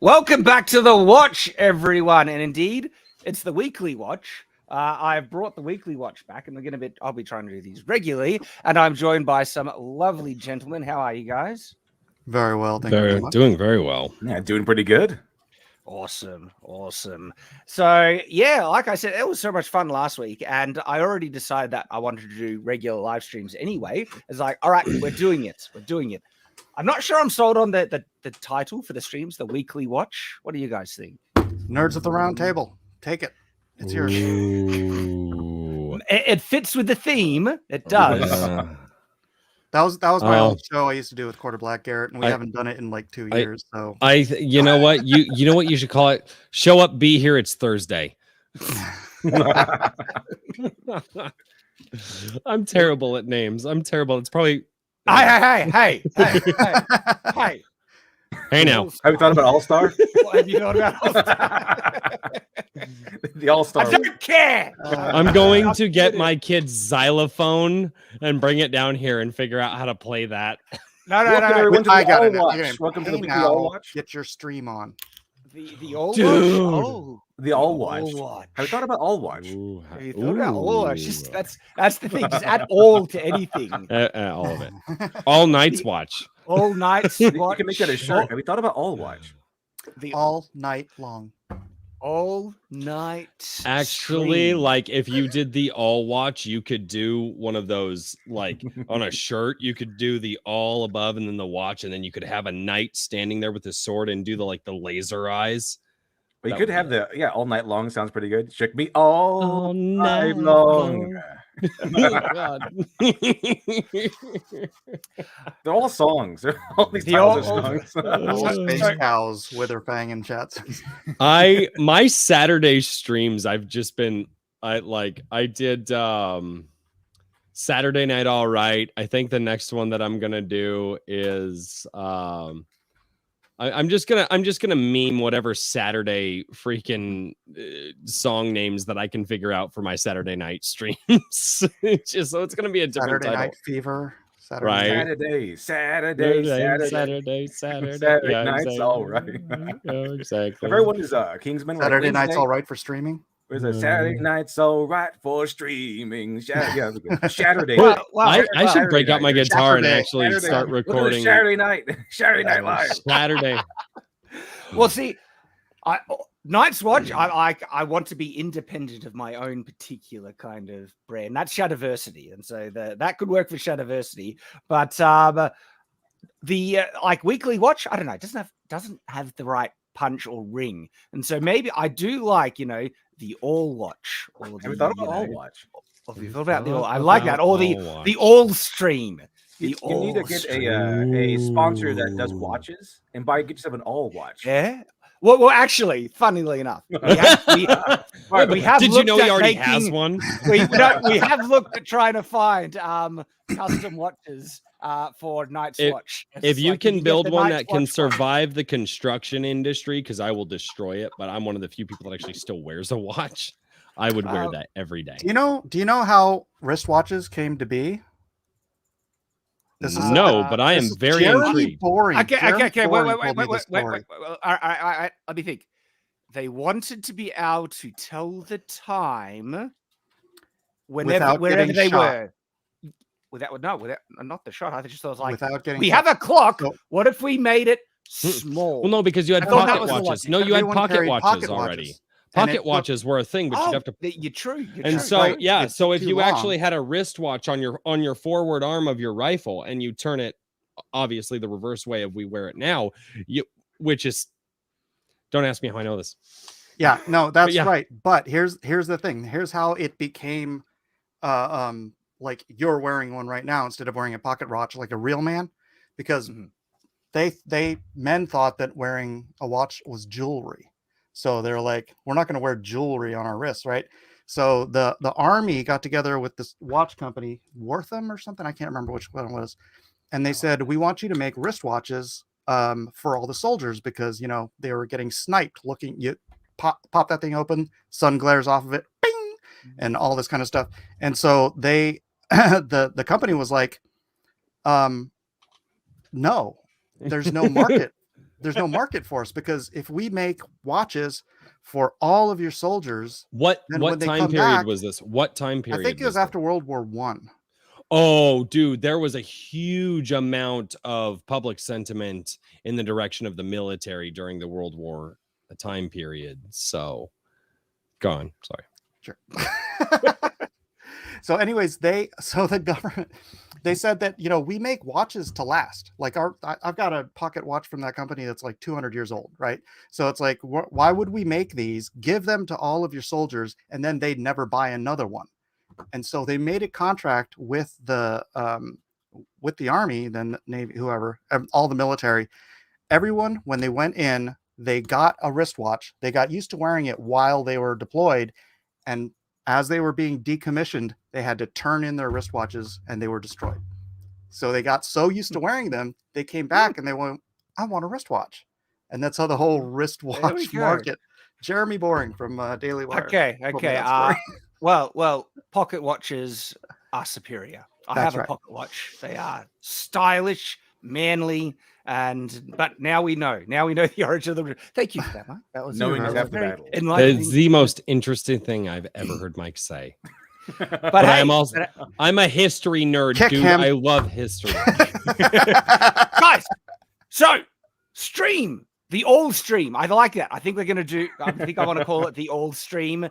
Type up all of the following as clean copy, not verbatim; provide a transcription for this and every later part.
Welcome back to the watch, everyone, and indeed, it's the weekly watch. I've brought the weekly watch back, and I'll be trying to do these regularly. And I'm joined by some lovely gentlemen. How are you guys? Very well, thank you very much. Doing very well. Yeah, doing pretty good. Awesome. So yeah, like I said, it was so much fun last week, and I already decided that I wanted to do regular live streams anyway. It's like, all right, we're doing it. I'm not sure I'm sold on the title for the streams, the weekly watch. What do you guys think? Nerds at the round table. Take it. It's yours. It fits with the theme. It does. That was my old show I used to do with Quarter Black Garrett, and we haven't done it in like 2 years. So you know what? You know what you should call it? Show up, be here. It's Thursday. I'm terrible at names. I'm terrible. It's probably Hey now. Have you thought about All-Star? What have you thought about All-Star? The All-Star. I don't care. I'm going to get my kid's xylophone and bring it down here and figure out how to play that. No. I got it. Welcome to the weekly now, All Watch. Get your stream on. The All Dude. Watch. Oh, The All Watch. All Watch. Have you thought about All Watch? Have you thought about All Watch? That's the thing. Just add all to anything. All of it. All nights watch. All nights. You can make that a shirt. Have you thought about All Watch? The All night long. all night. Actually, stream. like if you did the all watch, you could do one of those, like on a shirt, you could do the all above and then the watch, and then you could have a knight standing there with his sword and do the laser eyes. But you That could would have All Night Long sounds pretty good. Shook me all night night long. Oh, God. They're all songs. They're all these The titles all- are songs. Space cows, Witherfang and chats. My Saturday streams, I've just been I did Saturday Night All Right. I think the next one that I'm gonna do is I'm just gonna meme whatever Saturday freaking song names that I can figure out for my Saturday night streams. So it's gonna be a different Saturday title. Night Fever. Right. Saturday Yeah, night's exactly. all right. Yeah, exactly. Everyone is Kingsman. like Saturday night's Wednesday. all right for streaming. Where's it? Saturday night's all right for streaming. Saturday. Well, night. I should break out my guitar and Saturday. actually Saturday. start Look at the recording Saturday night live. Saturday. Well, see, Night's Watch, I want to be independent of my own particular kind of brand. That's Shadiversity, and so that could work for Shadiversity. But the weekly watch, I don't know, it doesn't have the right punch or ring, and so maybe I do like the All Watch. Or Have you thought about All Watch? Have you thought about the All? I like that, or the All All Stream. You need to get a sponsor that does watches and get yourself an All Watch. Yeah. Well, actually, funnily enough, we have Did you know he already making, has one? We have looked at trying to find custom watches for Night's Watch. If you can get build the one Night's that can Watch survive the construction industry, because I will destroy it, but I'm one of the few people that actually still wears a watch. I would wear that every day. Do you know how wristwatches came to be? But I am very intrigued. Boring. Okay. Boring Wait. told me this story. All right. Let me think. They wanted to be able to tell the time Without wherever getting they shot. were. Without not the shot. I just was like, Without getting we shot. have a clock. So- What if we made it small? Well, no, because you had I thought that pocket was the watches. logic. No, you had Everyone pocket carried watches pocket already. watches. And Pocket watches were a thing, but you'd have to. You're true. And true. so Right. yeah, It's so if too you long. actually had a wristwatch on your forward arm of your rifle and you turn it, obviously the reverse way of we wear it now, which is, don't ask me how I know this. Yeah, no, that's yeah. right. But here's the thing. Here's how it became like you're wearing one right now instead of wearing a pocket watch like a real man, because men thought that wearing a watch was jewelry. So they're like, we're not going to wear jewelry on our wrists, right? So the army got together with this watch company, Wortham or something, I can't remember which one it was, and they said, we want you to make wristwatches for all the soldiers, because they were getting sniped. You pop that thing open, sun glares off of it, bing, and all this kind of stuff. And so they the company was like, no, there's no market there's no market for us, because if we make watches for all of your soldiers, What then when they time come period back, was this? What time period? I think it was after World War One. Oh, dude, there was a huge amount of public sentiment in the direction of the military during the World War time period. So, go on. Sorry. Sure. So anyways, the government, they said that, you know, we make watches to last. Like I've got a pocket watch from that company that's like 200 years old, right? So it's like, why would we make these, give them to all of your soldiers, and then they'd never buy another one? And so they made a contract with the army, then Navy, whoever, all the military. Everyone, when they went in, they got a wristwatch. They got used to wearing it while they were deployed, and as they were being decommissioned, they had to turn in their wristwatches, and they were destroyed. So they got so used to wearing them, they came back and they went, I want a wristwatch. And that's how the whole wristwatch market. Jeremy Boring from Daily Wire. Okay. Well, pocket watches are superior. I have a pocket watch. They are stylish, manly, but now we know. Now we know the origin of the. Thank you for that, Mike. That was knowing is half the very battle. enlightening. It's the most interesting thing I've ever heard Mike say. But hey, hey, I'm a history nerd, dude. Him. I love history. Guys, so stream. The ALLSTREAM. I like that. I think we're going to do, I think I want to call it the ALLSTREAM,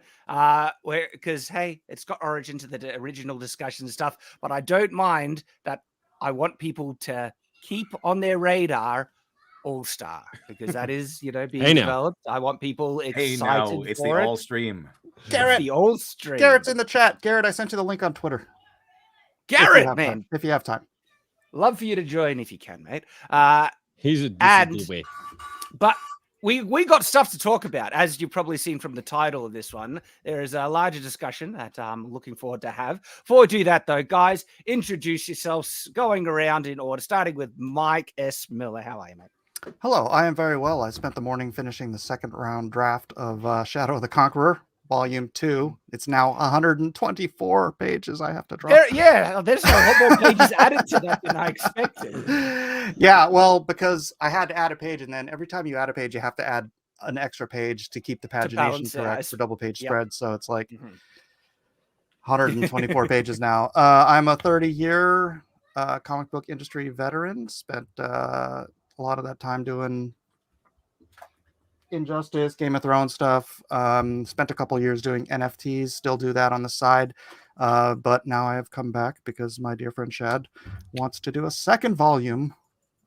because, hey, it's got origin to the original discussion stuff, but I don't mind that. I want people to keep on their radar All-Star, because that is, you know, being developed. I want people excited for it's the it. ALLSTREAM. Garrett, the ALLSTREAM. Garrett's in the chat. Garrett, I sent you the link on Twitter. Garrett, man. If you have time. Love for you to join if you can, mate. He's a decent way. But we got stuff to talk about, as you've probably seen from the title of this one. There is a larger discussion that I'm looking forward to have. Before we do that, though, guys, introduce yourselves, going around in order, starting with Mike S. Miller. How are you, mate? Hello, I am very well. I spent the morning finishing the second round draft of Shadow of the Conqueror, Volume 2. It's now 124 pages I have to draw. There's a lot more pages added to that than I expected. Yeah, well, because I had to add a page, and then every time you add a page, you have to add an extra page to keep the pagination correct for double page spread. So it's like 124 pages now. I'm a 30-year comic book industry veteran. Spent a lot of that time doing Injustice, Game of Thrones stuff. Spent a couple years doing NFTs, still do that on the side. But now I have come back because my dear friend Shad wants to do a second volume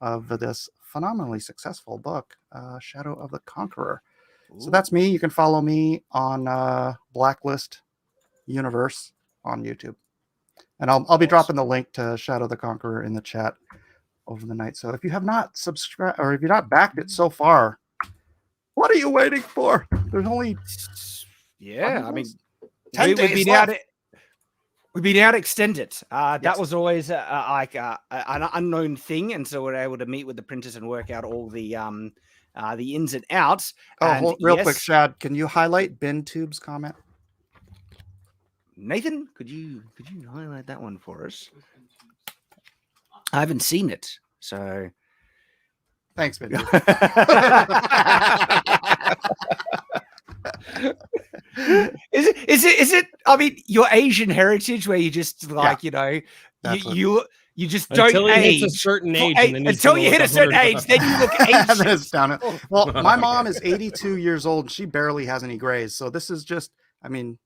of this phenomenally successful book, Shadow of the Conqueror. Ooh. So that's me. You can follow me on Blacklist Universe on YouTube. And I'll be dropping the link to Shadow of the Conqueror in the chat over the night. So if you have not subscribed, or if you're not backed it so far, what are you waiting for? There's only I mean 10 days left. We've been out to extend it. That was always like an unknown thing, and so we're able to meet with the printers and work out all the ins and outs. Real quick, Shad, can you highlight BinTube's comment? Nathan, could you highlight that one for us? I haven't seen it, so thanks, Ben. Is it? I mean, your Asian heritage, where you just like you just don't until age hits a certain age, and then until you hit a certain age, then you look Asian. Then it's down. Well, my mom is 82 years old, and she barely has any grays. So this is just, I mean,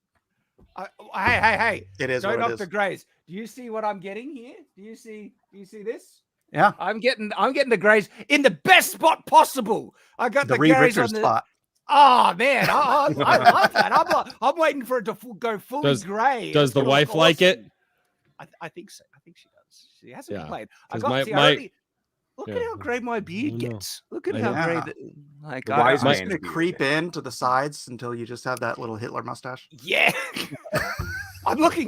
hey! It is. Don't what up it is. the grays. Do you see what I'm getting here? Do you see this? Yeah, I'm getting the grays in the best spot possible. I got the grays on the spot. Oh man, I love that. I'm waiting for it to go fully gray. Does the wife like it? I think so. I think she does. She hasn't complained. Look at how gray my beard gets. Look at how gray. I'm just gonna creep in to the sides until you just have that little Hitler mustache. Yeah. I'm looking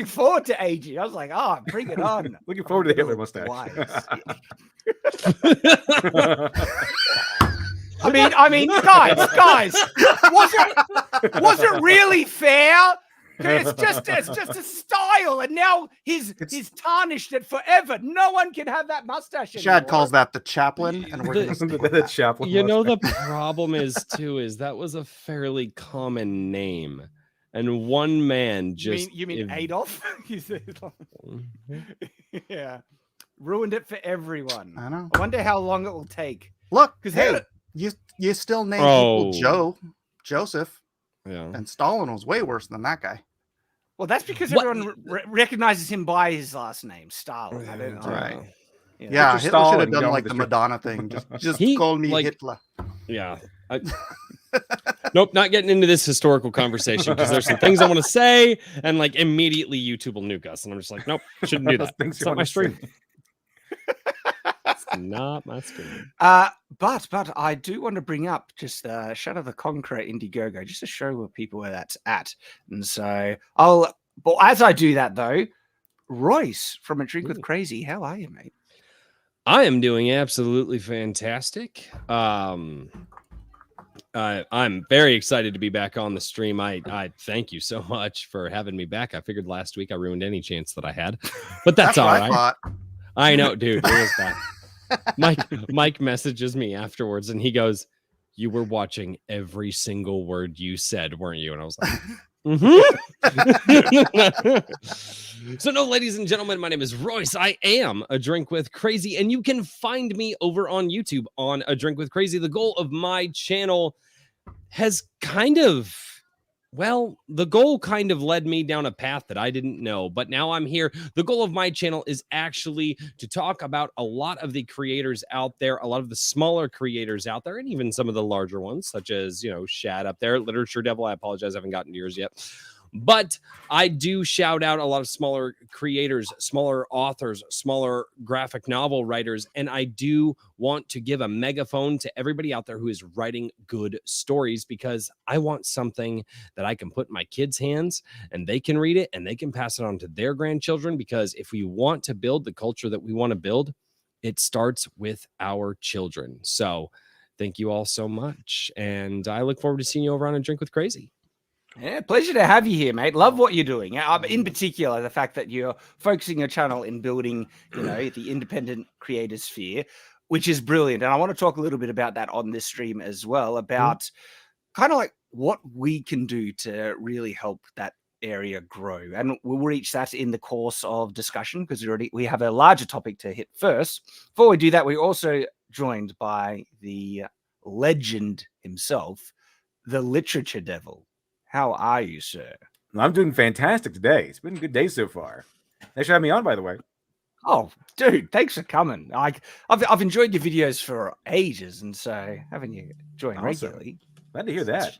forward to aging. I was like, bring it on. Looking forward to the Hitler mustache. I mean, guys, was it really fair It's just a style, and now he's tarnished it forever. No one can have that mustache anymore. Shad calls that the chaplain, and we're going to stick with The that. chaplain. You know, the problem is that was a fairly common name, and one man just You mean Adolf? Yeah, ruined it for everyone. I know. I wonder how long it will take. Look, 'Cause hey, you still name people Joseph, Yeah. and Stalin was way worse than that guy. Well, that's because What- everyone recognizes him by his last name, Stalin. I don't know. Right. Yeah. Yeah, Picture Hitler should Stalin have done going like with the the Madonna thing. Just He, call me like- Hitler. Yeah. Nope, not getting into this historical conversation because there's some things I want to say, and like immediately YouTube will nuke us, and I'm just like, nope, shouldn't do Those that. things It's you not wanna my stream. say. It's not my stream. But I do want to bring up just Shadow the Conqueror Indiegogo, just to show where people where that's at. And so but as I do that though, Royce from A Drink with Crazy, how are you, mate? I am doing absolutely fantastic. I'm very excited to be back on the stream. I thank you so much for having me back. I figured last week I ruined any chance that I had, but that's all what I right. thought. I know, dude. It was bad. Mike messages me afterwards, and he goes, "You were watching every single word you said, weren't you?" And I was like, So no, ladies and gentlemen, my name is Royce. I am A Drink with Crazy, and you can find me over on YouTube on A Drink with Crazy. The goal of my channel has the goal kind of led me down a path that I didn't know, but now I'm here. The goal of my channel is actually to talk about a lot of the creators out there, a lot of the smaller creators out there, and even some of the larger ones, such as, Shad up there, Literature Devil. I apologize, I haven't gotten to yours yet. But I do shout out a lot of smaller creators, smaller authors, smaller graphic novel writers, and I do want to give a megaphone to everybody out there who is writing good stories, because I want something that I can put in my kids' hands and they can read it and they can pass it on to their grandchildren, because if we want to build the culture that we want to build, it starts with our children. So thank you all so much, and I look forward to seeing you over on A Drink with Crazy. Yeah, pleasure to have you here, mate. Love what you're doing. In particular, the fact that you're focusing your channel in building, the independent creator sphere, which is brilliant. And I want to talk a little bit about that on this stream as well, about kind of like what we can do to really help that area grow. And we'll reach that in the course of discussion, because we have a larger topic to hit first. Before we do that, we're also joined by the legend himself, the Literature Devil. How are you, sir? I'm doing fantastic today. It's been a good day so far. Thanks for having me on, by the way. Oh, dude, thanks for coming. I've enjoyed your videos for ages, and so having you join regularly. Glad to hear that.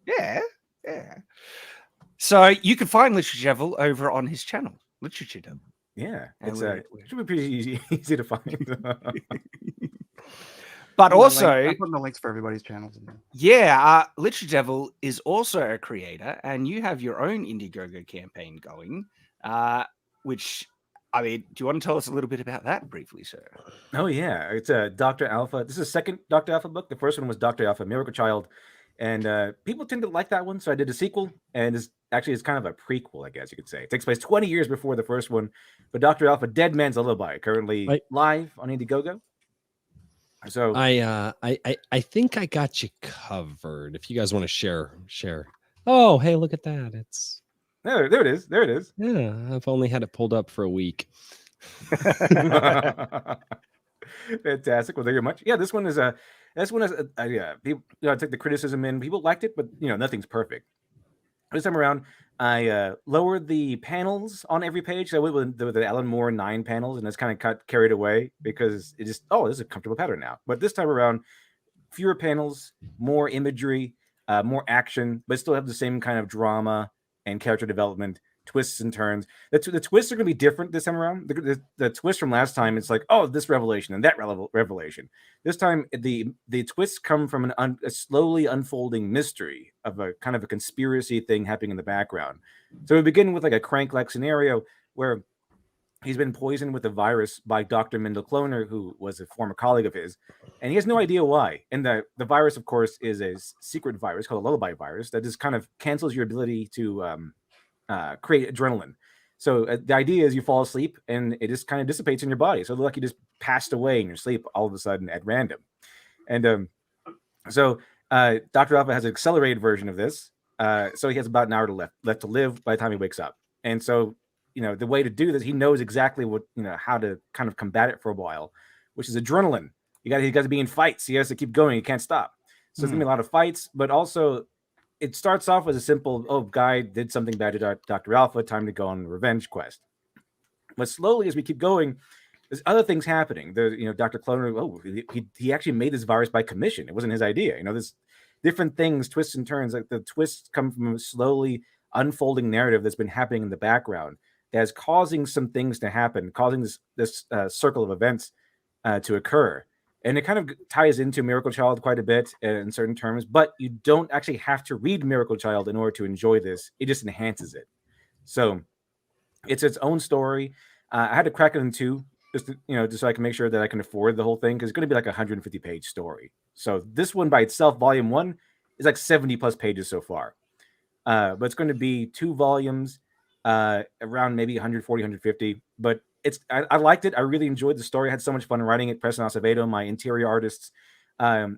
Yeah. So you can find Literature Devil over on his channel, Literature Devil. Yeah, And it should be pretty easy to find. But also, I'm putting the links for everybody's channels in there. yeah, Literature Devil is also a creator, and you have your own Indiegogo campaign going, which, do you want to tell us a little bit about that briefly, sir? Oh, yeah. It's a Dr. Alpha. This is the second Dr. Alpha book. The first one was Dr. Alpha, Miracle Child. And people tend to like that one, so I did a sequel. And it's kind of a prequel, I guess you could say. It takes place 20 years before the first one. But Dr. Alpha, Dead Man's Lullaby, currently live on Indiegogo. So I think I got you covered. If you guys want to share. Oh, hey, look at that. It's there it is. There it is. Yeah, I've only had it pulled up for a week. Fantastic. Well, thank you very much. Yeah, this one is people take the criticism in. People liked it, but nothing's perfect. This time around, I lowered the panels on every page. So I went with the Alan Moore 9 panels, and it's kind of carried away because it just, this is a comfortable pattern now. But this time around, fewer panels, more imagery, more action, but still have the same kind of drama and character development, twists and turns. The twists are going to be different this time around. The twist from last time, it's like, this revelation and that revelation. This time, the twists come from a slowly unfolding mystery of a kind of a conspiracy thing happening in the background. So we begin with like a Crank-like scenario where he's been poisoned with a virus by Dr. Mendel Kloner, who was a former colleague of his, and he has no idea why. And the virus, of course, is a secret virus called a lullaby virus that just kind of cancels your ability to create adrenaline. So the idea is you fall asleep and it just kind of dissipates in your body. So like you just passed away in your sleep all of a sudden at random. And so Dr. Alpha has an accelerated version of this. So he has about an hour left to live by the time he wakes up. And so, the way to do this, he knows exactly what, how to kind of combat it for a while, which is adrenaline. He got to be in fights. He has to keep going. He can't stop. So there's going to be a lot of fights, but also it starts off as a simple, guy did something bad to Dr. Alpha, time to go on a revenge quest. But slowly, as we keep going, there's other things happening. There's, Dr. Cloner, he actually made this virus by commission. It wasn't his idea. There's different things, twists and turns. Like the twists come from a slowly unfolding narrative that's been happening in the background that is causing some things to happen, causing this circle of events to occur. And it kind of ties into Miracle Child quite a bit in certain terms, but you don't actually have to read Miracle Child in order to enjoy this. It just enhances it. So it's its own story. I had to crack it in two, just so I can make sure that I can afford the whole thing, because it's going to be like a 150-page story. So this one by itself, volume 1, is like 70+ pages so far. But it's going to be 2 volumes, around maybe 140, 150. But I liked it. I really enjoyed the story. I had so much fun writing it. Preston Acevedo, my interior artist,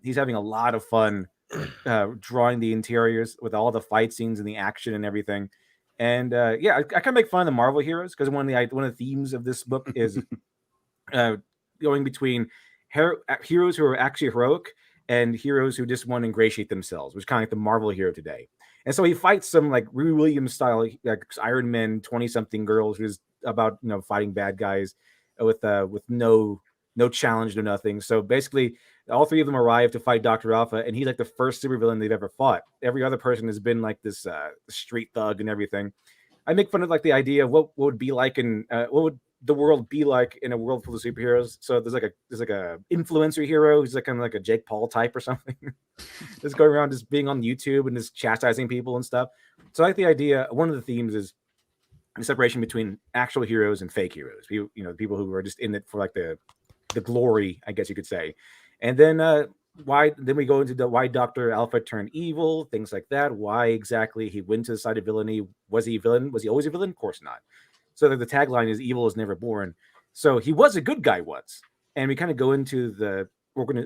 he's having a lot of fun drawing the interiors with all the fight scenes and the action and everything. And I kind of make fun of the Marvel heroes, because one of the themes of this book is going between heroes who are actually heroic and heroes who just want to ingratiate themselves, which is kind of like the Marvel hero today. And so he fights some like Riri Williams style, like Iron Man 20-something girls who's about fighting bad guys with no challenge, no nothing. So basically, all 3 of them arrive to fight Dr. Alpha, and he's like the first supervillain they've ever fought. Every other person has been like this street thug and everything. I make fun of like the idea of what would be like in what would the world be like in a world full of superheroes. So there's like a influencer hero who's like kind of like a Jake Paul type or something, just going around just being on YouTube and just chastising people and stuff. So I like the idea. One of the themes is the separation between actual heroes and fake heroes. People who are just in it for like the glory, I guess you could say. And then then we go into why Dr. Alpha turned evil, things like that. Why exactly he went to the side of villainy? Was he a villain? Was he always a villain? Of course not. So the tagline is "Evil is never born." So he was a good guy once, and we kind of go into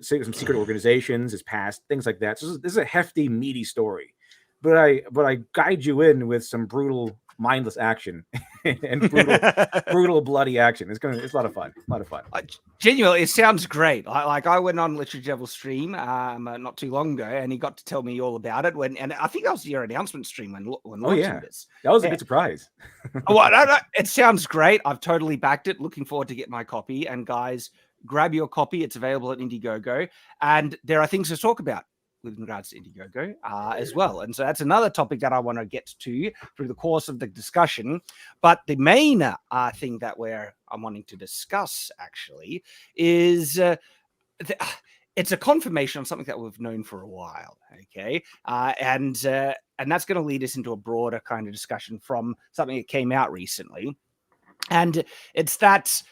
some secret organizations, his past, things like that. So this is a hefty, meaty story, but I guide you in with some brutal, mindless action and brutal, bloody action. It's a lot of fun. Genuinely, it sounds great. I went on Literature Devil stream not too long ago, and he got to tell me all about it. And I think that was your announcement stream when launching this. That was a good surprise. It sounds great. I've totally backed it. Looking forward to get my copy. And guys, grab your copy. It's available at Indiegogo, and there are things to talk about with regards to Indiegogo as well. And so that's another topic that I want to get to through the course of the discussion. But the main thing that I'm wanting to discuss actually is it's a confirmation of something that we've known for a while. Okay. And that's going to lead us into a broader kind of discussion from something that came out recently. And it's that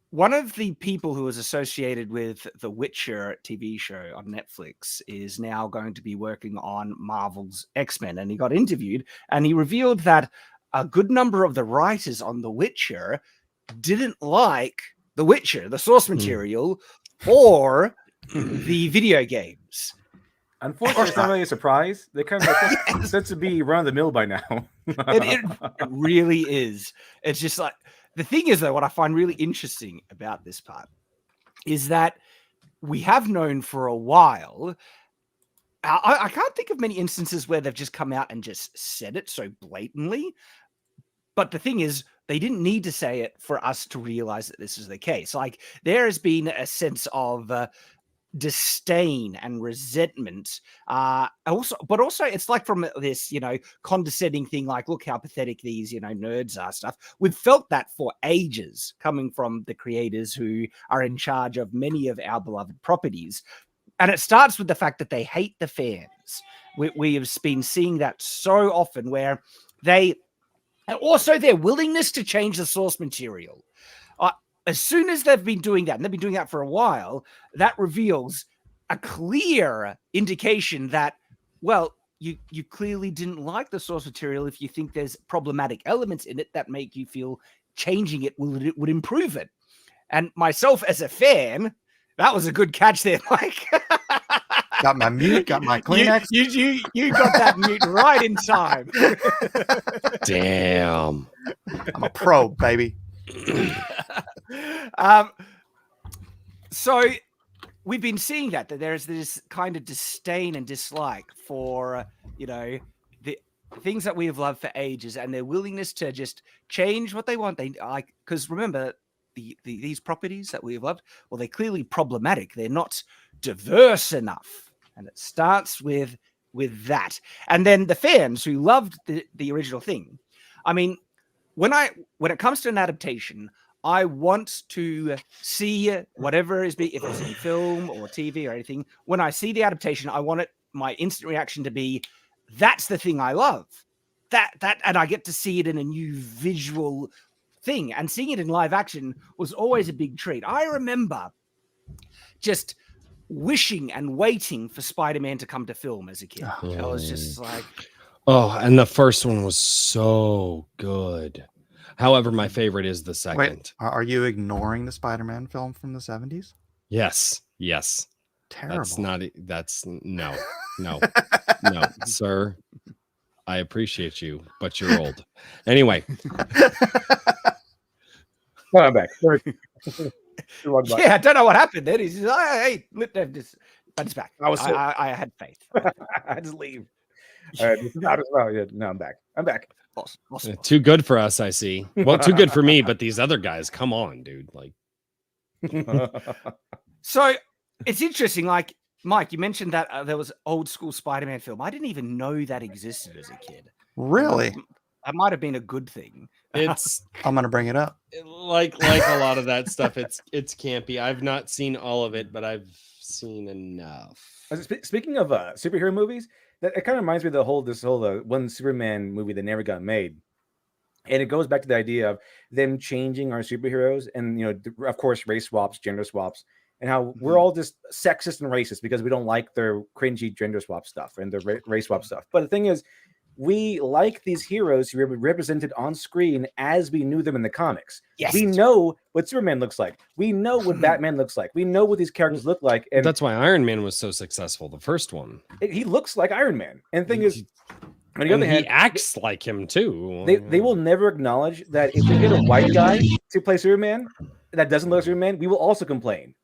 one of the people who was associated with the Witcher TV show on Netflix is now going to be working on Marvel's X-Men. And he got interviewed and he revealed that a good number of the writers on The Witcher didn't like The Witcher, the source material, or the video games. Unfortunately, it's not really a surprise. They kind of set to be run-of-the-mill by now. it really is. It's just like, the thing is, though, what I find really interesting about this part is that we have known for a while. I can't think of many instances where they've just come out and just said it so blatantly. But the thing is, they didn't need to say it for us to realize that this is the case. Like, there has been a sense of disdain and resentment, but also it's like from this condescending thing, like, look how pathetic these nerds are stuff. We've felt that for ages, coming from the creators who are in charge of many of our beloved properties. And it starts with the fact that they hate the fans. We have been seeing that so often, where and also their willingness to change the source material. As soon as they've been doing that, and they've been doing that for a while, that reveals a clear indication that, well, you clearly didn't like the source material if you think there's problematic elements in it that make you feel changing it would improve it. And myself as a fan, that was a good catch there, Mike. Got my mute, got my Kleenex. You got that mute right in time. Damn. I'm a pro, baby. So we've been seeing that there's this kind of disdain and dislike for, the things that we have loved for ages, and their willingness to just change what they want. They like, because remember, these properties that we have loved, well, they're clearly problematic. They're not diverse enough. And it starts with that. And then the fans who loved the original thing. I mean, when it comes to an adaptation, I want to see whatever is if it's in film or TV or anything. When I see the adaptation, I want my instant reaction to be, that's the thing I love. That and I get to see it in a new visual thing. And seeing it in live action was always a big treat. I remember just wishing and waiting for Spider-Man to come to film as a kid. I was just like, and the first one was so good. However, my favorite is the second. Wait, are you ignoring the Spider-Man film from the 70s? Yes. Terrible. That's no, sir. I appreciate you, but you're old. Anyway. Well, I'm back. yeah, I don't know what happened then. He says, hey, but it's back. I had faith. I just leave. All right, this is not as well. Yeah, no, I'm back. Awesome. Too good for us, I see. Well, too good for me, but these other guys, come on, dude. Like, so it's interesting. Like, Mike, you mentioned that there was old school Spider-Man film. I didn't even know that existed as a kid. Really? That might have been a good thing. it's I'm gonna bring it up. Like a lot of that stuff. It's campy. I've not seen all of it, but I've seen enough. Speaking of superhero movies, it kind of reminds me of this whole one Superman movie that never got made. And it goes back to the idea of them changing our superheroes and, of course, race swaps, gender swaps, and how we're all just sexist and racist because we don't like their cringy gender swap stuff and their race swap stuff. But the thing is, we like these heroes who are represented on screen as we knew them in the comics. Yes. We know what Superman looks like. We know what Batman looks like. We know what these characters look like. And that's why Iron Man was so successful, the first one. He looks like Iron Man. And the thing is, on the other hand, he acts like him too. They will never acknowledge that if we get a white guy to play Superman that doesn't look like Superman, we will also complain.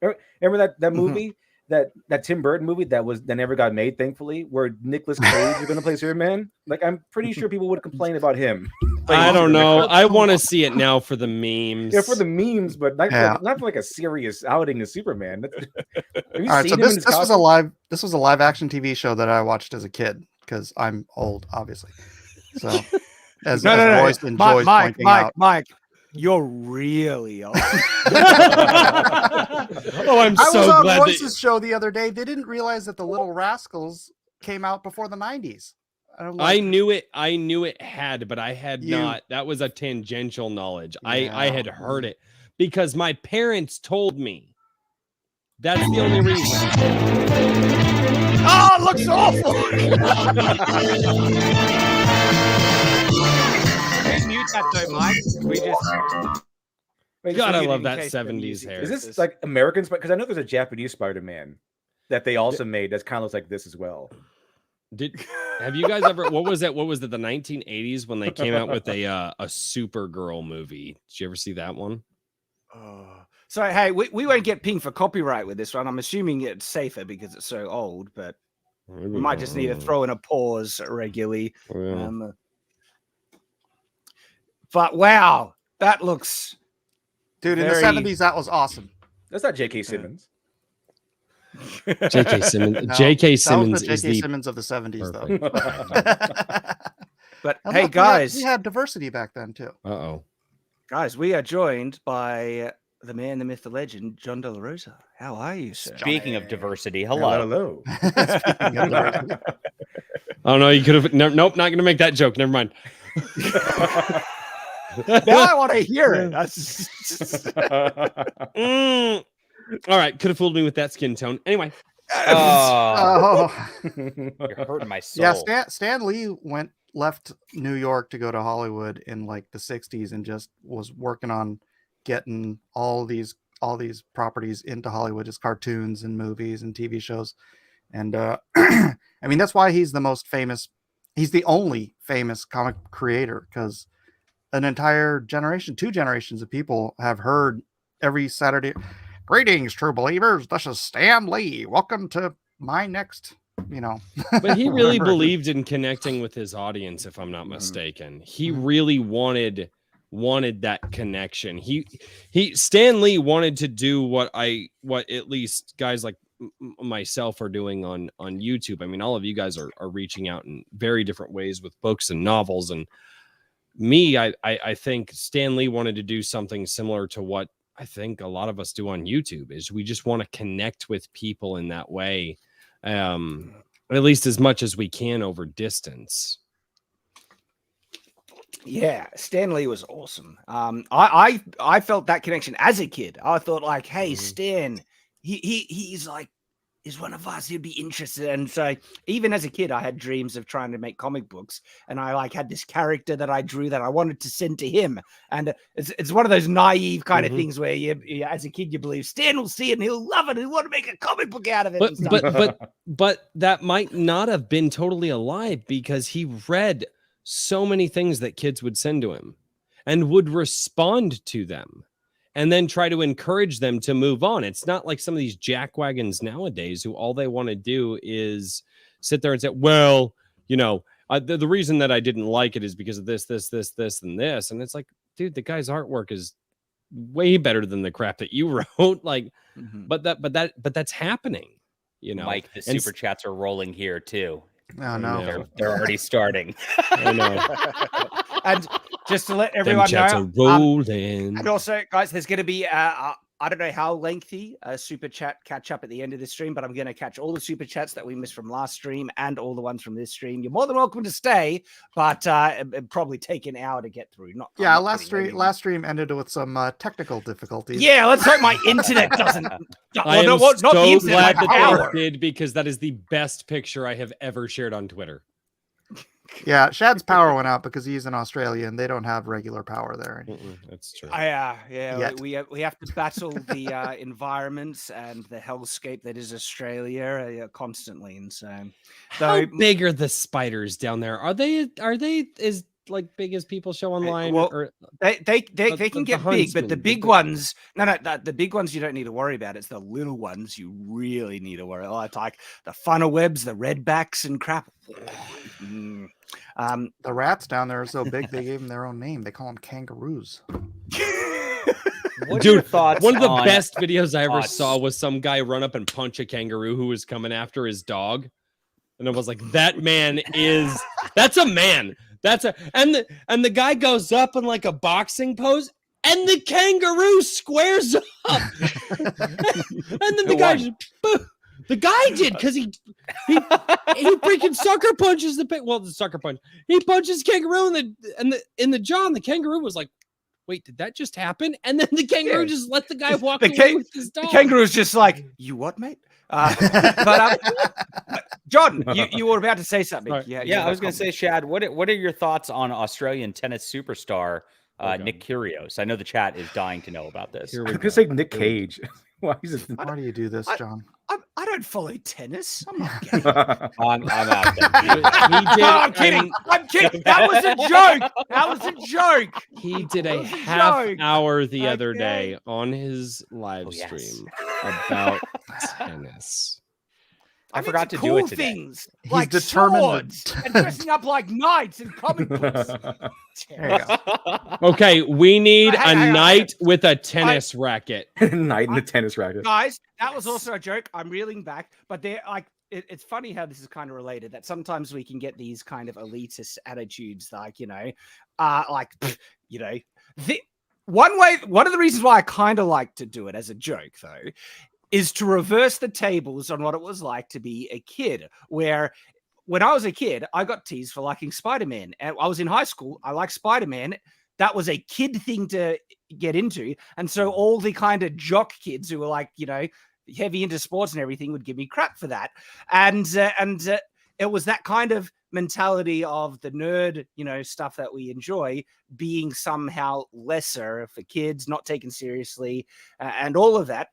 Remember that movie? That Tim Burton movie that never got made, thankfully, where Nicolas Cage is going to play Superman. Like, I'm pretty sure people would complain about him. I don't know. I want to see it now for the memes. Yeah, for the memes, but not for like a serious outing of Superman. All right, so this was a live action TV show that I watched as a kid because I'm old, obviously. So as Royce enjoys pointing out, Mike. You're really old. I'm I was so on glad Royce's show the other day. They didn't realize that the Little Rascals came out before the 90s. I knew it had, but I had not. That was a tangential knowledge. Yeah. I had heard it because my parents told me. That's the only reason. Oh, it looks awful. Mute that though, Mike. God, I love that 70s hair. Is this like American? Because I know there's a Japanese Spider-Man that they also made that kind of looks like this as well. Have you guys ever? What was it? The 1980s when they came out with a Supergirl movie? Did you ever see that one? So hey, we won't get pinged for copyright with this one. I'm assuming it's safer because it's so old, but we might just need to throw in a pause regularly. Yeah. But wow, that looks, dude, in the 70s, that was awesome. That's not J.K. Simmons. J.K. Simmons. No, J.K. Simmons is the J.K. Simmons of the 70s, though. But hey, guys, we had diversity back then too. Guys, we are joined by the man, the myth, the legend, John De La Rosa. How are you, sir? Speaking of diversity, hello. Oh no, you could have. Nope, not going to make that joke. Never mind. Now I want to hear it. All right, could have fooled me with that skin tone. Anyway, Oh, Oh, you're hurting my soul. yeah. Stan Lee left New York to go to Hollywood in like the 60s and just was working on getting all these properties into Hollywood as cartoons and movies and TV shows. And I mean, that's why he's the most famous. He's the only famous comic creator, because an entire generation, 2 generations of people have heard every Saturday, "Greetings, true believers. This is Stan Lee. Welcome to my next," But he really whatever. believed in connecting with his audience, if I'm not mistaken. He really wanted that connection. Stan Lee wanted to do what at least guys like myself are doing on YouTube. I mean, all of you guys are reaching out in very different ways with books and novels, and me, I think Stan Lee wanted to do something similar to what I think a lot of us do on YouTube. Is we just want to connect with people in that way, at least as much as we can over distance. Yeah, Stan Lee was awesome. I felt that connection as a kid. I thought like, hey, Stan, he's like, he's one of us. He'd be interested. And so even as a kid, I had dreams of trying to make comic books, and I like had this character that I drew that I wanted to send to him. And it's one of those naive kind of things where you as a kid you believe Stan will see it and he'll love it. He'll want to make a comic book out of it. But that might not have been totally alive, because he read so many things that kids would send to him and would respond to them and then try to encourage them to move on. It's not like some of these jackwagons nowadays who all they want to do is sit there and say, well, the reason that I didn't like it is because of this, and this. And it's like, dude, the guy's artwork is way better than the crap that you wrote. Like, but that's happening, Mike, the super chats are rolling here too. Oh, no. They're already starting. I know. And just to let everyone chats know, are rolling. and also, guys, there's going to be I don't know how lengthy a super chat catch up at the end of this stream, but I'm going to catch all the super chats that we missed from last stream and all the ones from this stream. You're more than welcome to stay, but it'd probably take an hour to get through. Last stream ended with some technical difficulties. Yeah, let's hope my internet doesn't. I am so glad that they did, because that is the best picture I have ever shared on Twitter. Yeah, Shad's power went out because he's in Australia and they don't have regular power there. That's true. We have to battle the environments and the hellscape that is Australia constantly. And so, how big are the spiders down there? Are they as like big as people show online? Well, or they can get big, but the big ones, the big ones you don't need to worry about. It's the little ones you really need to worry about, like the funnel webs, the redbacks and crap. The rats down there are so big they gave them their own name. They call them kangaroos. Dude, thoughts one of the best videos I ever saw was some guy run up and punch a kangaroo who was coming after his dog. And I was like, that's a man. And the guy goes up in like a boxing pose, and the kangaroo squares up. And then the guy just, the guy did, because he freaking sucker punches the sucker punch. He punches kangaroo in the jaw, and the kangaroo was like, wait, did that just happen? And then the kangaroo just let the guy walk away with his dog. The kangaroo's just like, you what, mate? John, you were about to say something. Right. Yeah, I was going to say, Shad, what are your thoughts on Australian tennis superstar Nick Kyrgios? I know the chat is dying to know about this. I was going to say Nick Cage. Why do you do this, John? I don't follow tennis. I'm not gay. I'm out there. I'm kidding. I'm kidding. That was a joke. He did a half hour the other day on his live stream about tennis. I forgot to do it today. Things like swords and dressing up like knights in comic books. There you go. Okay, we need a knight with a tennis racket. Knight in a tennis racket. Guys, that was also a joke. I'm reeling back, but they're like, it's funny how this is kind of related, that sometimes we can get these kind of elitist attitudes, like, one of the reasons why I kind of like to do it as a joke, though, is to reverse the tables on what it was like to be a kid, where when I was a kid, I got teased for liking Spider-Man. And I was in high school. I liked Spider-Man. That was a kid thing to get into. And so all the kind of jock kids who were like, heavy into sports and everything would give me crap for that. And it was that kind of mentality of the nerd, stuff that we enjoy being somehow lesser for kids, not taken seriously, and all of that.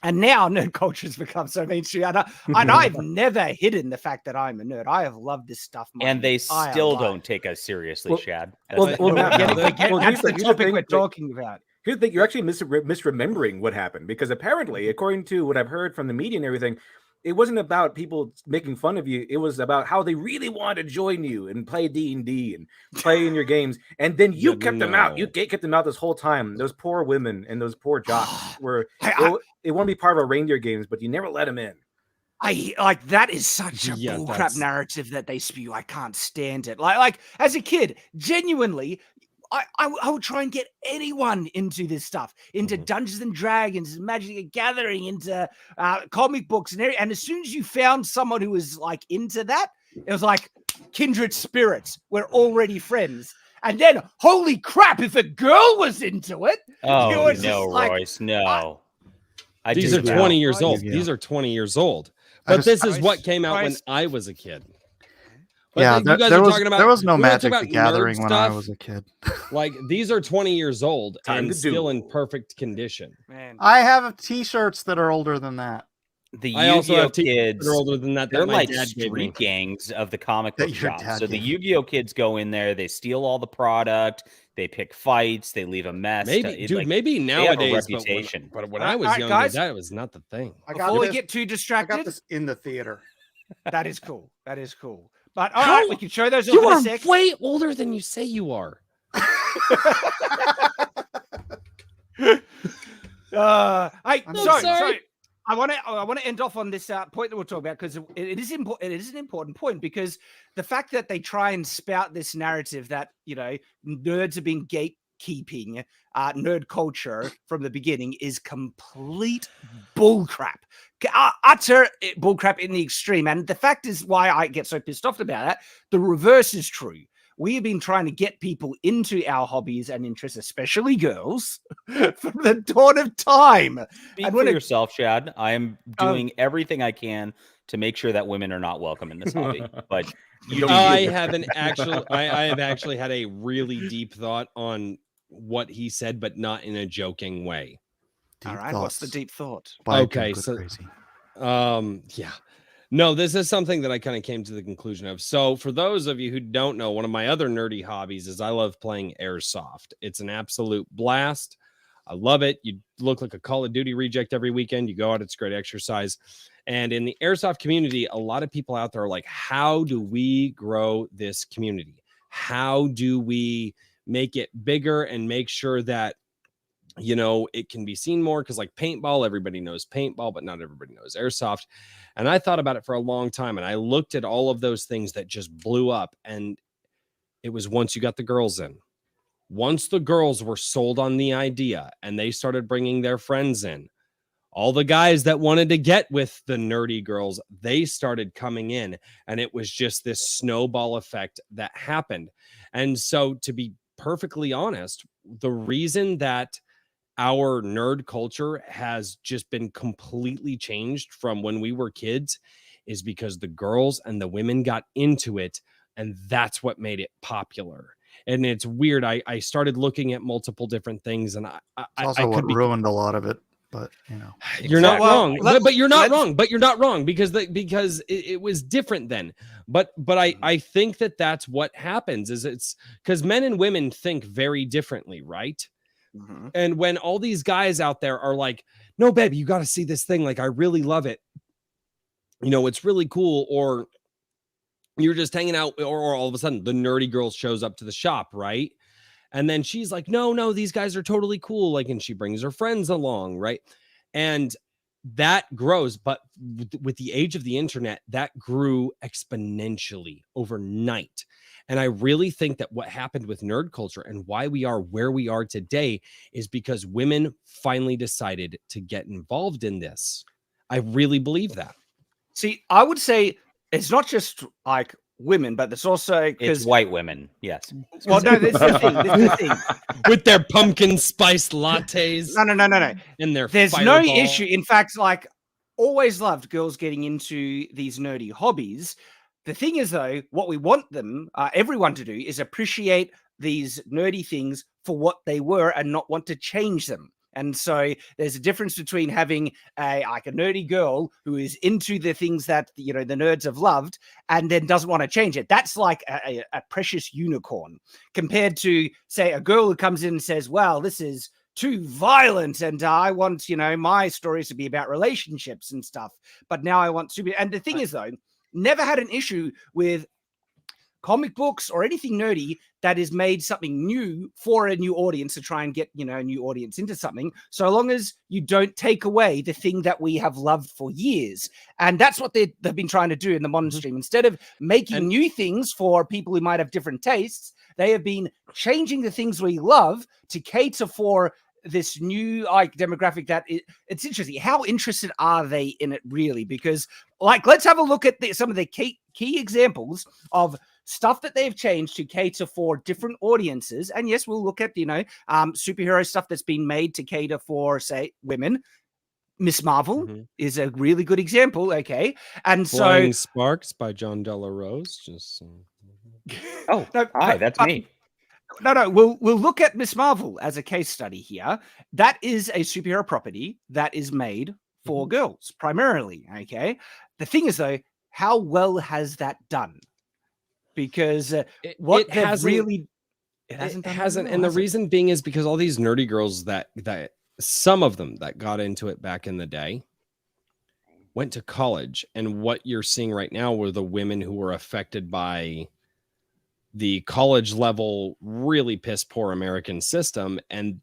And now nerd culture has become so mainstream. And I've never hidden the fact that I'm a nerd. I have loved this stuff. And they still don't take us seriously, Shad. That's the topic we're talking about. Here's the thing, you're actually misremembering what happened, because apparently, according to what I've heard from the media and everything, it wasn't about people making fun of you. It was about how they really wanted to join you and play D&D and play in your games. And then you kept them out. You kept them out this whole time. Those poor women and those poor jocks they want to be part of our reindeer games, but you never let them in. That is such a bullcrap narrative that they spew. I can't stand it. Like as a kid, genuinely, I would try and get anyone into this stuff, into Dungeons and Dragons, Magic the Gathering, into comic books, and as soon as you found someone who was like into that, it was like kindred spirits. We're already friends. And then, holy crap, if a girl was into it, oh no, Royce, no. These are 20 years old. These are 20 years old. But this is what came out when I was a kid. But there was no Magic the Gathering when I was a kid. Like, these are 20 years old and still in perfect condition. Man. I have T-shirts that are older than that. The Yu-Gi-Oh kids that are older than that. They're like street gangs of the comic book shop. So the Yu-Gi-Oh kids go in there, they steal all the product, they pick fights, they leave a mess. Maybe nowadays, but when I was younger, that was not the thing. Before we get too distracted, I got this in the theater. That is cool. That is cool. But all right, we can show those. You are way older than you say you are. I'm sorry. I want to end off on this point that we're talking about, because it is important. It is an important point, because the fact that they try and spout this narrative that nerds have been gatekeeping nerd culture from the beginning is complete bullcrap. Utter bullcrap in the extreme. And the fact is why I get so pissed off about that. The reverse is true. We have been trying to get people into our hobbies and interests, especially girls, from the dawn of time. Speak for yourself, Shad. I am doing everything I can to make sure that women are not welcome in this hobby. But I have actually had a really deep thought on what he said, but not in a joking way. All right, what's the deep thought? Okay, so no, this is something that I kind of came to the conclusion of. So for those of you who don't know, one of my other nerdy hobbies is I love playing airsoft. It's an absolute blast. I love it. You look like a Call of Duty reject every weekend. You go out, it's great exercise. And in the airsoft community, a lot of people out there are like, how do we grow this community? How do we make it bigger and make sure that it can be seen more? Because like paintball, everybody knows paintball, but not everybody knows airsoft. And I thought about it for a long time, and I looked at all of those things that just blew up. And it was once you got the girls in, once the girls were sold on the idea and they started bringing their friends in, all the guys that wanted to get with the nerdy girls, they started coming in, and it was just this snowball effect that happened. And so, to be perfectly honest, the reason that our nerd culture has just been completely changed from when we were kids is because the girls and the women got into it, and that's what made it popular. And it's weird. I started looking at multiple different things, and it's also what ruined a lot of it. But you're not wrong. But you're not wrong. But you're not wrong, because it was different then. But I think that's what happens. Is it's because men and women think very differently, right? Mm-hmm. And when all these guys out there are like, no, baby, you got to see this thing. Like, I really love it. It's really cool. Or you're just hanging out, or all of a sudden the nerdy girl shows up to the shop, right? And then she's like, no, these guys are totally cool. Like, and she brings her friends along, right? And that grows. But with the age of the internet, that grew exponentially overnight. And I really think that what happened with nerd culture and why we are where we are today is because women finally decided to get involved in this. I really believe that. See, I would say it's not just like women, but there's also it's white women. Yes. Well, no, this is the thing. With their pumpkin spice lattes. No. And there's no issue. In fact, like always loved girls getting into these nerdy hobbies. The thing is, though, what we want them, everyone to do is appreciate these nerdy things for what they were and not want to change them. And so there's a difference between having a nerdy girl who is into the things that, the nerds have loved and then doesn't want to change it. That's like a precious unicorn compared to, say, a girl who comes in and says, well, this is too violent and I want, my stories to be about relationships and stuff. But now I want to be. And the thing is, though, never had an issue with comic books or anything nerdy that is made something new for a new audience to try and get, a new audience into something, so long as you don't take away the thing that we have loved for years. And that's what they've been trying to do in the modern stream. Instead of making new things for people who might have different tastes, they have been changing the things we love to cater for this new demographic that it's interesting. How interested are they in it really? Because let's have a look at some of the key examples of stuff that they've changed to cater for different audiences. And yes, we'll look at, superhero stuff that's been made to cater for, say, women. Miss Marvel is a really good example. Okay. And Flying Sparks by John Della Rose. Just oh, no, hi, that's me. No, we'll look at Miss Marvel as a case study here. That is a superhero property that is made for girls primarily. Okay. The thing is, though, how well has that done? Because it hasn't. And the reason being is because all these nerdy girls that some of them that got into it back in the day went to college, and what you're seeing right now were the women who were affected by the college level, really piss poor American system, and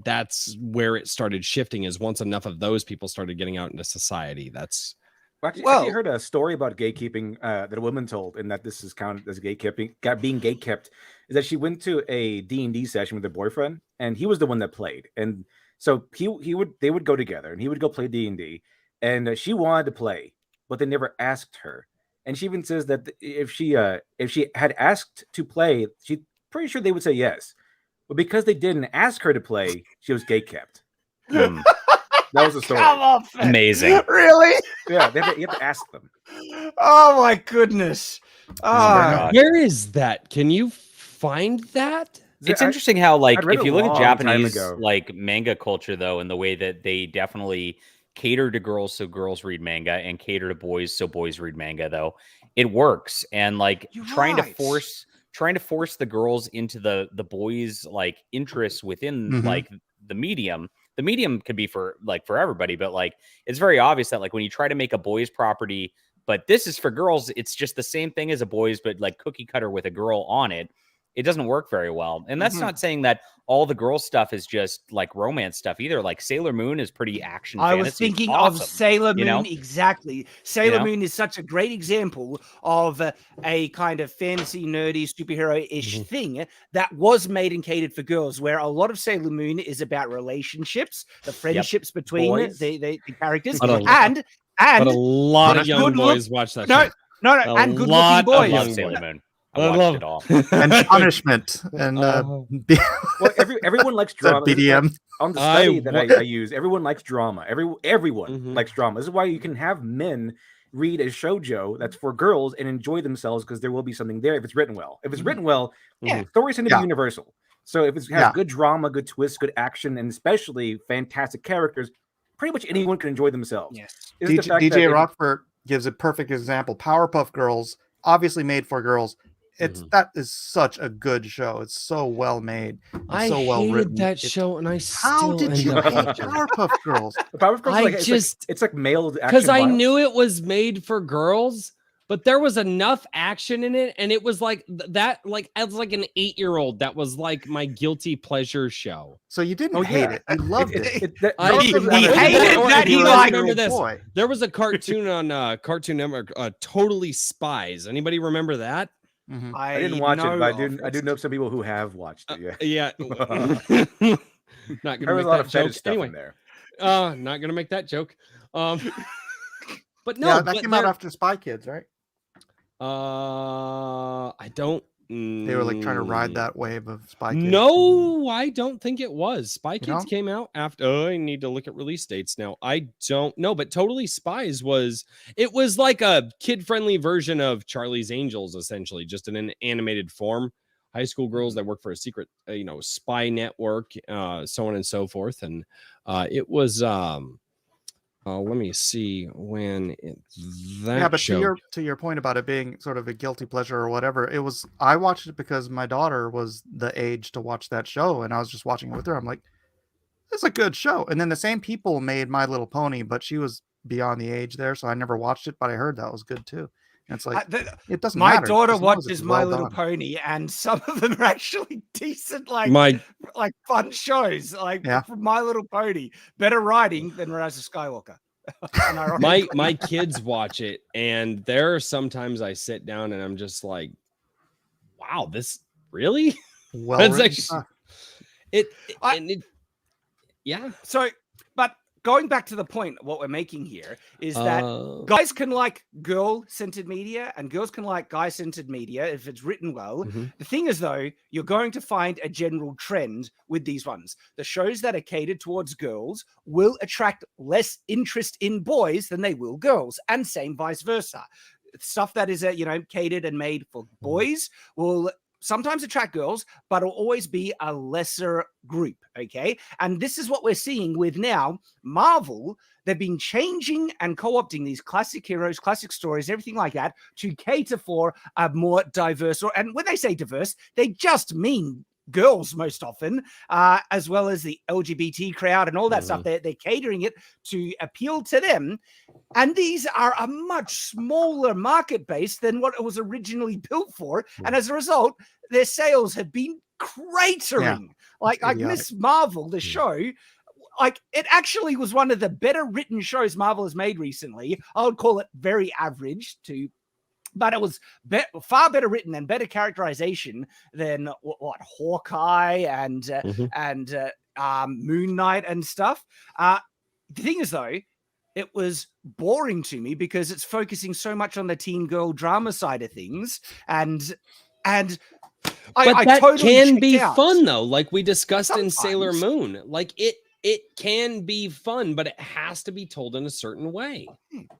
that's where it started shifting. Is once enough of those people started getting out into society, that's. Actually, I heard a story about gatekeeping that a woman told, and that this is counted as gatekeeping. Being gatekept is that she went to a D&D session with her boyfriend, and he was the one that played. And so they would go together, and he would go play D&D, and she wanted to play, but they never asked her. And she even says that if she had asked to play, she's pretty sure they would say yes. But because they didn't ask her to play, she was gatekept. That was the story. Come on, amazing. Really? Yeah, you have to ask them. Oh my goodness. Where is that? Can you find that? It's interesting how, if you look at Japanese manga culture, though, and the way that they definitely cater to girls so girls read manga and cater to boys so boys read manga, though, it works. And trying to force the girls into the boys interests within the medium. The medium could be for everybody, but it's very obvious that when you try to make a boys property, but this is for girls, it's just the same thing as a boys, but cookie cutter with a girl on it. It doesn't work very well. And that's not saying that all the girl stuff is just romance stuff either. Sailor Moon is pretty action fantasy. I was thinking of Sailor Moon. Exactly. Sailor Moon is such a great example of a kind of fantasy, nerdy, superhero-ish thing that was made and catered for girls, where a lot of Sailor Moon is about relationships, the friendships between the characters, and but a lot of young boys watch that show. No, and good-looking boys. I love Sailor Moon. I watched it all. And punishment. And everyone likes drama. BDM. On the study that I use, everyone likes drama. Everyone likes drama. This is why you can have men read a shoujo that's for girls and enjoy themselves, because there will be something there if it's written well. If it's written well, stories tend to be universal. So if it has good drama, good twists, good action, and especially fantastic characters, pretty much anyone can enjoy themselves. Yes. DJ Rockford gives a perfect example. Powerpuff Girls, obviously made for girls. That is such a good show. It's so well made. I so well hated written. that show, and I still How did you hate Powerpuff Girls? Powerpuff Girls, it's like male action. Because I knew it was made for girls, but there was enough action in it, and it was that. As an 8-year-old, that was my guilty pleasure show. So you didn't hate it. You loved it. He hated that. He remember this. There was a cartoon on Cartoon Network, Totally Spies. Anybody remember that? I didn't watch it, but I do know some people who have watched it. Yeah. Not gonna make that joke anyway. In there. Not gonna make that joke. But no, that came out after Spy Kids, right? I don't They were like trying to ride that wave of Spy Kids. No, I don't think it was. Spy Kids don't? came out after. Oh, I need to look at release dates now. I don't know, but Totally Spies was. It was like a kid-friendly version of Charlie's Angels, essentially, just in an animated form. High school girls that work for a secret, spy network, so on and so forth, and it was. Let me see when that. Yeah, but showed. to your point about it being sort of a guilty pleasure or whatever, it was. I watched it because my daughter was the age to watch that show, and I was just watching it with her. I'm like, it's a good show. And then the same people made My Little Pony, but she was beyond the age there, so I never watched it. But I heard that was good too. And it's like it doesn't my matter. daughter as long as watches it's My well Little done. Pony, and some of them are actually decent, like fun shows. Like from My Little Pony, better writing than Rise of Skywalker. My kids watch it, and there are sometimes I sit down and I'm just like, wow, this really? Well, that's actually yeah. So, but going back to the point, what we're making here is that guys can like girl-centered media and girls can like guy-centered media if it's written well. The thing is, though, you're going to find a general trend with these ones. The shows that are catered towards girls will attract less interest in boys than they will girls, and same vice versa. Stuff that is, catered and made for boys will sometimes attract girls, but it'll always be a lesser group, okay? And this is what we're seeing with now Marvel. They've been changing and co-opting these classic heroes, classic stories, everything like that to cater for a more diverse, and when they say diverse, they just mean girls most often, as well as the LGBT crowd and all that stuff. They're catering it to appeal to them. And these are a much smaller market base than what it was originally built for. And as a result, their sales have been cratering. Like Miss Marvel, the show, like it actually was one of the better written shows Marvel has made recently. I would call it very average but it was far better written and better characterization than what Hawkeye and Moon Knight and stuff. The thing is, though, it was boring to me because it's focusing so much on the teen girl drama side of things, and but I that totally can be out. fun though, like we discussed Sometimes. in Sailor Moon. Like it can be fun, but it has to be told in a certain way.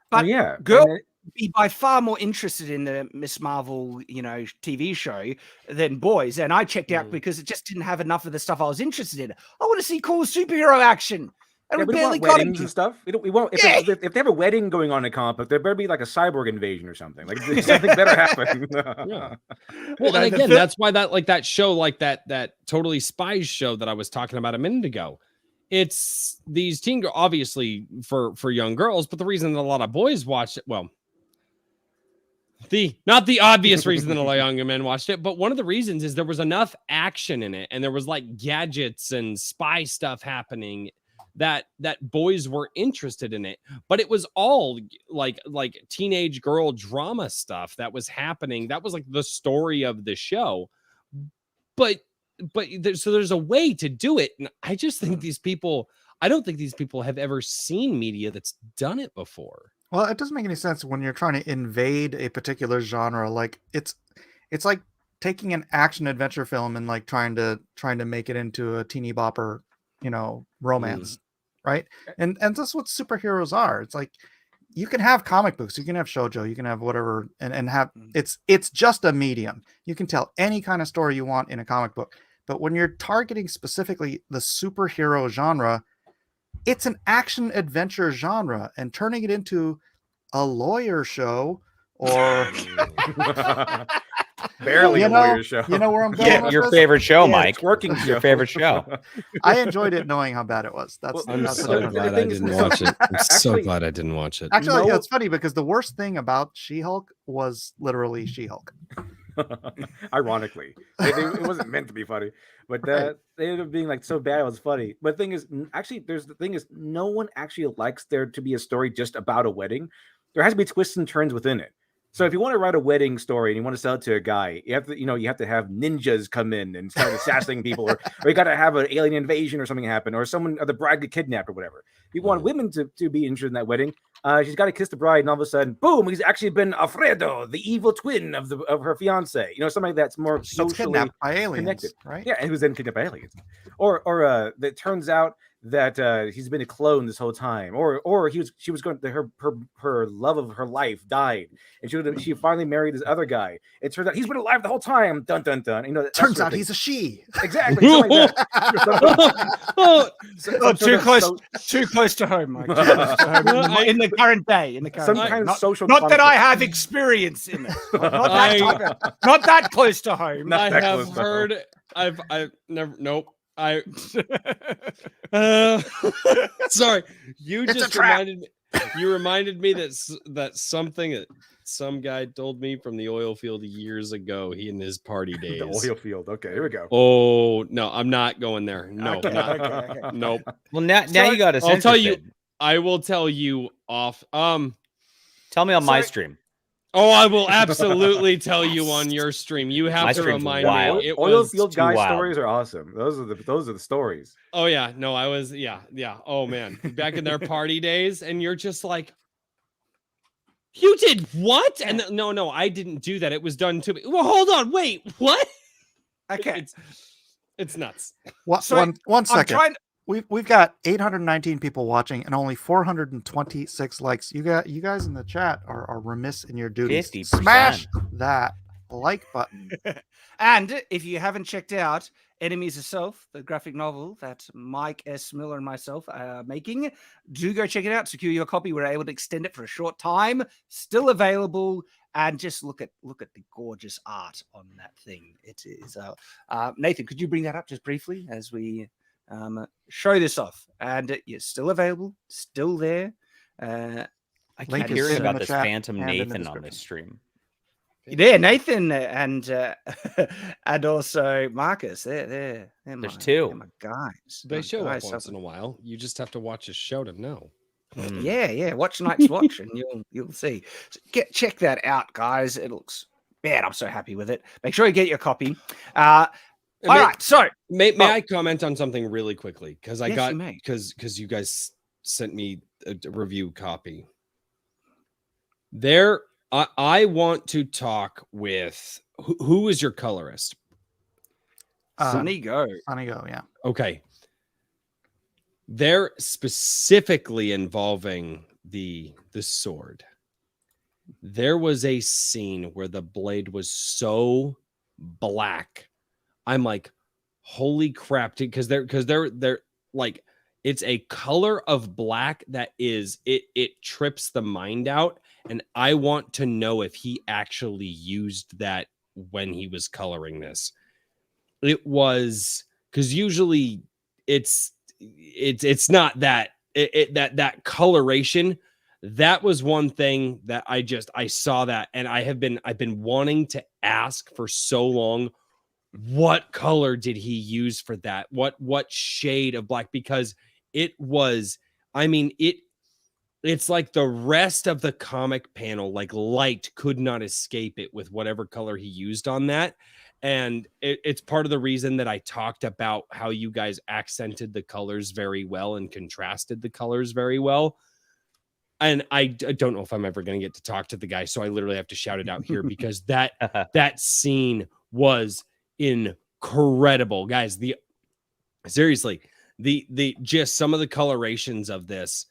But girls be by far more interested in the Miss Marvel, TV show than boys. And I checked out because it just didn't have enough of the stuff I was interested in. I want to see cool superhero action. And we barely got weddings and stuff. We won't. If they have a wedding going on in a comic book, there better be like a cyborg invasion or something. Like something better happen. Well, and again, that's why that show, like that Totally Spies show that I was talking about a minute ago. It's these teen girls, obviously for young girls, but the reason that a lot of boys watch it, well, not the obvious reason that a lot of younger men watched it, but one of the reasons is there was enough action in it, and there was like gadgets and spy stuff happening that boys were interested in it. But it was all like teenage girl drama stuff that was happening. That was like the story of the show. But there's a way to do it, and I just think I don't think these people have ever seen media that's done it before. Well, it doesn't make any sense when you're trying to invade a particular genre. Like it's like taking an action adventure film and like trying to make it into a teeny bopper, romance, right? And that's what superheroes are. It's like you can have comic books, you can have shoujo, you can have whatever, and have it's just a medium. You can tell any kind of story you want in a comic book. But when you're targeting specifically the superhero genre, it's an action adventure genre, and turning it into a lawyer show or barely a lawyer show. You know where I'm going with your this? favorite show, Mike. It's working show. Your favorite show. I enjoyed it knowing how bad it was. I'm so glad I didn't watch it. I'm so glad I didn't watch it. Actually, it's funny because the worst thing about She-Hulk was literally She-Hulk. Ironically, it wasn't meant to be funny, but they ended up being like so bad it was funny. But the thing is, no one actually likes there to be a story just about a wedding. There has to be twists and turns within it. So if you want to write a wedding story and you want to sell it to a guy, you have to have ninjas come in and start assassinating people, or you got to have an alien invasion or something happen, or the bride get kidnapped or whatever. You want women to be interested in that wedding. She's got to kiss the bride, and all of a sudden, boom, he's actually been Alfredo, the evil twin of her fiance. Something that's more socially kidnapped by aliens, connected, right? Yeah, and who's then kidnapped by aliens, or that turns out that he's been a clone this whole time, or she was going to her love of her life died, and she finally married this other guy. It turns out he's been alive the whole time. Dun dun dun. Turns out he's a she. Exactly. Like Too close to home, Mike. Too close to home. In the current day. Kind of social. Not that I have experience in it. Not that close to home. I have heard. I've never. Nope. Sorry, you just reminded me that something that some guy told me from the oil field years ago. He in his party days. The oil field. Okay, here we go. Oh no, I'm not going there. No, Okay. nope. Well, now you got to. I'll tell you. I will tell you off. Tell me on my stream. Oh, I will absolutely tell you on your stream. You have to remind me. Oil field guy stories are awesome. Those are the stories. Oh yeah, no, I was yeah. Oh man, back in their party days, and you're just like, you did what? And no, I didn't do that. It was done to me. Well, hold on, wait, what? Okay, it's nuts. One second. We've got 819 people watching and only 426 likes. You guys in the chat are remiss in your duties. 50%. Smash that like button. And if you haven't checked out Enemies of Self, the graphic novel that Mike S. Miller and myself are making, do go check it out. Secure your copy. We're able to extend it for a short time. Still available. And just look at the gorgeous art on that thing. It is. Nathan, could you bring that up just briefly as we show this off? And it's still available, still there. I keep hearing about this Phantom Nathan on this stream. Yeah, Nathan and also Marcus. There's two. They're my guys. They show up once in a while. You just have to watch a show to know. Yeah. Watch Night's Watch, and you'll see. So check that out, guys. It looks bad. I'm so happy with it. Make sure you get your copy. All right. So may I comment on something really quickly? Because because you guys sent me a review copy. I want to talk with who is your colorist? Sunny Go. Sunny Go, yeah. Okay. They're specifically involving the sword. There was a scene where the blade was so black. I'm like, holy crap, because they're like, it's a color of black that is it trips the mind out. And I want to know if he actually used that when he was coloring this. It was because usually it's not that that coloration. That was one thing that I saw that, and I've been wanting to ask for so long, what color did he use for that? What shade of black? Because it was, it's like the rest of the comic panel, like light could not escape it with whatever color he used on that. And it's part of the reason that I talked about how you guys accented the colors very well and contrasted the colors very well. And I don't know if I'm ever going to get to talk to the guy, so I literally have to shout it out here because that scene was incredible, guys. Seriously, the just some of the colorations of this,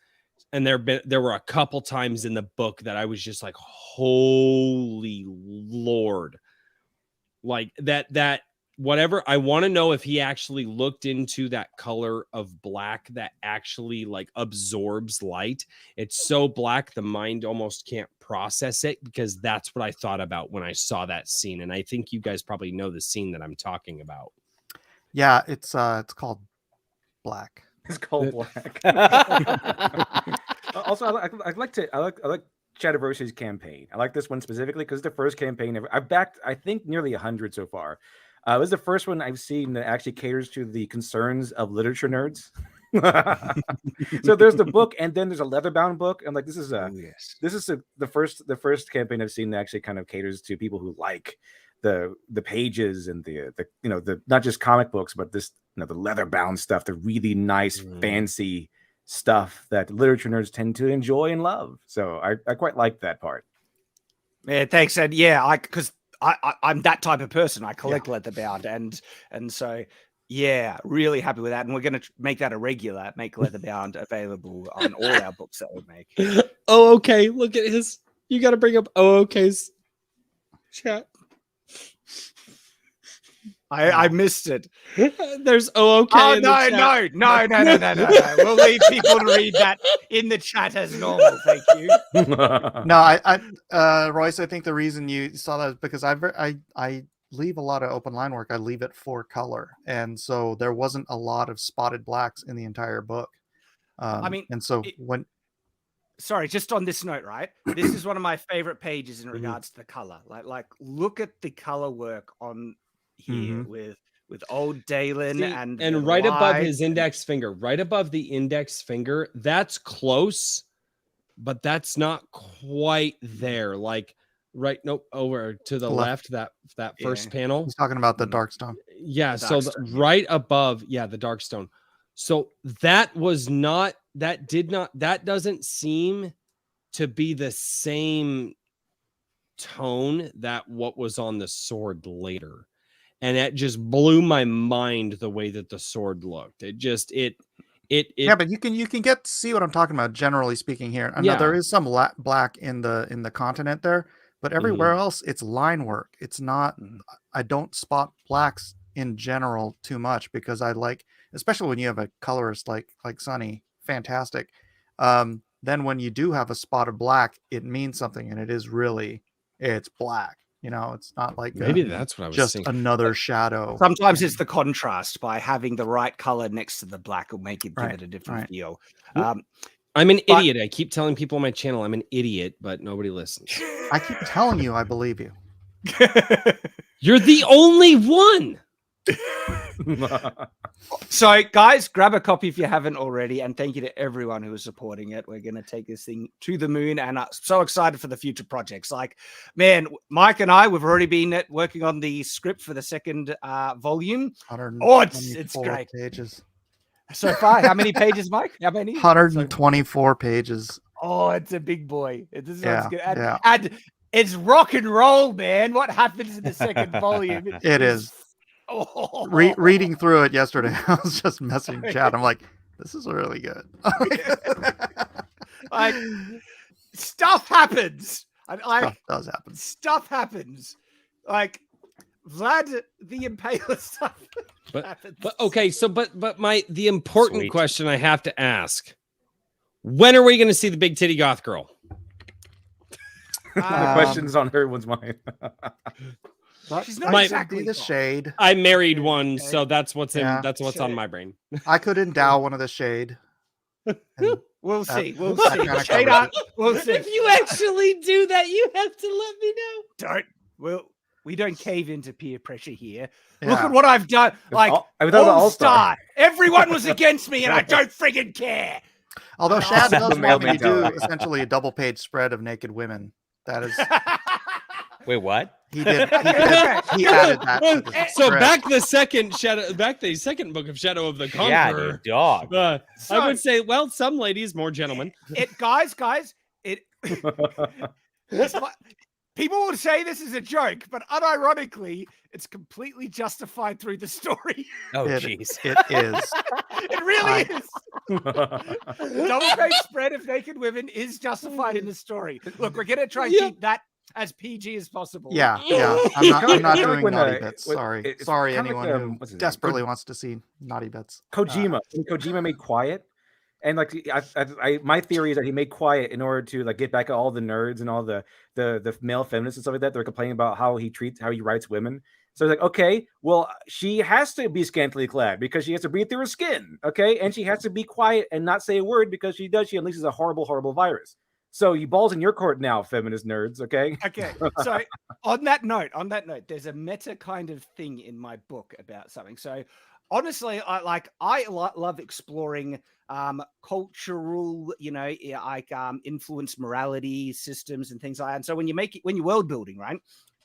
and there were a couple times in the book that I was just like, holy Lord. Like that whatever. I want to know if he actually looked into that color of black that actually like absorbs light. It's so black the mind almost can't process it, because that's what I thought about when I saw that scene. And I think you guys probably know the scene that I'm talking about. Yeah, it's called Black. It's called Black. Also, I like Shadiversity's campaign. I like this one specifically because it's the first campaign ever. I've backed, I think, nearly 100 so far. It was the first one I've seen that actually caters to the concerns of literature nerds. So there's the book, and then there's a leather-bound book. And like this is the first campaign I've seen that actually kind of caters to people who like the pages and the not just comic books, but this the leather-bound stuff, the really nice fancy stuff that literature nerds tend to enjoy and love. So I quite like that part. Yeah, thanks. And yeah, because I'm that type of person. I collect leather-bound, and so yeah, really happy with that. And we're going to make that a regular, make leather-bound available on all our books that we make. Oh, okay. Look at his. You got to bring up okay's chat. I missed it. There's okay. Oh, in the chat. No. We'll leave people to read that in the chat as normal. Thank you. No, I Royce, I think the reason you saw that is because I leave a lot of open line work. I leave it for color, and so there wasn't a lot of spotted blacks in the entire book. And so sorry, just on this note, right? This is one of my favorite pages in regards to the color. Like look at the color work on here with old Dalen and right above his index finger, right above the index finger. That's close, but that's not quite there. Like over to the left, that first panel. He's talking about the Darkstone. Yeah, right above, the Darkstone. So that doesn't seem to be the same tone that what was on the sword later. And that just blew my mind the way that the sword looked. Yeah, but you can see what I'm talking about, generally speaking here. I know there is some black in the continent there, but everywhere else it's line work. It's not. I don't spot blacks in general too much because I like, especially when you have a colorist like Sonny, fantastic. Then when you do have a spot of black, it means something, and it's black. It's not like maybe that's what I was just thinking. Another shadow. Sometimes it's the contrast by having the right color next to the black will make it give it a different feel. I'm an idiot. I keep telling people on my channel I'm an idiot, but nobody listens. I keep telling you, I believe you. You're the only one. So guys, grab a copy if you haven't already, and thank you to everyone who is supporting it. We're going to take this thing to the moon, and I'm so excited for the future projects. Like, man, Mike and I, we've already been working on the script for the second volume. It's great. Pages. So far, how many pages, Mike? How many? 124 pages. Oh, it's a big boy. This one's good. Yeah. And it's rock and roll, man. What happens in the second volume? It is. Reading through it yesterday, I was just messaging Chad. I'm like, this is really good. Like, stuff happens. Stuff does happen. Stuff happens. Like Vlad the Impaler stuff happens. But okay, so but the important question I have to ask: when are we going to see the big titty goth girl? The question's on her, one's mine. She's not exactly the shade. I married one, so that's what's on my brain. I could endow one of the shade. We'll see. We'll that see. kinda Shade covers up. We'll see. If you actually do that, you have to let me know. We don't cave into peer pressure here. Yeah. Look at what I've done. Like All-Star. Everyone was against me, and I don't friggin' care. Although Shad does the male want me to do mentality. essentially a double-page spread of naked women. That is. Wait, what? He did. He added that. To the So script. back the second book of Shadow of the Yeah, Conqueror. dude, dog. I would say, well, some ladies, more gentlemen. Guys, people will say this is a joke, but unironically, it's completely justified through the story. Oh, jeez. It is. It really is. Double page spread of naked women is justified in the story. Look, we're gonna try and keep that as PG as possible. Yeah. I'm not doing when, naughty bits. Sorry, it's sorry, kinda anyone like, who what's his name? desperately wants to see naughty bits. Kojima. When Kojima made Quiet, and like my theory is that he made Quiet in order to like get back at all the nerds and all the male feminists and stuff like that. They're complaining about how he writes women. So it's like, okay, well, she has to be scantily clad because she has to breathe through her skin, okay, and she has to be quiet and not say a word because she unleashes a horrible, horrible virus. So you balls in your court now, feminist nerds, okay? Okay. So on that note, there's a meta kind of thing in my book about something. So honestly, I love exploring cultural, influence morality systems and things like that. And so when you're world building, right,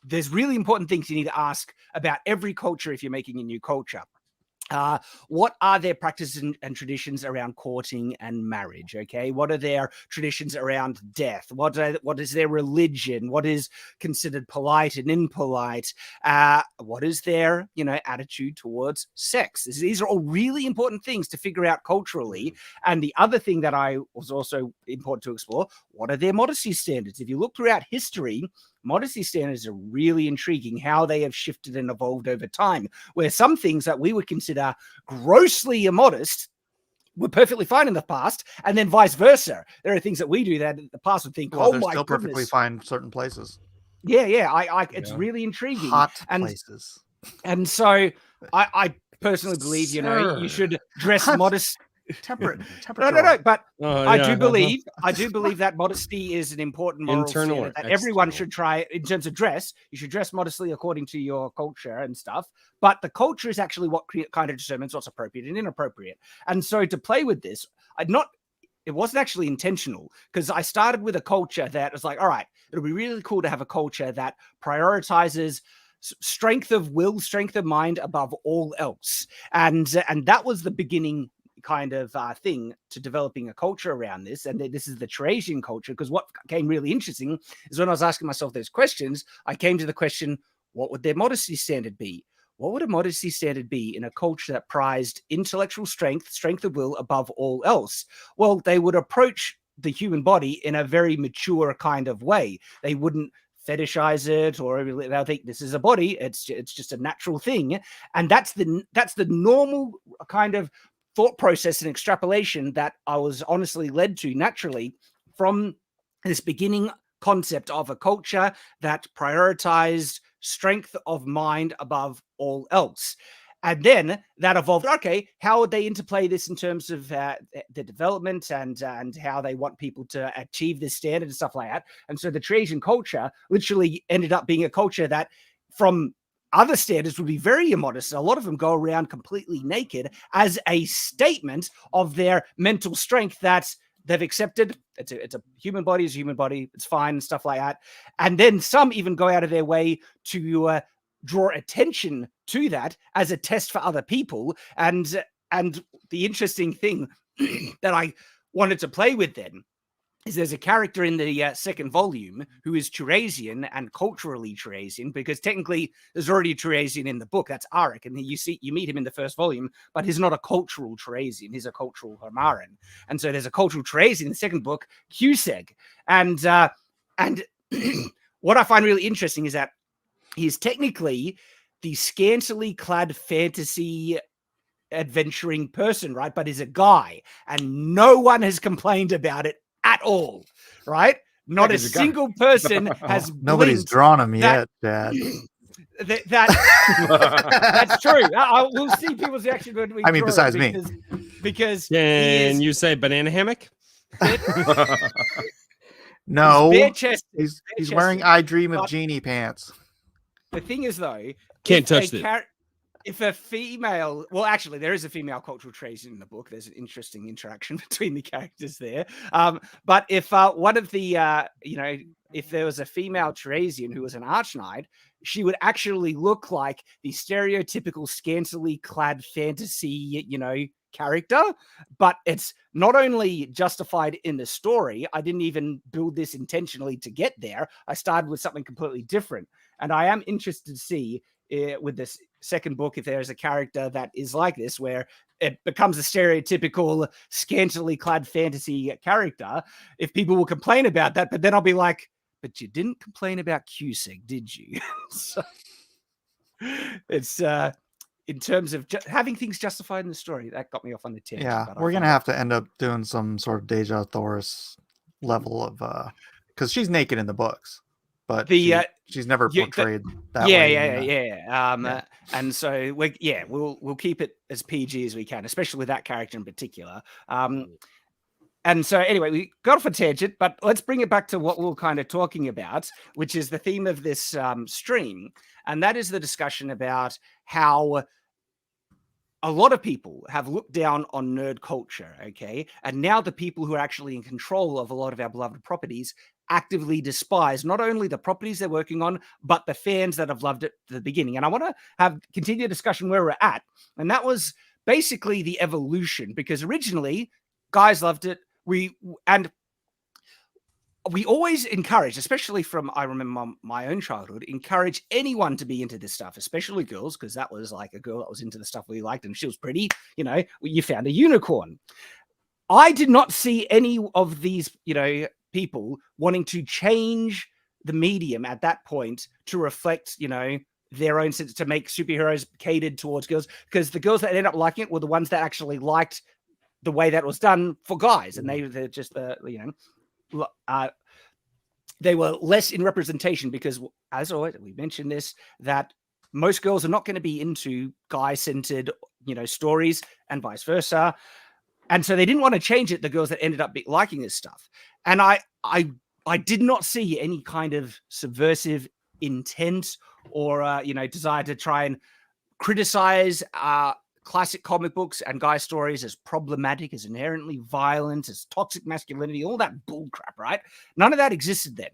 there's really important things you need to ask about every culture if you're making a new culture. What are their practices and traditions around courting and marriage? Okay, what are their traditions around death? What is their religion? What is considered polite and impolite? What is their attitude towards sex? These are all really important things to figure out culturally. And the other thing that I was also important to explore: what are their modesty standards? If you look throughout history, modesty standards are really intriguing, how they have shifted and evolved over time, where some things that we would consider grossly immodest were perfectly fine in the past, and then vice versa. There are things that we do that in the past would think, well, oh they're my still goodness. perfectly fine in certain places. Yeah. It's really intriguing. Hot places. And so I personally believe, you should dress modest. Temperate. No. But I yeah. do believe that modesty is an important moral Internal standard or that everyone external? should try. In terms of dress, you should dress modestly according to your culture and stuff. But the culture is actually what kind of determines what's appropriate and inappropriate. And so to play with this, it wasn't actually intentional, because I started with a culture that was like, all right, it'll be really cool to have a culture that prioritizes strength of will, strength of mind above all else. And that was the beginning kind of thing to developing a culture around this. And this is the Teresian culture, because what became really interesting is when I was asking myself those questions, I came to the question, what would their modesty standard be? What would a modesty standard be in a culture that prized intellectual strength of will above all else? Well, they would approach the human body in a very mature kind of way. They wouldn't fetishize it, or they'll think this is a body. It's just a natural thing. And that's the normal kind of thought process and extrapolation that I was honestly led to naturally from this beginning concept of a culture that prioritized strength of mind above all else. And then that evolved. Okay, how would they interplay this in terms of the development and how they want people to achieve this standard and stuff like that? And so the Teresian culture literally ended up being a culture that, from other standards, would be very immodest. A lot of them go around completely naked as a statement of their mental strength that they've accepted. It's a human body is a human body. It's fine and stuff like that. And then some even go out of their way to draw attention to that as a test for other people. And the interesting thing that I wanted to play with then is there's a character in the second volume who is Teresian and culturally Teresian, because technically there's already a Teresian in the book. That's Arik, and you meet him in the first volume, but he's not a cultural Teresian. He's a cultural Hermaran. And so there's a cultural Teresian in the second book, Cuseg. And what I find really interesting is that he's technically the scantily clad fantasy adventuring person, right? But he's a guy, and no one has complained about it at all, right? Not a single person has. Nobody's drawn him yet, Dad. That's true. We'll see people's reaction when we. I mean, besides me, because can you say banana hammock? No, he's wearing "I Dream of Jeannie" pants. The thing is, though, can't touch it. If a female, well, actually, there is a female cultural Teresian in the book. There's an interesting interaction between the characters there. But if one of the, if there was a female Teresian who was an archknight, she would actually look like the stereotypical scantily clad fantasy, character. But it's not only justified in the story. I didn't even build this intentionally to get there. I started with something completely different. And I am interested to see with this second book if there's a character that is like this, where it becomes a stereotypical scantily clad fantasy character, if people will complain about that. But then I'll be like, but you didn't complain about Cuseg, did you? So it's in terms of having things justified in the story, that got me off on the tangent. Yeah, we're gonna have to end up doing some sort of Deja Thoris level of because she's naked in the books, but she's never portrayed that way. Yeah. And so we'll keep it as PG as we can, especially with that character in particular. And so anyway, we got off a tangent, but let's bring it back to what we were kind of talking about, which is the theme of this stream. And that is the discussion about how a lot of people have looked down on nerd culture, okay? And now the people who are actually in control of a lot of our beloved properties actively despise not only the properties they're working on, but the fans that have loved it at the beginning. And I want to continue a discussion where we're at. And that was basically the evolution, because originally guys loved it. We always encourage, especially from, I remember my own childhood, encourage anyone to be into this stuff, especially girls, because that was like a girl that was into the stuff we liked and she was pretty, you know, you found a unicorn. I did not see any of these, you know, people wanting to change the medium at that point to reflect, you know, their own sense, to make superheroes catered towards girls, because the girls that ended up liking it were the ones that actually liked the way that was done for guys, and they're just you know, they were less in representation, because as always, we mentioned this, that most girls are not going to be into guy-centered, you know, stories, and vice versa. And so they didn't want to change it, the girls that ended up liking this stuff. And I did not see any kind of subversive intent or you know, desire to try and criticize classic comic books and guy stories as problematic, as inherently violent, as toxic masculinity, all that bull crap, right? None of that existed then.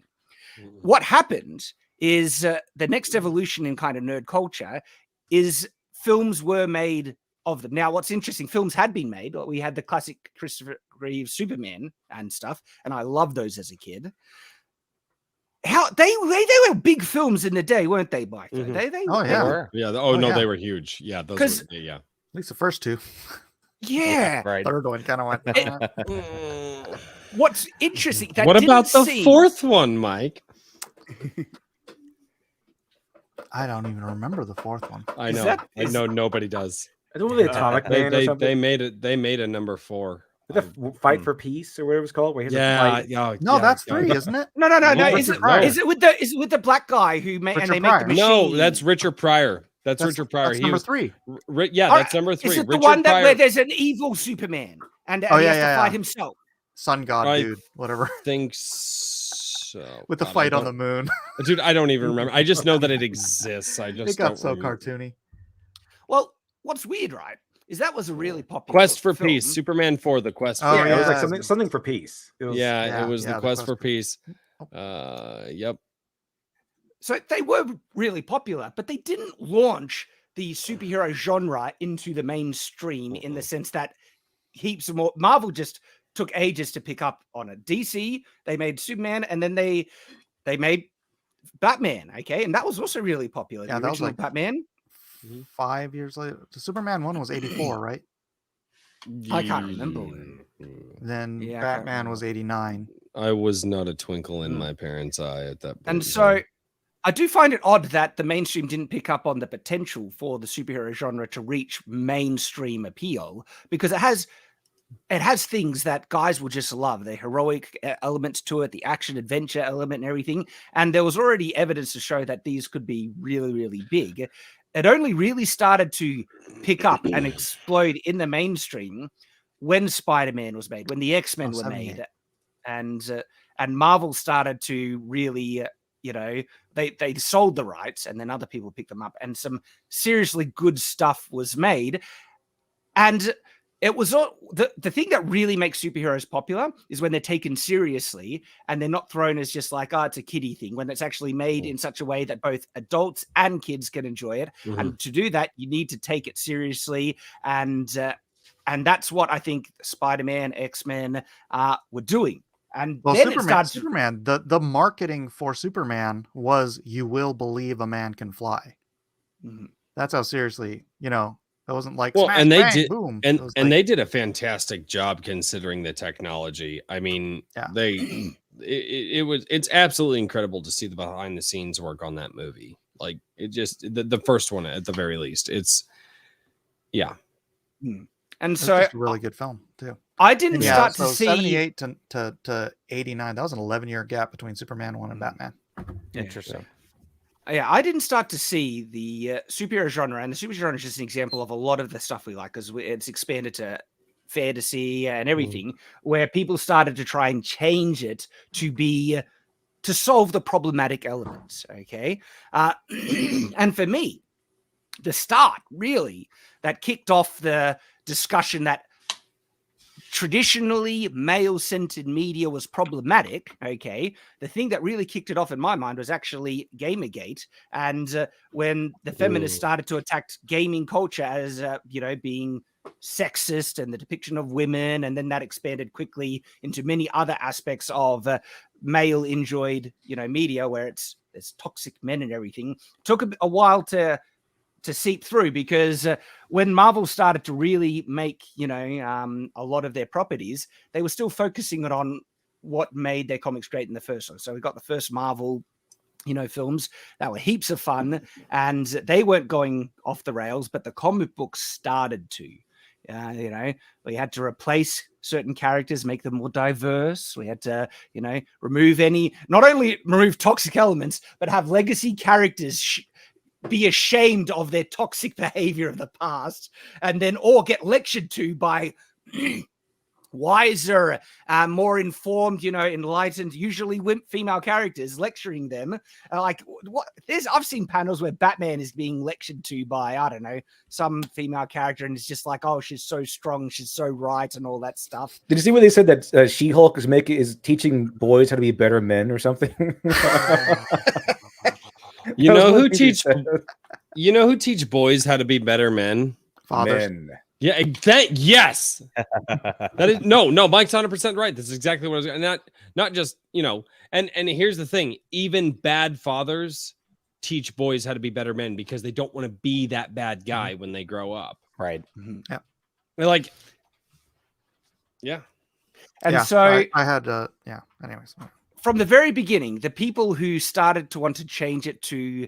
What happened is the next evolution in kind of nerd culture is films were made of them. Now, what's interesting, films had been made. We had the classic Christopher Reeve Superman and stuff, and I loved those as a kid. How they were big films in the day, weren't they, Mike? Mhm. They yeah. were. Yeah. They were huge. Yeah. Those were, yeah. At least the first two. Yeah. Right. Third one kind of went. What's interesting? That What didn't about the seem- fourth one, Mike? I don't even remember the fourth one. I Is know. that- I know nobody does. I don't know the Atomic Man or something. They made it. They made a number 4. The Fight for Peace or whatever it's called. Where he has to Yeah. fight. Yeah. No, yeah, that's yeah. 3, isn't it? No. No, Is Richard it, Pryor. is it with the black guy who made and Richard they make Pryor. the machine? No, that's Richard Pryor. That's Richard Pryor. That's He number was 3. Yeah, that's number 3. Is it the Richard one that Pryor where there's an evil Superman and he has to fight himself? Sun God, I dude, whatever. thinks so. With the God, fight on the moon. Dude, I don't even remember. I just know that it exists. I just It got don't so remember. cartoony. Well, what's weird, right, is that was a really popular Quest for film. Peace, Superman 4, The Quest Oh, for Yeah, it was yeah. like something for peace. It was, Yeah, it was yeah, the Quest for Peace. Yep. So they were really popular, but they didn't launch the superhero genre into the mainstream in the sense that heaps of more. Marvel just took ages to pick up on it. DC, they made Superman, and then they made Batman. Okay, and that was also really popular. Yeah, the that was original like Batman. 5 years later. The Superman 1 was 84, right? I can't remember. Then Yeah, I can't Batman remember. was 89. I was not a twinkle in my parents' eye at that point. And in so time. I do find it odd that the mainstream didn't pick up on the potential for the superhero genre to reach mainstream appeal, because it has things that guys will just love, the heroic elements to it, the action adventure element and everything. And there was already evidence to show that these could be really, really big. It only really started to pick up and explode in the mainstream when Spider-Man was made, when the X-Men were 78. made, and Marvel started to really, you know, they sold the rights, and then other people picked them up, and some seriously good stuff was made. And it was all the thing that really makes superheroes popular is when they're taken seriously and they're not thrown as just like, oh, it's a kiddie thing, when it's actually made in such a way that both adults and kids can enjoy it. And to do that, you need to take it seriously. And that's what I think Spider-Man, X-Men were doing. And Well, then it started to, Superman, the marketing for Superman was "you will believe a man can fly." Mhm. That's how seriously, you know, it wasn't like Well, smash, and they bang, did, boom. and It was and like, they did a fantastic job considering the technology. I mean, Yeah. it's absolutely incredible to see the behind the scenes work on that movie. Like it just the first one at the very least. It's yeah. and it was so just a really good film too. I didn't And yeah, start so to see 78 to 89. That was an 11-year gap between Superman 1 and Batman. Interesting. Yeah, I didn't start to see the superhero genre, and the superhero genre is just an example of a lot of the stuff we like, because it's expanded to fantasy and everything, where people started to try and change it to solve the problematic elements. Okay, and for me, the start, really, that kicked off the discussion that traditionally male-centered media was problematic. Okay, the thing that really kicked it off in my mind was actually Gamergate, and when the feminists started to attack gaming culture as being sexist and the depiction of women, and then that expanded quickly into many other aspects of male enjoyed media where there's toxic men and everything. It took a while to seep through, because when Marvel started to really make a lot of their properties, they were still focusing on what made their comics great in the first one. So we got the first Marvel films that were heaps of fun, and they weren't going off the rails, but the comic books started to. We had to replace certain characters, make them more diverse. We had to, not only remove toxic elements, but have legacy characters be ashamed of their toxic behavior of the past, and then or get lectured to by wiser, more informed, enlightened, usually female characters lecturing them. I've seen panels where Batman is being lectured to by, I don't know, some female character, and it's just like, oh, she's so strong, she's so right, and all that stuff. Did you see where they said that She-Hulk is teaching boys how to be better men or something? You know who teach boys how to be better men? Fathers. Men. Yeah, yes. That is no, Mike's 100% right. That's exactly what I was not just, and here's the thing, even bad fathers teach boys how to be better men because they don't want to be that bad guy when they grow up. Right. Yeah. They're like, yeah. And yeah, so I had anyways. From the very beginning, the people who started to want to change it to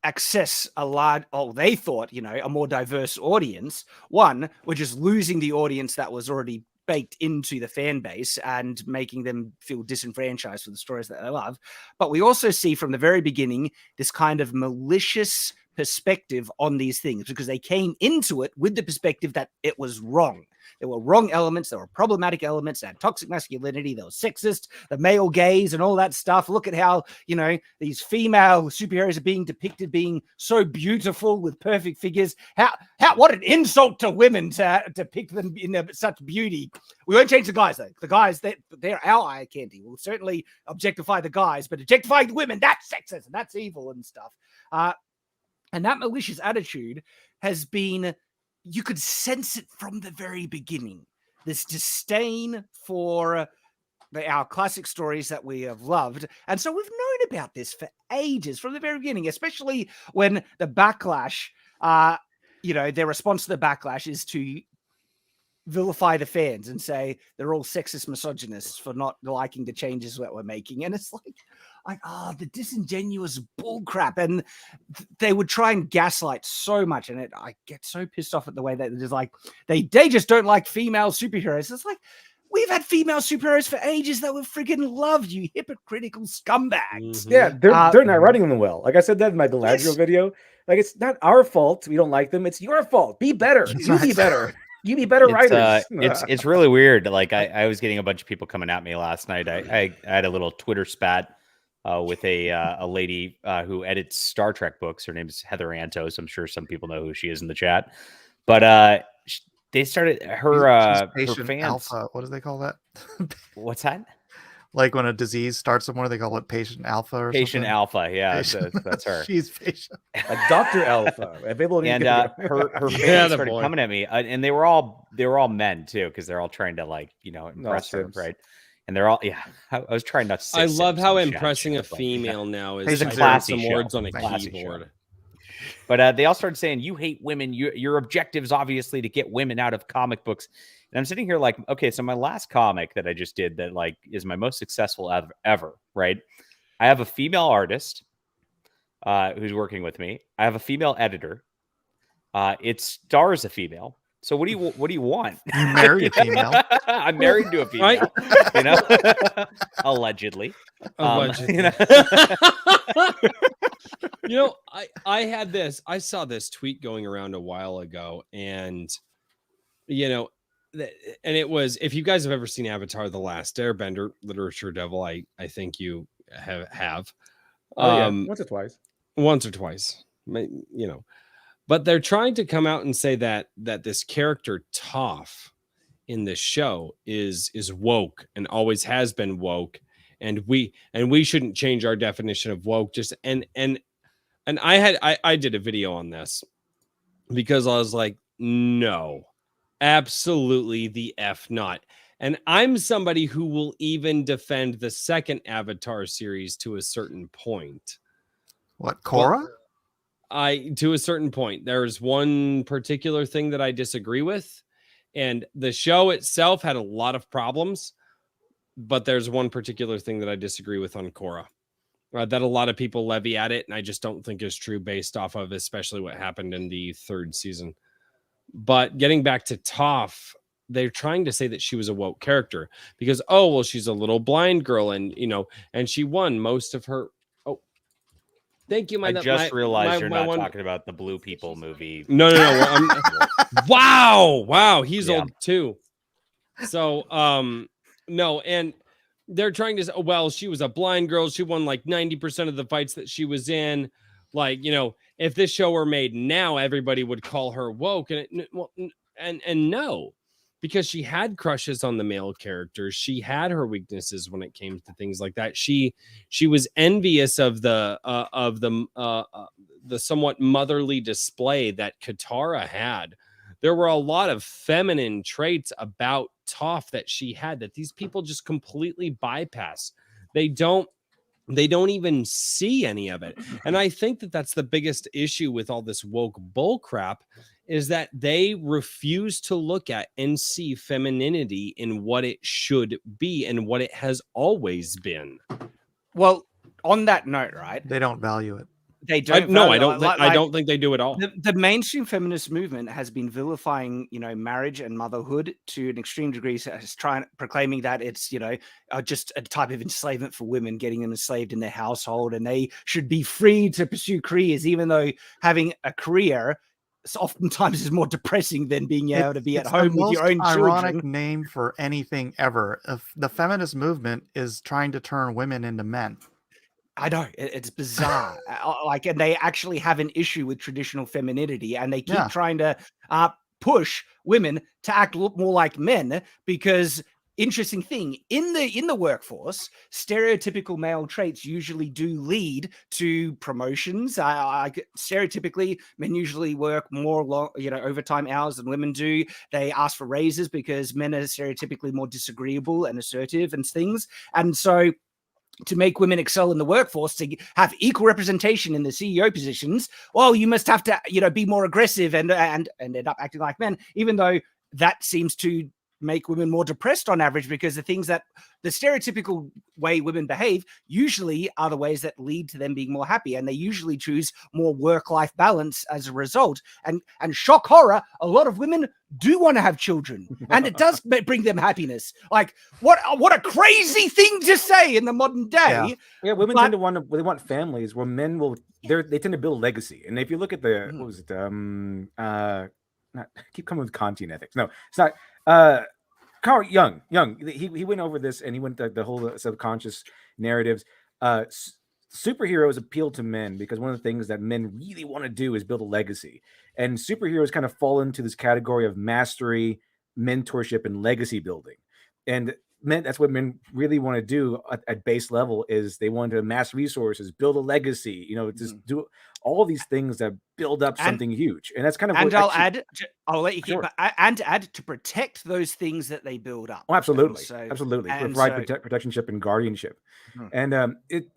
access they thought, a more diverse audience, one, were just losing the audience that was already baked into the fan base and making them feel disenfranchised for the stories that they love. But we also see from the very beginning this kind of malicious perspective on these things, because they came into it with the perspective that it was wrong. There were wrong elements. There were problematic elements. They had toxic masculinity. They were sexist, the male gaze and all that stuff. Look at how, these female superheroes are being depicted being so beautiful with perfect figures. What an insult to women to depict them in such beauty. We won't change the guys, though. The guys, they're our eye candy. We'll certainly objectify the guys, but objectifying the women, that's sexist and that's evil and stuff. And that malicious attitude has been, you could sense it from the very beginning. This disdain for our classic stories that we have loved. And so we've known about this for ages, from the very beginning, especially when the backlash, their response to the backlash is to vilify the fans and say they're all sexist misogynists for not liking the changes that we're making. And it's the disingenuous bullcrap. And they would try and gaslight so much. And I get so pissed off at the way that it's like, they just don't like female superheroes. It's like, we've had female superheroes for ages that we friggin' loved, you hypocritical scumbags. Mm-hmm. Yeah, they're not writing them well. Like I said that in my Galadriel video. Like, it's not our fault we don't like them. It's your fault. Be better. Be better. You be better writers. It's really weird. Like I was getting a bunch of people coming at me last night. I had a little Twitter spat with a lady who edits Star Trek books. Her name is Heather Antos. I'm sure some people know who she is in the chat. But they started her fans. Alpha. What do they call that? What's that? Like when a disease starts somewhere, they call it patient alpha or patient something? alpha. Yeah, Patient. that's her. She's patient. Dr. Alpha. And her fans started coming at me, and they were all men too, because they're all trying to impress her, right? And they're all I was trying not to say. I love how impressing a female now is. There's a classy some words on a classy keyboard. Show. But they all started saying, you hate women. Your objective is obviously to get women out of comic books. And I'm sitting here like, okay, so my last comic that I just did that is my most successful ever, right? I have a female artist who's working with me. I have a female editor. It stars a female. So what do you want? You marry a female. I'm married to a female, right? Allegedly. Allegedly. I saw this tweet going around a while ago, and and it was, if you guys have ever seen Avatar: The Last Airbender, Literature Devil, I think you have. Once or twice. Once or twice, But they're trying to come out and say that this character Toph in this show is woke and always has been woke, and we shouldn't change our definition of woke. Just and I did a video on this because I was like, no, absolutely the F not. And I'm somebody who will even defend the second Avatar series to a certain point. What, Korra? To a certain point. There's one particular thing that I disagree with, and the show itself had a lot of problems, but there's one particular thing that I disagree with on Korra. That a lot of people levy at it, and I just don't think is true based off of especially what happened in the third season. But getting back to Toph, they're trying to say that she was a woke character because, oh, well, she's a little blind girl, and and she won most of her. Oh, thank you. I just realized you're not talking about the Blue People movie. No. Wow. He's old too. So, no, and they're trying to say, oh, well, she was a blind girl. She won like 90% of the fights that she was in. Like, if this show were made now, everybody would call her woke. And no, because she had crushes on the male characters. She had her weaknesses when it came to things like that. She was envious of the somewhat motherly display that Katara had. There were a lot of feminine traits about Toph that she had that these people just completely bypass. They don't even see any of it. And I think that that's the biggest issue with all this woke bull crap, is that they refuse to look at and see femininity in what it should be and what it has always been. Well, on that note, right? They don't value it. They don't. I don't think they do at all. The mainstream feminist movement has been vilifying, marriage and motherhood to an extreme degree, proclaiming that it's, just a type of enslavement for women, getting them enslaved in their household, and they should be free to pursue careers, even though having a career oftentimes is more depressing than being able to be at home with your own ironic children. Name for anything ever. The feminist movement is trying to turn women into men. I know, it's bizarre. And they actually have an issue with traditional femininity, and they keep trying to push women to act more like men because, interesting thing, in the workforce, stereotypical male traits usually do lead to promotions. Stereotypically, men usually work more overtime hours than women do. They ask for raises because men are stereotypically more disagreeable and assertive and things. And so, to make women excel in the workforce, to have equal representation in the CEO positions, well, you must have to, be more aggressive and end up acting like men, even though that seems to make women more depressed on average, because the things that the stereotypical way women behave usually are the ways that lead to them being more happy. And they usually choose more work-life balance as a result. And shock horror, a lot of women do want to have children, and it does bring them happiness. Like, what a crazy thing to say in the modern day. Yeah, women tend to want families where men they tend to build a legacy. And if you look at the what was it? I keep coming with Kantian ethics. No, it's not. Carl Jung. He went over this, and he went the whole subconscious narratives. Superheroes appeal to men because one of the things that men really want to do is build a legacy, and superheroes kind of fall into this category of mastery, mentorship, and legacy building. And that's what men really want to do at base level, is they want to amass resources, build a legacy, just do all these things that build up something huge. And that's kind of I'll let you keep and add to protect those things that they build up. Oh, absolutely. Absolutely. Provide protectionship and guardianship. And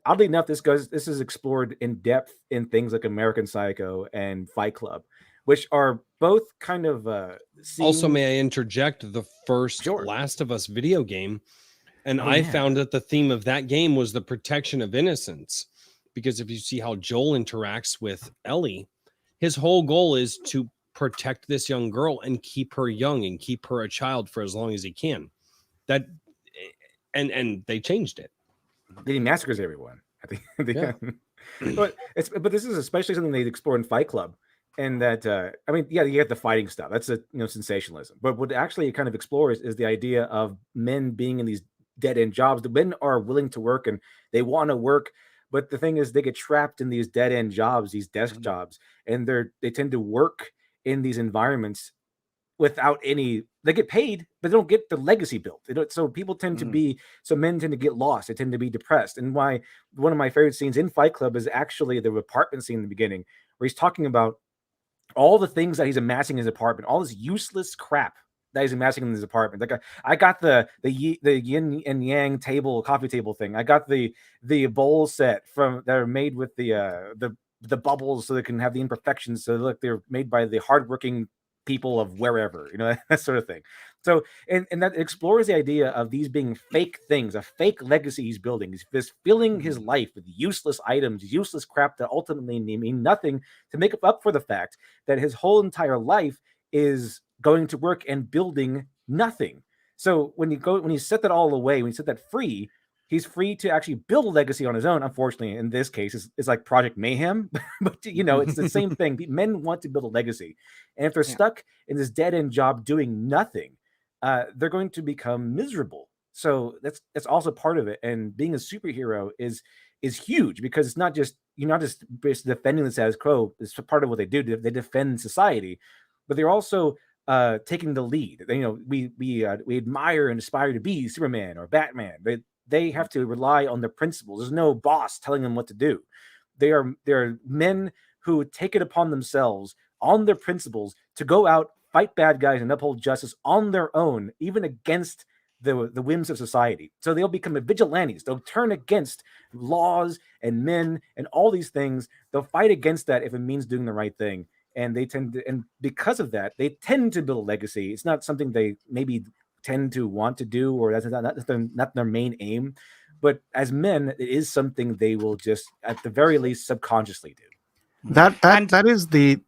oddly enough, this is explored in depth in things like American Psycho and Fight Club, which are both kind of also, may I interject, the first Last of Us video game, and I found that the theme of that game was the protection of innocence, because if you see how Joel interacts with Ellie, his whole goal is to protect this young girl and keep her young and keep her a child for as long as he can. That and they changed it. He massacres everyone at the end. But this is especially something they explore in Fight Club. And that, you get the fighting stuff. That's sensationalism. But what actually it kind of explores is the idea of men being in these dead-end jobs. The men are willing to work and they want to work, But the thing is, they get trapped in these dead end jobs, these desk jobs, and they tend to work in these environments without any. They get paid, but they don't get the legacy built. So people tend to be. So men tend to get lost. They tend to be depressed. And why one of my favorite scenes in Fight Club is actually the apartment scene in the beginning, where he's talking about all the things that he's amassing in his apartment, all this useless crap that he's amassing in his apartment. Like I got the yin and yang coffee table thing. I got the bowl set that are made with the bubbles so they can have the imperfections. So look, they're made by the hardworking people of wherever, that sort of thing. So and that explores the idea of these being fake things, a fake legacy he's building. He's just filling his life with useless items, useless crap that ultimately mean nothing, to make up for the fact that his whole entire life is going to work and building nothing. So when you set that all away, when you set that free, he's free to actually build a legacy on his own. Unfortunately, in this case, it's like Project Mayhem, but it's the same thing. Men want to build a legacy, and if they're stuck in this dead end job doing nothing, they're going to become miserable. So that's also part of it. And being a superhero is huge, because it's not just you're not just defending the status quo. It's part of what they do. They defend society, but they're also taking the lead. We admire and aspire to be Superman or Batman. They have to rely on their principles. There's no boss telling them what to do. They are men who take it upon themselves, on their principles, to go out, fight bad guys, and uphold justice on their own, even against the whims of society. So they'll become vigilantes. They'll turn against laws and men and all these things. They'll fight against that if it means doing the right thing. And and because of that, they tend to build a legacy. It's not something they maybe tend to want to do, or that's not their main aim. But as men, it is something they will just, at the very least, subconsciously do. That is the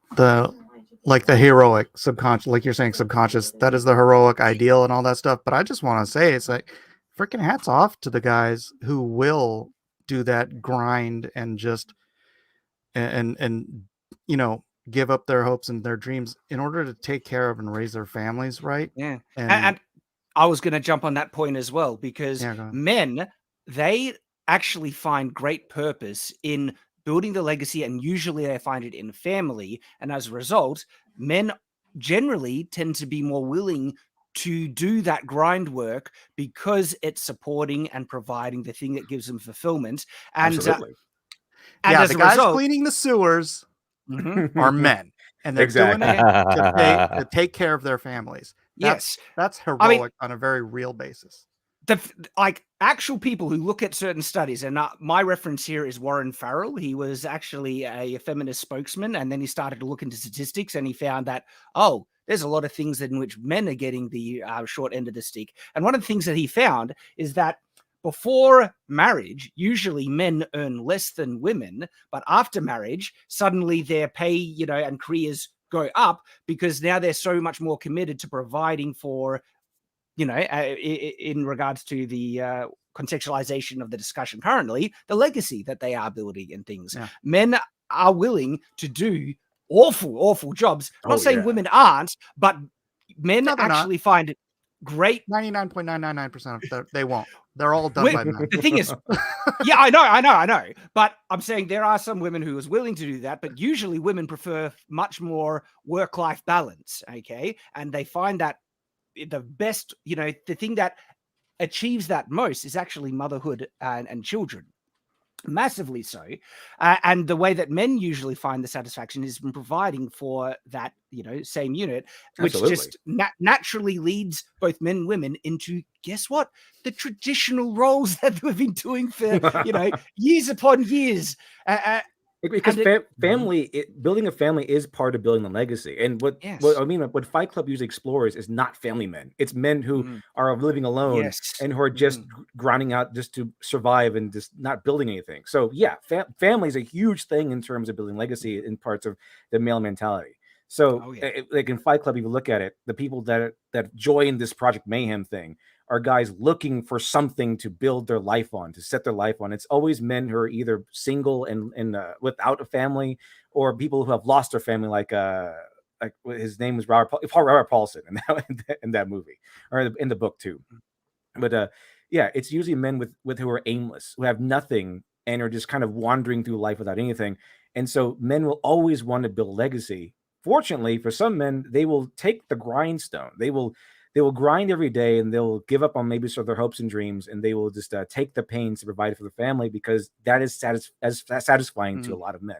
like the heroic subconscious, like you're saying, subconscious. That is the heroic ideal and all that stuff. But I just want to say, it's like, freaking hats off to the guys who will do that grind and just and give up their hopes and their dreams in order to take care of and raise their families, right? Yeah. And I was going to jump on that point as well, because men, they actually find great purpose in building the legacy, and usually they find it in family. And as a result, men generally tend to be more willing to do that grind work because it's supporting and providing the thing that gives them fulfillment. And, and the guys cleaning the sewers are men, and they're doing it to take care of their families. That's heroic on a very real basis. Actual people who look at certain studies, and my reference here is Warren Farrell. He was actually a feminist spokesman, and then he started to look into statistics, and he found that, there's a lot of things in which men are getting the short end of the stick. And one of the things that he found is that before marriage, usually men earn less than women, but after marriage, suddenly their pay, and careers go up, because now they're so much more committed to providing for, in regards to the contextualization of the discussion currently, the legacy that they are building and things. Yeah. Men are willing to do awful jobs. I'm not saying women aren't, but men actually find it great. 99.999% of them, they won't. They're all done by men. The thing is, I know. But I'm saying there are some women who is willing to do that, but usually women prefer much more work-life balance, okay? And they find that the best, the thing that achieves that most is actually motherhood and children. Massively so. And the way that men usually find the satisfaction is in providing for that, same unit, which just naturally leads both men and women into, guess what? The traditional roles that we've been doing for, years upon years. Because building a family is part of building the legacy. And what Fight Club usually explores is not family men. It's men who are living alone and who are just grinding out just to survive and just not building anything. So family is a huge thing in terms of building legacy in parts of the male mentality. So like in Fight Club, if you look at it, the people that join this Project Mayhem thing are guys looking for something to build their life on, to set their life on. It's always men who are either single and without a family, or people who have lost their family, like his name was Robert Paulson in that movie, or in the book too. But it's usually men with who are aimless, who have nothing and are just kind of wandering through life without anything. And so men will always want to build legacy. Fortunately, for some men, they will take the grindstone. They will grind every day, and they'll give up on maybe sort of their hopes and dreams, and they will just take the pains to provide for the family, because that is satisfying to a lot of men,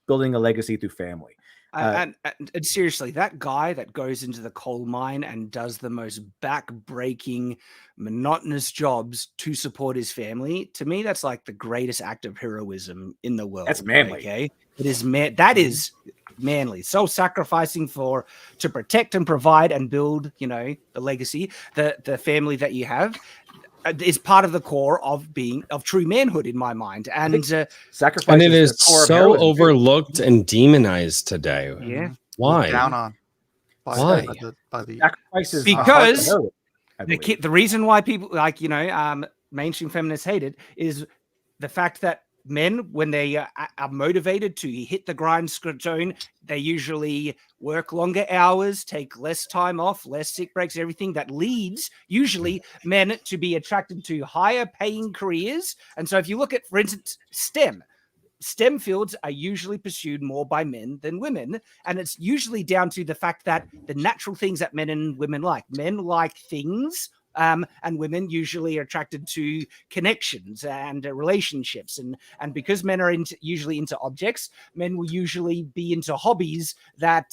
building a legacy through family. And seriously, that guy that goes into the coal mine and does the most back-breaking, monotonous jobs to support his family, to me, that's like the greatest act of heroism in the world. That's manly. Okay, it is that is manly, self-sacrificing to protect and provide and build, the legacy, the family that you have. Is part of the core of true manhood in my mind, and sacrifice. And it is so overlooked and demonized today. Yeah, why? Down on. Why? By the sacrifices because the reason why people mainstream feminists hate it is the fact that men, when they are motivated to hit the grindstone, they usually work longer hours, take less time off, less sick breaks, everything that leads usually men to be attracted to higher paying careers. And so if you look at, for instance, STEM fields are usually pursued more by men than women. And it's usually down to the fact that the natural things that men and women like. Men like things. And women usually are attracted to connections and relationships. And because men are usually into objects, men will usually be into hobbies that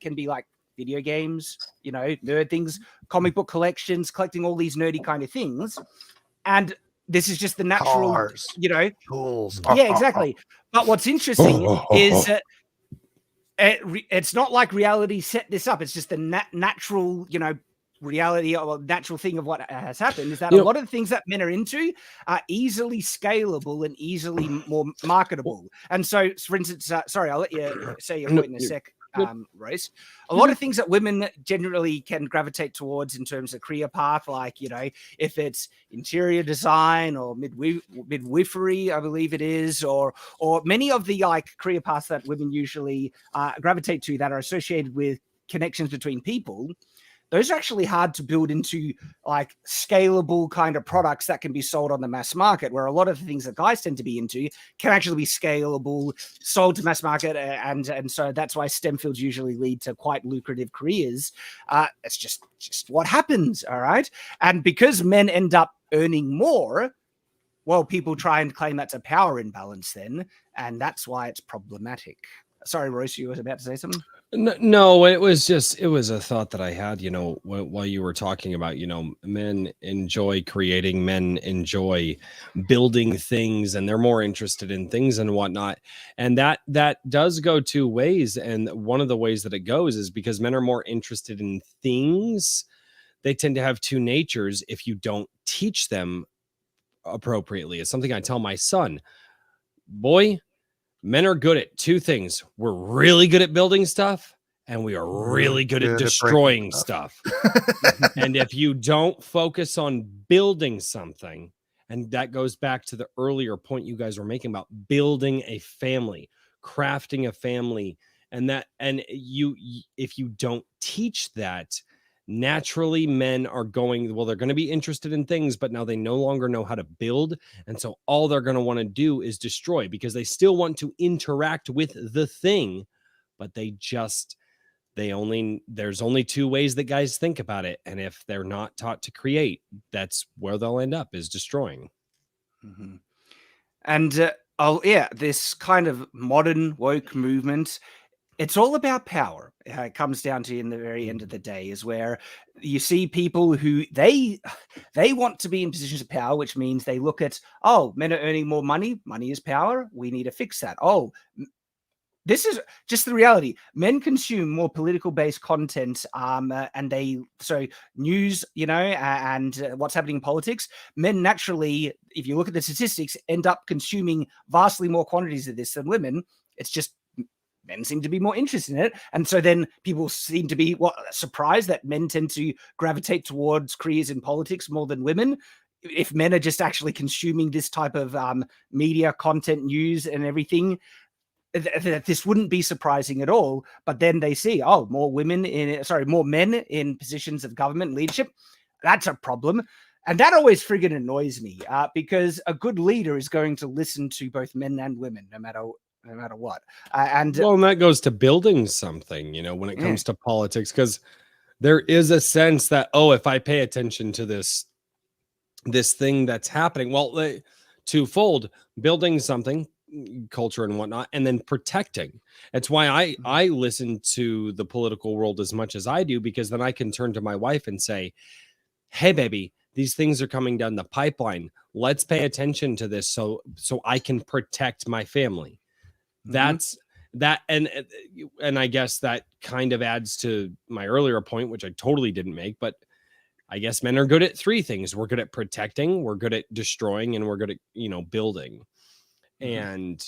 can be like video games, nerd things, comic book collections, collecting all these nerdy kind of things. And this is just the natural, Cars, tools. Yeah, exactly. But what's interesting is that it's not like reality set this up. It's just the natural, reality or natural thing of what has happened is that a lot of the things that men are into are easily scalable and easily more marketable. And so, for instance, sorry, I'll let you say your point in a sec, Royce. A lot of things that women generally can gravitate towards in terms of career path, like, if it's interior design or midwifery, I believe it is, or many of the career paths that women usually gravitate to that are associated with connections between people. Those are actually hard to build into scalable kind of products that can be sold on the mass market, where a lot of the things that guys tend to be into can actually be scalable, sold to mass market. And so that's why STEM fields usually lead to quite lucrative careers. It's just what happens. All right. And because men end up earning more, well, people try and claim that's a power imbalance then. And that's why it's problematic. Sorry, Royce, you were about to say something? No, it was a thought that I had, while you were talking about, men enjoy creating, men enjoy building things, and they're more interested in things and whatnot. And that does go two ways. And one of the ways that it goes is because men are more interested in things. They tend to have two natures if you don't teach them appropriately. It's something I tell my son, boy, men are good at two things. We're really good at building stuff, and we are really good at destroying stuff. And if you don't focus on building something, and that goes back to the earlier point you guys were making about building a family, crafting a family, if you don't teach that, naturally men are they're going to be interested in things, but now they no longer know how to build. And so all they're going to want to do is destroy, because they still want to interact with the thing, but there's only two ways that guys think about it. And if they're not taught to create, that's where they'll end up, is destroying. Mm-hmm. And this kind of modern woke movement, it's all about power. It comes down to, in the very end of the day, is where you see people who they want to be in positions of power, which means they look at, men are earning more money. Money is power. We need to fix that. This is just the reality. Men consume more political based content, and news, and what's happening in politics. Men naturally, if you look at the statistics, end up consuming vastly more quantities of this than women. It's just men seem to be more interested in it. And so then people seem to be surprised that men tend to gravitate towards careers in politics more than women. If men are just actually consuming this type of media content, news and everything, this wouldn't be surprising at all. But then they see, more men in positions of government leadership. That's a problem. And that always friggin' annoys me because a good leader is going to listen to both men and women, no matter what. And that goes to building something, when it comes to politics, because there is a sense that, if I pay attention to this thing that's happening, twofold: building something, culture and whatnot, and then protecting. It's why I listen to the political world as much as I do, because then I can turn to my wife and say, hey baby, these things are coming down the pipeline, let's pay attention to this so I can protect my family. That's that. And I guess that kind of adds to my earlier point, which I totally didn't make, but I guess men are good at three things. We're good at protecting, we're good at destroying, and we're good at building. And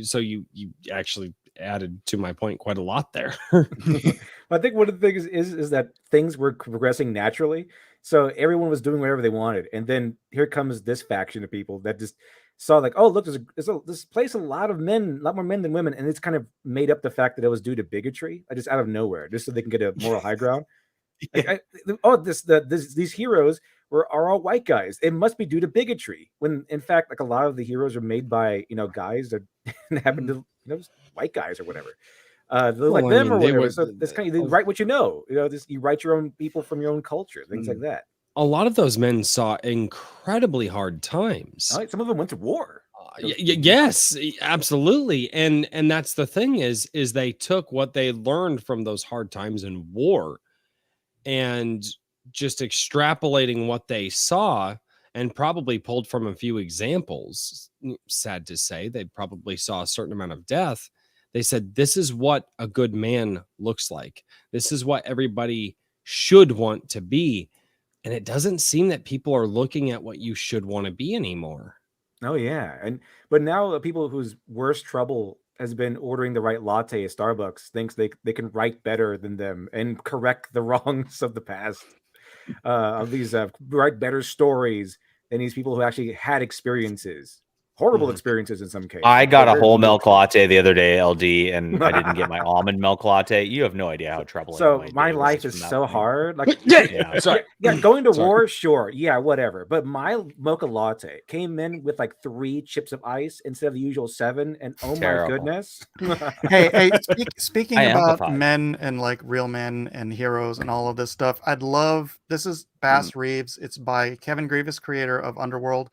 so you actually added to my point quite a lot there. I think one of the things is that things were progressing naturally, so everyone was doing whatever they wanted, and then here comes this faction of people that just saw like, oh look, there's this place a lot more men than women, and it's kind of made up the fact that it was due to bigotry, just out of nowhere, just so they can get a moral high ground. These heroes are all white guys. It must be due to bigotry. When in fact, like a lot of the heroes are made by guys that happen to just white guys or whatever. They're like them or whatever. So that's kind of, you write what you know. You write your own people from your own culture, things like that. A lot of those men saw incredibly hard times. Some of them went to war. Yes, absolutely. And that's the thing is they took what they learned from those hard times in war and just extrapolating what they saw, and probably pulled from a few examples. Sad to say, they probably saw a certain amount of death. They said, this is what a good man looks like. This is what everybody should want to be. And it doesn't seem that people are looking at what you should want to be anymore. Oh yeah. But now people whose worst trouble has been ordering the right latte at Starbucks thinks they can write better than them and correct the wrongs of the past. Of these write better stories than these people who actually had experiences, horrible experiences in some cases. I got a whole milk latte the other day, LD, and I didn't get my almond milk latte. You have no idea how troubling. So my life is so hard. Like, going to war, sure, yeah, whatever. But my mocha latte came in with like 3 chips of ice instead of the usual 7, and oh my goodness. hey, speaking about men and like real men and heroes and all of this stuff, this is Bass Reeves. It's by Kevin Grievous, creator of Underworld.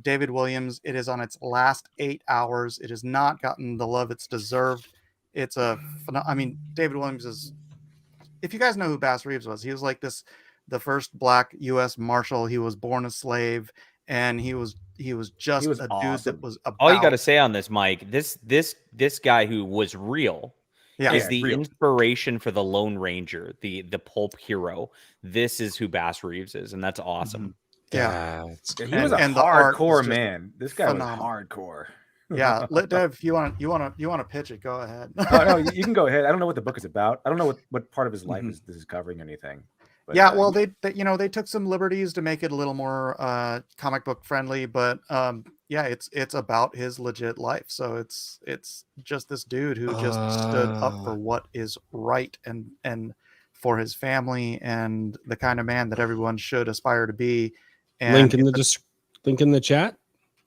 David Williams. It is on its last 8 hours. It has not gotten the love it's deserved. It's David Williams is, if you guys know who Bass Reeves was, he was like the first black U.S. Marshal. He was born a slave, and he was just a awesome dude that was about... All you got to say on this, Mike, this guy who was real is the inspiration for the Lone Ranger, the pulp hero. This is who Bass Reeves is, and that's awesome. Yeah, he was a hardcore man. This guy was hardcore. Yeah, Dev, if you want to pitch it, go ahead. No, you can go ahead. I don't know what the book is about. I don't know what part of his life this is covering anything. But, well, they took some liberties to make it a little more comic book friendly, but it's about his legit life. So it's just this dude who just stood up for what is right and for his family and the kind of man that everyone should aspire to be. And link in the chat.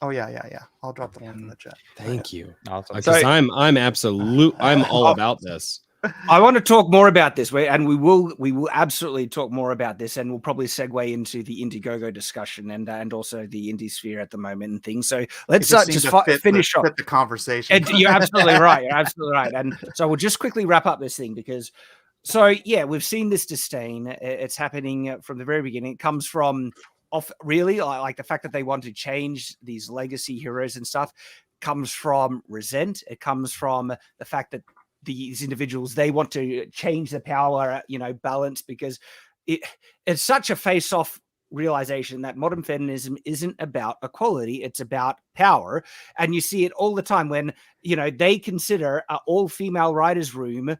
Oh yeah. I'll drop the link in the chat. Thank you. Awesome. Because I'm all about this. I want to talk more about this, and we will absolutely talk more about this, and we'll probably segue into the Indiegogo discussion and also the indie sphere at the moment and things. So let's just finish off the conversation. You're absolutely right. You're absolutely right. And so we'll just quickly wrap up this thing because. So yeah, we've seen this disdain. It's happening from the very beginning. It comes from really like the fact that they want to change these legacy heroes and stuff. Comes from resent. It comes from the fact that these individuals, they want to change the power, balance, because it's such a face-off realization that modern feminism isn't about equality, it's about power. And you see it all the time when they consider an all-female writers' room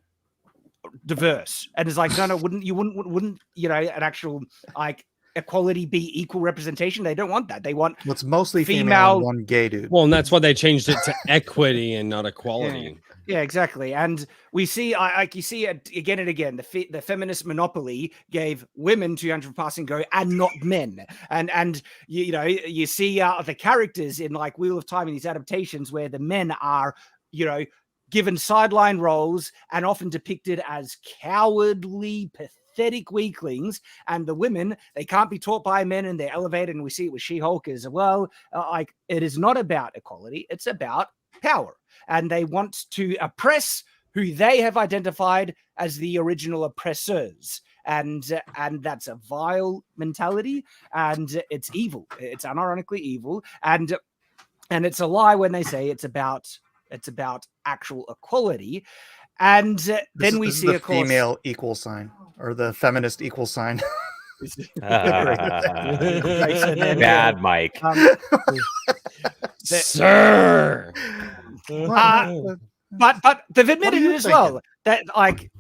diverse, and it's like, no, wouldn't an actual like equality be equal representation. They don't want that. They want It's mostly female and one gay dude. Well, and that's why they changed it to equity and not equality. Yeah, exactly. And we see, like you see it again and again, the feminist monopoly gave women 200 passing go and not men. And you know, you see the characters in like Wheel of Time in these adaptations where the men are, you know, given sideline roles and often depicted as cowardly, pathetic weaklings, and the women, they can't be taught by men and they're elevated, and we see it with She-Hulk as well. Like, it is not about equality, it's about power, and they want to oppress who they have identified as the original oppressors, and that's a vile mentality, and it's evil. It's unironically evil, and it's a lie when they say it's about actual equality. And then we see, the of course, female equal sign or the feminist equal sign. Bad Mike. Sir. But they've admitted it as well, that like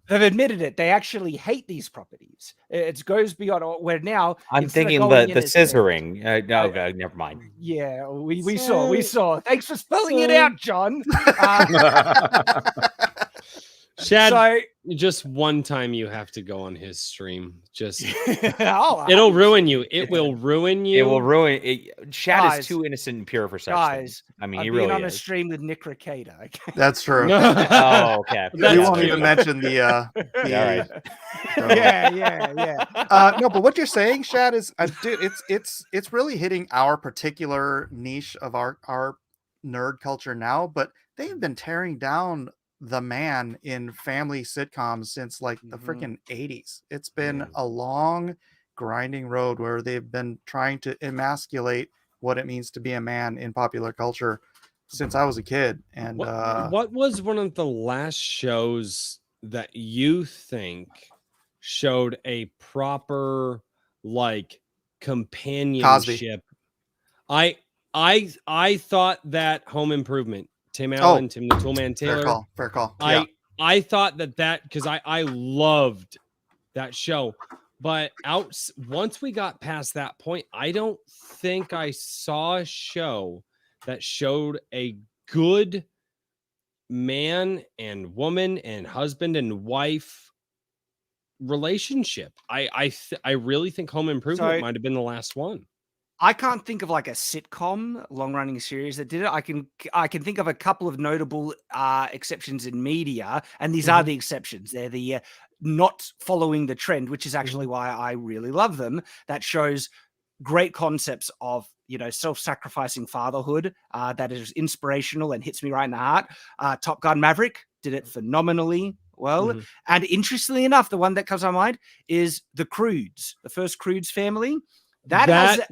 they've admitted it. They actually hate these properties. It goes beyond where now. I'm thinking the scissoring. No, never mind. Yeah, we saw. Thanks for spelling it out, John. Shad, so, just one time you have to go on his stream. Just it'll ruin you. It will ruin you. It will ruin it. Shad is too innocent and pure for such things. I mean, he really on is. a stream with Nick Recato. Okay? That's true. Oh, okay. We won't even mention the no, but what you're saying, Shad, is dude, it's really hitting our particular niche of our nerd culture now, but they've been tearing down the man in family sitcoms since like the freaking 80s. It's been a long grinding road where they've been trying to emasculate what it means to be a man in popular culture since I was a kid. And what was one of the last shows that you think showed a proper like companionship? Cosby. I thought that Home Improvement, Tim Allen, Tim the Toolman Taylor. Fair call. Yeah. I thought that because I loved that show, but once we got past that point, I don't think I saw a show that showed a good man and woman and husband and wife relationship. I really think Home Improvement might have been the last one. I can't think of like a sitcom long-running series that did it. I can think of a couple of notable exceptions in media, and these are the exceptions. They're the not following the trend, which is actually why I really love them. That shows great concepts of, you know, self-sacrificing fatherhood that is inspirational and hits me right in the heart. Top Gun Maverick did it phenomenally well. And interestingly enough, the one that comes to my mind is the Croods, the first Croods family. That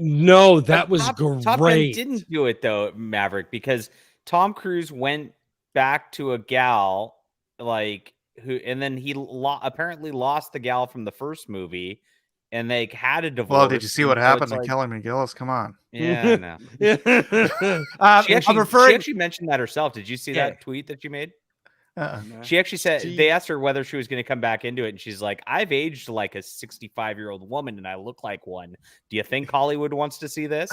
was great. Top Gun didn't do it though, Maverick, because Tom Cruise went back to a gal and then he apparently lost the gal from the first movie, and they had a divorce. Well, did you see what happened to Kelly McGillis? Come on. Yeah, no. She actually mentioned that herself. Did you see that tweet that you made? She actually said they asked her whether she was going to come back into it, and she's like, "I've aged like a 65-year-old woman, and I look like one. Do you think Hollywood wants to see this?"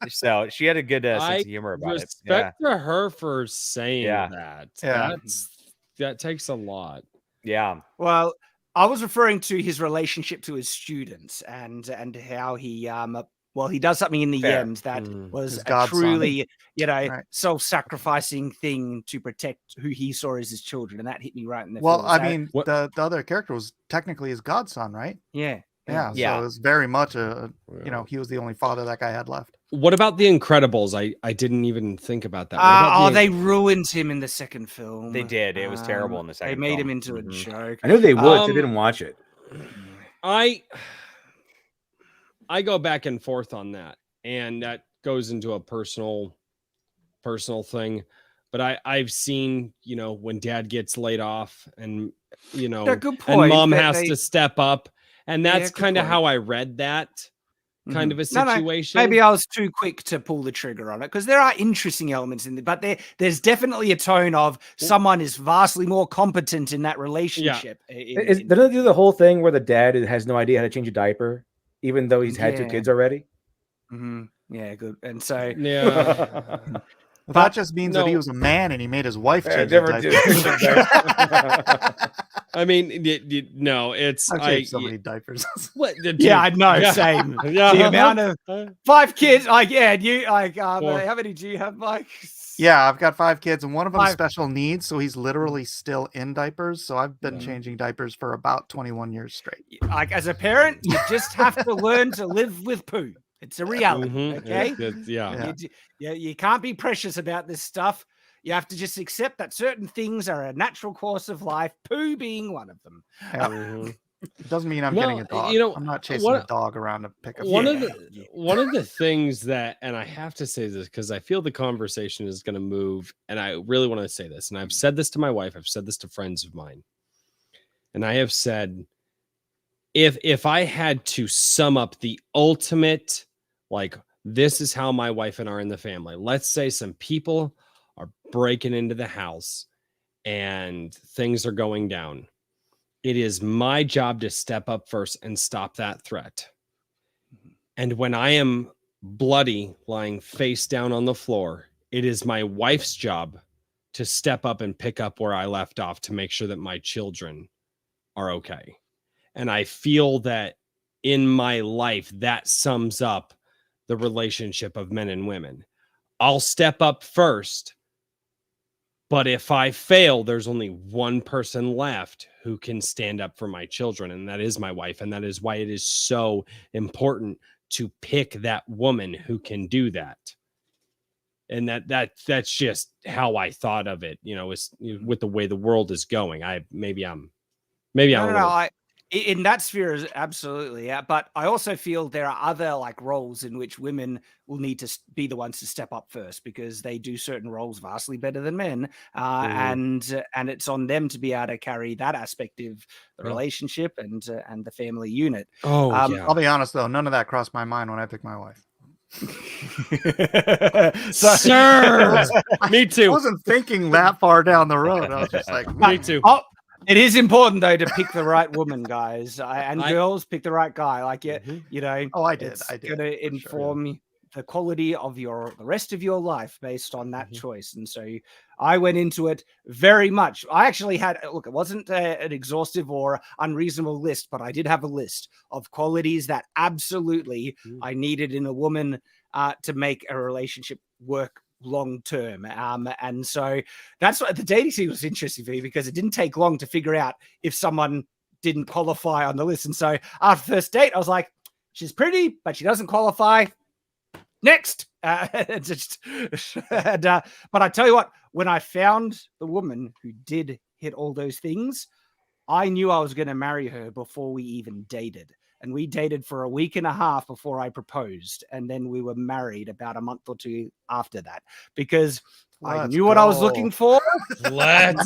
So she had a good sense of humor about it. Respect to her for saying that. Yeah, that takes a lot. Yeah. Well, I was referring to his relationship to his students and how he he does something in the end that was a truly, self-sacrificing thing to protect who he saw as his children, and that hit me right in the feels. I mean, the other character was technically his godson, right? Yeah. So it was very much he was the only father that guy had left. What about The Incredibles? I didn't even think about that. They ruined him in the second film. They did. It was terrible in the second film. They made him into a joke. I knew they would. They didn't watch it. I go back and forth on that, and that goes into a personal thing. But I've seen, when dad gets laid off and, good point, and mom has to step up. And that's kind of how I read that kind of a situation. No, maybe I was too quick to pull the trigger on it, because there are interesting elements in it, but there's definitely a tone of someone is vastly more competent in that relationship. Doesn't it do the whole thing where the dad has no idea how to change a diaper? even though he's had 2 kids already. Yeah, good. And so Yeah. That just means that he was a man and he made his wife change the never did. diapers. I mean, no, it's I've changed so many diapers. What? yeah, I know, Yeah. same. Yeah. The amount of 5 kids, like, yeah, and you like Four. how many do you have, Mike? Yeah, I've got 5 kids, and one of them 5. special needs, so he's literally still in diapers. So I've been changing diapers for about 21 years straight. Like, as a parent, you just have to learn to live with poo. It's a reality, okay? Yeah. You can't be precious about this stuff. You have to just accept that certain things are a natural course of life, poo being one of them. It doesn't mean I'm getting a dog. You know, I'm not chasing a dog around to pick up. One of the things that, and I have to say this because I feel the conversation is going to move, and I really want to say this, and I've said this to my wife, I've said this to friends of mine, and I have said, if I had to sum up the ultimate, like, this is how my wife and I are in the family. Let's say some people are breaking into the house and things are going down. It is my job to step up first and stop that threat. And when I am bloody, lying face down on the floor, it is my wife's job to step up and pick up where I left off to make sure that my children are okay. And I feel that in my life, that sums up the relationship of men and women. I'll step up first, but if I fail, there's only one person left who can stand up for my children, and that is my wife. And that is why it is so important to pick that woman who can do that. And that's just how I thought of it, is with the way the world is going. In that sphere is absolutely, yeah. But I also feel there are other like roles in which women will need to be the ones to step up first because they do certain roles vastly better than men, and it's on them to be able to carry that aspect of the relationship and the family unit. I'll be honest though, none of that crossed my mind when I picked my wife. Sir, me too. I wasn't thinking that far down the road. I was just like, me too. It is important though to pick the right woman, guys, and girls pick the right guy. Like Oh, I did. It's going to inform the quality of the rest of your life based on that choice. And so I went into it very much. I actually had it wasn't an exhaustive or unreasonable list, but I did have a list of qualities that absolutely I needed in a woman to make a relationship work long term. And so that's what the dating scene was interesting for me because it didn't take long to figure out if someone didn't qualify on the list. And so after first date, I was like, she's pretty, but she doesn't qualify. Next. But I tell you what, when I found the woman who did hit all those things, I knew I was going to marry her before we even dated. And we dated for a week and a half before I proposed. And then we were married about a month or 2 after that because I knew what I was looking for. And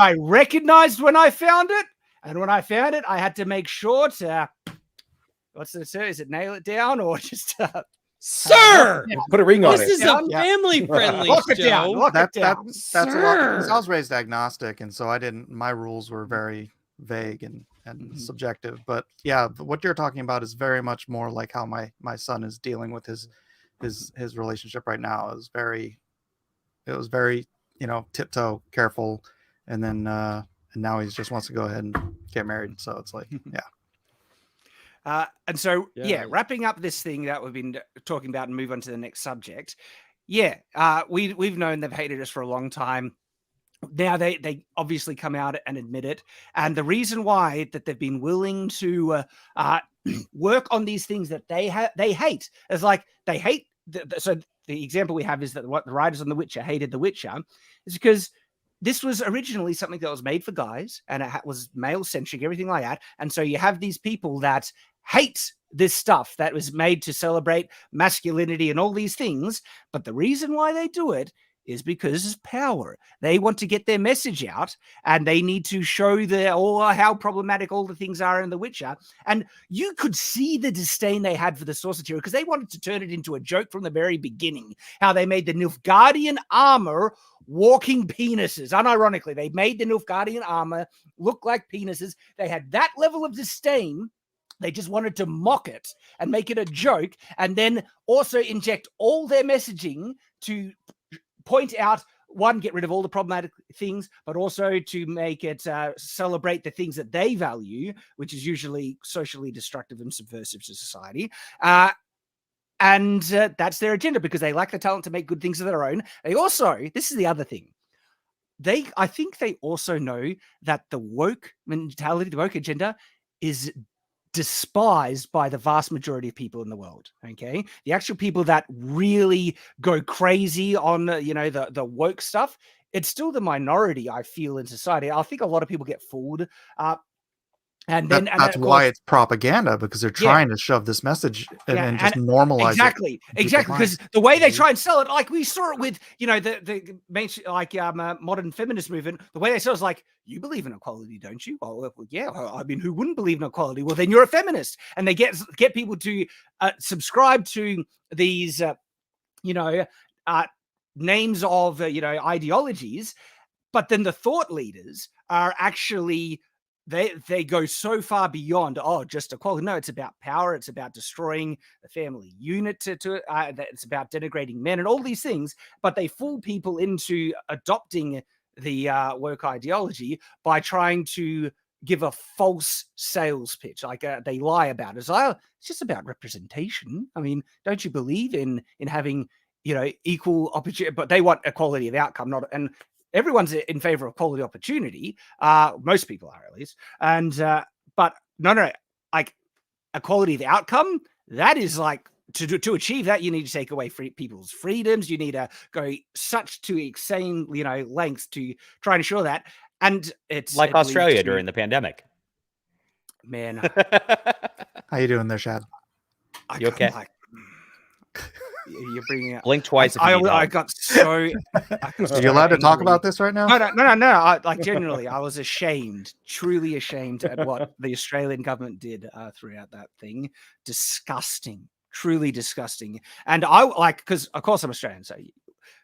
I recognized when I found it. And when I found it, I had to make sure to, is it nail it down or just... Sir, put a ring on it. This is a family-friendly show. Lock it down. That's a lot. Because I was raised agnostic, and so my rules were very vague and subjective. But yeah, what you're talking about is very much more like how my son is dealing with his relationship right now. It was very tiptoe, careful, and then and now he just wants to go ahead and get married. So it's like and so, wrapping up this thing that we've been talking about and move on to the next subject. We've known they've hated us for a long time. Now they obviously come out and admit it. And the reason why that they've been willing to work on these things that they hate is like they hate. So the example we have is that what the writers on The Witcher hated The Witcher is because this was originally something that was made for guys and it was male centric, everything like that. And so you have these people that hate this stuff that was made to celebrate masculinity and all these things. But the reason why they do it is because of power. They want to get their message out and they need to show how problematic all the things are in The Witcher. And you could see the disdain they had for the source material because they wanted to turn it into a joke from the very beginning, how they made the Nilfgaardian armor walking penises. Unironically, they made the Nilfgaardian armor look like penises. They had that level of disdain They just wanted to mock it and make it a joke, and then also inject all their messaging to point out, one, get rid of all the problematic things, but also to make it celebrate the things that they value, which is usually socially destructive and subversive to society. And that's their agenda, because they lack the talent to make good things of their own. They also, this is the other thing, I think they also know that the woke mentality, the woke agenda, is despised by the vast majority of people in the world. Okay, the actual people that really go crazy on the woke stuff, it's still the minority, I feel, in society. I think a lot of people get fooled. And then that's why it's propaganda, because they're trying to shove this message and just normalize exactly because the way they try and sell it, like we saw it with the modern feminist movement, the way they sell it is like, you believe in equality, don't you? Well, yeah, I mean, who wouldn't believe in equality? Well, then you're a feminist. And they get people to subscribe to these names of ideologies, but then the thought leaders are actually they go so far beyond just equality. No, it's about power. It's about destroying the family unit. It's about denigrating men and all these things. But they fool people into adopting the woke ideology by trying to give a false sales pitch. Like they lie about it. It's just about representation. I mean, don't you believe in having equal opportunity? But they want equality of outcome, not and. Everyone's in favor of equality opportunity. Most people are, at least. And but no, like equality of outcome. That is like to achieve that, you need to take away people's freedoms. You need to go to insane lengths to try and ensure that. And it's like Australia during the pandemic. Man, how you doing there, Shad? You okay? You're bringing up. Blink twice. I got so. Are you allowed to talk about this right now? No. Genuinely, I was ashamed, truly ashamed at what the Australian government did throughout that thing. Disgusting, truly disgusting. And because of course I'm Australian, so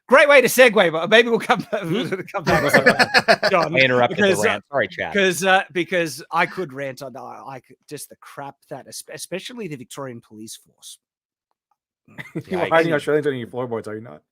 great way to segue. But maybe we'll come back to that. John, I interrupted the rant. Sorry, Chad. Because I could rant on just the crap that, especially the Victorian police force. You're hiding Australians on your floorboards, are you not?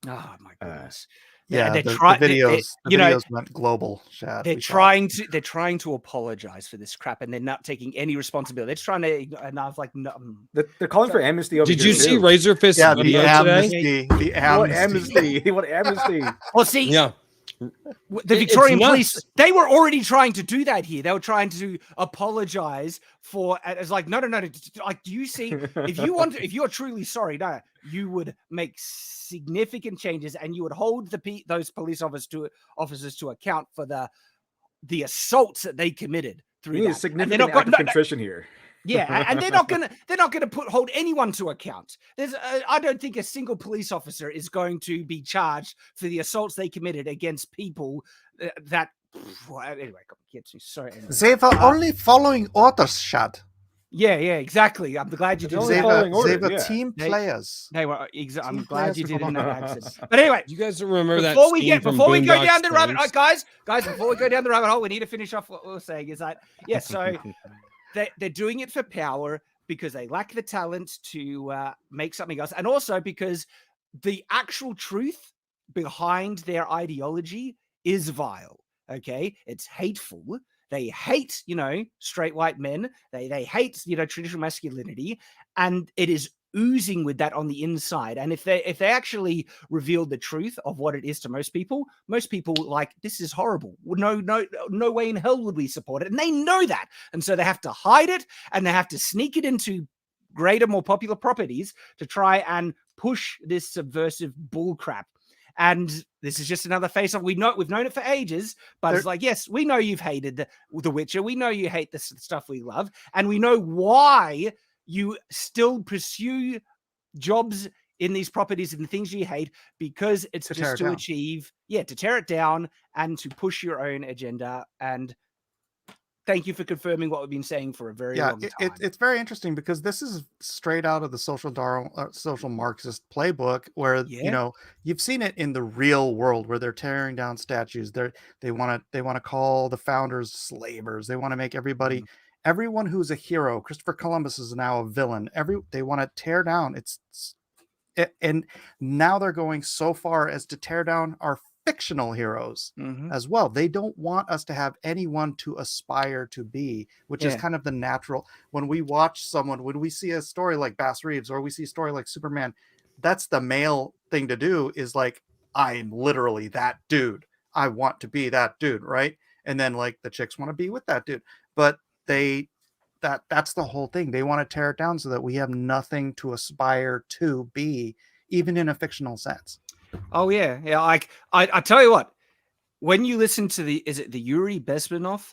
Oh my goodness! Yeah, the videos went global. Shad, they're trying to apologize for this crap, and they're not taking any responsibility. They're just trying to. And I was like, no. They're calling for amnesty. Did you see Razor Fist? Yeah, the amnesty. The amnesty. They want amnesty. Well, see, yeah. The Victorian police, they were already trying to do that here. They were trying to apologize for. It's like no. Like, do you see? If you're truly sorry, you would make significant changes, and you would hold those police officers to account for the assaults that they committed through that. Significant act of contrition here. Yeah, and they're not gonna hold anyone to account. I don't think a single police officer is going to be charged for the assaults they committed against people that. Anyway, gets me so angry. They were only following orders, Shad. Yeah, exactly. I'm glad you did. They were team players. They were. I'm glad you did in that accent. But anyway, you guys remember that? Before we go down the rabbit hole, guys, before we go down the rabbit hole, we need to finish off what we were saying. Is that So. They're doing it for power because they lack the talent to make something else. And also because the actual truth behind their ideology is vile. Okay. It's hateful. They hate, straight white men. They hate, traditional masculinity. And it is oozing with that on the inside. And if they actually revealed the truth of what it is to most people like, this is horrible. No way in hell would we support it. And they know that. And so they have to hide it, and they have to sneak it into greater, more popular properties to try and push this subversive bullcrap. And this is just another face-off. We've known it for ages, but it's like, yes, we know you've hated The Witcher. We know you hate the stuff we love. And we know why you still pursue jobs in these properties and the things you hate, because it's just to achieve, to tear it down and to push your own agenda. And thank you for confirming what we've been saying for a very long time. It's very interesting because this is straight out of the social Marxist playbook, where you've seen it in the real world, where they're tearing down statues. They want to call the founders slavers. They want to make everybody everyone who's a hero. Christopher Columbus is now a villain. They want to tear down. And now they're going so far as to tear down our fictional heroes as well. They don't want us to have anyone to aspire to be, which is kind of the natural. When we see a story like Bass Reeves, or we see a story like Superman, that's the male thing to do, is like, I'm literally that dude. I want to be that dude, right? And then like the chicks want to be with that dude. But that's the whole thing. They want to tear it down so that we have nothing to aspire to be, even in a fictional sense. Oh yeah. I tell you what, when you listen to the Yuri Bezmenov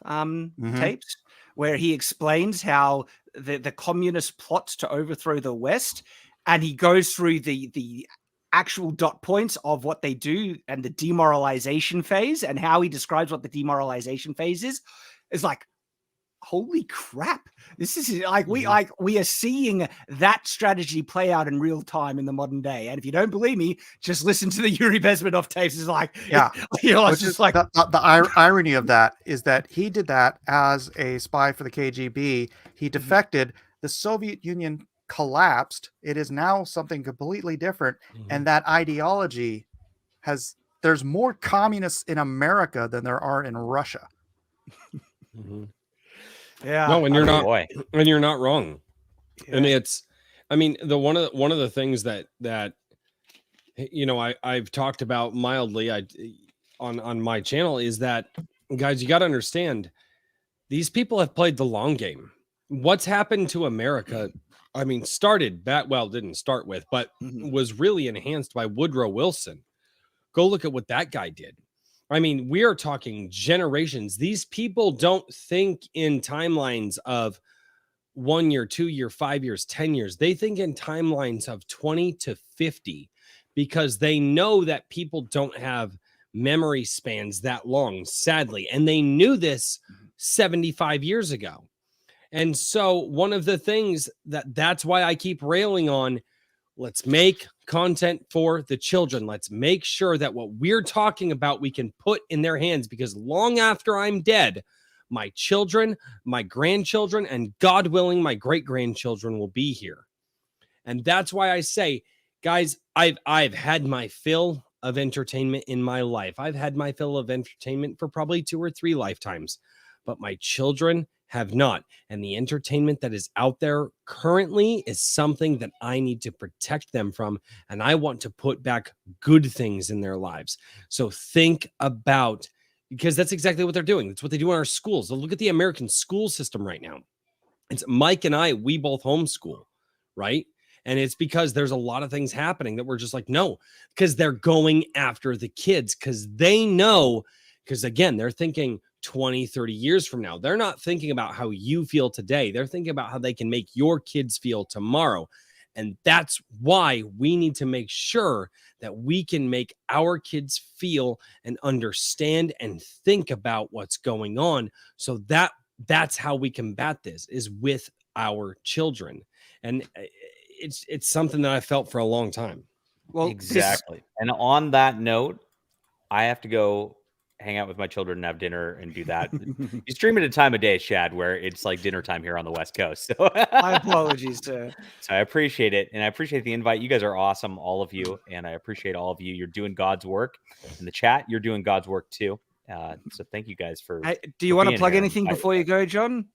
tapes, where he explains how the communist plots to overthrow the West, and he goes through the actual dot points of what they do and the demoralization phase, and how he describes what the demoralization phase is like, holy crap, this is like we are seeing that strategy play out in real time in the modern day. And if you don't believe me, just listen to the Yuri Bezmenov tapes. It's like, it's just like the irony of that is that he did that as a spy for the KGB. He defected. The Soviet Union collapsed. It is now something completely different. And that ideology there's more communists in America than there are in Russia. Yeah. No, and you're not wrong. Yeah. And one of the things that I've talked about mildly on my channel is that, guys, you got to understand, these people have played the long game. What's happened to America, started back, didn't start with, but was really enhanced by Woodrow Wilson. Go look at what that guy did. We are talking generations. These people don't think in timelines of 1 year, 2 year, 5 years, 10 years. They think in timelines of 20 to 50, because they know that people don't have memory spans that long, sadly. And they knew this 75 years ago. And so one of the things that's why I keep railing on, let's make content for the children. Let's make sure that what we're talking about, we can put in their hands, because long after I'm dead, my children, my grandchildren, and God willing, my great-grandchildren will be here. And that's why I say, guys, I've had my fill of entertainment in my life. I've had my fill of entertainment for probably 2 or 3 lifetimes, but my children have not. And the entertainment that is out there currently is something that I need to protect them from. And I want to put back good things in their lives. So think about, because that's exactly what they're doing. That's what they do in our schools. So look at the American school system right now. It's Mike and I, we both homeschool, right? And it's because there's a lot of things happening that we're just like, no, because they're going after the kids, because they know, because again, they're thinking 20, 30 years from now. They're not thinking about how you feel today. They're thinking about how they can make your kids feel tomorrow. And that's why we need to make sure that we can make our kids feel and understand and think about what's going on. So that's how we combat this, is with our children. And it's something that I felt for a long time. Well, exactly. And on that note, I have to go hang out with my children and have dinner and do that. You stream at a time of day, Shad, where it's like dinner time here on the West Coast. So my apologies to. So I appreciate it. And I appreciate the invite. You guys are awesome, all of you. And I appreciate all of you. You're doing God's work. In the chat, you're doing God's work too. So thank you guys for. Do you want to plug anything before you go, John?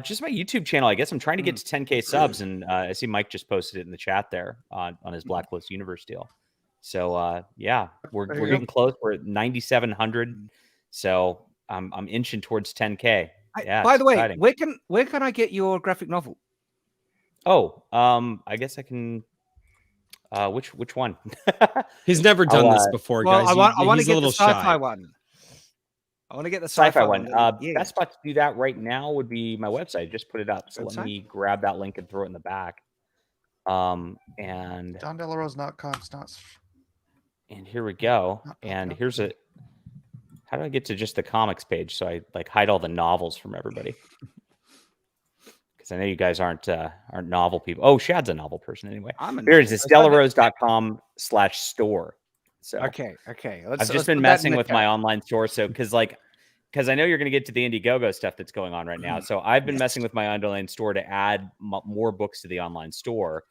Just my YouTube channel. I guess I'm trying to get to 10K subs. And I see Mike just posted it in the chat there on his Blacklist Universe deal. So yeah, we're getting close. We're at 9,700. So I'm inching towards 10K. Yeah. By the way, exciting. where can I get your graphic novel? Oh, I guess I can. Which one? He's never done this before, guys. I want to get the sci-fi one. I want to get the sci-fi one. Best spot to do that right now would be my website. Just put it up. So let me grab that link and throw it in the back. And JohnDelarose.com. And here we go. And here's how do I get to just the comics page? So I hide all the novels from everybody. Because I know you guys aren't novel people. Oh, Shad's a novel person anyway. Here it is. It's DeLaRose.com/store. So okay. I've just been messing with my online store. So because because I know you're going to get to the Indiegogo stuff that's going on right now. So I've been messing with my online store to add more books to the online store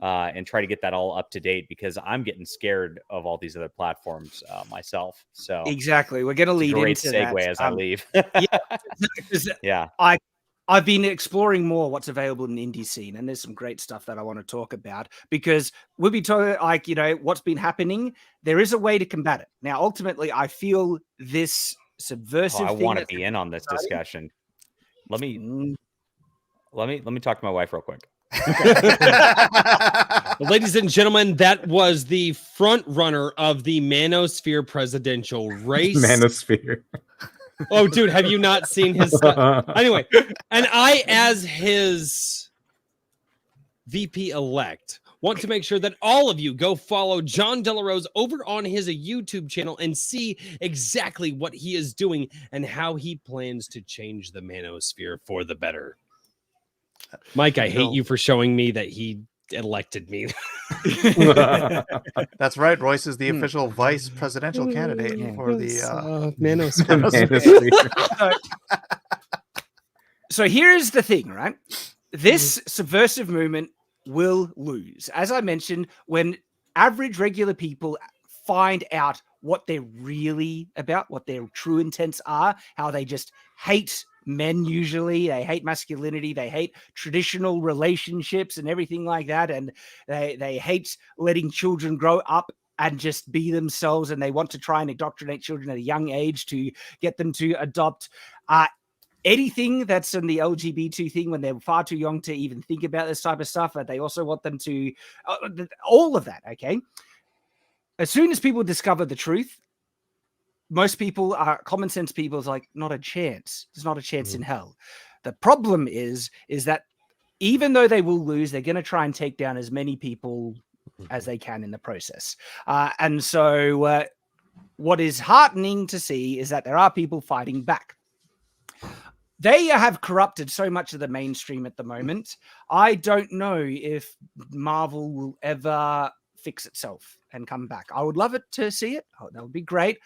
and try to get that all up to date, because I'm getting scared of all these other platforms myself. So exactly, we're going to lead great into segue that as I leave. yeah, I've been exploring more what's available in the indie scene, and there's some great stuff that I want to talk about, because we'll be talking like, what's been happening. There is a way to combat it. Now, ultimately, I feel this subversive I thing want to be in on this discussion. Let me talk to my wife real quick. Well, ladies and gentlemen, that was the front runner of the Manosphere presidential race. Manosphere. Oh, dude, have you not seen his stuff? Anyway, and I, as his VP-elect, want to make sure that all of you go follow John Delarose over on his YouTube channel and see exactly what he is doing and how he plans to change the Manosphere for the better. Mike, I hate you for showing me that he elected me. That's right. Royce is the official vice presidential candidate for the Manosphere. So here's the thing, right? This subversive movement will lose. As I mentioned, when average regular people find out what they're really about, what their true intents are, how they just hate men, usually they hate masculinity, they hate traditional relationships and everything like that, and they hate letting children grow up and just be themselves, and they want to try and indoctrinate children at a young age to get them to adopt anything that's in the LGBT thing when they're far too young to even think about this type of stuff. But they also want them to all of that. Okay, as soon as people discover the truth, most people are common sense people is like, not a chance. There's not a chance in hell. The problem is that even though they will lose, they're going to try and take down as many people as they can in the process. And so what is heartening to see is that there are people fighting back. They have corrupted so much of the mainstream at the moment. I don't know if Marvel will ever fix itself and come back. I would love it to see it. Oh, that would be great.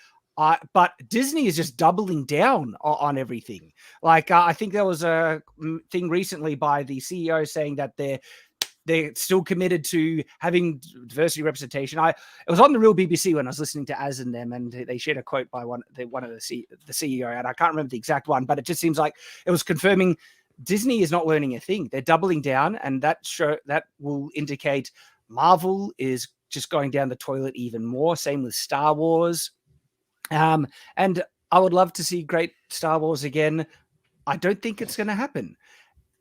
But Disney is just doubling down on everything. Like, I think there was a thing recently by the CEO saying that they're still committed to having diversity representation. It was on the Real BBC when I was listening to Az and them, and they shared a quote by one of the CEO, and I can't remember the exact one, but it just seems like it was confirming Disney is not learning a thing. They're doubling down, and that will indicate Marvel is just going down the toilet even more. Same with Star Wars. And I would love to see great Star Wars again. I don't think it's going to happen.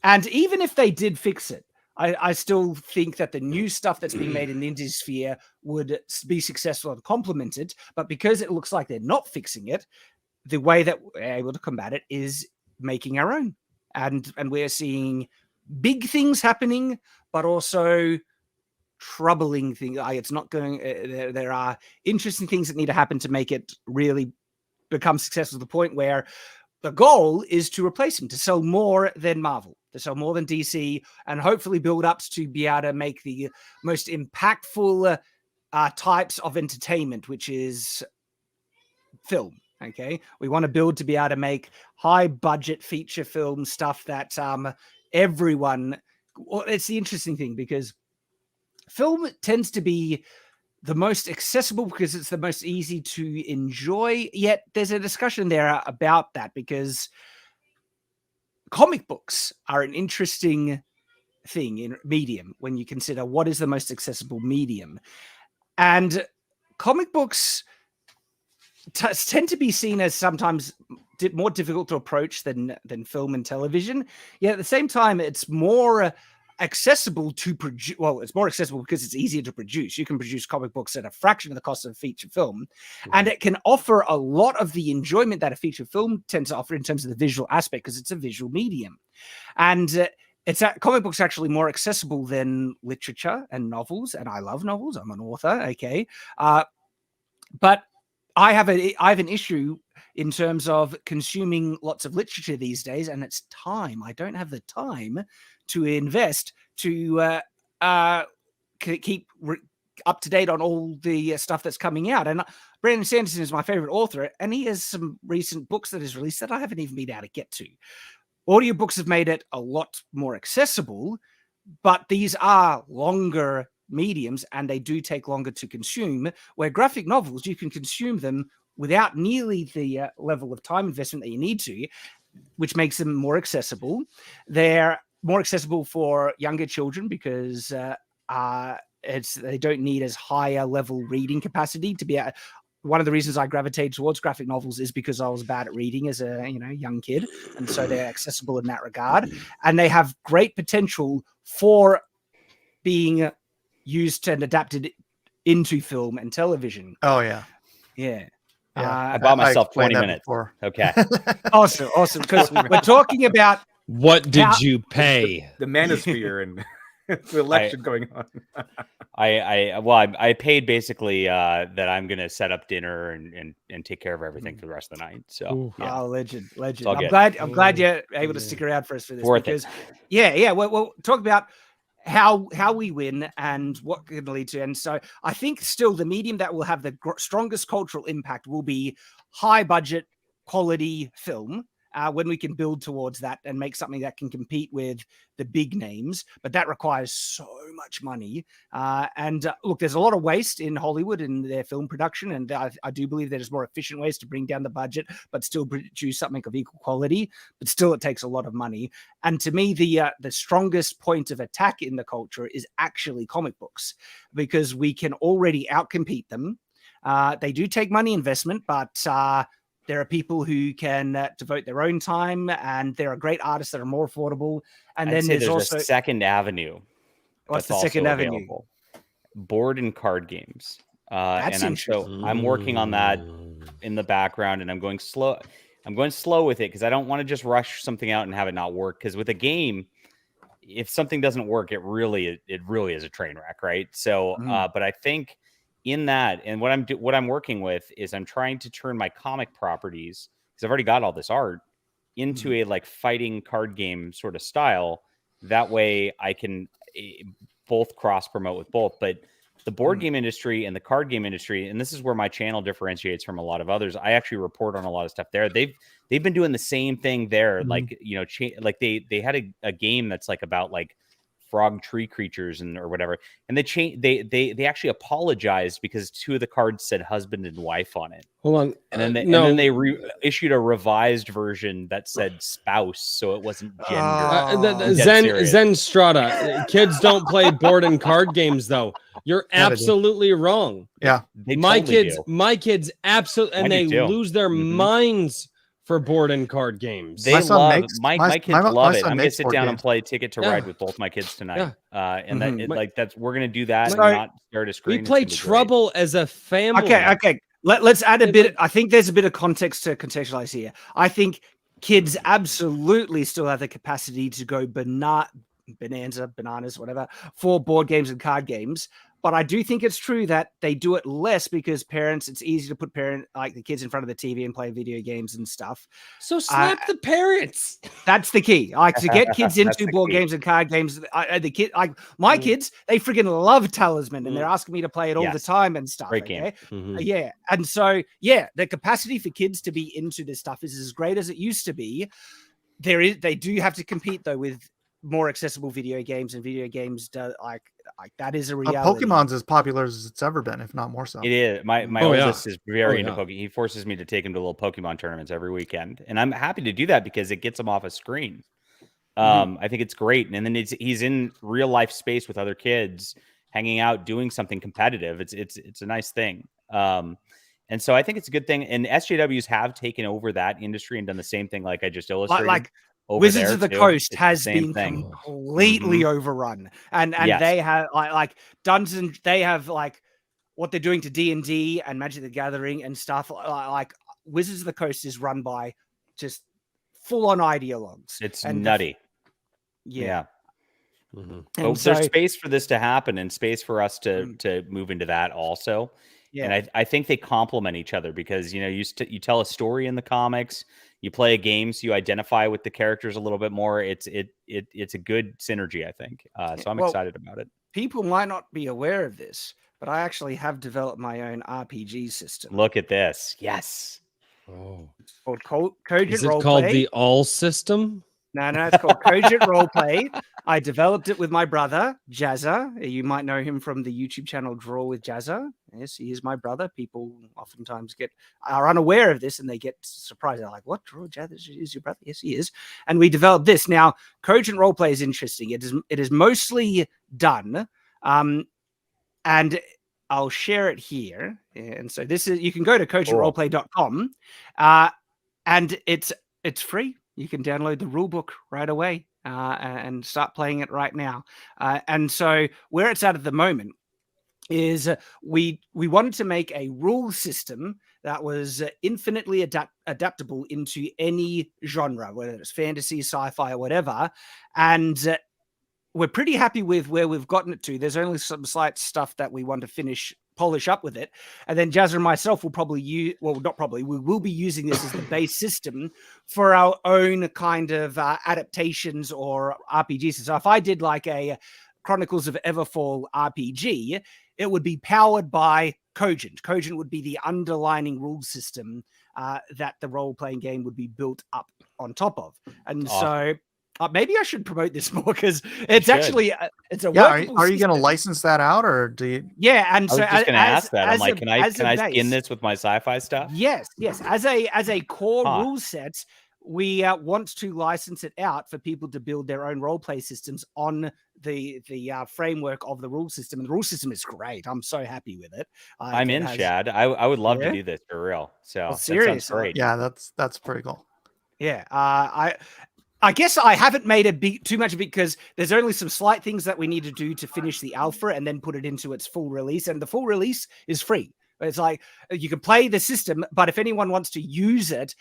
And even if they did fix it, I still think that the new stuff that's being made in the indie sphere would be successful and complemented. But because it looks like they're not fixing it, the way that we're able to combat it is making our own. And we're seeing big things happening, but also troubling things. It's not going. There are interesting things that need to happen to make it really become successful to the point where the goal is to replace them, to sell more than Marvel, to sell more than DC, and hopefully build up to be able to make the most impactful types of entertainment, which is film. Okay, we want to build to be able to make high budget feature film stuff that everyone. Well, it's the interesting thing because film tends to be the most accessible because it's the most easy to enjoy. Yet there's a discussion there about that because comic books are an interesting thing in medium when you consider what is the most accessible medium. And comic books tend to be seen as sometimes more difficult to approach than film and television. Yet at the same time, it's more accessible to produce. Well, it's more accessible because it's easier to produce. You can produce comic books at a fraction of the cost of a feature film, and it can offer a lot of the enjoyment that a feature film tends to offer in terms of the visual aspect because it's a visual medium. And comic books are actually more accessible than literature and novels, and I love novels. I'm an author, okay, but I have an issue in terms of consuming lots of literature these days, and it's time. I don't have the time to invest to keep up to date on all the stuff that's coming out. And Brandon Sanderson is my favorite author, and he has some recent books that he's released that I haven't even been able to get to. Audiobooks have made it a lot more accessible, but these are longer mediums and they do take longer to consume, where graphic novels, you can consume them without nearly the level of time investment that you need to, which makes them more accessible. They're more accessible for younger children because they don't need as higher level reading capacity to be one of the reasons I gravitated towards graphic novels is because I was bad at reading as a young kid, and so they're accessible in that regard, and they have great potential for being used and adapted into film and television. Oh yeah. I bought myself 20 minutes. Before. Okay. Awesome. Because we're talking about what did you pay? The manosphere and the election going on. I paid basically that I'm gonna set up dinner and take care of everything for the rest of the night. So oh, legend. I'm glad you're able to stick around for us for this. Worth because it. We'll talk about how we win and what can lead to. And so I think still the medium that will have the strongest cultural impact will be high budget quality film. When we can build towards that and make something that can compete with the big names, but that requires so much money. Look, there's a lot of waste in Hollywood in their film production, and I do believe there's more efficient ways to bring down the budget, but still produce something of equal quality. But still, it takes a lot of money. And to me, the strongest point of attack in the culture is actually comic books, because we can already outcompete them. They do take money investment, but there are people who can devote their own time, and there are great artists that are more affordable. And then there's also a second avenue. What's the second avenue? Board and card games. That's interesting. I'm working on that in the background, and I'm going slow. I'm going slow with it because I don't want to just rush something out and have it not work. Because with a game, if something doesn't work, it really is a train wreck, right? So, but I think in that, and what I'm working with is I'm trying to turn my comic properties, because I've already got all this art, into a like fighting card game sort of style. That way I can both cross promote with both. But the board game industry and the card game industry, and this is where my channel differentiates from a lot of others. I actually report on a lot of stuff there. They've been doing the same thing there. Like, like they had a game that's like about like frog tree creatures or whatever, and they actually apologized because 2 of the cards said husband and wife on it. Hold on, and then they issued a revised version that said spouse, so it wasn't gender. Zen Strata, kids don't play board and card games though. You're absolutely wrong. Yeah, my kids absolutely, and they lose their minds for board and card games. My kids love it. I'm gonna sit down and play Ticket to Ride with both my kids tonight. We're gonna do that and not start a screen. We play Trouble as a family. Okay. Let's add a bit. I think there's a bit of context to contextualize here. I think kids absolutely still have the capacity to go bananas, whatever, for board games and card games. But I do think it's true that they do it less because it's easy to put the kids in front of the TV and play video games and stuff. So slap the parents. That's the key. To get kids into board games and card games. My kids, they freaking love Talisman, and they're asking me to play it all the time and stuff. Great game. Yeah. And so, the capacity for kids to be into this stuff is as great as it used to be. They do have to compete though with more accessible video games, and video games that is a reality. Pokemon's as popular as it's ever been, if not more so. It is. My oldest is very into Pokemon. He forces me to take him to little Pokemon tournaments every weekend, and I'm happy to do that because it gets him off a screen. I think it's great, and then he's in real life space with other kids, hanging out, doing something competitive. It's a nice thing. And so I think it's a good thing. And SJWs have taken over that industry and done the same thing, like I just illustrated. Wizards of the Coast has been completely overrun, and they have like Dungeons. They have like what they're doing to D&D and Magic the Gathering and stuff. Like Wizards of the Coast is run by just full-on ideologues. It's nutty. Yeah. So there's space for this to happen and space for us to move into that also. Yeah. And I think they complement each other because you tell a story in the comics. You play a game, so you identify with the characters a little bit more. It's a good synergy, I think. So I'm excited about it. People might not be aware of this, but I actually have developed my own RPG system. Look at this. Yes. Oh, It's called Cogent is it Roleplay. called the All System? No, it's called Cogent Roleplay. I developed it with my brother, Jazza. You might know him from the YouTube channel Draw with Jazza. Yes, he is my brother. People oftentimes are unaware of this and they get surprised. They're like, what? Draw Jazza is your brother? Yes, he is. And we developed this. Now, Cogent Roleplay is interesting. It is mostly done. And I'll share it here. And so this is, you can go to cogentroleplay.com and it's free. You can download the rulebook right away and start playing it right now. And so where it's at the moment is we wanted to make a rule system that was infinitely adaptable into any genre, whether it's fantasy, sci-fi, or whatever. And we're pretty happy with where we've gotten it to. There's only some slight stuff that we want to polish up with it. And then Jazza and myself will probably we will be using this as the base system for our own kind of adaptations or RPGs. So if I did like a Chronicles of Everfall RPG, it would be powered by Cogent. Cogent would be the underlining rule system that the role-playing game would be built up on top of. And so maybe I should promote this more because it's actually it's a are you going to license that out or do you? Yeah, and so I was just going to ask that. I'm like, can I skin this with my sci-fi stuff? Yes. As a core rule set, we want to license it out for people to build their own role play systems on the framework of the rule system. And the rule system is great. I'm so happy with it. I'm in, Shad. I would love to do this for real. So that sounds great. Yeah, that's pretty cool. Yeah, I guess I haven't made too much of it because there's only some slight things that we need to do to finish the alpha and then put it into its full release. And the full release is free. It's like you can play the system, but if anyone wants to use it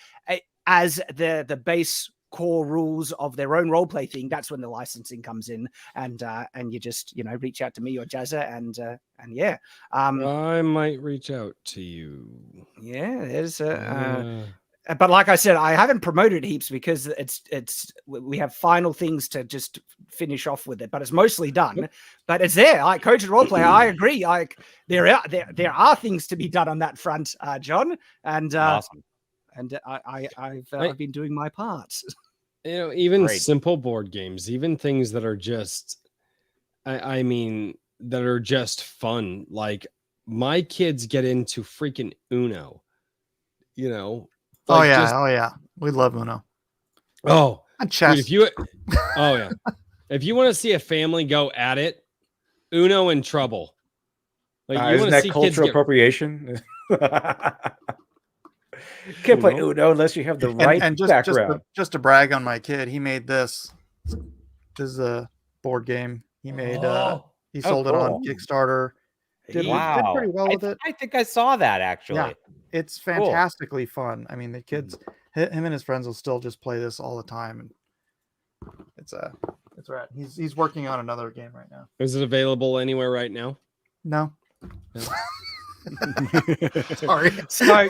as the base core rules of their own roleplay thing, that's when the licensing comes in. And you just reach out to me or Jazza and yeah. I might reach out to you. Yeah, there's but like I said, I haven't promoted heaps because we have final things to just finish off with it, but it's mostly done. But it's there. Like Cogent Roleplay, I agree. Like there are things to be done on that front, John. And awesome. And I've been doing my part. Even simple board games, even things that are just, I mean, that are just fun. Like my kids get into freaking Uno. Oh yeah, we love Uno. Oh, and chess. Dude, if you want to see a family go at it, Uno in trouble. Like isn't that cultural appropriation? Can't play Uno unless you have the right background. Just to brag on my kid, he made this. This is a board game he made. He sold it on Kickstarter. Did pretty well with it. I think I saw that actually. Yeah, it's fantastically fun. I mean, the kids, him and his friends will still just play this all the time, and it's right. He's working on another game right now. Is it available anywhere right now? No. Sorry. So,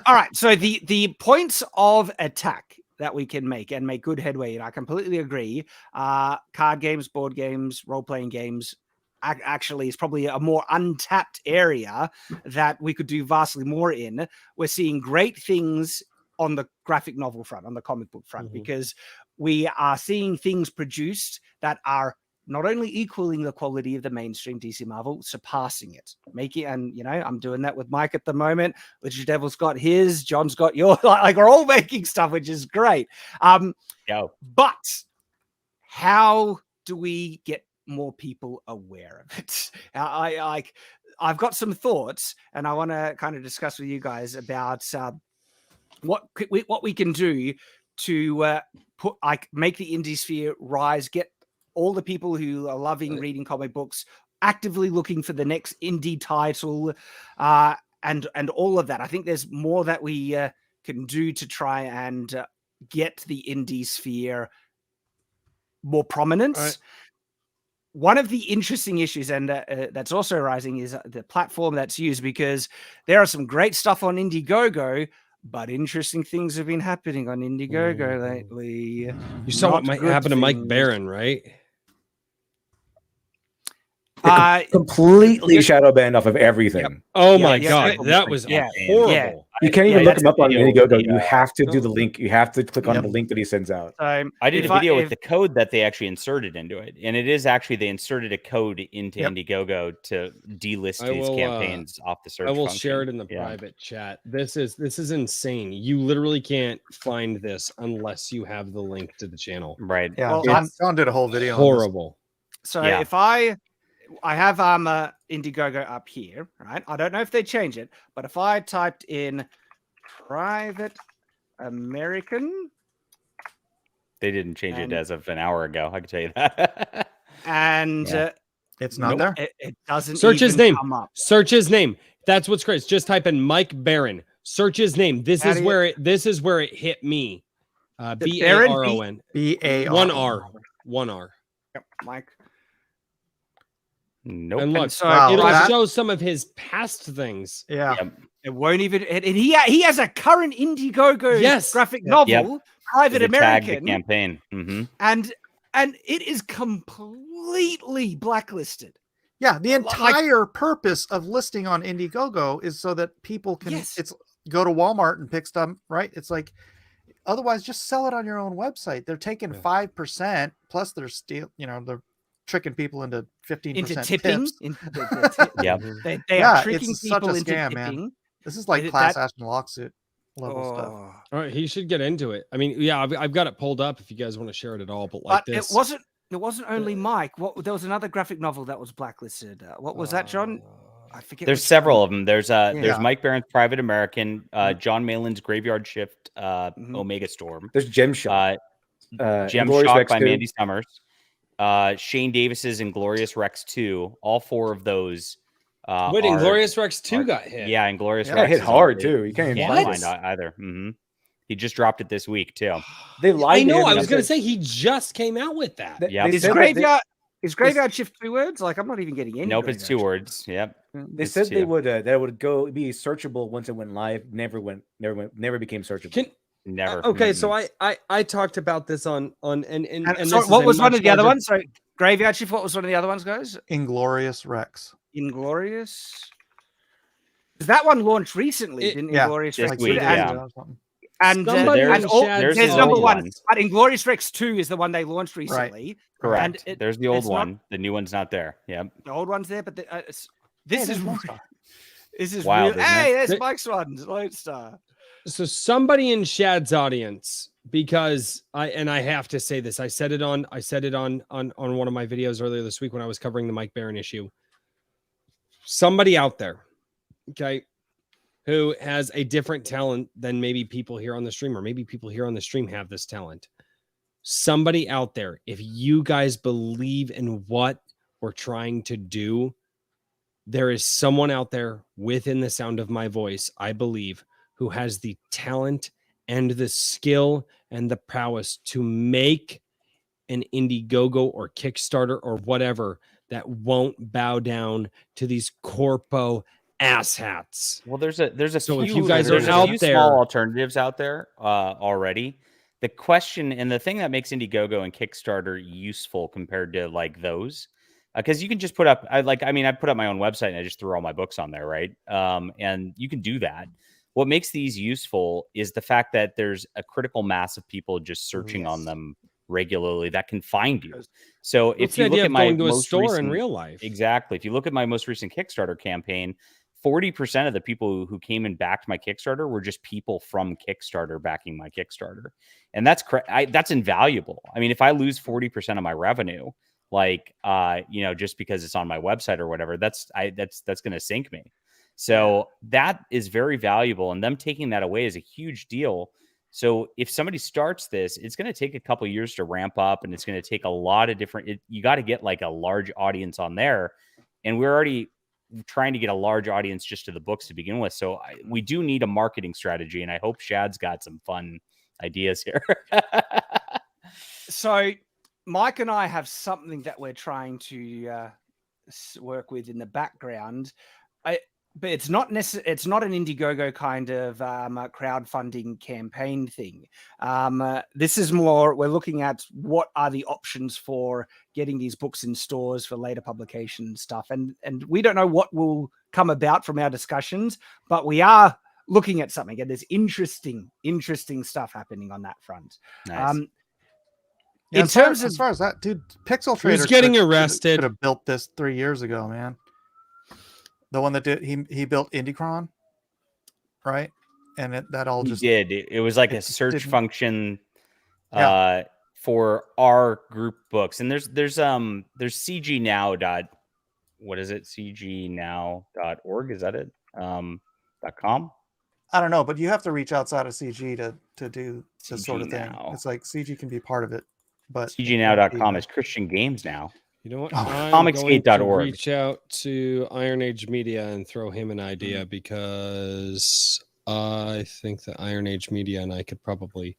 all right. So the points of attack that we can make and make good headway in, I completely agree. Card games, board games, role-playing games actually is probably a more untapped area that we could do vastly more in. We're seeing great things on the graphic novel front, on the comic book front, because we are seeing things produced that are not only equaling the quality of the mainstream DC Marvel, surpassing it, I'm doing that with Mike at the moment. Literature Devil's got his, John's got yours. Like we're all making stuff, which is great. But how do we get more people aware of it? I've got some thoughts, and I want to kind of discuss with you guys about what we can do to make the indie sphere rise, get all the people who are loving reading comic books actively looking for the next indie title, and all of that. I think there's more that we can do to try and get the indie sphere more prominence. Right. One of the interesting issues, and that's also arising, is the platform that's used, because there are some great stuff on Indiegogo, but interesting things have been happening on Indiegogo lately. You saw what might happen to Mike Barron, right? Completely shadow banned off of everything. Yep. Oh Yeah, my yeah, god, so that was yeah, horrible. You can't even look him up on Indiegogo. You have to do no. the link. You have to click on the link that he sends out. I did a video with the code that they actually inserted into it, and it is actually they inserted a code into Indiegogo to delist his campaigns off the search. I will function. share it in the private chat. This is insane. You literally can't find this unless you have the link to the channel. Right. Yeah, Well, John did a whole video. Horrible. So if I have Indiegogo up here, right? I don't know if they change it, but if I typed in private American, they didn't change it as of an hour ago. I can tell you that. and it's not there. It doesn't. Search his name. Come up. Search his name. That's what's great. Just type in Mike Barron. Search his name. This is where it hit me. BARON. BARON. One R. Yep, Mike. Nope. And look, so it'll show some of his past things. Yeah. It won't even. And he has a current Indiegogo graphic novel, Private American campaign, and it is completely blacklisted. Yeah, the entire purpose of listing on Indiegogo is so that people can go to Walmart and pick stuff. Right? It's like otherwise, just sell it on your own website. They're taking 5% plus they're they're tricking people into 15% tipping. They are tricking people into scam, tipping. Man. This is like class action lawsuit level stuff. All right, he should get into it. I mean, yeah, I've got it pulled up if you guys want to share it at all. But like this, it wasn't only Mike. There was another graphic novel that was blacklisted. What was that, John? I forget. There's several of them. There's Mike Barron's Private American, John Malin's Graveyard Shift, Omega Storm. There's Gem Shock. Gem Shock by Mandy Summers. Shane Davis's Inglorious Rex 2. All four of those. Wait, Inglorious Rex 2 got hit. Yeah, Inglorious Rex hit hard too. You can't even find either. He just dropped it this week too. They lied. I know. I was going to say he just came out with that. Is Graveyard Shift 2 words? Like I'm not even getting any. Nope, it's 2 words. Yep. They said they would that would be searchable once it went live. Never became searchable. Never. Okay, so I talked about this on and so what was one of the other ones? Sorry, Graveyard Shift. What was one of the other ones, guys? Inglorious Rex. Inglorious. That one launched recently, didn't Inglorious Rex? This week, And there's number one. But Inglorious Rex 2 is the one they launched recently. Right. Correct. And there's the old one. The new one's not there. Yeah. The old one's there, but this is wild. Real. Hey, there's Mike's one. Lone Star. So somebody in Shad's audience, because I have to say this, I said it on one of my videos earlier this week when I was covering the Mike Barron issue. Somebody out there, okay, who has a different talent than maybe people here on the stream, or maybe people here on the stream have this talent. Somebody out there, if you guys believe in what we're trying to do, there is someone out there within the sound of my voice, I believe, who has the talent and the skill and the prowess to make an Indiegogo or Kickstarter or whatever that won't bow down to these corpo asshats. Well, there's a so few, if you guys are out there, small alternatives out there already. The question and the thing that makes Indiegogo and Kickstarter useful compared to like those, because you can just put up, I put up my own website and I just threw all my books on there, right? And you can do that. What makes these useful is the fact that there's a critical mass of people just searching on them regularly that can find you. So if you look at my most store recent, in real life, exactly. If you look at my most recent Kickstarter campaign, 40% of the people who came and backed my Kickstarter were just people from Kickstarter backing my Kickstarter. And that's invaluable. I mean, if I lose 40% of my revenue, like, just because it's on my website or whatever, that's going to sink me. So that is very valuable. And them taking that away is a huge deal. So if somebody starts this, it's going to take a couple of years to ramp up, and it's going to take a lot of different, you got to get like a large audience on there. And we're already trying to get a large audience just to the books to begin with. So we do need a marketing strategy, and I hope Shad's got some fun ideas here. So Mike and I have something that we're trying to work with in the background. but it's not it's not an Indiegogo kind of crowdfunding campaign thing. This is more, we're looking at what are the options for getting these books in stores for later publication and stuff. And we don't know what will come about from our discussions, but we are looking at something, and there's interesting stuff happening on that front. Nice. Yeah, In terms of, as far as that, dude, Pixel Trader Who's getting arrested? Could have built this 3 years ago, man. The one that did he built Indicron, right? And that all He just did. It was like a just search didn't- function Yeah. for our group books. And there's cgnow dot, what is it? cgnow.org, is that it? .com? I don't know, but you have to reach outside of CG to do this sort of thing. CG It's like CG can be part of it, but cgnow.com is Christian Games now. You know what? Oh, I'm going to comicsgate.org. reach out to Iron Age Media and throw him an idea because I think that Iron Age Media and I could probably.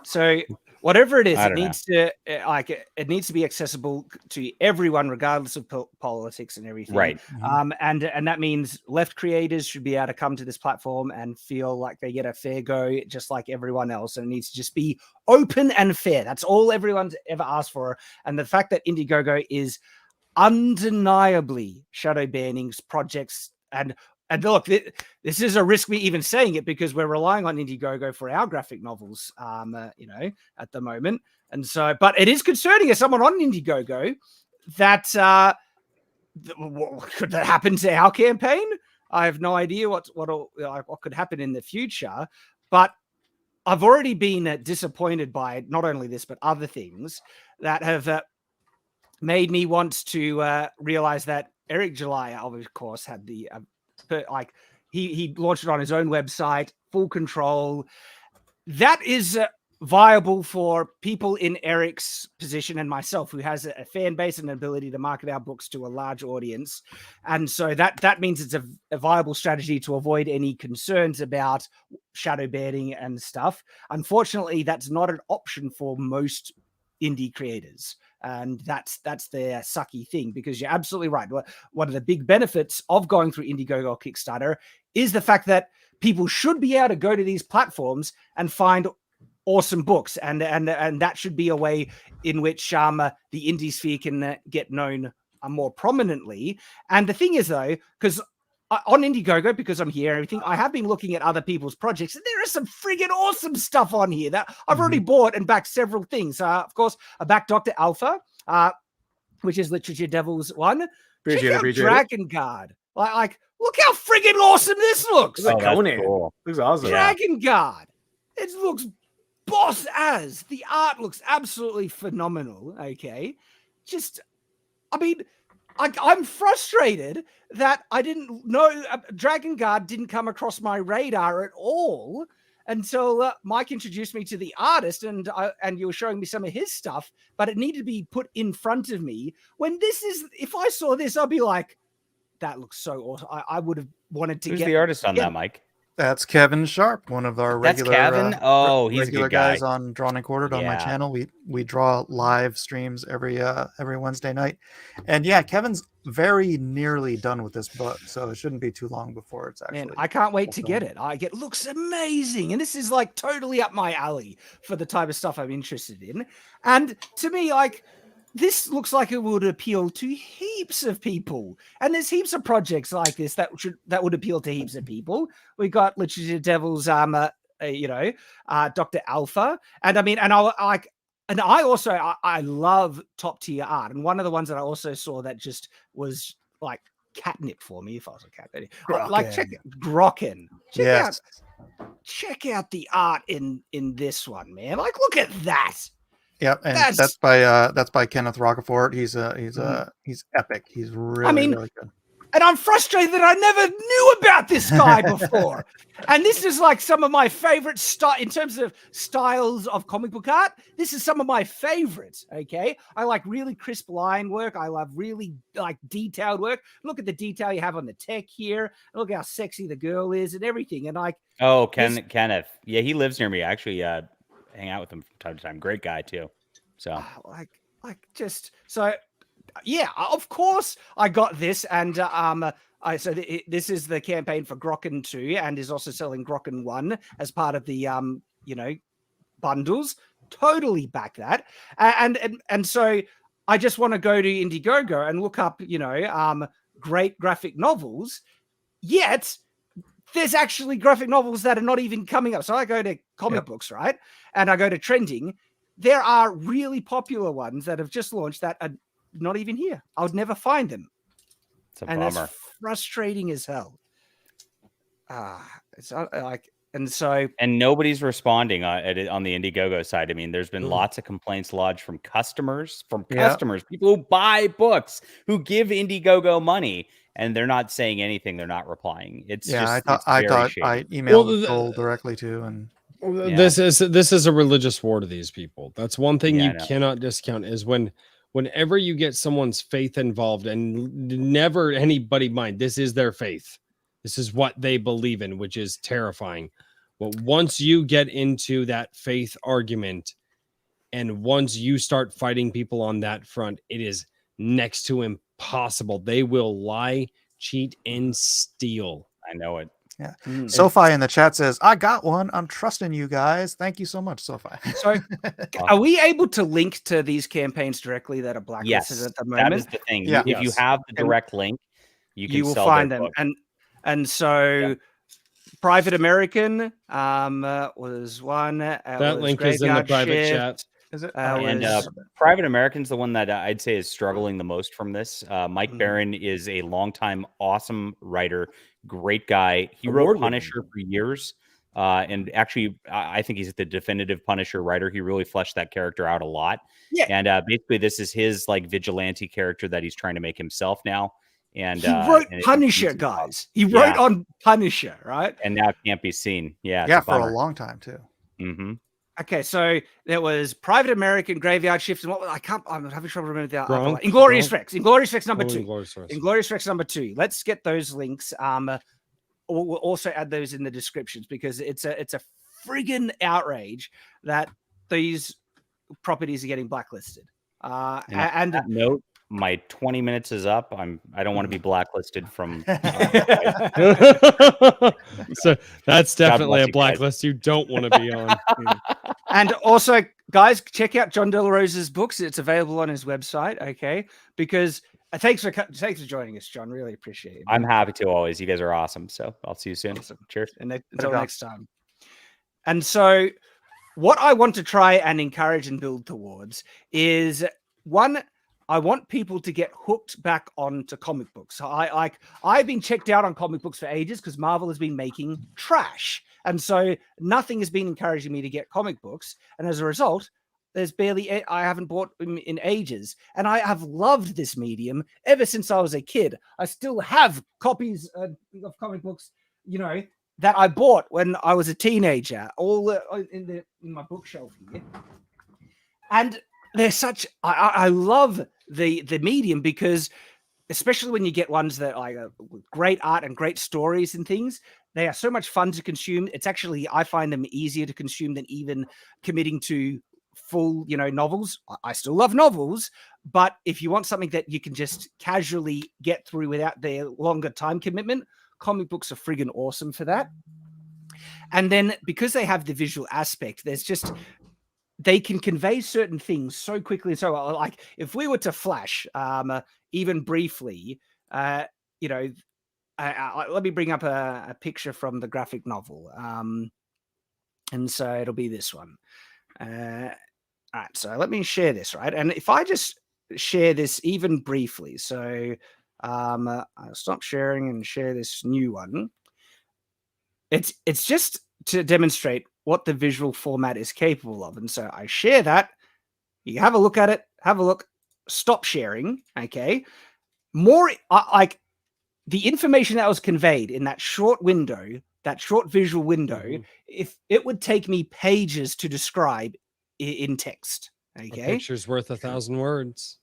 so whatever it is, I it don't know. needs to it needs to be accessible to everyone, regardless of politics and everything. Right. And that means left creators should be able to come to this platform and feel like they get a fair go, just like everyone else. And it needs to just be open and fair. That's all everyone's ever asked for. And the fact that Indiegogo is undeniably shadow banning projects, and look, this is a risk me even saying it, because we're relying on Indiegogo for our graphic novels, at the moment. And so, but it is concerning as someone on Indiegogo that could that happen to our campaign? I have no idea what could happen in the future, but I've already been disappointed by not only this, but other things that have made me want to realize that Eric July, of course, had the he launched it on his own website, full control. That is viable for people in Eric's position and myself, who has a fan base and an ability to market our books to a large audience. And so that means it's a viable strategy to avoid any concerns about shadow banning and stuff. Unfortunately, that's not an option for most indie creators. And that's their sucky thing, because you're absolutely right. One of the big benefits of going through Indiegogo or Kickstarter is the fact that people should be able to go to these platforms and find awesome books, and that should be a way in which the indie sphere can get known more prominently. And the thing is, though, because on Indiegogo, because I'm here and everything, I have been looking at other people's projects, and there is some friggin' awesome stuff on here that I've already bought and backed several things. Of course, I backed Dr. Alpha, which is Literature Devil's one. Check out Dragon Guard. Like, look how friggin' awesome this looks. It's like that's Conan. cool. Looks awesome. Dragon Guard. It looks boss as. The art looks absolutely phenomenal. Okay. I'm frustrated that I didn't know Dragon Guard didn't come across my radar at all until Mike introduced me to the artist, and you were showing me some of his stuff, but it needed to be put in front of me. When if I saw this, I'd be like, that looks so awesome. I would have wanted to Who's get the artist on that, Mike? That's Kevin Sharp, one of our That's regular. Kevin? Oh, he's a regular good guy. guys on Drawn and Quartered on my Yeah. channel. We draw live streams every Wednesday night, and yeah, Kevin's very nearly done with this book, so it shouldn't be too long before it's actually. Man, I can't wait to get it. It looks amazing, and this is like totally up my alley for the type of stuff I'm interested in. And to me, like, this looks like it would appeal to heaps of people, and there's heaps of projects like this that would appeal to heaps of people. We got Literature Devil's, Dr. Alpha, and I also love top tier art, and one of the ones that I also saw that just was like catnip for me, if I was a cat, check it, Grokken. Check out the art in this one, man. Like, look at that. Yep, and that's by Kenneth Rockefort. He's epic. He's really good. And I'm frustrated that I never knew about this guy before. And this is like some of my favorite in terms of styles of comic book art. This is some of my favorites. Okay, I like really crisp line work. I love really like detailed work. Look at the detail you have on the tech here. Look how sexy the girl is and everything. And Kenneth, yeah, he lives near me. Actually, hang out with him from time to time. Great guy too. So yeah, of course I got this, and This is the campaign for Grokken 2 and is also selling Grokken 1 as part of the bundles. Totally back that. And so I just want to go to Indiegogo and look up, great graphic novels. Yet there's actually graphic novels that are not even coming up. So I go to comic books, right? And I go to trending. There are really popular ones that have just launched that are not even here. I would never find them. It's a and bummer. That's frustrating as hell. And nobody's responding on the Indiegogo side. I mean, there's been lots of complaints lodged from customers, people who buy books, who give Indiegogo money, and they're not saying anything. They're not replying. I thought I emailed Joel directly to, and this is a religious war to these people. That's one thing you cannot discount is whenever you get someone's faith involved, and never anybody mind, this is their faith. This is what they believe in, which is terrifying. But once you get into that faith argument, and once you start fighting people on that front, it is next to impossible. They will lie, cheat, and steal. I know it. Yeah. SoFi in the chat says, I got one. I'm trusting you guys. Thank you so much, SoFi. So are we able to link to these campaigns directly that are blacklisted at the moment? That is the thing. Yeah. If you have the direct link, you will find them. Book. And so Private American was one. That link is in the private chat. Is it? Private American's the one that I'd say is struggling the most from this. Mike Barron is a longtime awesome writer, great guy. He wrote Punisher for years. And actually, I think he's the definitive Punisher writer. He really fleshed that character out a lot. Yeah. And basically, this is his like vigilante character that he's trying to make himself now. And he wrote Punisher, guys. He wrote on Punisher, right? And now it can't be seen. Yeah, for a long time too. Mm-hmm. Okay, so there was Private American, Graveyard Shift, and I'm having trouble remembering the other one. Inglorious Rex. Inglorious Rex number 2. Inglorious Rex number 2. Let's get those links. We'll also add those in the descriptions because it's a friggin' outrage that these properties are getting blacklisted. And that note, my 20 minutes is up. I don't want to be blacklisted from. So that's definitely a blacklist you don't want to be on. And also, guys, check out John De La Rosa's books. It's available on his website. Okay, because thanks for joining us, John. Really appreciate it. I'm happy to always. You guys are awesome. So I'll see you soon. Awesome. Cheers. And until next time. And so, what I want to try and encourage and build towards is one. I want people to get hooked back onto comic books. I've been checked out on comic books for ages because Marvel has been making trash. And so nothing has been encouraging me to get comic books. And as a result, I haven't bought them in ages. And I have loved this medium ever since I was a kid. I still have copies of comic books, that I bought when I was a teenager, all in my bookshelf here. And they're such. I love the medium because, especially when you get ones that with great art and great stories and things, they are so much fun to consume. It's actually, I find them easier to consume than even committing to full, novels. I still love novels, but if you want something that you can just casually get through without the longer time commitment, comic books are friggin' awesome for that. And then because they have the visual aspect, they can convey certain things so quickly and so well. Like if we were to flash, even briefly, let me bring up a picture from the graphic novel. And so it'll be this one. All right, so let me share this, right? And if I just share this even briefly, so I'll stop sharing and share this new one. It's just to demonstrate what the visual format is capable of. And so I share that. You have a look at it, stop sharing. Okay. More like the information that was conveyed in that short window, that short visual window, if it would take me pages to describe in text. Okay. A picture's worth 1,000 words.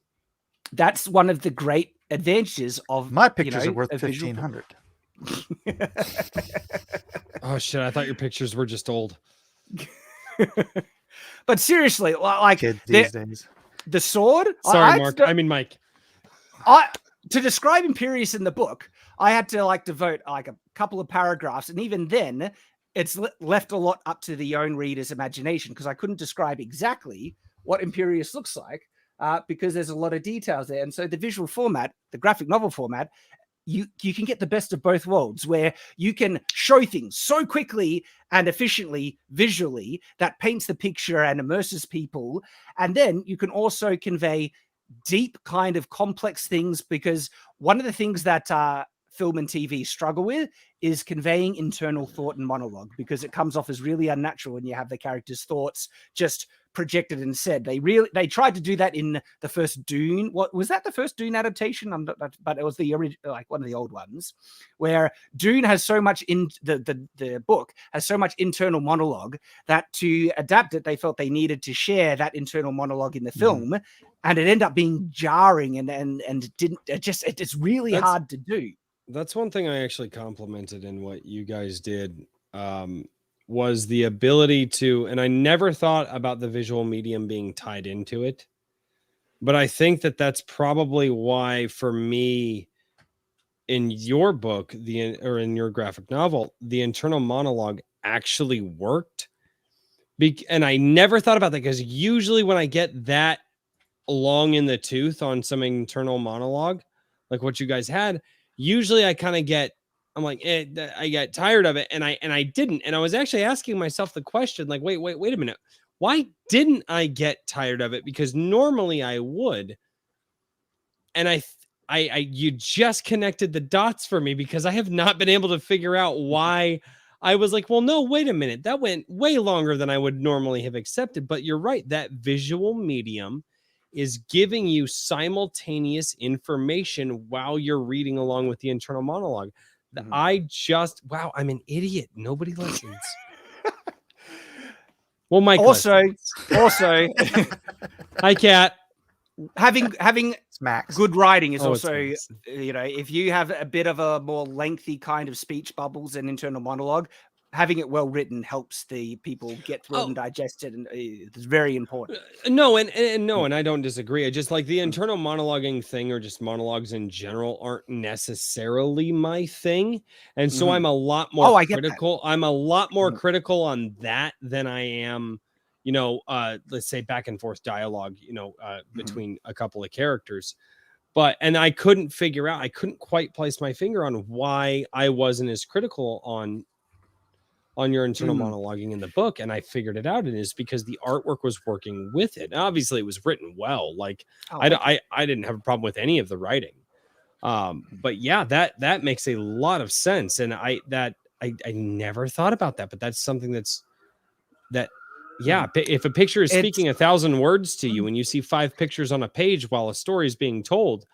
That's one of the great advantages of my pictures are worth 1,500. Oh shit! I thought your pictures were just old. But seriously, like kids these days. The sword. Sorry, Mark. I mean Mike. To describe Imperius in the book, I had to like devote like a couple of paragraphs, and even then it's left a lot up to the own reader's imagination, because I couldn't describe exactly what Imperius looks like because there's a lot of details there. And so the visual format, the graphic novel format, you can get the best of both worlds, where you can show things so quickly and efficiently visually that paints the picture and immerses people. And then you can also convey deep kind of complex things, because one of the things that film and TV struggle with is conveying internal thought and monologue, because it comes off as really unnatural when you have the characters' thoughts just projected and said. They tried to do that in the first Dune. What was that? The first Dune adaptation? But it was the original, like one of the old ones, where Dune has so much in the book has so much internal monologue that to adapt it, they felt they needed to share that internal monologue in the film, and it ended up being jarring and it's really hard to do. That's one thing I actually complimented in what you guys did, was the ability to, and I never thought about the visual medium being tied into it, but I think that that's probably why, for me, in your book, or in your graphic novel, the internal monologue actually worked. And I never thought about that, because usually when I get that long in the tooth on some internal monologue, like what you guys had, usually I kind of I'm like, I get tired of it. And I didn't. And I was actually asking myself the question, like, wait a minute. Why didn't I get tired of it? Because normally I would. And you just connected the dots for me, because I have not been able to figure out why. I was like, well, no, wait a minute. That went way longer than I would normally have accepted. But you're right. That visual medium is giving you simultaneous information while you're reading along with the internal monologue. Wow, I'm an idiot. Nobody listens. Well, Mike also, hi, Kat. Having Max. Good writing is also, if you have a bit of a more lengthy kind of speech bubbles and internal monologue, having it well written helps the people get through and digest it, and it's very important. No, and I don't disagree. I just like the internal monologuing thing, or just monologues in general, aren't necessarily my thing, and so I'm a lot more critical. I'm a lot more critical on that than I am, let's say back and forth dialogue, between a couple of characters. And I couldn't quite place my finger on why I wasn't as critical on your internal monologuing in the book, and I figured it out. And it's because the artwork was working with it. Obviously, it was written well. I didn't have a problem with any of the writing. But yeah, that makes a lot of sense. And I never thought about that, but that's something if a picture is speaking 1,000 words to you, and you see 5 pictures on a page while a story is being told,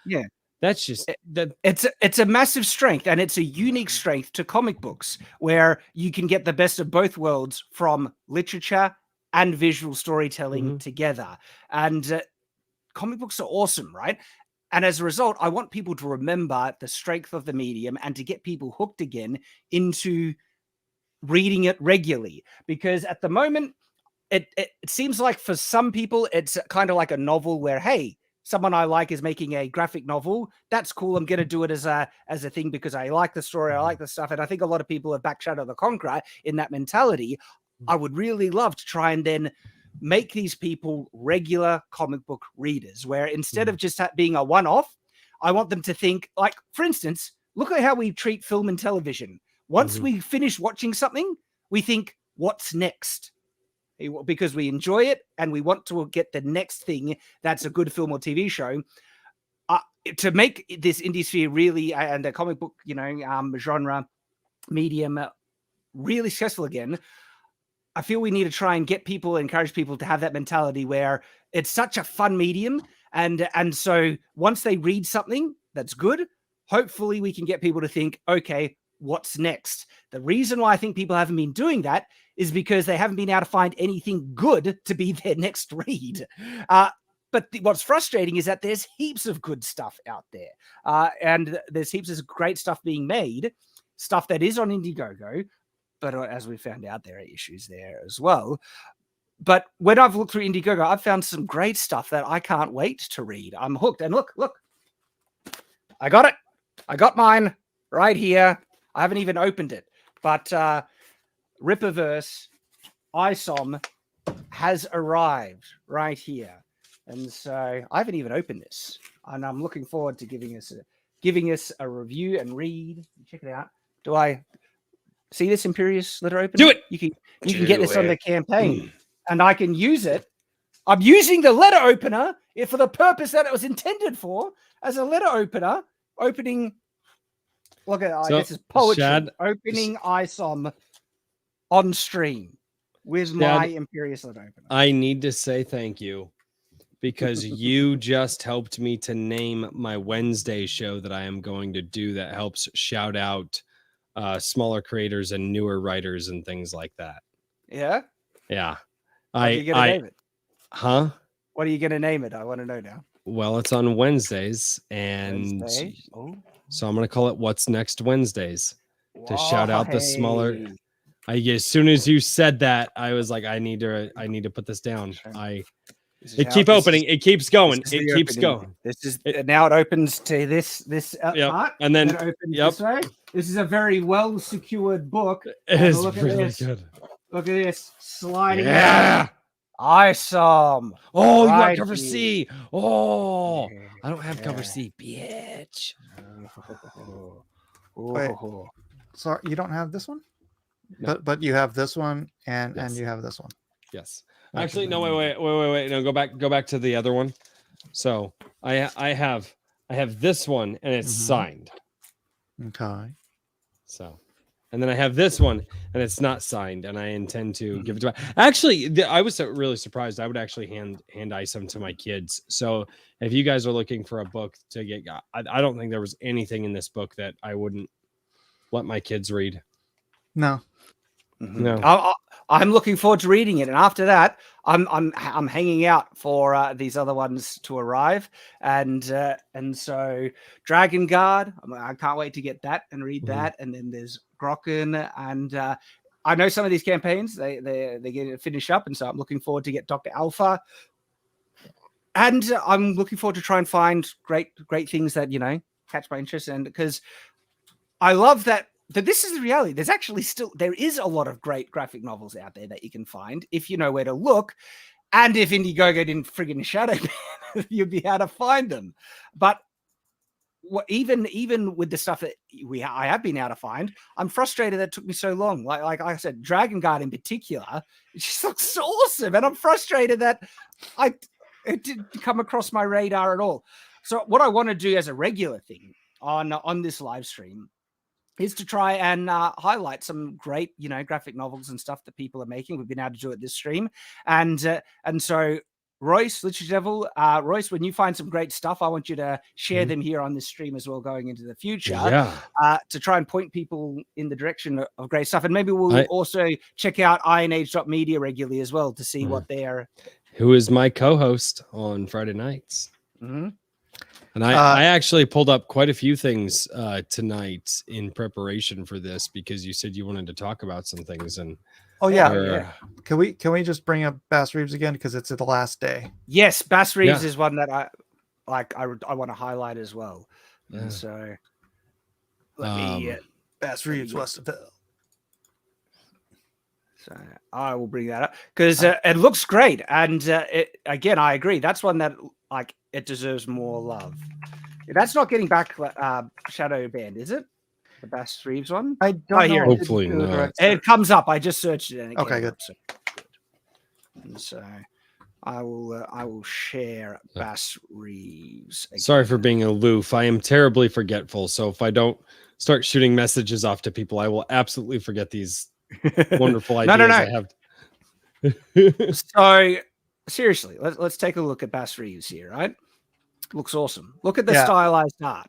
that's just that. It's a massive strength, and it's a unique strength to comic books, where you can get the best of both worlds from literature and visual storytelling together. And comic books are awesome, right? And as a result, I want people to remember the strength of the medium and to get people hooked again into reading it regularly. Because at the moment, it seems like for some people, it's kind of like a novel where, hey, someone I like is making a graphic novel. That's cool. I'm going to do it as a thing because I like the story. I like the stuff. And I think a lot of people have backed Shadow the Conqueror in that mentality. I would really love to try and then make these people regular comic book readers, where instead of just that being a one-off, I want them to think, like, for instance, look at how we treat film and television. Once we finish watching something, we think, what's next? Because we enjoy it and we want to get the next thing that's a good film or TV show. To make this indie sphere really, and the comic book, genre medium really successful again, I feel we need to try and encourage people to have that mentality where it's such a fun medium. And so once they read something that's good, hopefully we can get people to think, okay, what's next? The reason why I think people haven't been doing that is because they haven't been able to find anything good to be their next read. But what's frustrating is that there's heaps of good stuff out there. And there's heaps of great stuff being made, stuff that is on Indiegogo. But as we found out, there are issues there as well. But when I've looked through Indiegogo, I've found some great stuff that I can't wait to read. I'm hooked. And look, I got it. I got mine right here. I haven't even opened it, but Rippaverse ISOM has arrived right here. And so I haven't even opened this, and I'm looking forward to giving us a review and read. Check it out. Do I see this Imperious letter opener? Do it. You can get this on the campaign, and I can use it. I'm using the letter opener for the purpose that it was intended for, as a letter opener. Opening. Look at this is poetry. Shad, opening ISOM on stream with my Imperious letter opener. I need to say thank you, because you just helped me to name my Wednesday show that I am going to do, that helps shout out smaller creators and newer writers and things like that. Yeah. Yeah. What are you gonna name it? Huh? What are you gonna name it? I want to know now. Well, it's on Wednesdays, and Wednesday? Oh. so I'm gonna call it What's Next Wednesdays, to shout out the smaller. Hey. As soon as you said that, I was like, I need to put this down. It keeps going. It keeps going. Now it opens to this part, and then it opens this way. This is a very well secured book. It is look really at good. Look at this sliding. Yeah. Awesome. Oh, you got Right cover here. C. Oh, Yeah. I don't have cover C, bitch. Wait. Sorry, you don't have this one? No. But you have this one and Yes. you have this one. Yes. Actually, no. Wait. No, go back to the other one. So I have this one, and it's signed. Okay. So, and then I have this one, and it's not signed, and I intend to give it to. Actually, I was really surprised. I would actually hand ice them to my kids. So if you guys are looking for a book to get, I don't think there was anything in this book that I wouldn't let my kids read. No. No. I'm looking forward to reading it, and after that, I'm hanging out for these other ones to arrive, and so Dragon Guard. I can't wait to get that and read that, and then there's Grokken, and I know some of these campaigns they're going to finish up, and so I'm looking forward to get Dr. Alpha, and I'm looking forward to try and find great things that catch my interest, and because I love that this is the reality. There's actually there is a lot of great graphic novels out there that you can find if you know where to look. And if Indiegogo didn't friggin' shadow ban, you'd be able to find them. But even with the stuff that I have been able to find, I'm frustrated that it took me so long. Like I said, Dragon Guard in particular, it just looks so awesome. And I'm frustrated that it didn't come across my radar at all. So what I want to do as a regular thing on this live stream is to try and highlight some great, graphic novels and stuff that people are making. We've been able to do it this stream. And so Royce, Literature Devil, Royce, when you find some great stuff, I want you to share them here on this stream as well going into the future to try and point people in the direction of great stuff. And maybe we'll also check out ironage.media regularly as well to see what they're... Who is my co-host on Friday nights. And I actually pulled up quite a few things tonight in preparation for this, because you said you wanted to talk about some things. And Can we just bring up Bass Reeves again, because it's the last day? Yes, Bass Reeves is one that I want to highlight as well. And so let me Bass Reeves Westerville. So I will bring that up because it looks great, and again, I agree. That's one that it deserves more love. That's not getting back shadow banned, is it? The Bass Reeves one? I don't know. Hopefully not. It comes up. I just searched it. And it okay, came good. Up, so good. And so I will share Bass Reeves. Again. Sorry for being aloof. I am terribly forgetful. So if I don't start shooting messages off to people, I will absolutely forget these wonderful ideas I have. So seriously, let's take a look at Bass Reeves here, right? Looks awesome. Look at the stylized art.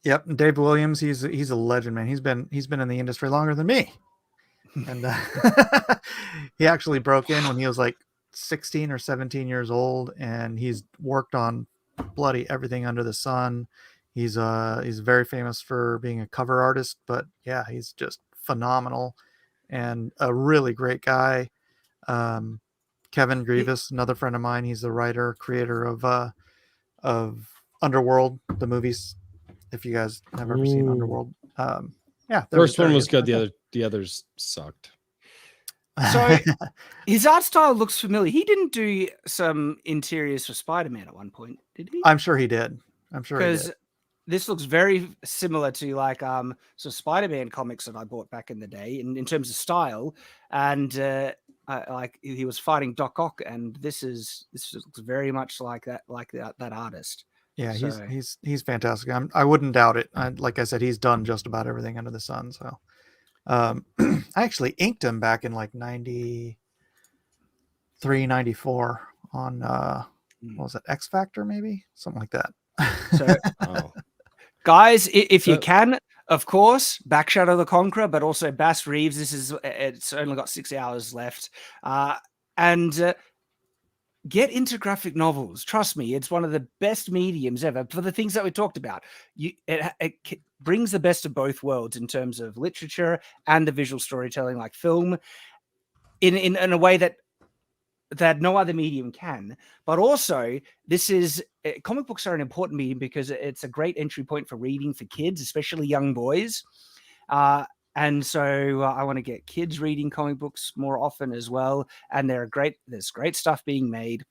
Yep, Dave Williams, he's a legend, man. He's been in the industry longer than me. And he actually broke in when he was like 16 or 17 years old, and he's worked on bloody everything under the sun. He's very famous for being a cover artist, but yeah, he's just phenomenal and a really great guy. Kevin Grievous, another friend of mine, he's the writer, creator of Underworld, the movies, if you guys have ever seen Underworld. Yeah, first one was good. The others sucked. So his art style looks familiar. He didn't do some interiors for Spider-Man at one point, did he? I'm sure he did. Because this looks very similar to like some Spider-Man comics that I bought back in the day in terms of style, and like he was fighting Doc Ock, and this looks very much like that artist. Yeah, so. he's fantastic. I wouldn't doubt it. Like I said, he's done just about everything under the sun. So I actually inked him back in like 93, 94 on what was it, X Factor, maybe something like that. So, guys, if you can, of course, back Shadow the Conqueror, but also Bass Reeves. It's only got 6 hours left, and get into graphic novels. Trust me, it's one of the best mediums ever for the things that we talked about. It brings the best of both worlds in terms of literature and the visual storytelling, like film, in a way that no other medium can. But also, comic books are an important medium because it's a great entry point for reading for kids, especially young boys. And so I want to get kids reading comic books more often as well. And there's great stuff being made.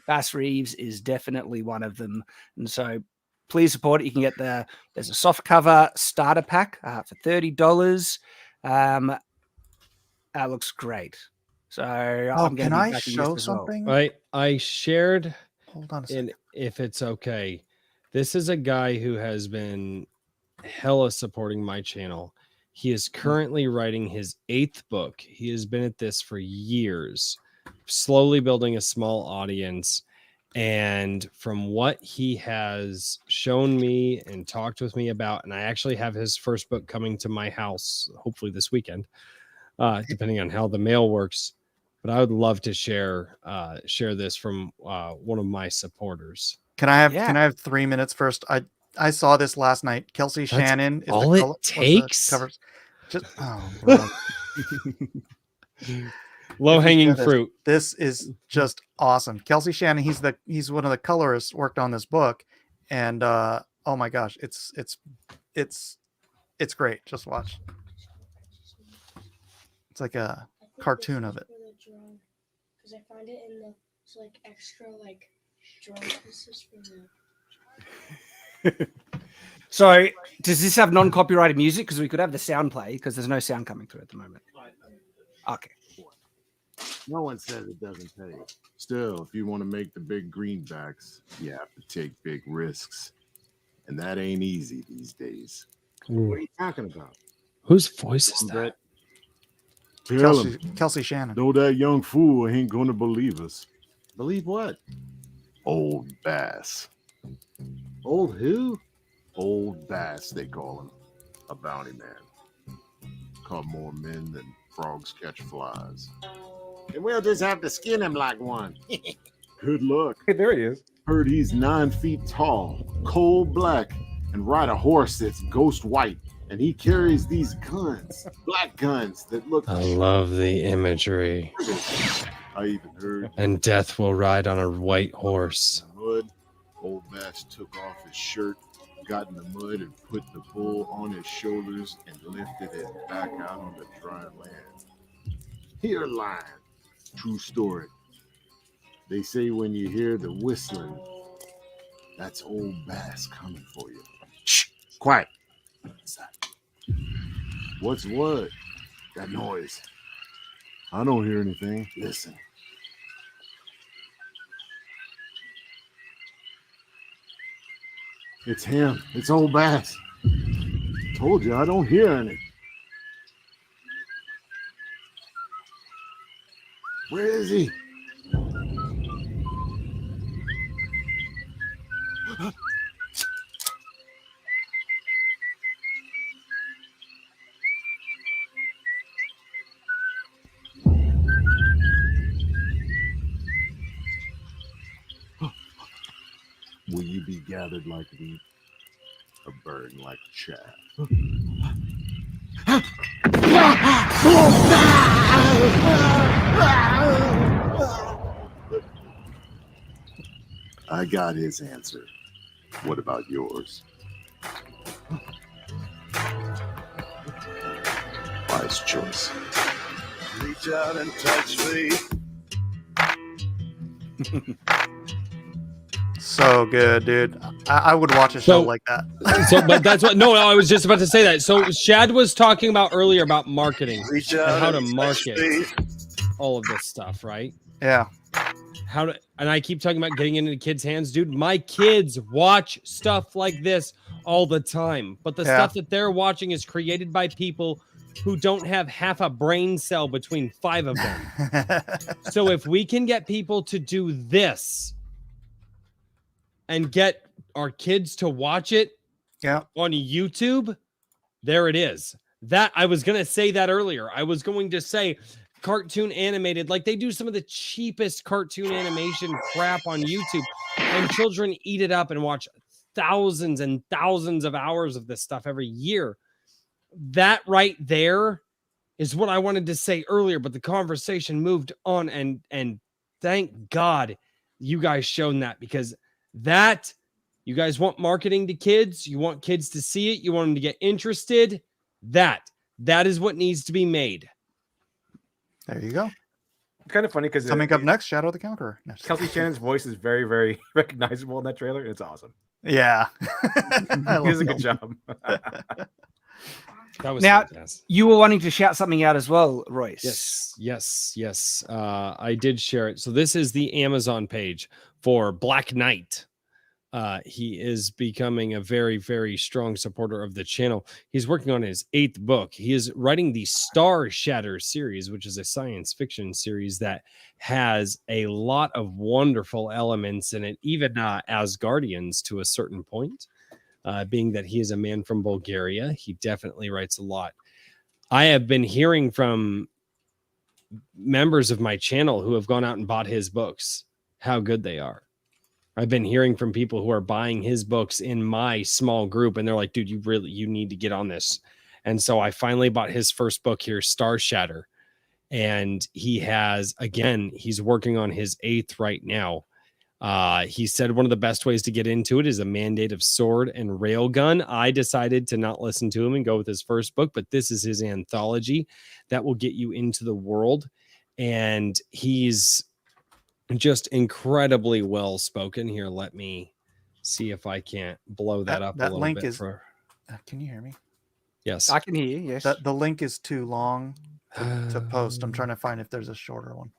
Bass Reeves is definitely one of them. And so please support it. You can get there's a soft cover starter pack for $30. That looks great. So I'm can I show something? I shared. Hold on a second. If it's okay, this is a guy who has been hella supporting my channel. He is currently writing his 8th book. He has been at this for years, slowly building a small audience. And from what he has shown me and talked with me about, and I actually have his first book coming to my house, hopefully this weekend, depending on how the mail works. But I would love to share this from one of my supporters. Can I have 3 minutes first? I saw this last night. Kelsey Shannon is all it takes. Covers. Just low hanging fruit. This is just awesome. Kelsey Shannon. He's one of the colorists worked on this book, and oh my gosh, it's great. Just watch. It's like a cartoon of it. Because I find it in the extra drawing pieces for the. So, does this have non-copyrighted music? Because we could have the sound play, because there's no sound coming through at the moment. Okay. No one says it doesn't pay. Still, if you want to make the big greenbacks, you have to take big risks. And that ain't easy these days. What are you talking about? Whose voice is that? Kelsey Shannon. Though that young fool ain't going to believe us. Believe what? Old Bass. Old who? Old Bass, they call him. A bounty man. Caught more men than frogs catch flies. And we'll just have to skin him like one. Good luck. Hey, there he is. Heard he's 9 feet tall, coal black, and ride a horse that's ghost white. And he carries these guns, black guns that look. I love the imagery. I even heard. And death will ride on a white horse. Mud. Old Bass took off his shirt, got in the mud, and put the bull on his shoulders and lifted it back out on the dry land. Here lying. True story. They say when you hear the whistling, that's Old Bass coming for you. Shh! Quiet. What's what? That noise. I don't hear anything. Listen. It's him. It's Old Bass. Told you I don't hear any. Where is he? Will you be gathered like wheat, or burned like chaff? I got his answer. What about yours? Wise choice. Reach out and touch me. So good, dude. I would watch a show like that. But that's what. No, I was just about to say that. So Shad was talking about earlier about marketing and how to market all of this stuff, right? Yeah. And I keep talking about getting into kids' hands, dude. My kids watch stuff like this all the time, but the stuff that they're watching is created by people who don't have half a brain cell between 5 of them. So if we can get people to do this and get our kids to watch it on YouTube, there it is. That I was going to say that earlier. I was going to say cartoon animated, like they do some of the cheapest cartoon animation crap on YouTube, and children eat it up and watch thousands and thousands of hours of this stuff every year. That right there is what I wanted to say earlier, but the conversation moved on, and thank God you guys shown that, because that you guys want marketing to kids, you want kids to see it, you want them to get interested. That is what needs to be made. There you go. Kind of funny because coming up next, Shadow the Conqueror. Kelsey Shannon's voice is very, very recognizable in that trailer. It's awesome. Yeah. He does a good job. That was now fantastic. You were wanting to shout something out as well, Royce. Yes. I did share it. So this is the Amazon page for Black Knight. He is becoming a very, very strong supporter of the channel. He's working on his 8th book. He is writing the Star Shatter series, which is a science fiction series that has a lot of wonderful elements in it, even Asgardians to a certain point. Being that he is a man from Bulgaria, he definitely writes a lot. I have been hearing from members of my channel who have gone out and bought his books, how good they are. I've been hearing from people who are buying his books in my small group, and they're like, dude, you need to get on this. And so I finally bought his first book here, Star Shatter. And he has, again, he's working on his 8th right now. He said one of the best ways to get into it is a mandate of sword and railgun. I decided to not listen to him and go with his first book, but this is his anthology that will get you into the world. And he's just incredibly well spoken. Here, let me see if I can't blow that up a little link bit. is, can you hear me? Yes, I can hear you. Yes, the link is too long to post. I'm trying to find if there's a shorter one.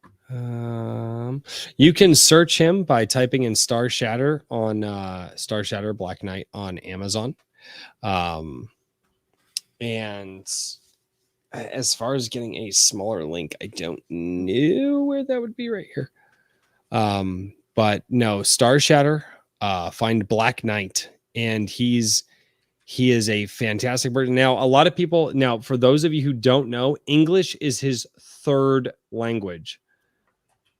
You can search him by typing in Star Shatter on Star Shatter Black Knight on Amazon. And as far as getting a smaller link, I don't know where that would be right here. But no, Star Shatter, find Black Knight, and he is a fantastic person. Now, a lot of people, for those of you who don't know, English is his 3rd language.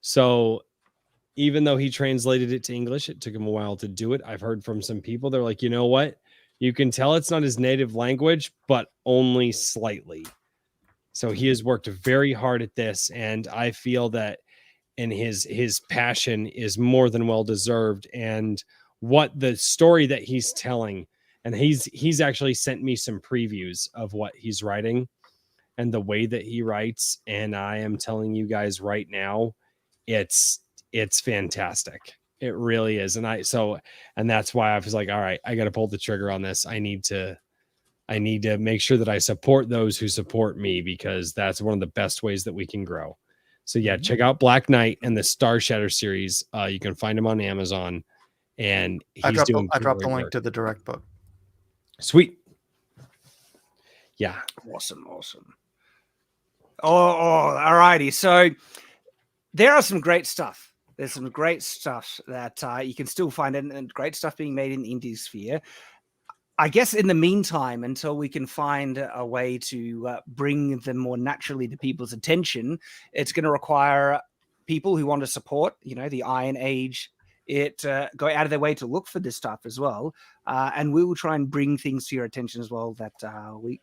So even though he translated it to English, it took him a while to do it. I've heard from some people, they're like, you know what? You can tell it's not his native language, but only slightly. So he has worked very hard at this, and I feel that and his passion is more than well deserved. And what the story that he's telling, and he's actually sent me some previews of what he's writing and the way that he writes. And I am telling you guys right now, it's fantastic. It really is. And that's why I was like, all right, I got to pull the trigger on this. I need to make sure that I support those who support me, because that's one of the best ways that we can grow. So yeah, check out Black Knight and the Star Shatter series. You can find him on Amazon, and I dropped the link to the direct book. Sweet. Yeah. Awesome. All righty. So there are some great stuff. There's some great stuff that you can still find, and great stuff being made in the indie sphere. I guess in the meantime, until we can find a way to bring them more naturally to people's attention, it's going to require people who want to support, the Iron Age, go out of their way to look for this stuff as well. And we will try and bring things to your attention as well that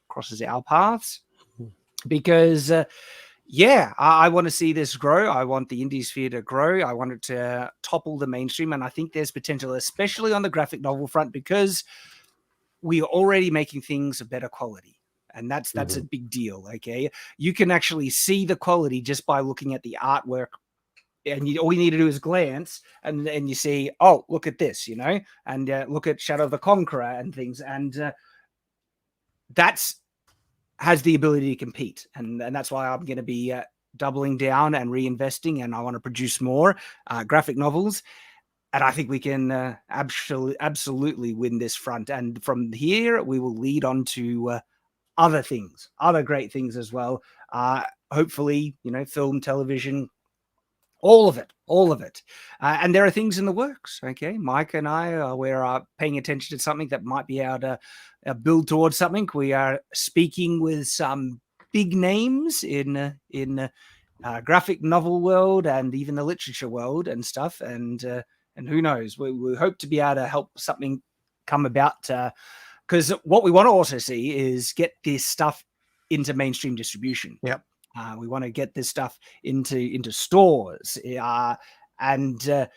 crosses our paths. Because, I want to see this grow. I want the indie sphere to grow. I want it to topple the mainstream. And I think there's potential, especially on the graphic novel front, because we are already making things of better quality. And that's a big deal. Okay. You can actually see the quality just by looking at the artwork. And all you need to do is glance and you see, oh, look at this, you know, and look at Shadow of the Conqueror and things. And that's has the ability to compete. And that's why I'm going to be doubling down and reinvesting. And I want to produce more graphic novels. And I think we can absolutely win this front. And from here, we will lead on to other things, other great things as well. Hopefully, you know, film, television, all of it. And there are things in the works. Okay. Mike and I, we're paying attention to something that might be able to build towards something. We are speaking with some big names in graphic novel world and even the literature world and stuff. And who knows, we hope to be able to help something come about, because what we want to also see is get this stuff into mainstream distribution. Yep. We want to get this stuff into stores, and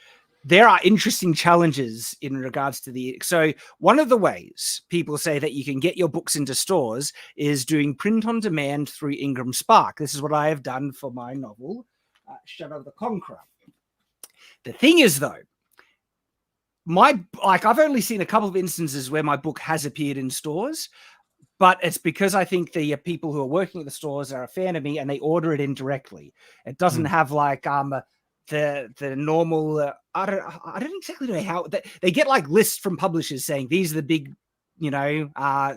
there are interesting challenges in regards to so one of the ways people say that you can get your books into stores is doing print on demand through Ingram Spark. This is what I have done for my novel, Shadow of the Conqueror. The thing is, though, I've only seen a couple of instances where my book has appeared in stores, but it's because I think the people who are working at the stores are a fan of me and they order it in directly. It doesn't have like the normal. I don't exactly know how they get like lists from publishers saying these are the big, you know,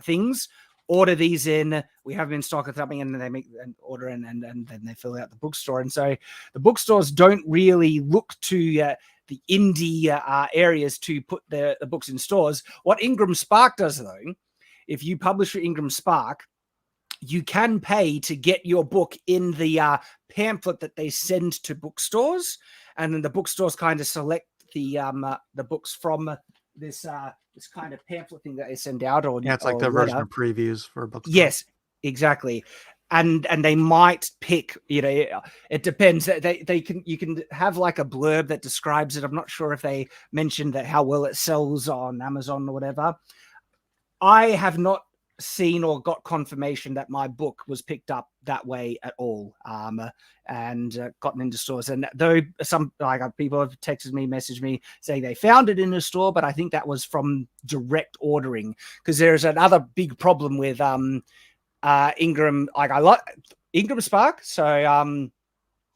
things. Order these in. We have them in stock or something, and then they make an order and then they fill out the bookstore. And so the bookstores don't really look to the indie areas to put the books in stores. What Ingram Spark does, though, if you publish your Ingram Spark, you can pay to get your book in the pamphlet that they send to bookstores, and then the bookstores kind of select the books from this kind of pamphlet thing that they send out. Or it's like the version of previews for books. Yes, exactly. And they might pick, you know, it depends. You can have like a blurb that describes it. I'm not sure if they mentioned that how well it sells on Amazon or whatever. I have not seen or got confirmation that my book was picked up that way at all, and gotten into stores. And though some people have texted me, messaged me saying they found it in a store, but I think that was from direct ordering, because there's another big problem with Ingram. I like Ingram Spark, so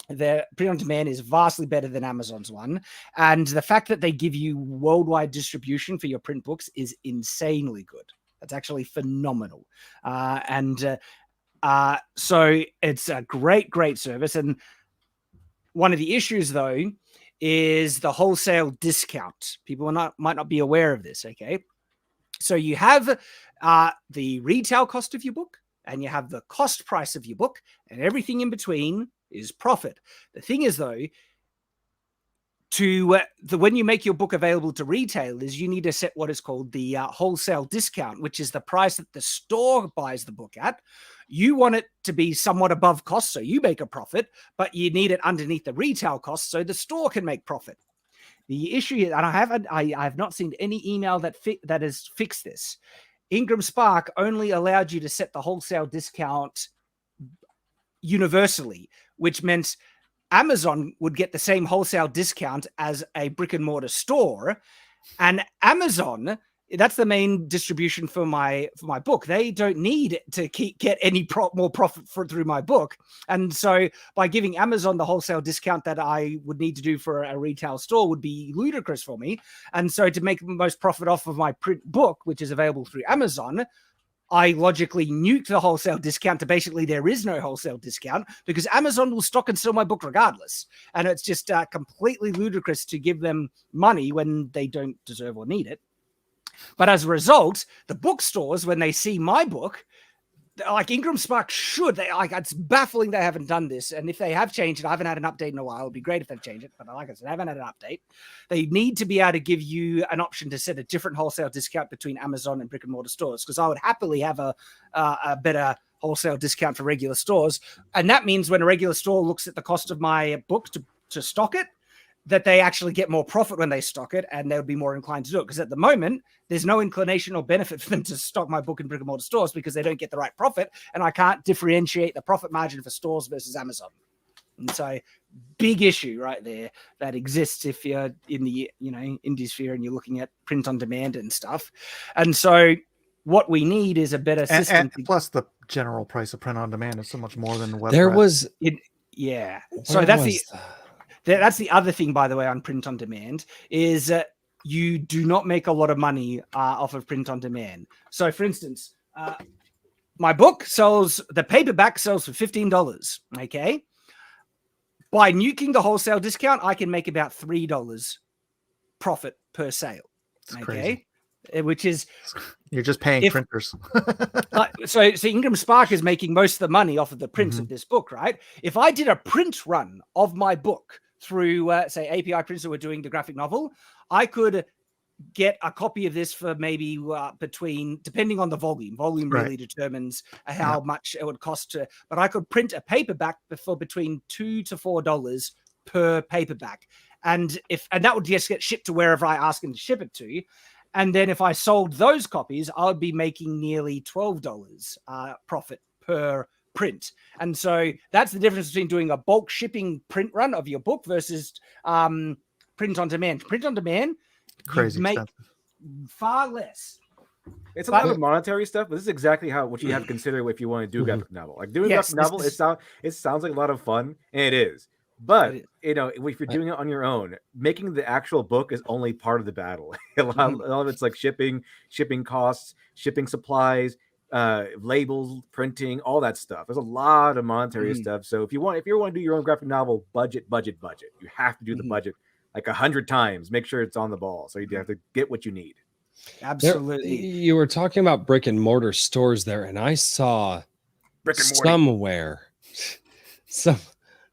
the print on demand is vastly better than Amazon's one, and the fact that they give you worldwide distribution for your print books is insanely good. That's actually phenomenal, so it's a great service. And one of the issues, though, is the wholesale discount. People might not be aware of this. Okay, so you have the retail cost of your book, and you have the cost price of your book, and everything in between is profit. The thing is, though, when you make your book available to retailers, you need to set what is called the wholesale discount, which is the price that the store buys the book at. You want it to be somewhat above cost, so you make a profit, but you need it underneath the retail cost so the store can make profit. The issue is, and I have not seen any email that has fixed this. Ingram Spark only allowed you to set the wholesale discount universally, which meant Amazon would get the same wholesale discount as a brick and mortar store. And Amazon, that's the main distribution for my book. They don't need to get any more profit through my book. And so by giving Amazon the wholesale discount that I would need to do for a retail store would be ludicrous for me. And so to make the most profit off of my print book, which is available through Amazon, I logically nuke the wholesale discount to basically there is no wholesale discount, because Amazon will stock and sell my book regardless. And it's just completely ludicrous to give them money when they don't deserve or need it. But as a result, the bookstores, when they see my book, like Ingram Spark it's baffling they haven't done this. And if they have changed it, I haven't had an update in a while. It'd be great if they've changed it. But like I said, I haven't had an update. They need to be able to give you an option to set a different wholesale discount between Amazon and brick and mortar stores, because I would happily have a better wholesale discount for regular stores. And that means when a regular store looks at the cost of my book to stock it, that they actually get more profit when they stock it, and they'll be more inclined to do it. Because at the moment, there's no inclination or benefit for them to stock my book in brick and mortar stores because they don't get the right profit, and I can't differentiate the profit margin for stores versus Amazon. And so, big issue right there that exists if you're in the indie sphere and you're looking at print on demand and stuff. And so, what we need is a better system. And plus, the general price of print on demand is so much more than the web. There press. was yeah. So that's the other thing, by the way, on print on demand is you do not make a lot of money off of print on demand. So, for instance, my book the paperback sells for $15. Okay. By nuking the wholesale discount, I can make about $3 profit per sale. It's crazy. Which is you're just paying printers. so Ingram Spark is making most of the money off of the prints of this book, right? If I did a print run of my book through, say, API Prints who were doing the graphic novel, I could get a copy of this for maybe depending on the volume. Volume really determines how much it would cost to, but I could print a paperback for between $2 to $4 per paperback. And that would just get shipped to wherever I ask them to ship it to. And then if I sold those copies, I would be making nearly $12 profit per print. And so that's the difference between doing a bulk shipping print run of your book versus print on demand. Print on demand, crazy make expensive. Far less. It's a lot of monetary stuff, but this is exactly what you have to consider if you want to do a graphic novel. Like doing a graphic novel, it sounds like a lot of fun, and it is. But if you're doing it on your own, making the actual book is only part of the battle. a lot of it's like shipping costs, shipping supplies, labels, printing, all that stuff. There's a lot of monetary stuff. So if you want to do your own graphic novel, budget. You have to do the budget like 100 times. Make sure it's on the ball. So you have to get what you need. Absolutely. You were talking about brick and mortar stores there, and I saw somewhere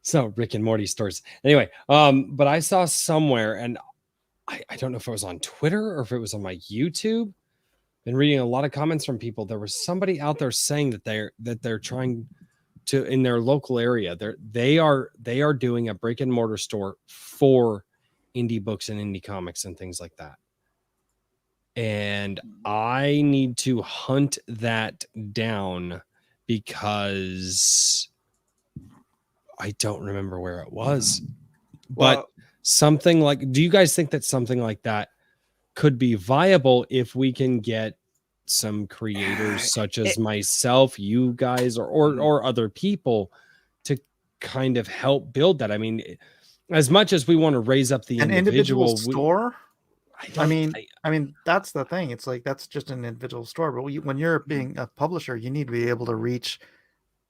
so Rick and Morty stores. Anyway, but I saw somewhere, and I don't know if it was on Twitter or if it was on my YouTube. Been reading a lot of comments from people. There was somebody out there saying that they're trying to, in their local area, they are doing a brick and mortar store for indie books and indie comics and things like that. And I need to hunt that down because I don't remember where it was. But something like, do you guys think that something like that could be viable if we can get some creators such as myself, you guys, or other people to kind of help build that? I mean, as much as we want to raise up the individual store, I mean, that's the thing. It's like, that's just an individual store. But when you're being a publisher, you need to be able to reach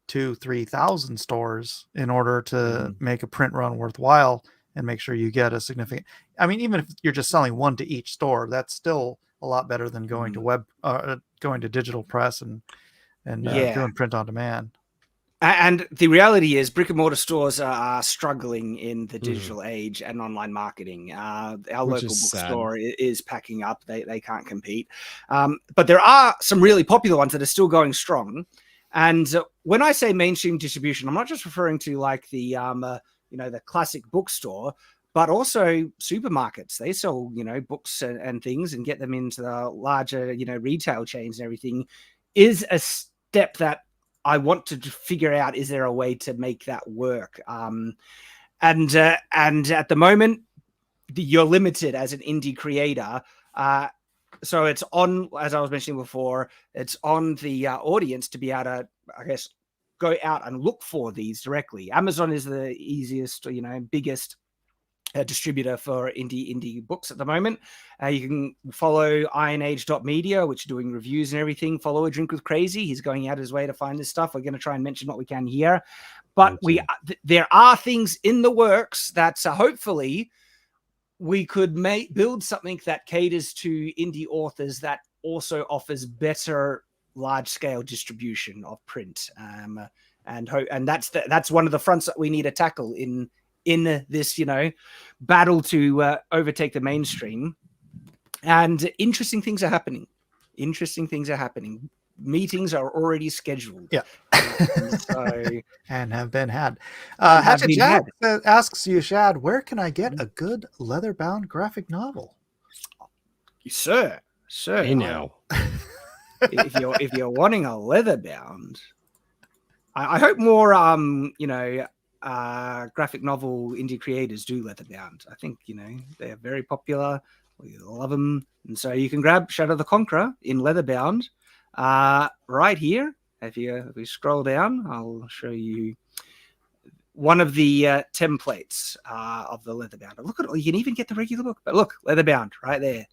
2,000-3,000 stores in order to make a print run worthwhile and make sure you get a significant. I mean, even if you're just selling one to each store, that's still a lot better than going to going to digital press and doing print on demand. And the reality is, brick and mortar stores are struggling in the digital age and online marketing. Our local bookstore is packing up; they can't compete. But there are some really popular ones that are still going strong. And when I say mainstream distribution, I'm not just referring to like the the classic bookstore, but also supermarkets. They sell books and things and get them into the larger retail chains and everything. Is a step that I want to figure out, is there a way to make that work? And at the moment, you're limited as an indie creator. So it's on, as I was mentioning before, it's on the audience to be able to, I guess, go out and look for these directly. Amazon is the easiest, biggest distributor for indie books at the moment. You can follow ironage.media, which are doing reviews and everything. Follow A Drink with Crazy. He's going out his way to find this stuff. We're going to try and mention what we can here. But there are things in the works that hopefully we could build something that caters to indie authors that also offers better large-scale distribution of print. And that's one of the fronts that we need to tackle in this, battle to overtake the mainstream. And interesting things are happening. meetings are already scheduled. Yeah. So and have been had. have Hatchet been Jack asks you, Shad, where can I get a good leather-bound graphic novel? sir, Hey now. if you're wanting a leather bound, I hope more graphic novel indie creators do leather bound. I think they're very popular. We love them, and so you can grab Shadow the Conqueror in leather bound right here. If we scroll down, I'll show you one of the templates of the leather bound. Look at it. You can even get the regular book, but look, leather bound right there.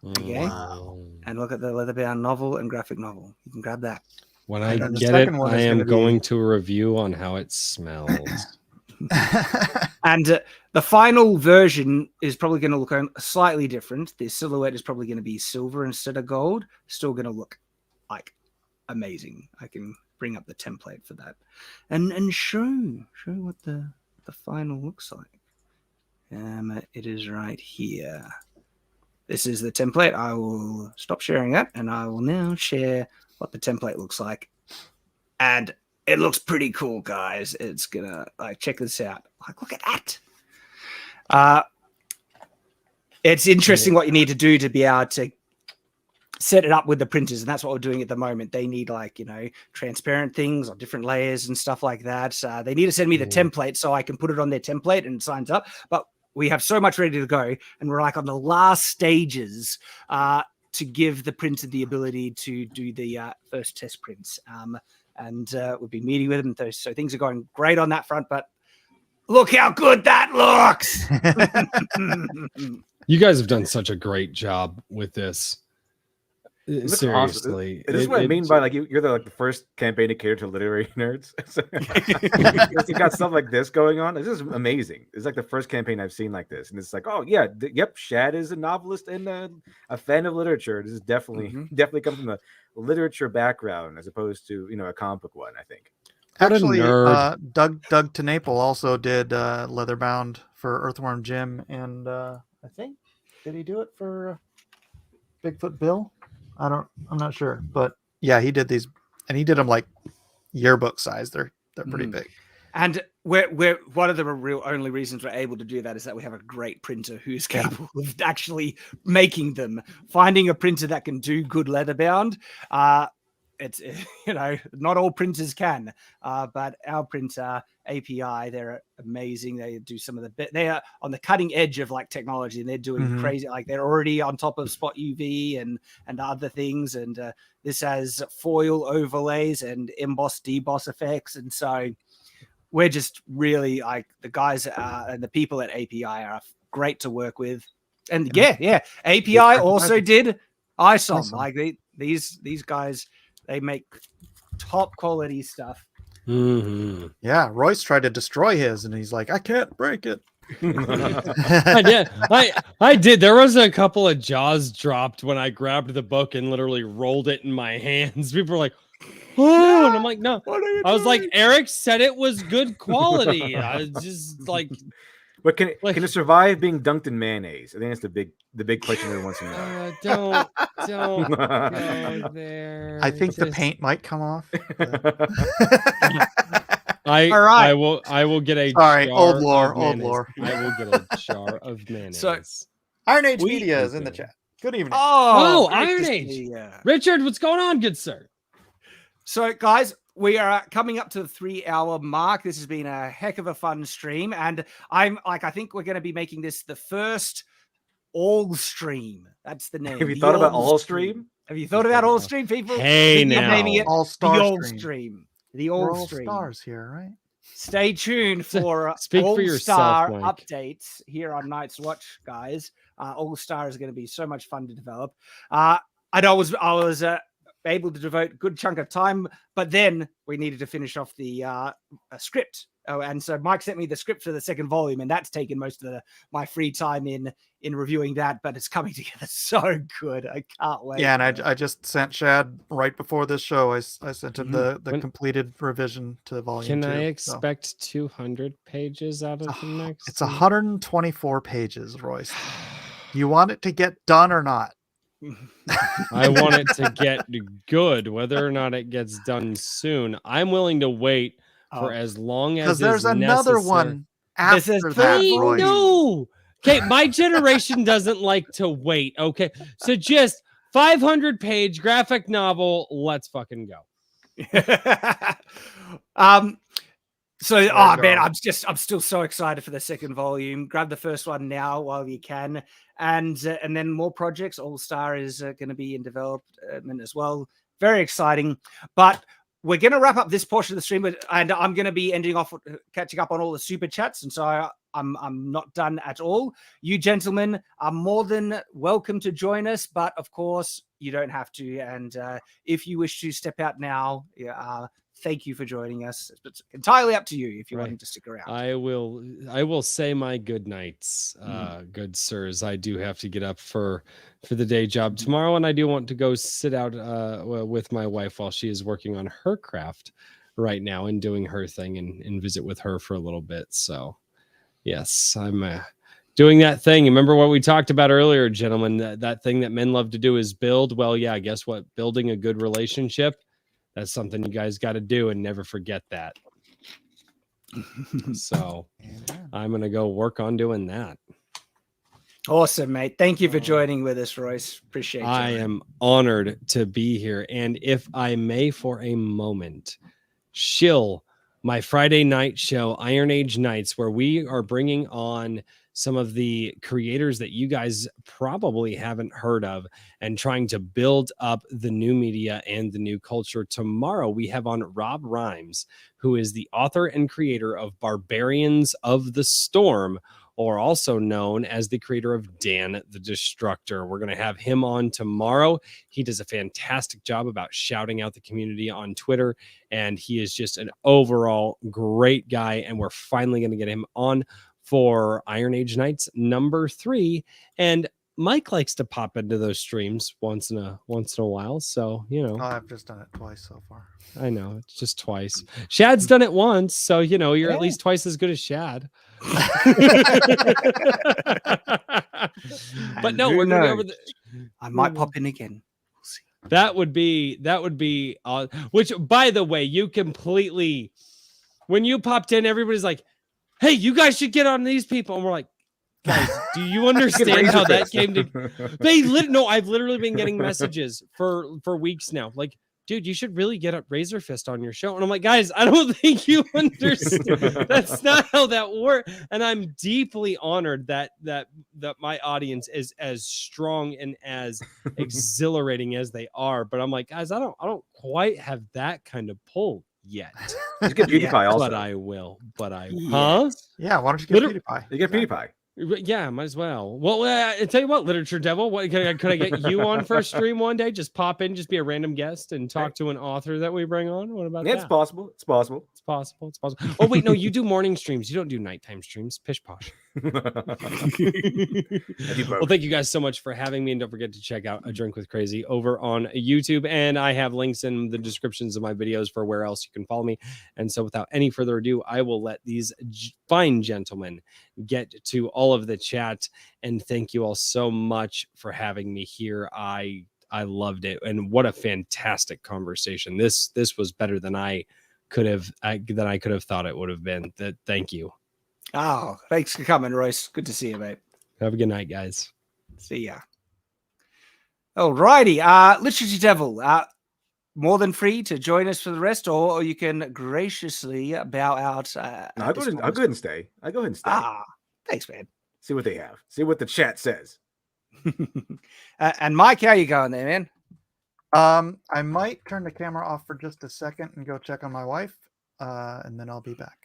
Okay. Wow. And look at the leather bound novel and graphic novel. You can grab that. When I And the get it, second one I is am gonna be- going to review on how it smells. And the final version is probably going to look slightly different. The silhouette is probably going to be silver instead of gold. Still going to look like amazing. I can bring up the template for that and show what the final looks like. It is right here. This is the template. I will stop sharing that, and I will now share what the template looks like. And it looks pretty cool, guys. It's gonna check this out. Look at that. It's interesting what you need to do to be able to set it up with the printers, and that's what we're doing at the moment. They need transparent things on different layers and stuff like that. They need to send me the template so I can put it on their template and it signs up. But we have so much ready to go, and we're on the last stages to give the printer the ability to do the first test prints. And we've been meeting with them, so things are going great on that front. But look how good that looks! You guys have done such a great job with this. Looks Seriously, awesome. This is what I mean by you're the first campaign to cater to literary nerds. You've got stuff like this going on. This is amazing. It's like the first campaign I've seen like this, and it's like, oh yeah, yep, Shad is a novelist and a fan of literature. This is definitely come from a literature background as opposed to a comic book one. I think. Actually, nerd. Doug TeNapel also did leatherbound for Earthworm Jim, and I think did he do it for Bigfoot Bill? I'm not sure, but yeah, he did these, and he did them like yearbook size. They're pretty big. And we're one of the only reasons we're able to do that is that we have a great printer who's capable of actually making them. Finding a printer that can do good leather bound, it's not all printers can, but our printer API, they're amazing. They do some of they are on the cutting edge of technology, and they're doing crazy. They're already on top of Spot UV and other things, and this has foil overlays and emboss deboss effects, and so we're just really the guys and the people at API are great to work with. And yeah, API also did ISOM. These guys, they make top quality stuff. Yeah, Royce tried to destroy his, and he's like, I can't break it. I did. There was a couple of jaws dropped when I grabbed the book and literally rolled it in my hands. People were like, oh, and I'm like, no. I was like, Eric said it was good quality. I was just like, but can it survive being dunked in mayonnaise? I think that's the big question everyone wants to know. Don't go there. I think the paint might come off. I will get a sorry, jar old of lore. I will get a jar of mayonnaise. So Iron Age Media is in the chat. Good evening. Oh, Iron Age. Richard, what's going on, good sir? So, guys, we are coming up to the 3-hour mark. This has been a heck of a fun stream, and I think we're going to be making this the first ALLSTREAM. That's the name. Have you thought about ALLSTREAM? Have you thought about ALLSTREAM, people? Hey, now. Naming it All-Star the ALLSTREAM. The We're all ALLSTREAM. stars here, right? Stay tuned for Speak for All-Star yourself, Mike. updates here on Night's Watch, guys. All-Star is going to be so much fun to develop. I was able to devote a good chunk of time, but then we needed to finish off the script. And so Mike sent me the script for the second volume, and that's taken most of my free time in reviewing that, but it's coming together so good. I can't wait. Yeah, and I just sent Shad right before this show. I sent him the completed revision to volume 2. Can I expect 200 pages out of the next? It's 124 pages, Royce. You want it to get done or not? I want it to get good, whether or not it gets done soon. I'm willing to wait for as long as because there's another one after that. I know. Okay, my generation doesn't like to wait. Okay, so just 500-page graphic novel. Let's fucking go. So, oh man, I'm still so excited for the second volume. Grab the first one now while you can, and then more projects. All Star is going to be in development as well. Very exciting. But we're going to wrap up this portion of the stream, and I'm going to be ending off catching up on all the super chats, and so I'm not done at all. You gentlemen are more than welcome to join us, but of course you don't have to. And if you wish to step out now, thank you for joining us. It's entirely up to you if you're wanting to stick around. I will say my good nights, good sirs. I do have to get up for the day job tomorrow, and I do want to go sit out with my wife while she is working on her craft right now and doing her thing, and visit with her for a little bit. So yes, I'm doing that thing. Remember what we talked about earlier, gentlemen, that thing that men love to do is build. Well, yeah, guess what? Building a good relationship, that's something you guys got to do, and never forget that. So I'm going to go work on doing that. Awesome, mate. Thank you for joining with us, Royce. Appreciate it. I am honored to be here. And if I may, for a moment, shill my Friday night show, Iron Age Nights, where we are bringing on some of the creators that you guys probably haven't heard of and trying to build up the new media and the new culture. Tomorrow, we have on Rob Rhymes, who is the author and creator of Barbarians of the Storm, or also known as the creator of Dan the Destructor. We're going to have him on tomorrow. He does a fantastic job about shouting out the community on Twitter, and he is just an overall great guy, and we're finally going to get him on for Iron Age Nights number 3. And Mike likes to pop into those streams once in a while. So, you know, I've just done it twice so far. I know, it's just twice. Shad's done it once, so you know you're at least twice as good as Shad. But no, we're going over I might pop in again. We'll see. That would be which, by the way, you completely, when you popped in, everybody's like, hey, you guys should get on these people. And we're like, guys, do you understand how that came to? No, I've literally been getting messages for weeks now. Like, dude, you should really get up Razor Fist on your show. And I'm like, guys, I don't think you understand. That's not how that works. And I'm deeply honored that my audience is as strong and as exhilarating as they are. But I'm like, guys, I don't quite have that kind of pull yet. You get PewDiePie also. But I will. Huh? Yeah, why don't you get PewDiePie? You get PewDiePie. Yeah, might as well. Well, I tell you what, Literature Devil, could I get you on for a stream one day? Just pop in, just be a random guest and talk to an author that we bring on. What about that? It's possible. It's possible. It's possible. It's possible. Oh, wait, no, you do morning streams. You don't do nighttime streams. Pish posh. Well, thank you guys so much for having me, and don't forget to check out A Drink with Crazy over on YouTube, and I have links in the descriptions of my videos for where else you can follow me. And so without any further ado, I will let these fine gentlemen get to all of the chat, and thank you all so much for having me here. I loved it, and what a fantastic conversation. This was better than I could have thought it would have been. Thank you. Oh, thanks for coming, Royce. Good to see you, mate. Have a good night, guys. See ya. All righty. Literature Devil, more than free to join us for the rest, or you can graciously bow out. I'll go ahead and stay. Thanks, man. See what they have. See what the chat says. And Mike, how you going there, man? I might turn the camera off for just a second and go check on my wife, and then I'll be back.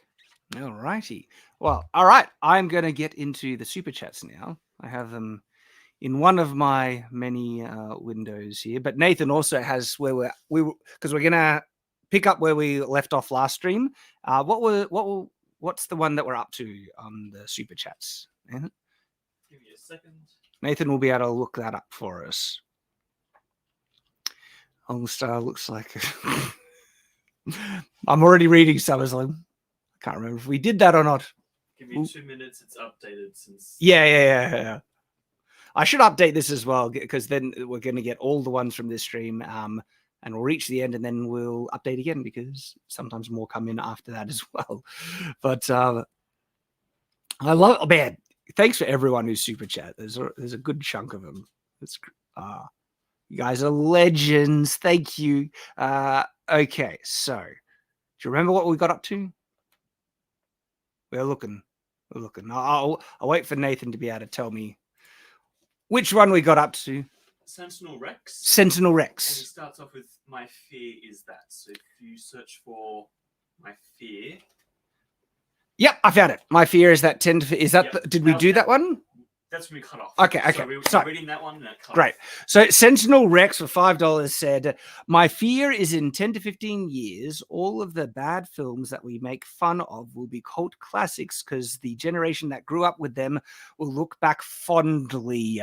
All righty. Well, all right. I'm going to get into the super chats now. I have them in one of my many windows here. But Nathan also has where because we're going to pick up where we left off last stream. What's the one that we're up to on the super chats? Nathan? Give me a second. Nathan will be able to look that up for us. ALLSTREAM looks like I'm already reading SummerSlam. I can't remember if we did that or not. Give me 2 minutes. It's updated since. Yeah. I should update this as well, because then we're going to get all the ones from this stream, and we'll reach the end, and then we'll update again, because sometimes more come in after that as well. But I love, man, thanks for everyone who's super chat. There's a good chunk of them. It's you guys are legends. Thank you. Okay, so do you remember what we got up to? We're looking. I'll wait for Nathan to be able to tell me which one we got up to. Sentinel Rex. Sentinel And Rex. it starts off with "My fear is that." So if you search for "My fear," Yep, I found it. My fear is that 10 to... Is that... Yep. Did we do that one? that's when we cut off. Okay. So we were So- reading that one and it cut Great. off. So Sentinel Rex for $5 said, "My fear is in 10 to 15 years, all of the bad films that we make fun of will be cult classics because the generation that grew up with them will look back fondly."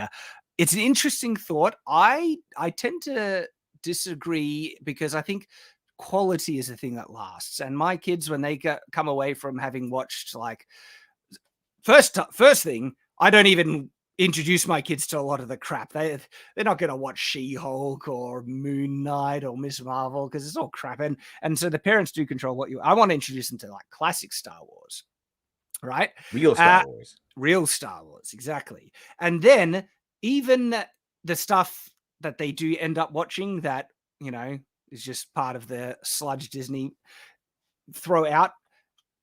It's an interesting thought. I tend to disagree, because I think quality is the thing that lasts. And my kids, when they come away from having watched, like, first thing, I don't even introduce my kids to a lot of the crap. They're not going to watch She-Hulk or Moon Knight or Miss Marvel, because it's all crap. And so the parents do control what I want to introduce them to, like, classic Star Wars, right? Real Star Wars. Real Star Wars, exactly. And then even the stuff that they do end up watching that, is just part of the sludge Disney throw out,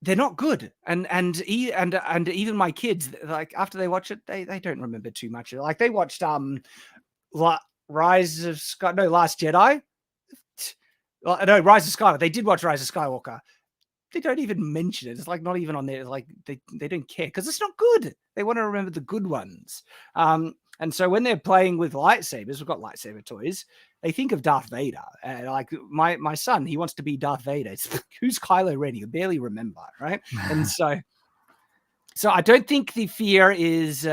they're not good. And even my kids, like, after they watch it, they don't remember too much. Like, they watched Last Jedi. No, Rise of Skywalker. They did watch Rise of Skywalker. They don't even mention it. It's like not even on there. Like, they don't care, because it's not good. They want to remember the good ones. And so when they're playing with lightsabers, we've got lightsaber toys, they think of Darth Vader. Like my son, he wants to be Darth Vader. It's, who's Kylo Ren? You barely remember, right? And so I don't think the fear is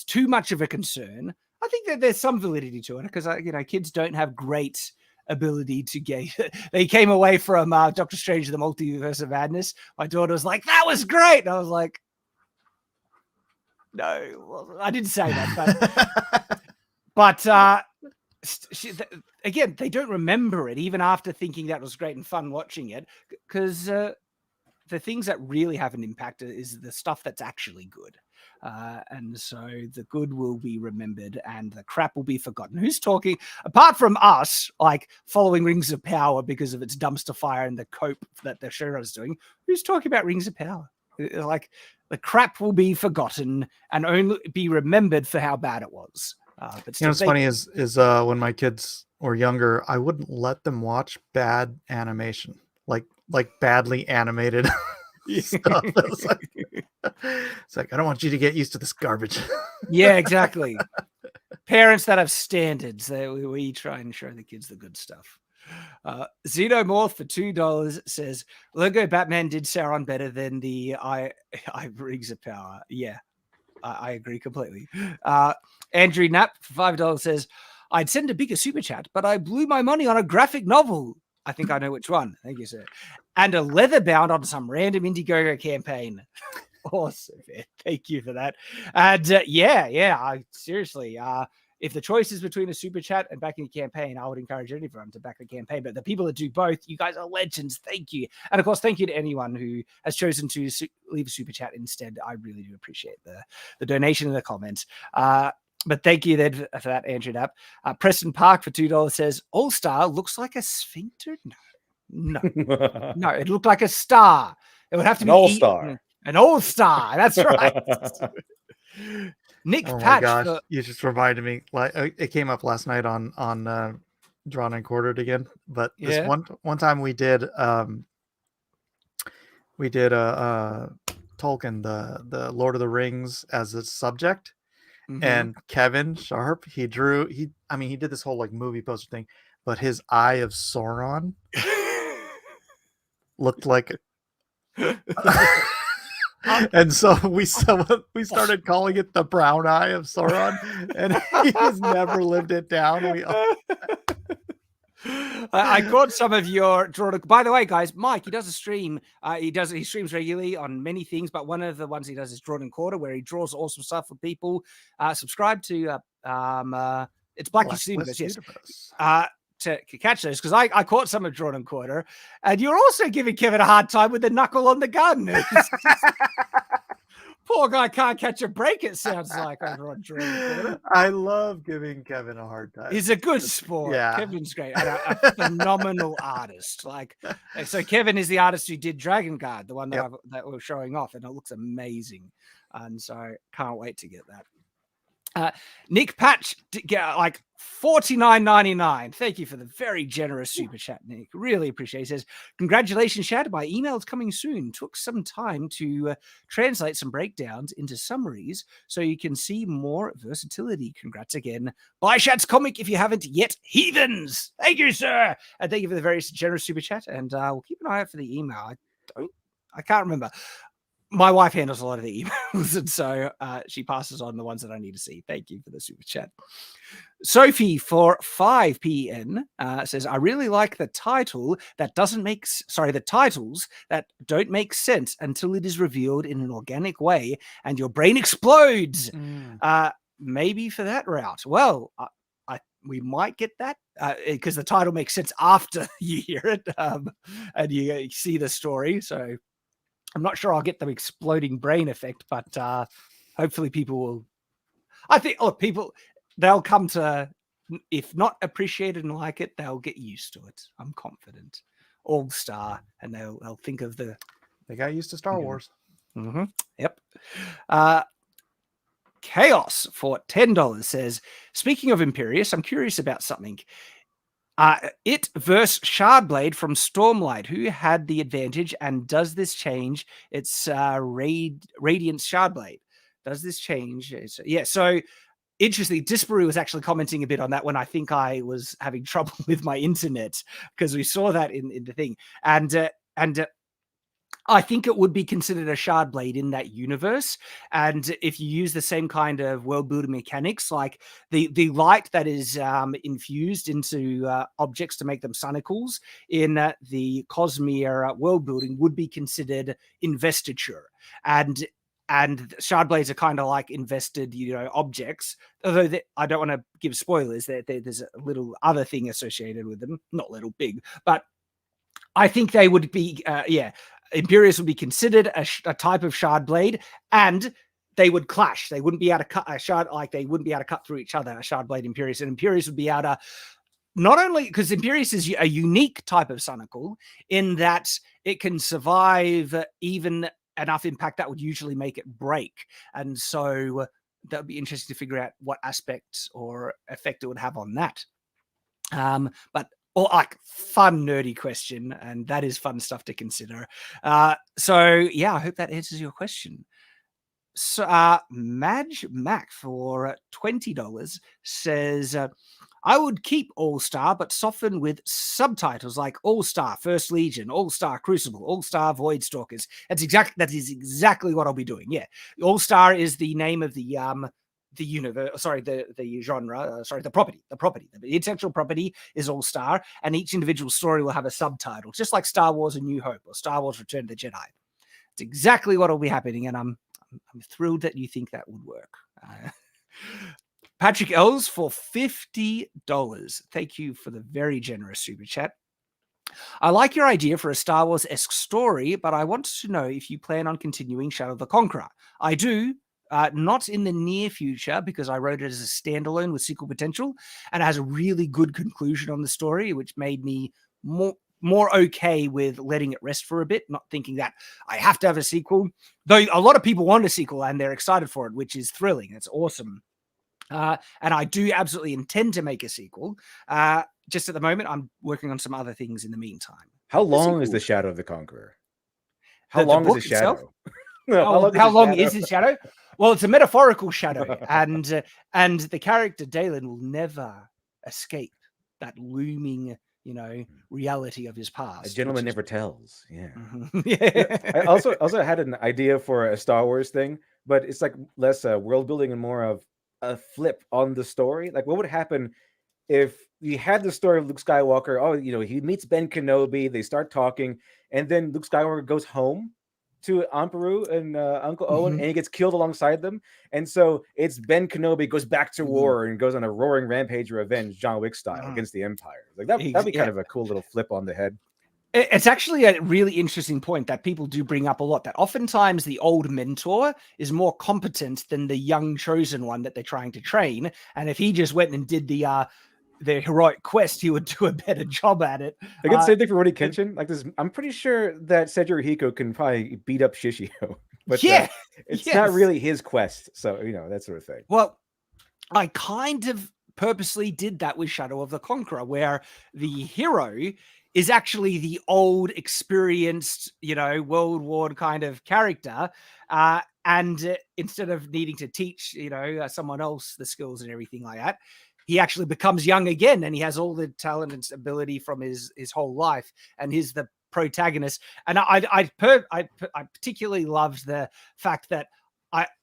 too much of a concern. I think that there's some validity to it, because kids don't have great ability to gauge. They came away from Doctor Strange: The Multiverse of Madness. My daughter was like, "That was great," and I was like, "No, I didn't say that." But again, they don't remember it even after thinking that was great and fun watching it, because the things that really have an impact is the stuff that's actually good. And so the good will be remembered and the crap will be forgotten. Who's talking, apart from us, like following Rings of Power because of its dumpster fire and the cope that the showrunner's doing? Who's talking about Rings of Power? Like, the crap will be forgotten and only be remembered for how bad it was. But still, what's funny is when my kids were younger, I wouldn't let them watch bad animation, like badly animated stuff. It's like, I don't want you to get used to this garbage. Yeah, exactly. Parents that have standards, we try and show the kids the good stuff. Xenomorph for $2 says, "Lego Batman did Sauron better than the I Rings of Power." Yeah, I agree completely. Andrew Knapp for $5 says, "I'd send a bigger super chat, but I blew my money on a graphic novel. I think I know which one. Thank you, sir. And a leather bound on some random Indiegogo campaign." Awesome, man. Thank you for that. And I seriously, if the choice is between a super chat and backing a campaign, I would encourage anyone to back a campaign. But the people that do both, you guys are legends. Thank you. And of course, thank you to anyone who has chosen to leave a super chat instead. I really do appreciate the donation and the comments. But thank you then for that, Andrew Knapp. Preston Park for $2 says, "All Star looks like a sphincter." No, it looked like a star. It would have to be all-star. An all-star. That's right. Nick Oh my Patch. gosh, you just reminded me. Like, it came up last night on Drawn and Quartered again. But this one time we did Tolkien, the Lord of the Rings as a subject. Mhm. And Kevin Sharp, he did this whole like movie poster thing, but his eye of Sauron looked like and so we started calling it the brown eye of Sauron, and he's never lived it down. I caught some of your drawn. By the way, guys, Mike, he does a stream. He streams regularly on many things, but one of the ones he does is Drawn and Quarter, where he draws awesome stuff for people. Subscribe to it's Blackie's Universe, yes. To catch those, because I caught some of Drawn and Quarter, and you're also giving Kevin a hard time with the knuckle on the gun. Poor guy can't catch a break, it sounds like, over on Drawn and Quarter. I love giving Kevin a hard time. He's a good sport. Yeah. Kevin's great. And a phenomenal artist. So Kevin is the artist who did Dragon Guard, the one that, that we're showing off, and it looks amazing. And so can't wait to get that. Nick Patch, like $49.99. Thank you for the very generous super chat, Nick. Really appreciate it. He says, congratulations, Shad. My email's coming soon. Took some time to translate some breakdowns into summaries so you can see more versatility. Congrats again. Buy Shad's comic if you haven't yet. Heathens. Thank you, sir. And thank you for the very generous super chat. And we'll keep an eye out for the email. I can't remember. My wife handles a lot of the emails, and so she passes on the ones that I need to see. Thank you for the super chat. Sophie for 5pn says, I really like the title that doesn't make, the titles that don't make sense until it is revealed in an organic way and your brain explodes. Maybe for that route. Well, we might get that because the title makes sense after you hear it and you see the story. So I'm not sure I'll get the exploding brain effect, but hopefully people will. I think, they'll come to, if not appreciate it and like it, they'll get used to it. I'm confident. All-Star, and they'll think of the. They got used to Star Wars. Mm-hmm. Yep. Chaos for $10 says, speaking of Imperious, I'm curious about something. It versus Shardblade from Stormlight. Who had the advantage, and does this change its Radiance Shardblade? Does this change? Yeah, so interestingly, Disparu was actually commenting a bit on that when I think I was having trouble with my internet, because we saw that in the thing. And I think it would be considered a Shardblade in that universe. And if you use the same kind of world building mechanics, like the light that is infused into objects to make them sunicles in the Cosmere world building would be considered investiture. And Shardblades are kind of like invested, objects. Although I don't want to give spoilers. There's a little other thing associated with them. Not little, big. But I think they would be, Imperious would be considered a type of Shardblade, and they would clash. They wouldn't be able to cut a shard, like they wouldn't be able to cut through each other, a Shardblade Imperious. And Imperious would be able to, not only because Imperious is a unique type of Sunicle in that it can survive even enough impact that would usually make it break. And so that would be interesting to figure out what aspects or effect it would have on that. But like fun, nerdy question, and that is fun stuff to consider. So yeah, I hope that answers your question. So Madge Mac for $20 says, I would keep All-Star, but soften with subtitles like All-Star First Legion, All-Star Crucible, All-Star Void Stalkers. That is exactly what I'll be doing. Yeah, All-Star is the name of the universe, the genre, the property. The intellectual property is All-Star, and each individual story will have a subtitle, just like Star Wars A New Hope or Star Wars Return of the Jedi. It's exactly what will be happening, and I'm thrilled that you think that would work. Patrick Ells for $50. Thank you for the very generous super chat. I like your idea for a Star Wars-esque story, but I want to know if you plan on continuing Shadow of the Conqueror. I do. Not in the near future, because I wrote it as a standalone with sequel potential, and it has a really good conclusion on the story, which made me more okay with letting it rest for a bit, not thinking that I have to have a sequel. Though a lot of people want a sequel and they're excited for it, which is thrilling. It's awesome. And I do absolutely intend to make a sequel. Just at the moment, I'm working on some other things in the meantime. How long is the Shadow of the Conqueror? How long is the shadow? No, how long is his shadow? Well, it's a metaphorical shadow, and the character Dalen will never escape that looming, reality of his past. A gentleman never tells. Yeah. Mm-hmm. Yeah. I also had an idea for a Star Wars thing, but it's like less world building and more of a flip on the story. Like, what would happen if you had the story of Luke Skywalker. Oh, he meets Ben Kenobi. They start talking, and then Luke Skywalker goes home to Aunt Beru and Uncle Owen, and he gets killed alongside them. And so it's Ben Kenobi goes back to war and goes on a roaring rampage of revenge, John Wick style, against the Empire. Like that'd be kind of a cool little flip on the head. It's actually a really interesting point that people do bring up a lot, that oftentimes the old mentor is more competent than the young chosen one that they're trying to train. And if he just went and did the heroic quest, he would do a better job at it. I get the same thing for Rudy Kenshin. Like this, I'm pretty sure that Seiji Hiko can probably beat up Shishio, but it's not really his quest. So, that sort of thing. Well, I kind of purposely did that with Shadow of the Conqueror, where the hero is actually the old, experienced, World War kind of character. And instead of needing to teach, someone else the skills and everything like that, he actually becomes young again, and he has all the talent and ability from his whole life, and he's the protagonist. And I particularly loved the fact that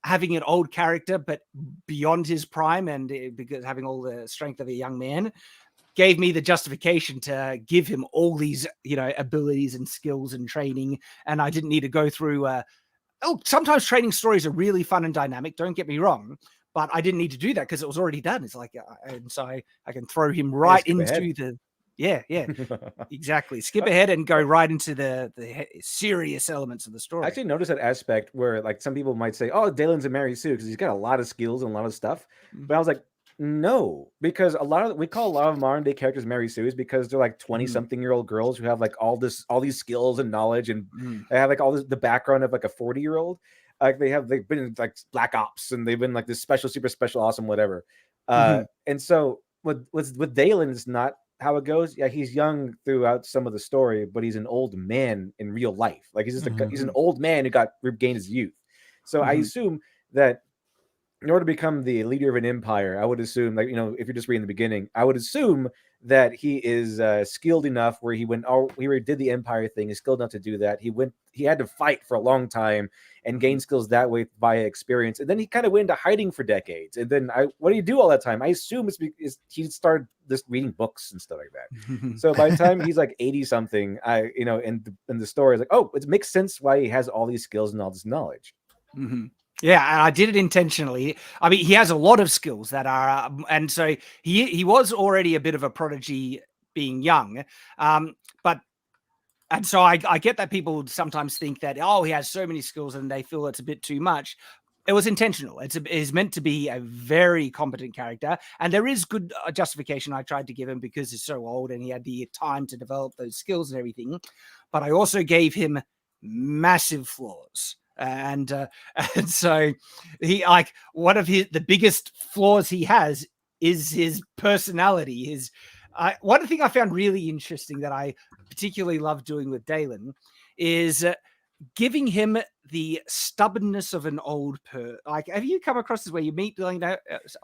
having an old character, but beyond his prime, and because having all the strength of a young man, gave me the justification to give him all these, abilities and skills and training. And I didn't need to go through, sometimes training stories are really fun and dynamic. Don't get me wrong, but I didn't need to do that because it was already done. It's like, and so I can throw him right into exactly. Skip ahead and go right into the serious elements of the story. I actually noticed that aspect where like some people might say, oh, Dalen's a Mary Sue because he's got a lot of skills and a lot of stuff. But I was like, no, because we call a lot of modern day characters Mary Sue's because they're like 20-something-year-old girls who have like all these skills and knowledge, and they have like all the background of like a 40-year-old. Like they've been in like Black Ops, and they've been like this special, super special, awesome, whatever. And so with Dalen, it's not how it goes. Yeah, he's young throughout some of the story, but he's an old man in real life. Like he's just he's an old man who regained his youth. So I assume that in order to become the leader of an empire, I would assume, like, if you're just reading the beginning, I would assume that he is skilled enough where he already did the empire thing. He's skilled enough to do that. He had to fight for a long time and gain skills that way via experience. And then he kind of went into hiding for decades. And then what do you do all that time? I assume it's because he started just reading books and stuff like that. So by the time he's like 80 something, in the story, it's like, oh, it makes sense why he has all these skills and all this knowledge. Yeah, and I did it intentionally. I mean, he has a lot of skills that are, and so he was already a bit of a prodigy being young, and so I get that people sometimes think that, oh, he has so many skills and they feel it's a bit too much. It was intentional. It's meant to be a very competent character, and there is good justification I tried to give him because he's so old and he had the time to develop those skills and everything. But I also gave him massive flaws. And so he, like, one of the biggest flaws he has is his personality. One thing I found really interesting that I particularly love doing with Dalen is giving him the stubbornness of an old like, have you come across this where you meet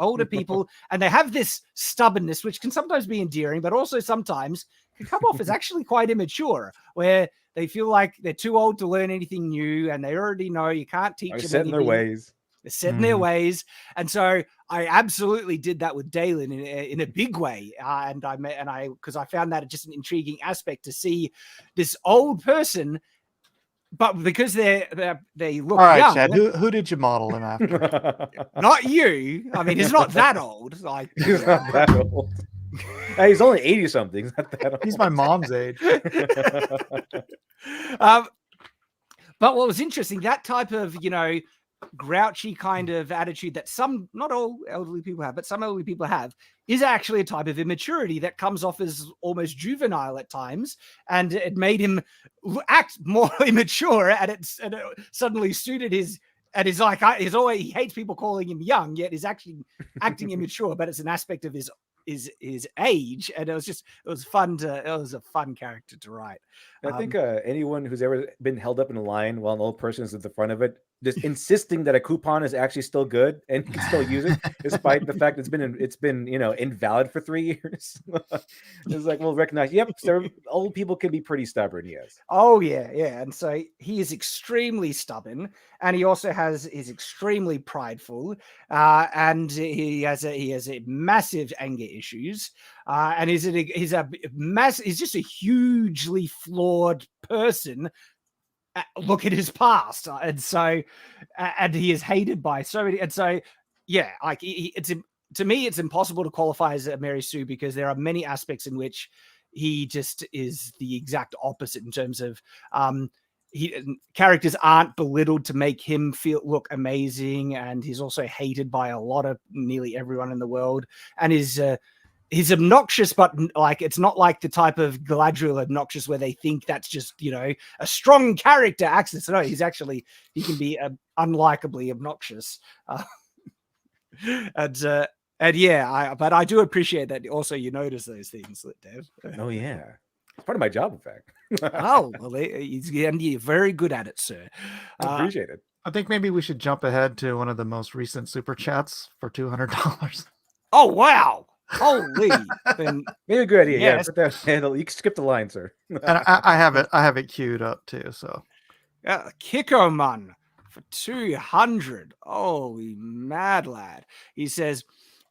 older people and they have this stubbornness, which can sometimes be endearing, but also sometimes can come off as actually quite immature, where they feel like they're too old to learn anything new, and they already know you can't teach them set in their ways. They're set in their ways, and so I absolutely did that with Dalen in a big way, because I found that just an intriguing aspect to see this old person, but because they look all right, young. Shad, who did you model him after? Not you. I mean, he's not that old. Like, he's not that old. He's only 80 something. He's not that old. He's my mom's age. But what was interesting, that type of, grouchy kind of attitude that not all elderly people have, but some elderly people have, is actually a type of immaturity that comes off as almost juvenile at times, and it made him act more immature, and it suddenly suited his. And he's like, he hates people calling him young, yet he's actually acting immature, but it's an aspect of his age, and it was a fun character to write. I think anyone who's ever been held up in a line while an old person is at the front of it just insisting that a coupon is actually still good and you can still use it, despite the fact it's been invalid for 3 years. It's like, we'll recognize. Yep, old people can be pretty stubborn. Yes. Oh yeah, and so he is extremely stubborn, and he also is extremely prideful, and he has a massive anger issues, and he's just a hugely flawed person. Look at his past, and so he is hated by so many, and so yeah, like to me, it's impossible to qualify as a Mary Sue because there are many aspects in which he just is the exact opposite in terms of characters aren't belittled to make him look amazing, and he's also hated by nearly everyone in the world, and he's obnoxious, but like it's not like the type of Galadriel obnoxious where they think that's just a strong character access. No, he can be unlikably obnoxious, and yeah, but I do appreciate that. Also, you notice those things, Dev. Oh yeah, it's part of my job, in fact. Oh well, you're very good at it, sir. I appreciate it. I think maybe we should jump ahead to one of the most recent super chats for $200. Oh wow! Holy, then maybe a good idea. Yes. Yeah, put that handle. You can skip the line, sir. And I have it queued up too. So, Kikoman for 200. Holy mad lad! He says,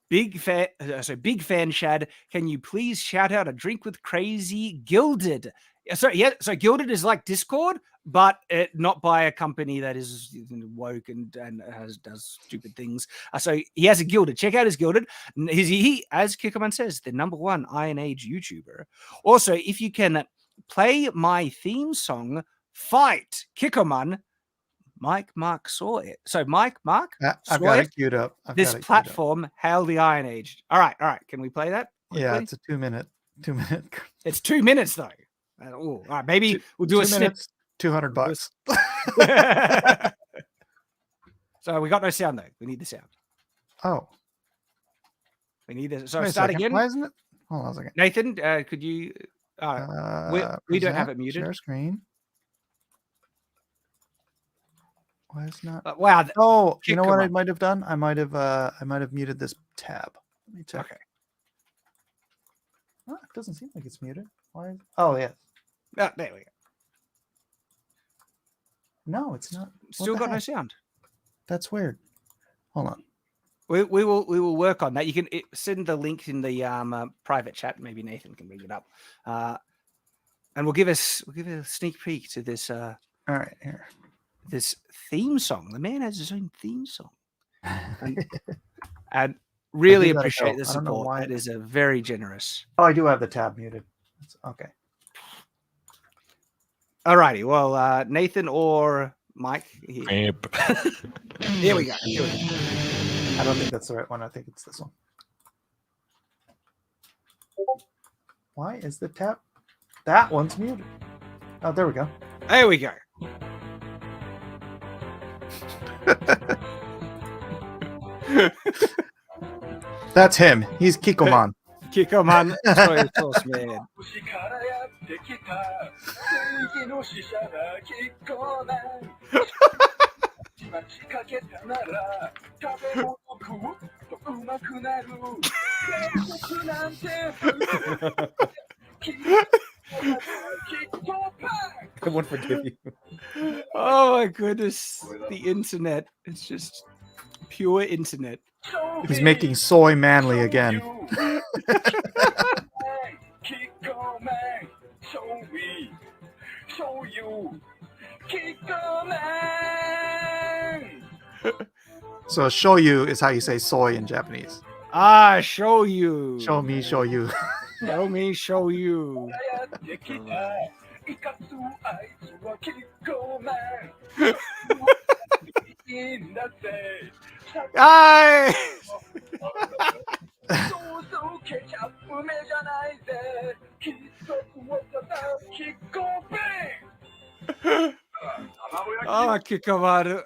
"Big fan, Shad. Can you please shout out a drink with crazy Gilded?" So Gilded is like Discord, but not by a company that is woke and does stupid things. So he has a Gilded. Check out his Gilded. He, as Kickerman says, the #1 Iron Age YouTuber. Also, if you can play my theme song, Fight Kickerman, Mike Mark saw it. So Mike Mark, I've got it queued up. This platform, Hail the Iron Age. All right. Can we play that quickly? Yeah, it's a 2 minute. It's 2 minutes though. All right, maybe we'll do a snip. $200. So we got no sound though. We need the sound. Oh, we need this. So wait a start second. again. Why isn't it? Hold on a second. Nathan, could you? We don't have it muted. Share screen. Why is not? Wow. Oh, you know what I might have done? I might have muted this tab. Let me check. Okay. Oh, it doesn't seem like it's muted. Why? Oh yeah. There we go. No, it's not. Still got no sound. That's weird. Hold on. We will work on that. You can send the link in the private chat. Maybe Nathan can bring it up, and we'll give a sneak peek to this. All right, here. This theme song. The man has his own theme song, and really appreciate the support. That is a very generous. Oh, I do have the tab muted. Okay. Alrighty. Well, Nathan or Mike. Here we go. I don't think that's the right one. I think it's this one. Why is the tab? That one's muted. Oh, there we go. There we go. That's him. He's Kikoman. Kikoman. Soy sauce man. I won't forgive you. Oh my goodness. The internet. It's just pure internet. He's making soy manly again. So show you is how you say soy in Japanese. Show you. Show me, show you. Show me, show you. Kikomaru.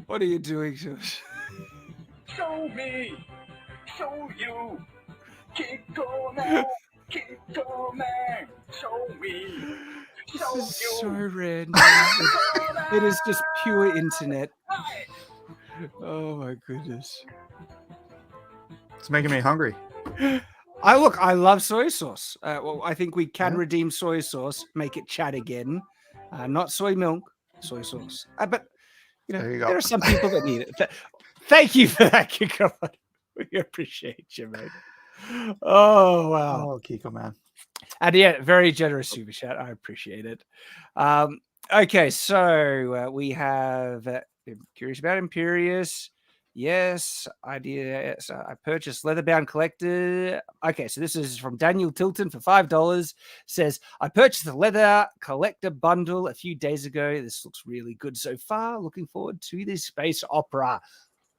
What are you doing to us? Show me, show you, Kikoman, show me. This is so random. It is just pure internet. Oh my goodness. It's making me hungry. I love soy sauce. Well, I think we can redeem soy sauce, make it Chad again. Not soy milk, soy sauce. But you know, there are some people that need it. Thank you for that, Kiko. We appreciate you, mate. Oh wow. Oh, Kiko, man. And yeah, very generous super chat. I appreciate it. Okay, so we have curious about Imperious. Yes, idea. So I purchased Leatherbound Collector. Okay, so this is from Daniel Tilton for $5. Says, I purchased the Leather Collector bundle a few days ago. This looks really good so far. Looking forward to this space opera.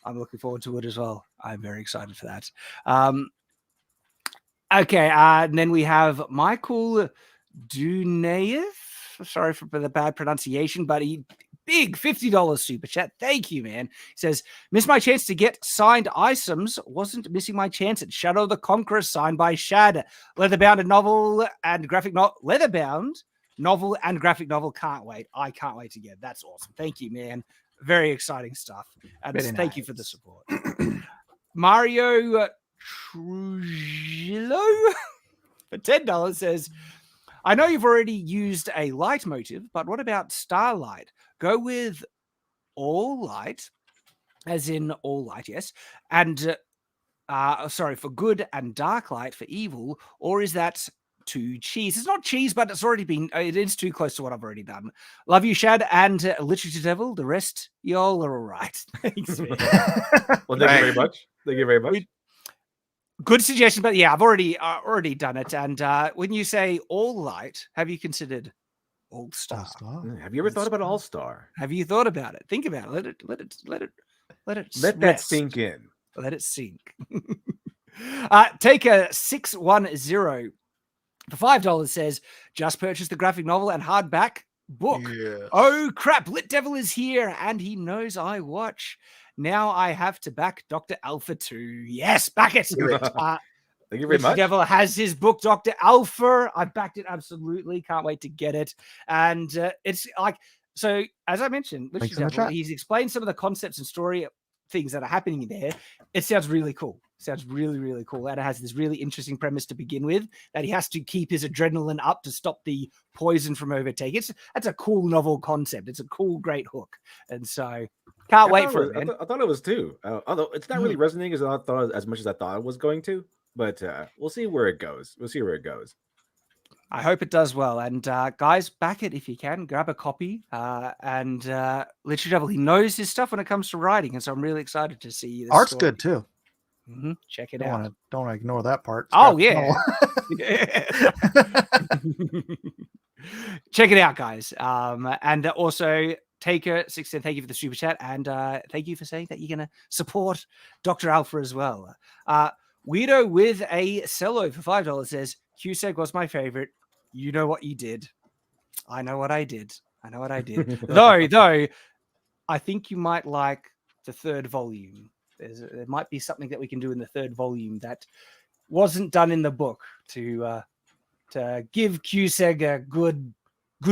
I'm looking forward to it as well. I'm very excited for that. Okay, and then we have Michael Dunayev. Sorry for the bad pronunciation, but big $50 super chat. Thank you, man. He says, missed my chance to get signed items. Wasn't missing my chance at Shadow the Conqueror signed by Shad. Leatherbound novel and graphic novel. Leatherbound novel and graphic novel. Can't wait. I can't wait to get. That's awesome. Thank you, man. Very exciting stuff. And thank you for the support. Mario Trujillo for $10 says, I know you've already used a light motive, but what about starlight? Go with all light, as in all light, yes. And sorry, for good and dark light for evil, or is that too cheese? It's not cheese, but it's already been, it is too close to what I've already done. Love you, Shad, and Literature Devil. The rest, y'all are all right. Thanks, man. Well, thank you very much. Thank you very much. Good suggestion, but yeah, I've already done it. And when you say all light, have you considered all star? Have you ever thought about all star? Have you thought about it? Think about it. Let that sink in. Let it sink. Take a 610 for $5 says, just purchased the graphic novel and hardback book. Yes. Oh crap! Lit Devil is here, and he knows I watch. Now I have to back Dr. Alpha too. Yes, back it. Thank you very much. Devil has his book, Dr. Alpha. I backed it absolutely. Can't wait to get it. And it's like, so as I mentioned, Devil, he's explained some of the concepts and story things that are happening in there. It sounds really cool. Sounds really, really cool. And it has this really interesting premise to begin with, that he has to keep his adrenaline up to stop the poison from overtaking. That's a cool novel concept. It's a cool, great hook. And so can't wait for it, man. I thought it was too. Although it's not really resonating as I thought, as much as I thought it was going to. But we'll see where it goes. We'll see where it goes. I hope it does well. And guys, back it if you can. Grab a copy. And Literature Devil, he knows his stuff when it comes to writing. And so I'm really excited to see this Art's story. good too. Mm-hmm. Check it out. Don't want to ignore that part. Oh, yeah. Check it out, guys. And also, Taker16, thank you for the super chat. And thank you for saying that you're going to support Dr. Alpha as well. Weirdo with a cello for $5 says, Cusack was my favorite. You know what you did. I know what I did. Though, I think you might like the third volume. There might be something that we can do in the third volume that wasn't done in the book to give Cusack a good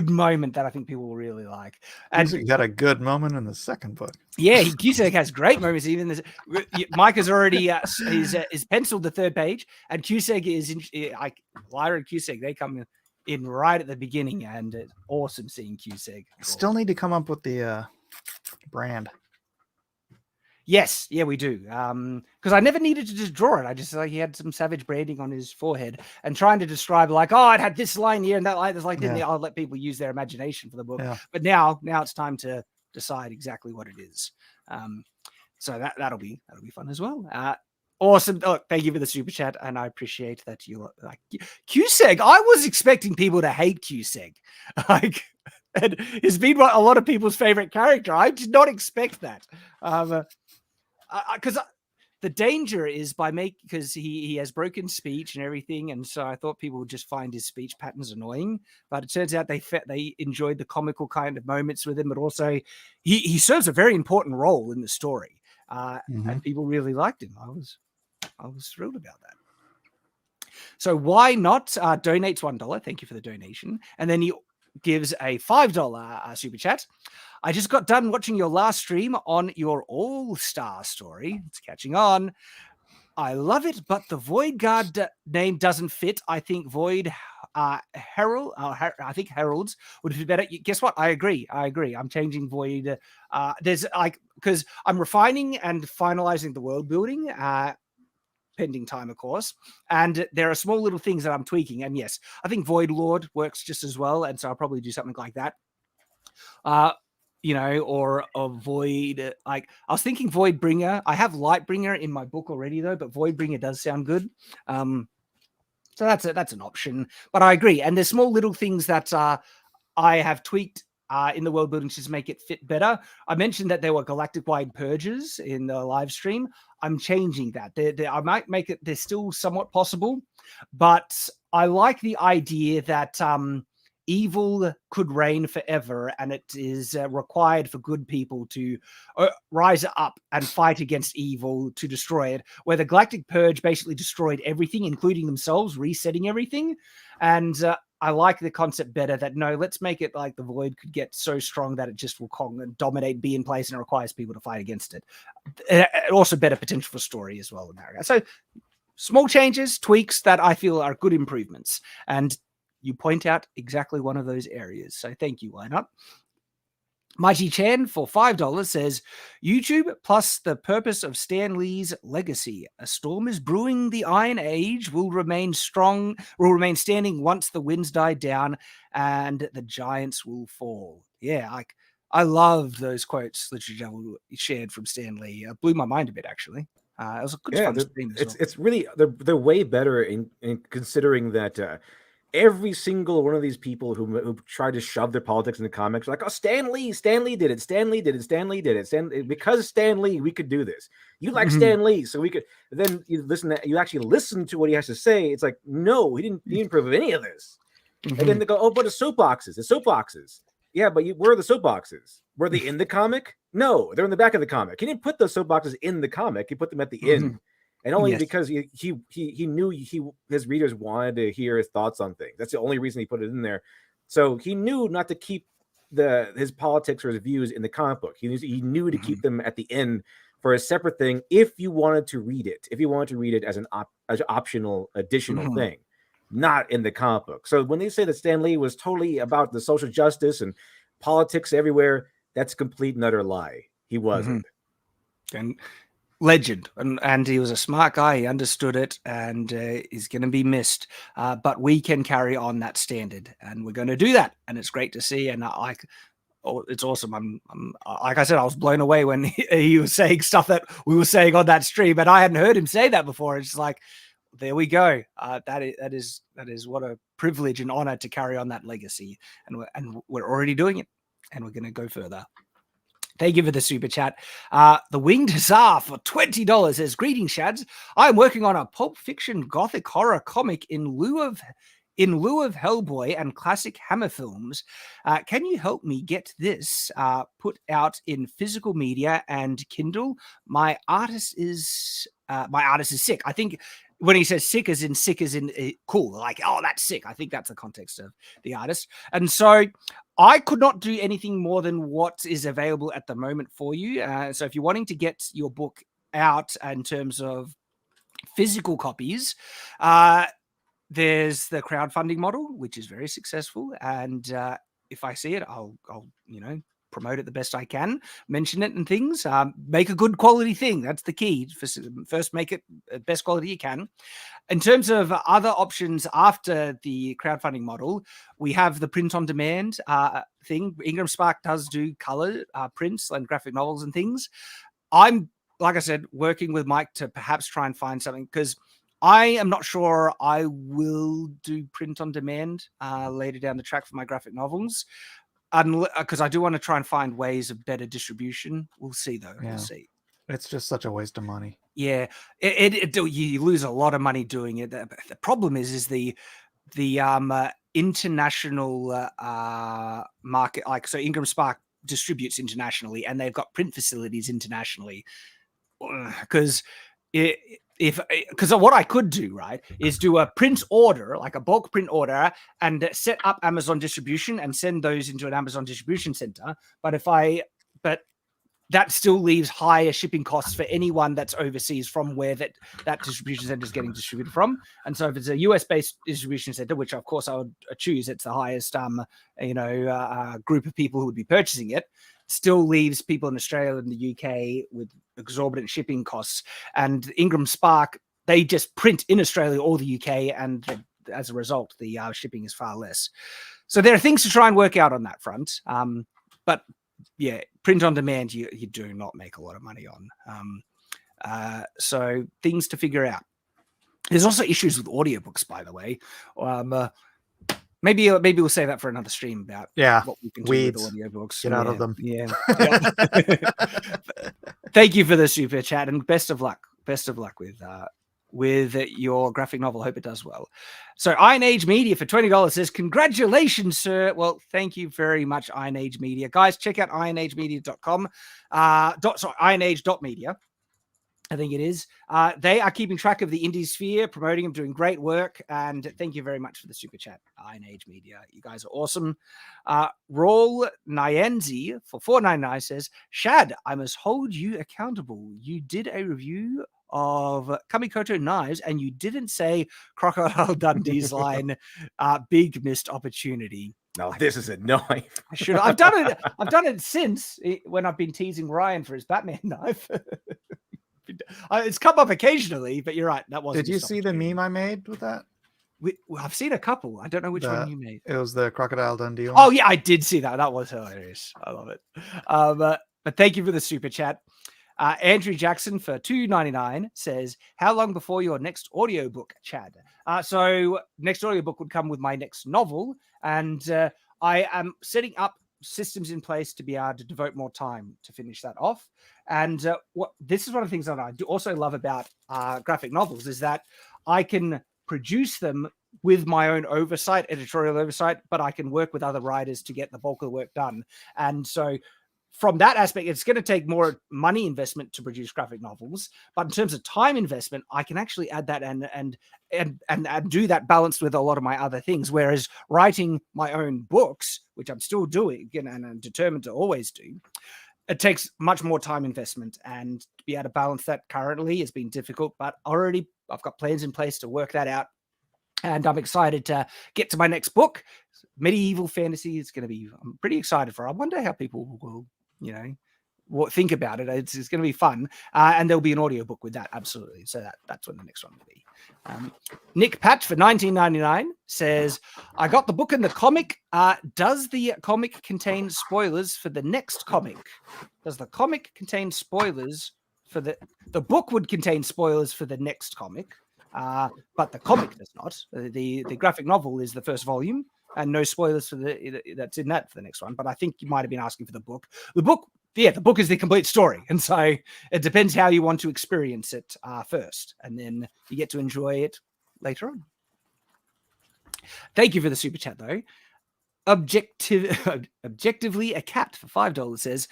moment that I think people will really like. And you got a good moment in the second book. Yeah, Cusack has great moments. Even this, Mike has already is penciled the third page, and Cusack is like Lyra and Cusack. They come in right at the beginning, and it's awesome seeing Cusack. Still need to come up with the brand. Yes, yeah, we do. Because I never needed to just draw it. I just he had some savage branding on his forehead and trying to describe like, oh, it had this line here and that line. There's like, I'll let people use their imagination for the book. Yeah. But now it's time to decide exactly what it is. So that'll be fun as well. Awesome. Oh, thank you for the super chat, and I appreciate that you like Cusack. I was expecting people to hate Cusack. Like, and he's been a lot of people's favorite character. I did not expect that. Because the danger is because he has broken speech and everything, and so I thought people would just find his speech patterns annoying. But it turns out they enjoyed the comical kind of moments with him, but also he serves a very important role in the story, and people really liked him. I was thrilled about that. So why not donate $1? Thank you for the donation, and then he gives a $5 super chat. I just got done watching your last stream on your All-Star story. It's catching on. I love it, but the Void Guard name doesn't fit. I think Void Herald, I think Heralds would be better. Guess what? I agree. I'm changing Void. There's like, because I'm refining and finalizing the world building, pending time, of course. And there are small little things that I'm tweaking. And yes, I think Void Lord works just as well. And so I'll probably do something like that. Or a Void, like I was thinking Void Bringer. I have Lightbringer in my book already though, but Void Bringer does sound good. So that's an option, but I agree. And there's small little things that I have tweaked in the world building to just make it fit better. I mentioned that there were galactic-wide purges in the live stream. I'm changing that. I might make it, they're still somewhat possible, but I like the idea that evil could reign forever, and it is required for good people to rise up and fight against evil to destroy it, where the Galactic Purge basically destroyed everything, including themselves, resetting everything. And I like the concept better that, no, let's make it like the Void could get so strong that it just will dominate, be in place, and it requires people to fight against it. Also better potential for story as well in that regard. So small changes, tweaks that I feel are good improvements. And you point out exactly one of those areas. So thank you, why not? Mighty Chan for $5 says, YouTube plus the purpose of Stan Lee's legacy. A storm is brewing. The Iron Age will remain standing once the winds die down and the giants will fall. Yeah, I love those quotes that you shared from Stan Lee. Blew my mind a bit, actually. It was a good fun stream as well. It's really, they're way better in considering that every single one of these people who tried to shove their politics in the comics, like, oh, Stan Lee did it. Because Stan Lee, we could do this. You like Stan Lee, so we could. Then you actually listen to what he has to say. It's like, no, he didn't prove any of this. And then they go, oh, but the soapboxes. Yeah, but where are the soapboxes? Were they in the comic? No, they're in the back of the comic. He didn't put those soapboxes in the comic. He put them at the end. And only because he knew his readers wanted to hear his thoughts on things. That's the only reason he put it in there. So he knew not to keep his politics or his views in the comic book. He knew to keep them at the end for a separate thing if you wanted to read it. If you wanted to read it as an optional, additional thing, not in the comic book. So when they say that Stan Lee was totally about the social justice and politics everywhere, that's a complete and utter lie. He wasn't. And legend, and he was a smart guy. He understood it, and is going to be missed. But we can carry on that standard, and we're going to do that. And it's great to see. And it's awesome. I'm like I said, I was blown away when he was saying stuff that we were saying on that stream, and I hadn't heard him say that before. It's like, there we go. That is what a privilege and honor to carry on that legacy, and we're already doing it, and we're going to go further. Thank you for the super chat. The Winged Hussar for $20 says, greetings, Shads. I'm working on a pulp fiction gothic horror comic in lieu of Hellboy and classic Hammer films. Can you help me get this put out in physical media and Kindle? My artist is sick. I think when he says sick as in cool, like, oh, that's sick. I think that's the context of the artist. And so I could not do anything more than what is available at the moment for you. So if you're wanting to get your book out in terms of physical copies, there's the crowdfunding model, which is very successful. And if I see it, I'll promote it the best I can, mention it and things, make a good quality thing. That's the key. First, make it the best quality you can. In terms of other options after the crowdfunding model, we have the print on demand thing. Ingram Spark does do color prints and graphic novels and things. I'm, like I said, working with Mike to perhaps try and find something, because I am not sure I will do print on demand later down the track for my graphic novels, because I do want to try and find ways of better distribution. We'll see, though. Yeah. We'll see. It's just such a waste of money. Yeah, you lose a lot of money doing it. The problem is the international market. Like, so Ingram Spark distributes internationally, and they've got print facilities internationally. Because because what I could do, right, is do a print order, like a bulk print order, and set up Amazon distribution and send those into an Amazon distribution center. But that still leaves higher shipping costs for anyone that's overseas from where that distribution center is getting distributed from. And so if it's a US-based distribution center, which of course I would choose, it's the highest group of people who would be purchasing it, still leaves people in Australia and the UK with exorbitant shipping costs. And Ingram Spark, they just print in Australia or the UK, and as a result, the shipping is far less. So there are things to try and work out on that front. But yeah, print on demand, you do not make a lot of money on. So things to figure out. There's also issues with audiobooks, by the way. Maybe we'll say that for another stream about what we can do with audiobooks. Get out of them. Yeah. Thank you for the super chat, and best of luck. Best of luck with your graphic novel. Hope it does well. So Iron Age Media for $20 says, congratulations, sir. Well, thank you very much, Iron Age Media. Guys, check out ironagemedia.com. ironage.media. I think it is. They are keeping track of the indie sphere, promoting them, doing great work. And thank you very much for the super chat, Iron Age Media. You guys are awesome. Roll Nyanzi for $4.99 says, Shad, I must hold you accountable. You did a review of Kamikoto knives, and you didn't say Crocodile Dundee's line, big missed opportunity. No, this is a knife. I should. I've done it. I've done it since when I've been teasing Ryan for his Batman knife. It's come up occasionally, but you're right. That wasn't. Did you see the meme I made with that? I've seen a couple. I don't know which one you made. It was the Crocodile Dundee one. Oh yeah, I did see that. That was hilarious. I love it. But thank you for the super chat. Andrew Jackson for $2.99 says, how long before your next audiobook, Chad? So next audiobook would come with my next novel, and I am setting up systems in place to be able to devote more time to finish that off. And this is one of the things that I do also love about graphic novels is that I can produce them with my own oversight, editorial oversight, but I can work with other writers to get the bulk of the work done. And so from that aspect, it's going to take more money investment to produce graphic novels, but in terms of time investment, I can actually add that and do that balanced with a lot of my other things. Whereas writing my own books, which I'm still doing and I'm determined to always do, it takes much more time investment, and to be able to balance that currently has been difficult, but already I've got plans in place to work that out. And I'm excited to get to my next book. Medieval fantasy is going to be, I'm pretty excited for it. I wonder how people will, think about it. It's going to be fun. And there'll be an audiobook with that. Absolutely. So that's when the next one will be. Nick Patch for $19.99 says, I got the book and the comic. Does the comic contain spoilers for the next comic? Does the comic contain spoilers for the book would contain spoilers for the next comic, but the comic does not. The graphic novel is the first volume, and no spoilers for that's in that for the next one. But I think you might have been asking for the book. The book is the complete story, and so it depends how you want to experience it first, and then you get to enjoy it later on. Thank you for the super chat, though. Objectively a cat for $5 says,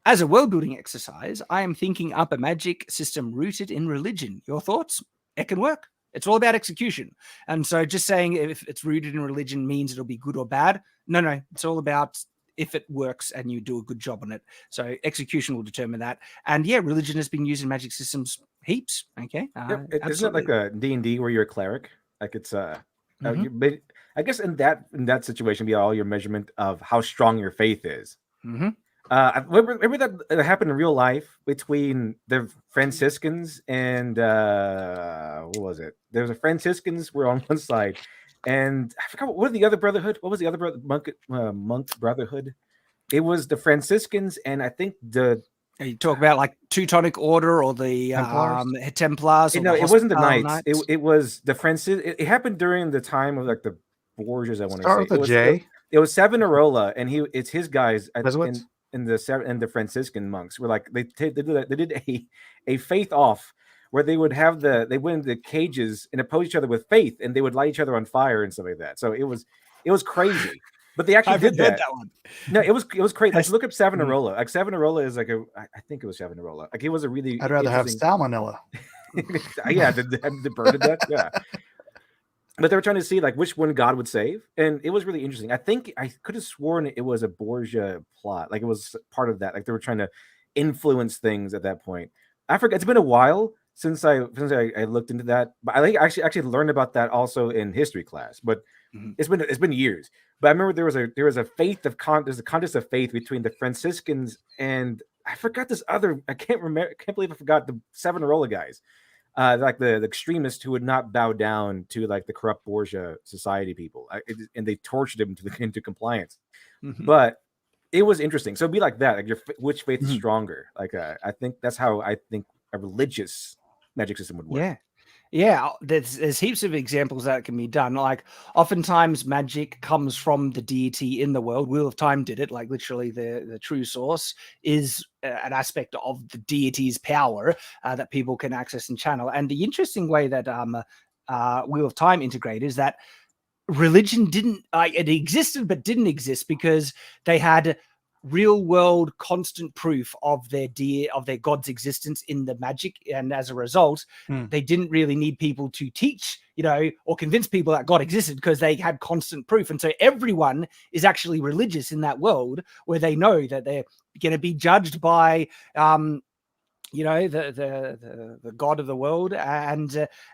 as a world-building exercise, I am thinking up a magic system rooted in religion. Your thoughts? It can work. It's all about execution. And so just saying if it's rooted in religion means it'll be good or bad. No. It's all about if it works and you do a good job on it. So execution will determine that. And yeah, religion has been used in magic systems heaps. Okay. Isn't it like a D&D where you're a cleric? Like it's I guess in that situation be all your measurement of how strong your faith is. Mm-hmm. Remember that happened in real life between the Franciscans and what was it? There was a Franciscans were on one side, and I forgot what the other brotherhood. What was the other monk brotherhood? It was the Franciscans, and I think you talk about like Teutonic Order or the Templars. Or no, it wasn't the Knights. It was the It happened during the time of like the Borgias. I want to say. Start with a J. It was Savonarola, and it's his guys. And the Franciscan monks were like they did a faith off where they would have they went into cages and oppose each other with faith, and they would light each other on fire and stuff like that. So it was crazy, but they actually did that. One. No, it was crazy. Like, look up Savonarola. Like Savonarola is like I think it was Savonarola. Like it was a really. I'd rather have salmonella. Yeah, the bird to death. Yeah. But they were trying to see like which one God would save, and it was really interesting. I think I could have sworn it was a Borgia plot, like it was part of that. Like they were trying to influence things at that point. I forget. It's been a while since I looked into that, but I think I actually learned about that also in history class. But it's been years. But I remember there was a faith of there's a contest of faith between the Franciscans and I forgot this other. I can't remember. I can't believe I forgot the Savonarola guys. Like the extremists who would not bow down to like the corrupt Borgia society people, and they tortured him into compliance. But it was interesting. So it'd be like that, like which faith is stronger. Like I think that's how I think a religious magic system would work. Yeah, there's heaps of examples that can be done. Like oftentimes magic comes from the deity in the world. Wheel of Time did it. Like literally the true source is an aspect of the deity's power that people can access and channel. And the interesting way that Wheel of Time integrated is that religion didn't it existed but didn't exist because they had real world constant proof of their god's existence in the magic, and as a result they didn't really need people to teach or convince people that God existed because they had constant proof. And so everyone is actually religious in that world where they know that they're going to be judged by the god of the world, and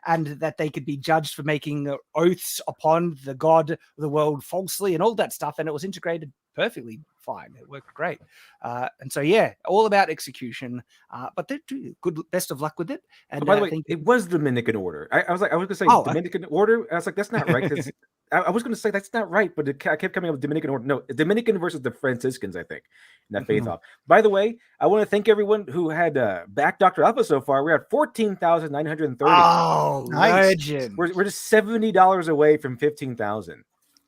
that they could be judged for making oaths upon the god of the world falsely and all that stuff. And it was integrated perfectly fine. It worked great. And so, all about execution. But good, best of luck with it. And by the way, it was Dominican order. I was going to say Dominican order. I was like, that's not right. I was going to say that's not right, but I kept coming up with Dominican order. No, Dominican versus the Franciscans, I think, in that faith off. By the way, I want to thank everyone who had backed Dr. Alpha so far. We're at 14,930. Oh, nice. We're just $70 away from 15,000.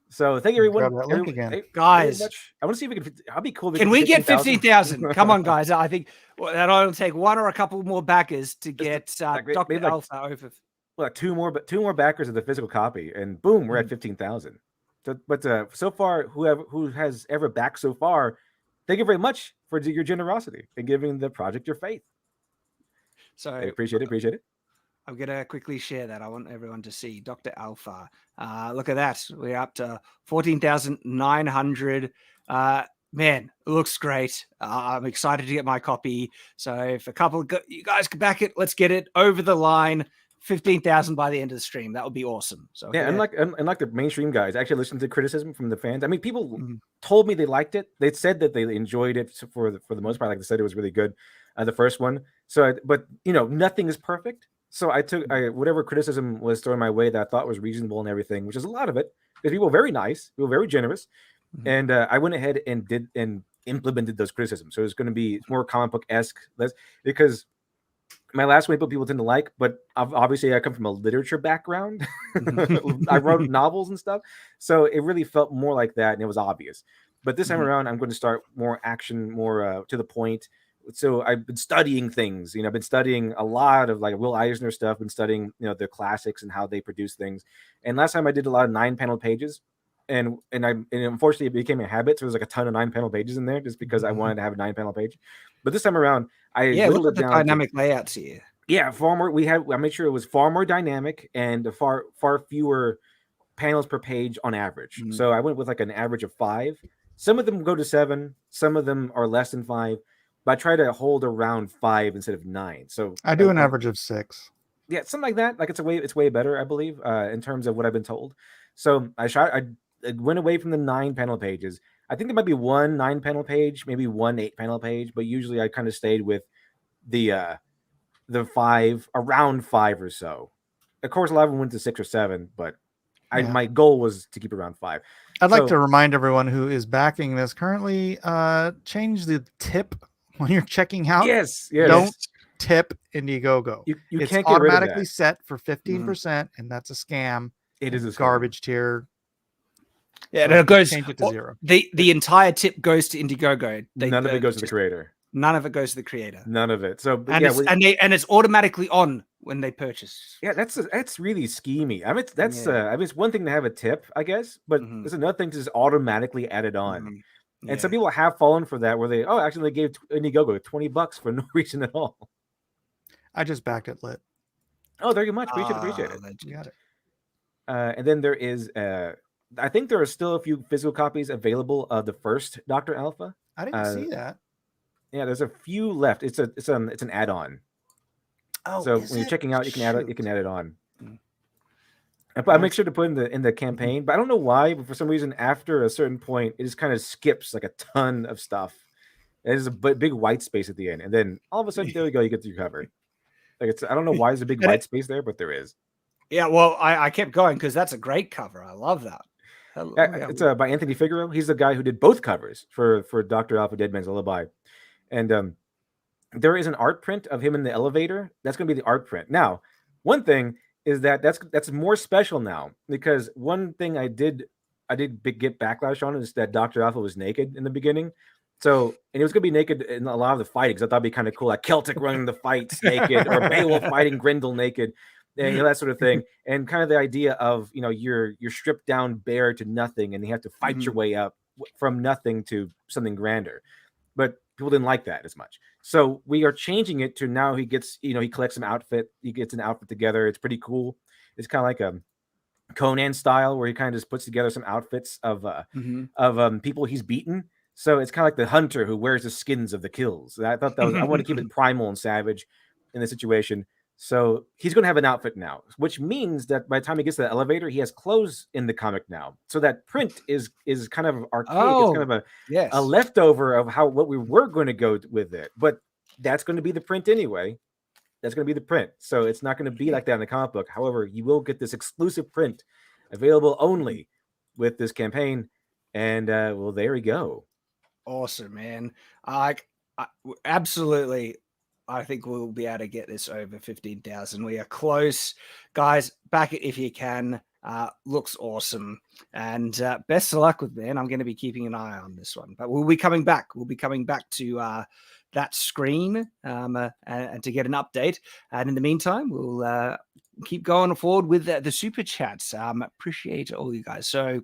So thank everyone. Grab that link again. Guys, I want to see if we can. I'll be cool. Can we get 15,000? Come on, guys. I think that'll take one or a couple more backers to get Dr. Alpha over. Well, two more backers of the physical copy, and boom, we're at 15,000. But so far, who has ever backed so far, thank you very much for your generosity and giving the project your faith. So I appreciate it. I'm going to quickly share that. I want everyone to see Dr. Alpha. Look at that. We're up to 14,900. Man, it looks great. I'm excited to get my copy. So if a couple of you guys can back it, let's get it over the line. 15,000 by the end of the stream. That would be awesome. So unlike the mainstream guys, I actually listened to criticism from the fans. I mean, people told me they liked it. They said that they enjoyed it for the most part. Like they said, it was really good, the first one. So, but nothing is perfect. So I took whatever criticism was thrown my way that I thought was reasonable and everything, which is a lot of it, because people were very nice, people were very generous, and I went ahead and implemented those criticisms. So it's going to be more comic book-esque, because my last way people tend to like, but obviously I come from a literature background. I wrote novels and stuff, so it really felt more like that, and it was obvious. But this time around, I'm going to start more action, more to the point. So I've been studying things, I've been studying a lot of like Will Eisner stuff, been studying, the classics and how they produce things. And last time I did a lot of 9-panel pages, and unfortunately it became a habit. So there's like a ton of 9-panel pages in there just because I wanted to have a 9-panel page. But this time around, I look at the dynamic layouts here. Yeah, far more. I made sure it was far more dynamic and far fewer panels per page on average. So I went with like an average of 5. Some of them go to 7. Some of them are less than 5. But I try to hold around 5 instead of 9. So I do an average of 6. Yeah, something like that. Like it's way better, I believe, in terms of what I've been told. So I went away from the 9-panel pages. I think there might be one 9-panel page, maybe one 8-panel page, but usually I kind of stayed with the 5, around 5 or so. Of course, a lot of them went to 6 or 7, but my goal was to keep around 5. I'd like to remind everyone who is backing this currently, change the tip when you're checking out. Yes. Don't tip Indiegogo. You it's can't get automatically rid of that. set for 15%, and that's a scam. It is a garbage tier. Yeah, and it goes change it to 0. The entire tip goes to Indiegogo. None of it goes to the creator. None of it goes to the creator. None of it. So and it's automatically on when they purchase. Yeah, that's really schemy. I mean, it's one thing to have a tip, I guess, but it's another thing to just automatically add it on. And some people have fallen for that, where they gave Indiegogo $20 for no reason at all. I just backed it lit. Oh, very much. Appreciate it. You got it. And then there is, I think there are still a few physical copies available of the first Dr. Alpha. I didn't see that. Yeah, there's a few left. It's an add-on. Oh, so when you're checking out, you can add it on. I make sure to put in the campaign, but I don't know why. But for some reason, after a certain point, it just kind of skips like a ton of stuff. There's a big white space at the end, and then all of a sudden, there you go, you get your cover. Like I don't know why there's a big white space there, but there is. Yeah, well, I kept going because that's a great cover. I love that. It's by Anthony Figueroa. He's the guy who did both covers for Dr. Alpha Dead Man's Lullaby. And there is an art print of him in the elevator. That's going to be the art print. Now, one thing is that's more special now, because one thing I did get backlash on is that Dr. Alpha was naked in the beginning. So, and he was going to be naked in a lot of the fighting, because I thought it'd be kind of cool, like Celtic running the fights naked, or Beowulf fighting Grendel naked, and that sort of thing. And kind of the idea of, you're stripped down bare to nothing, and you have to fight your way up from nothing to something grander. But people didn't like that as much. So we are changing it to now he gets, he collects an outfit. He gets an outfit together. It's pretty cool. It's kind of like a Conan style, where he kind of just puts together some outfits of people he's beaten. So it's kind of like the hunter who wears the skins of the kills. And I thought I want to keep it primal and savage in the situation. So he's going to have an outfit now, which means that by the time he gets to the elevator, he has clothes in the comic now. So that print is kind of archaic. It's kind of a leftover of what we were going to go with it. But that's going to be the print anyway. That's going to be the print. So it's not going to be like that in the comic book. However, you will get this exclusive print available only with this campaign. And well, there we go. Awesome, man. Absolutely. I think we'll be able to get this over 15,000. We are close, guys. Back it if you can. Looks awesome, and best of luck with it. I'm going to be keeping an eye on this one, but we'll be coming back. We'll be coming back to that screen and to get an update. And in the meantime, we'll keep going forward with the super chats. Appreciate all you guys. So.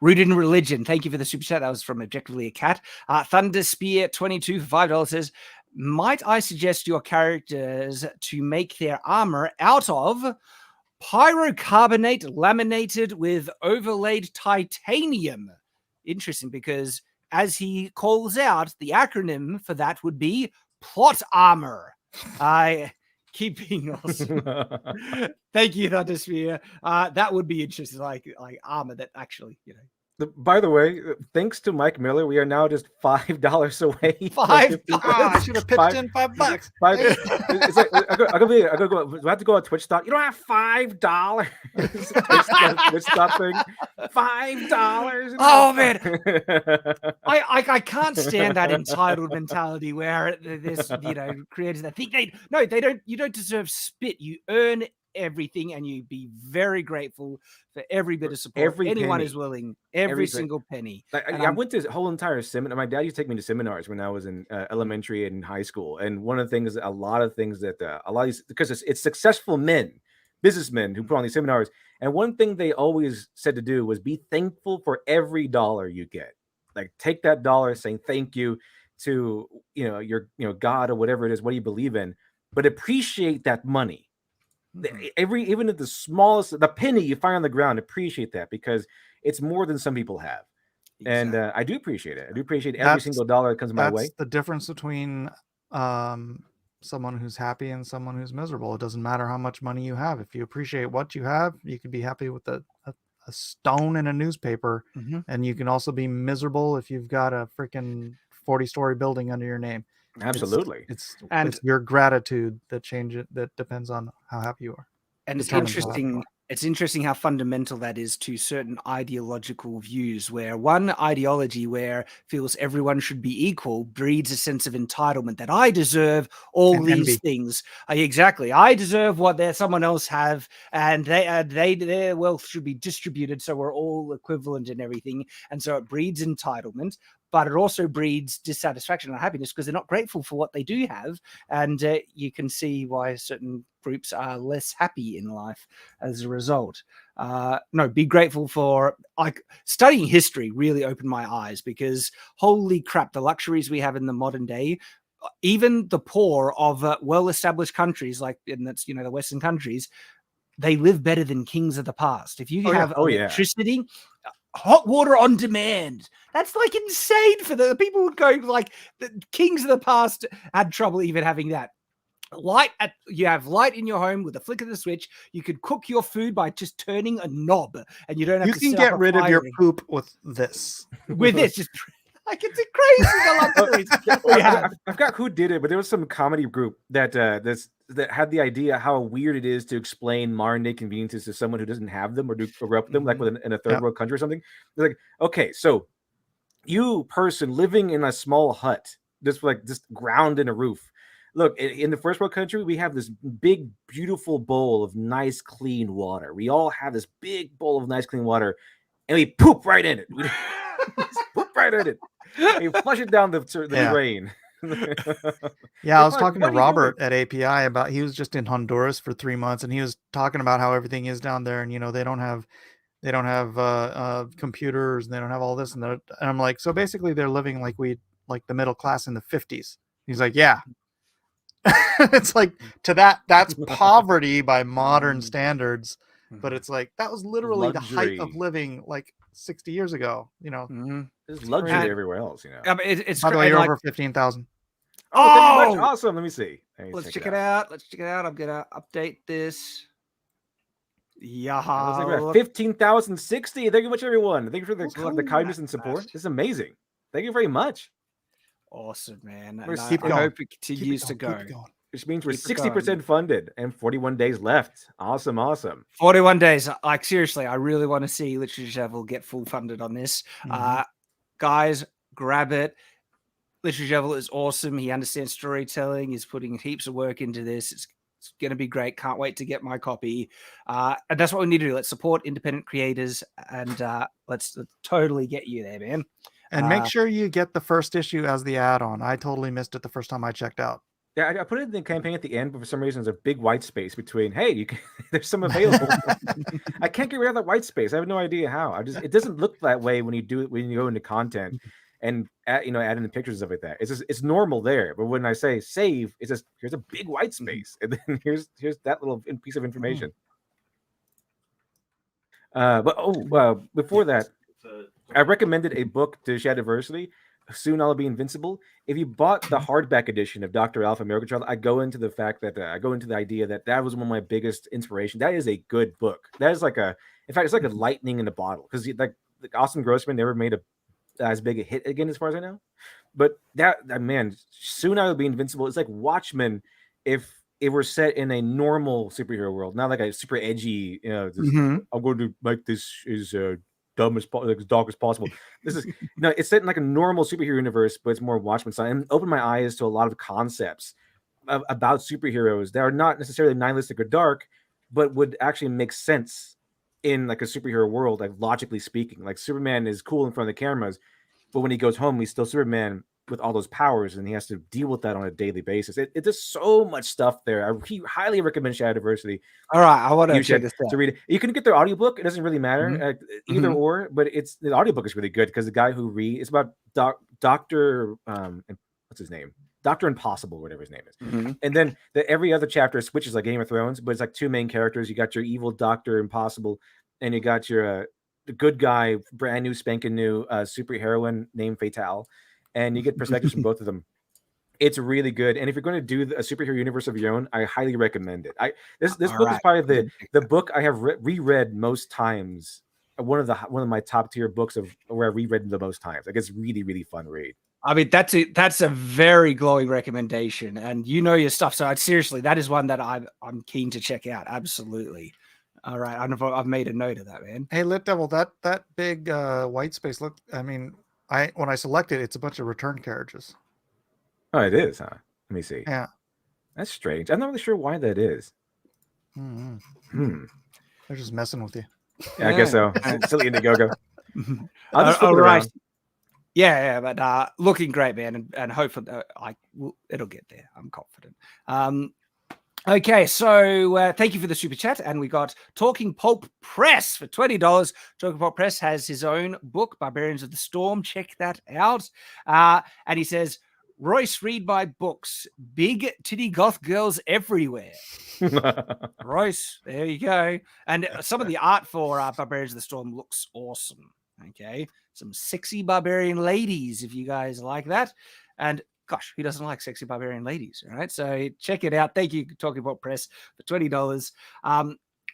Rooted in Religion, thank you for the super chat. That was from Objectively a Cat. Thunder Spear 22 for $5 says, might I suggest your characters to make their armor out of pyrocarbonate laminated with overlaid titanium? Interesting, because as he calls out, the acronym for that would be plot armor. Keeping awesome. Thank you, Thundersphere. That would be interesting, like armor that actually, By the way, thanks to Mike Miller, we are now just $5 away. $5. I should have pitched in $5. It's like I have to go on Twitch Stop. You don't have $5. Twitch Stop thing. $5. Oh man, I can't stand that entitled mentality where this creators that think they don't. You don't deserve spit. You earn everything, and you be very grateful for every bit of support. Anyone is willing, every single penny. I went to a whole entire seminar. My dad used to take me to seminars when I was in elementary and high school. And one of the things, a lot of these, because it's successful men, businessmen who put on these seminars. And one thing they always said to do was be thankful for every dollar you get. Like take that dollar, saying thank you to your God or whatever it is, what do you believe in, but appreciate that money. Even at the smallest, the penny you find on the ground, appreciate that, because it's more than some people have. Exactly. And I do appreciate it. I do appreciate every single dollar that comes my way. That's the difference between someone who's happy and someone who's miserable. It doesn't matter how much money you have. If you appreciate what you have, you can be happy with a stone in a newspaper, and you can also be miserable if you've got a freaking 40-story building under your name. Absolutely. It's your gratitude that that depends on how happy you are. And it's interesting. It's interesting how fundamental that is to certain ideological views, where one ideology where feels everyone should be equal breeds a sense of entitlement that I deserve all these things. Exactly. I deserve what someone else have, and their wealth should be distributed so we're all equivalent and everything. And so it breeds entitlement, but it also breeds dissatisfaction and unhappiness because they're not grateful for what they do have. And you can see why certain groups are less happy in life as a result. Be grateful for, like, studying history really opened my eyes, because holy crap, the luxuries we have in the modern day even the poor of well-established countries, like in that's the Western countries, they live better than kings of the past. If you have electricity, hot water on demand, that's like insane for the people would go like the kings of the past had trouble even having that. You have light in your home with a flick of the switch. You could cook your food by just turning a knob, and you don't have to. You can get rid of your poop with this. With this, just like it's crazy. The luxuries. I forgot who did it, but there was some comedy group that that had the idea how weird it is to explain modern day conveniences to someone who doesn't have them or grew up with them, like in a third world country or something. They're like, okay, so you person living in a small hut, just ground in a roof. Look, in the first world country, we have this big, beautiful bowl of nice, clean water. We all have this big bowl of nice, clean water, and we poop right in it. We poop right in it. We flush it down the drain. I was talking to Robert at API about, he was just in Honduras for 3 months, and he was talking about how everything is down there, and they don't have computers, and they don't have all this, and I'm like, so basically they're living like the middle class in the 50s. He's like, yeah. It's like that's poverty by modern standards, but it's like that was literally the height of living like 60 years ago. There's luxury everywhere else. I mean, it's by the way, you're over 15,000. Oh, awesome! Let me see. Let's check it out. I'm gonna update this. Yeah, 15,060. Thank you much, everyone. Thank you for the kindness and support. This is amazing. Thank you very much. Awesome, man. I hope it continues to go. Which means we're 60% funded and 41 days left. Awesome. 41 days. Like, seriously, I really want to see Literature Devil get full funded on this. Guys, grab it. Literature Devil is awesome. He understands storytelling. He's putting heaps of work into this. It's going to be great. Can't wait to get my copy. And that's what we need to do. Let's support independent creators, and let's totally get you there, man. And make sure you get the first issue as the add-on. I totally missed it the first time I checked out. Yeah, I put it in the campaign at the end, but for some reason there's a big white space between. Hey, there's some available. I can't get rid of that white space. I have no idea how. It doesn't look that way when you do it, when you go into content and add in the pictures of it. That it's normal there, but when I say save, it's just here's a big white space, and then here's that little piece of information. Before that, I recommended a book to Shad Diversity. Soon I'll Be Invincible. If you bought the hardback edition of Dr. Alpha Miracle Child, I go into the fact that the idea that was one of my biggest inspirations. That is a good book. That is in fact, it's like a lightning in a bottle, because like Austin Grossman never made as big a hit again, as far as I know. But that man, Soon I Will Be Invincible. It's like Watchmen if it were set in a normal superhero world, not like a super edgy. I'm going to make this is dumb as dark as possible. This is it's set in like a normal superhero universe, but it's more Watchmen style, and opened my eyes to a lot of concepts about superheroes that are not necessarily nihilistic or dark, but would actually make sense in like a superhero world, like logically speaking. Like Superman is cool in front of the cameras, but when he goes home, he's still Superman with all those powers, and he has to deal with that on a daily basis. It's just so much stuff there. I highly recommend Shad Diversity. All right, I want to check this out. To read it. You can get their audiobook. It doesn't really matter either or, but the audiobook is really good because the guy who reads, it's about Dr. What's his name? Dr. Impossible, whatever his name is. And then every other chapter switches like Game of Thrones, but it's like two main characters. You got your evil Dr. Impossible, and you got your the good guy, brand new spanking new super heroine named Fatale. And you get perspectives from both of them. It's really good. And if you're going to do a superhero universe of your own, I highly recommend it. This book is probably the book I have reread most times. One of my top tier books of where I reread the most times. Like, it's really, really fun read. I mean, that's a very glowing recommendation, and you know your stuff. So seriously, that is one that I'm keen to check out. Absolutely. All right, I've made a note of that, man. Hey, Lit Devil, that big white space. Look, I mean, when I select it, it's a bunch of return carriages. Oh, it is, huh? Let me see. Yeah, that's strange. I'm not really sure why that is. They're just messing with you. Yeah, I guess so. Silly Indiegogo. I'll just flip it around. Yeah, but looking great, man, and hopefully it'll get there. I'm confident. Okay, so thank you for the super chat, and we got Talking Pulp Press for $20. Talking Pulp Press has his own book, Barbarians of the Storm. Check that out. And he says, Royce, read my books. Big titty goth girls everywhere. Royce, there you go. And some of the art for Barbarians of the Storm looks awesome. Okay, some sexy barbarian ladies, if you guys like that. And gosh, who doesn't like sexy barbarian ladies? All right, so check it out. Thank you, Talking About Press, for $20.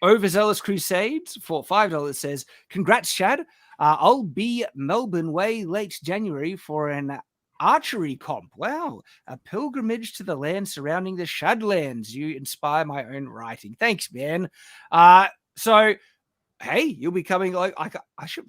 Overzealous Crusades for $5 says, congrats, Shad. I'll be Melbourne way late January for an archery comp. Wow, a pilgrimage to the land surrounding the Shadlands. You inspire my own writing. Thanks, man. So, hey, you'll be coming. Like, I should.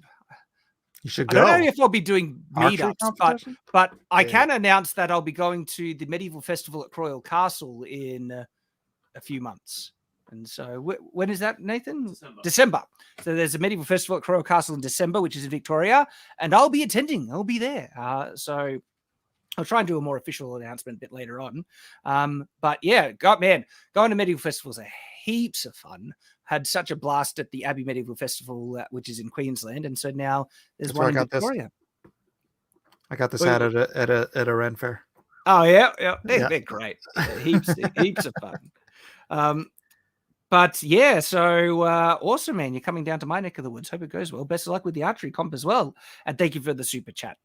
You should go. I don't know if I'll be doing Archery meetups, but I can announce that I'll be going to the Medieval Festival at Croyle Castle in a few months. And so when is that, Nathan? December. So there's a Medieval Festival at Croyle Castle in December, which is in Victoria, and I'll be attending. I'll be there. So I'll try and do a more official announcement a bit later on. But yeah, going to Medieval Festivals are heaps of fun. Had such a blast at the Abbey Medieval Festival, which is in Queensland, and so now there's one in Victoria. I got this at a Ren fair. Oh yeah, they're great. Heaps of fun. But yeah, so awesome, man. You're coming down to my neck of the woods. Hope it goes well. Best of luck with the archery comp as well. And thank you for the super chat.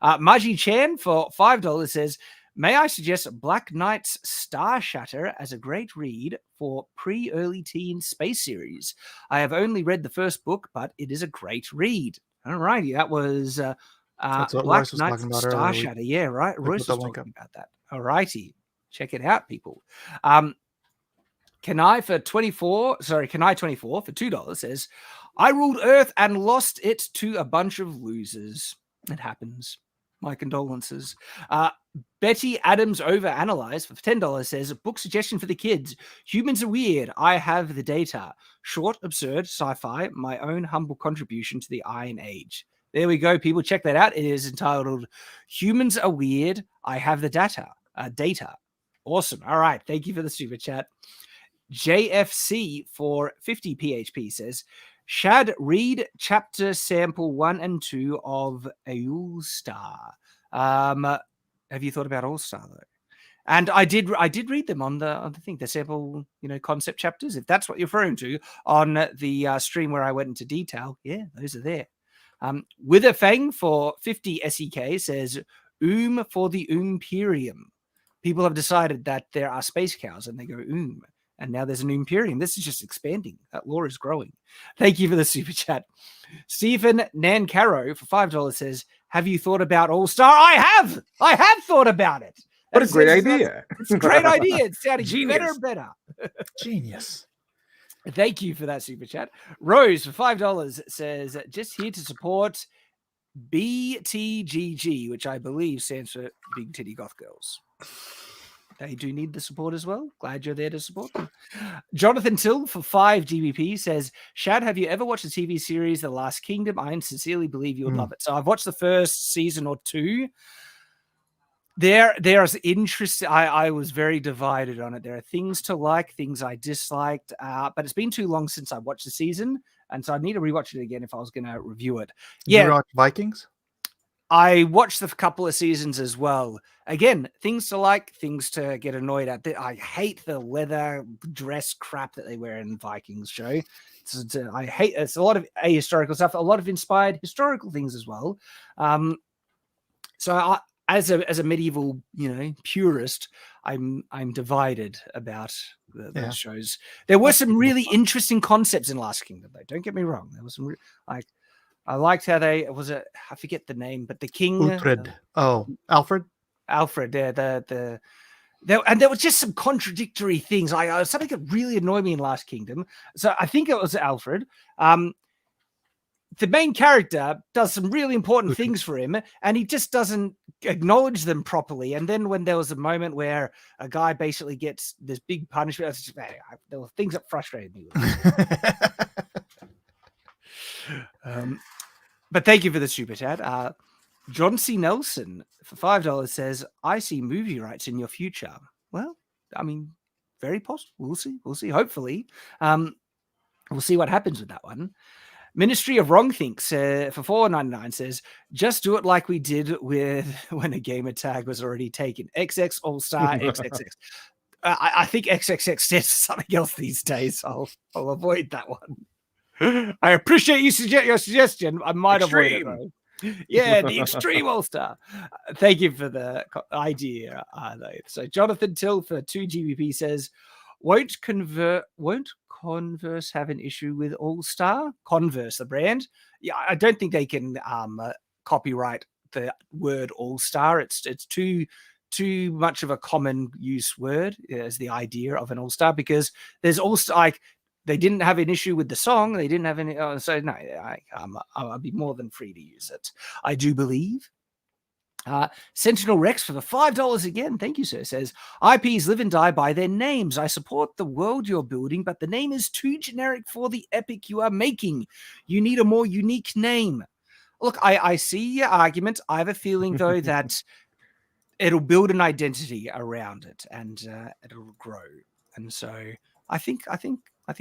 Maji Chan for $5 says, may I suggest Black Knight's Star Shatter as a great read for pre-early teen space series? I have only read the first book, but it is a great read. All righty, that was Black Knight's Star Shatter. Yeah, right. Royce was talking about that. All righty, check it out, people. Kenai 24 for $2 says, I ruled Earth and lost it to a bunch of losers. It happens. My condolences. Betty Adams Overanalyzed for $10 says, book suggestion for the kids. Humans are weird. I have the data. Short, absurd, sci-fi, my own humble contribution to the Iron Age. There we go, people. Check that out. It is entitled Humans Are Weird. I Have the Data. Awesome. All right. Thank you for the super chat. JFC for 50 PHP says, Shad, read chapter sample 1 and 2 of ALLSTREAM. Have you thought about ALLSTREAM though? And I did read them on the thing, the sample, concept chapters. If that's what you're referring to on the stream where I went into detail, yeah, those are there. Witherfang for 50 SEK says, for the Imperium. People have decided that there are space cows and they go and now there's an Imperium. This is just expanding. That lore is growing. Thank you for the super chat. Stephen Nancaro for $5 says, have you thought about All-Star? I have thought about it. What a great idea. It's a great idea. It's sounding Genius. better and better. Genius. Thank you for that super chat. Rose for $5 says, just here to support BTGG, which I believe stands for Big Titty Goth Girls. They do need the support as well. Glad you're there to support them. Jonathan Till for 5 GBP says, Shad, have you ever watched the TV series The Last Kingdom? I sincerely believe you would love it. So I've watched the first season or two. There's interest. I was very divided on it. There are things to like, things I disliked, but it's been too long since I watched the season, and so I need to rewatch it again if I was going to review it. You watch Vikings? I watched the couple of seasons as well. Again, things to like, things to get annoyed at. I hate the leather dress crap that they wear in Vikings show. I hate it's a lot of ahistorical stuff, a lot of inspired historical things as well. So as a medieval, purist, I'm divided about those shows. There were some really interesting concepts in Last Kingdom, though. Don't get me wrong. There was some I liked how I forget the name, but the king. Alfred. Alfred. Yeah, and there was just some contradictory things. Something that really annoyed me in Last Kingdom. So I think it was Alfred. The main character does some really important things for him, and he just doesn't acknowledge them properly. And then when there was a moment where a guy basically gets this big punishment, there were things that frustrated me. But thank you for the super chat. John C. Nelson for $5 says, I see movie rights in your future. Well, I mean, very possible. We'll see. Hopefully. We'll see what happens with that one. Ministry of Wrong Thinks for $4.99 says, just do it like we did with when a gamer tag was already taken. XX All-Star XXX. I think XXX says something else these days. I'll avoid that one. I appreciate your suggestion. I might avoid it, though. Yeah, the Extreme All-Star. Thank you for the idea. So Jonathan Till for 2 GBP says, won't Converse have an issue with All-Star? Converse, the brand? Yeah, I don't think they can copyright the word All-Star. It's too much of a common use word as the idea of an All-Star, because there's also like they didn't have an issue with the song. They didn't have any. So no, I'll be more than free to use it. I do believe. Sentinel Rex for the $5 again. Thank you, sir. Says, IPs live and die by their names. I support the world you're building, but the name is too generic for the epic you are making. You need a more unique name. Look, I see your argument. I have a feeling, though, that it'll build an identity around it and it'll grow. And so I think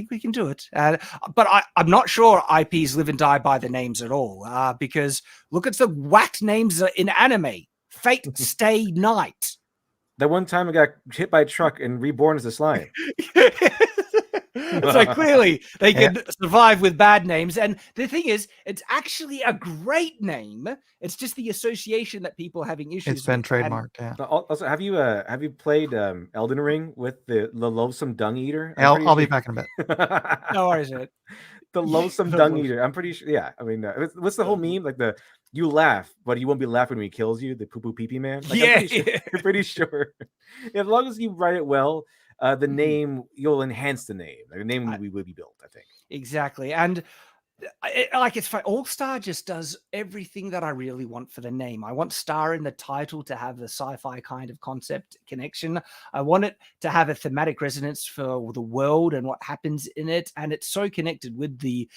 we can do it. But I'm not sure IPs live and die by the names at all, because look at the whacked names in anime. Fate Stay Night. That one time I got hit by a truck and reborn as a slime. So clearly they can survive with bad names. And the thing is, it's actually a great name. It's just the association that people are having issues It's been with. trademarked, yeah. Also, have you played Elden Ring with the loathsome dung eater? I'll be back in a bit. No worries, mate. The loathsome dung eater. I'm pretty sure. Yeah, I mean, what's the whole meme? Like you laugh, but you won't be laughing when he kills you. The poo poo pee pee man. Like, Yeah, I'm pretty sure. As long as you write it well, the name, you'll enhance the name. Like, the name will be built, I think. Exactly. And it's fun. All-Star just does everything that I really want for the name. I want star in the title to have the sci-fi kind of concept connection. I want it to have a thematic resonance for the world and what happens in it. And it's so connected with the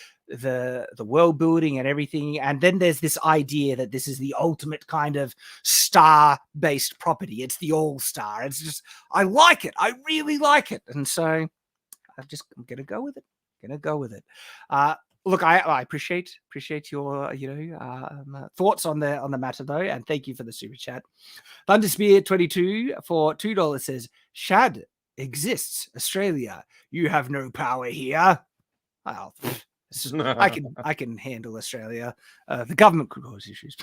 world building and everything. And then there's this idea that this is the ultimate kind of star-based property. It's the All-Star. It's just, I like it. I really like it. And so I'm going to go with it. Look, I appreciate your thoughts on the matter, though, and thank you for the super chat. Thunderspear 22 for $2 says, Shad exists, Australia. You have no power here. Well, I can handle Australia. The government could cause issues,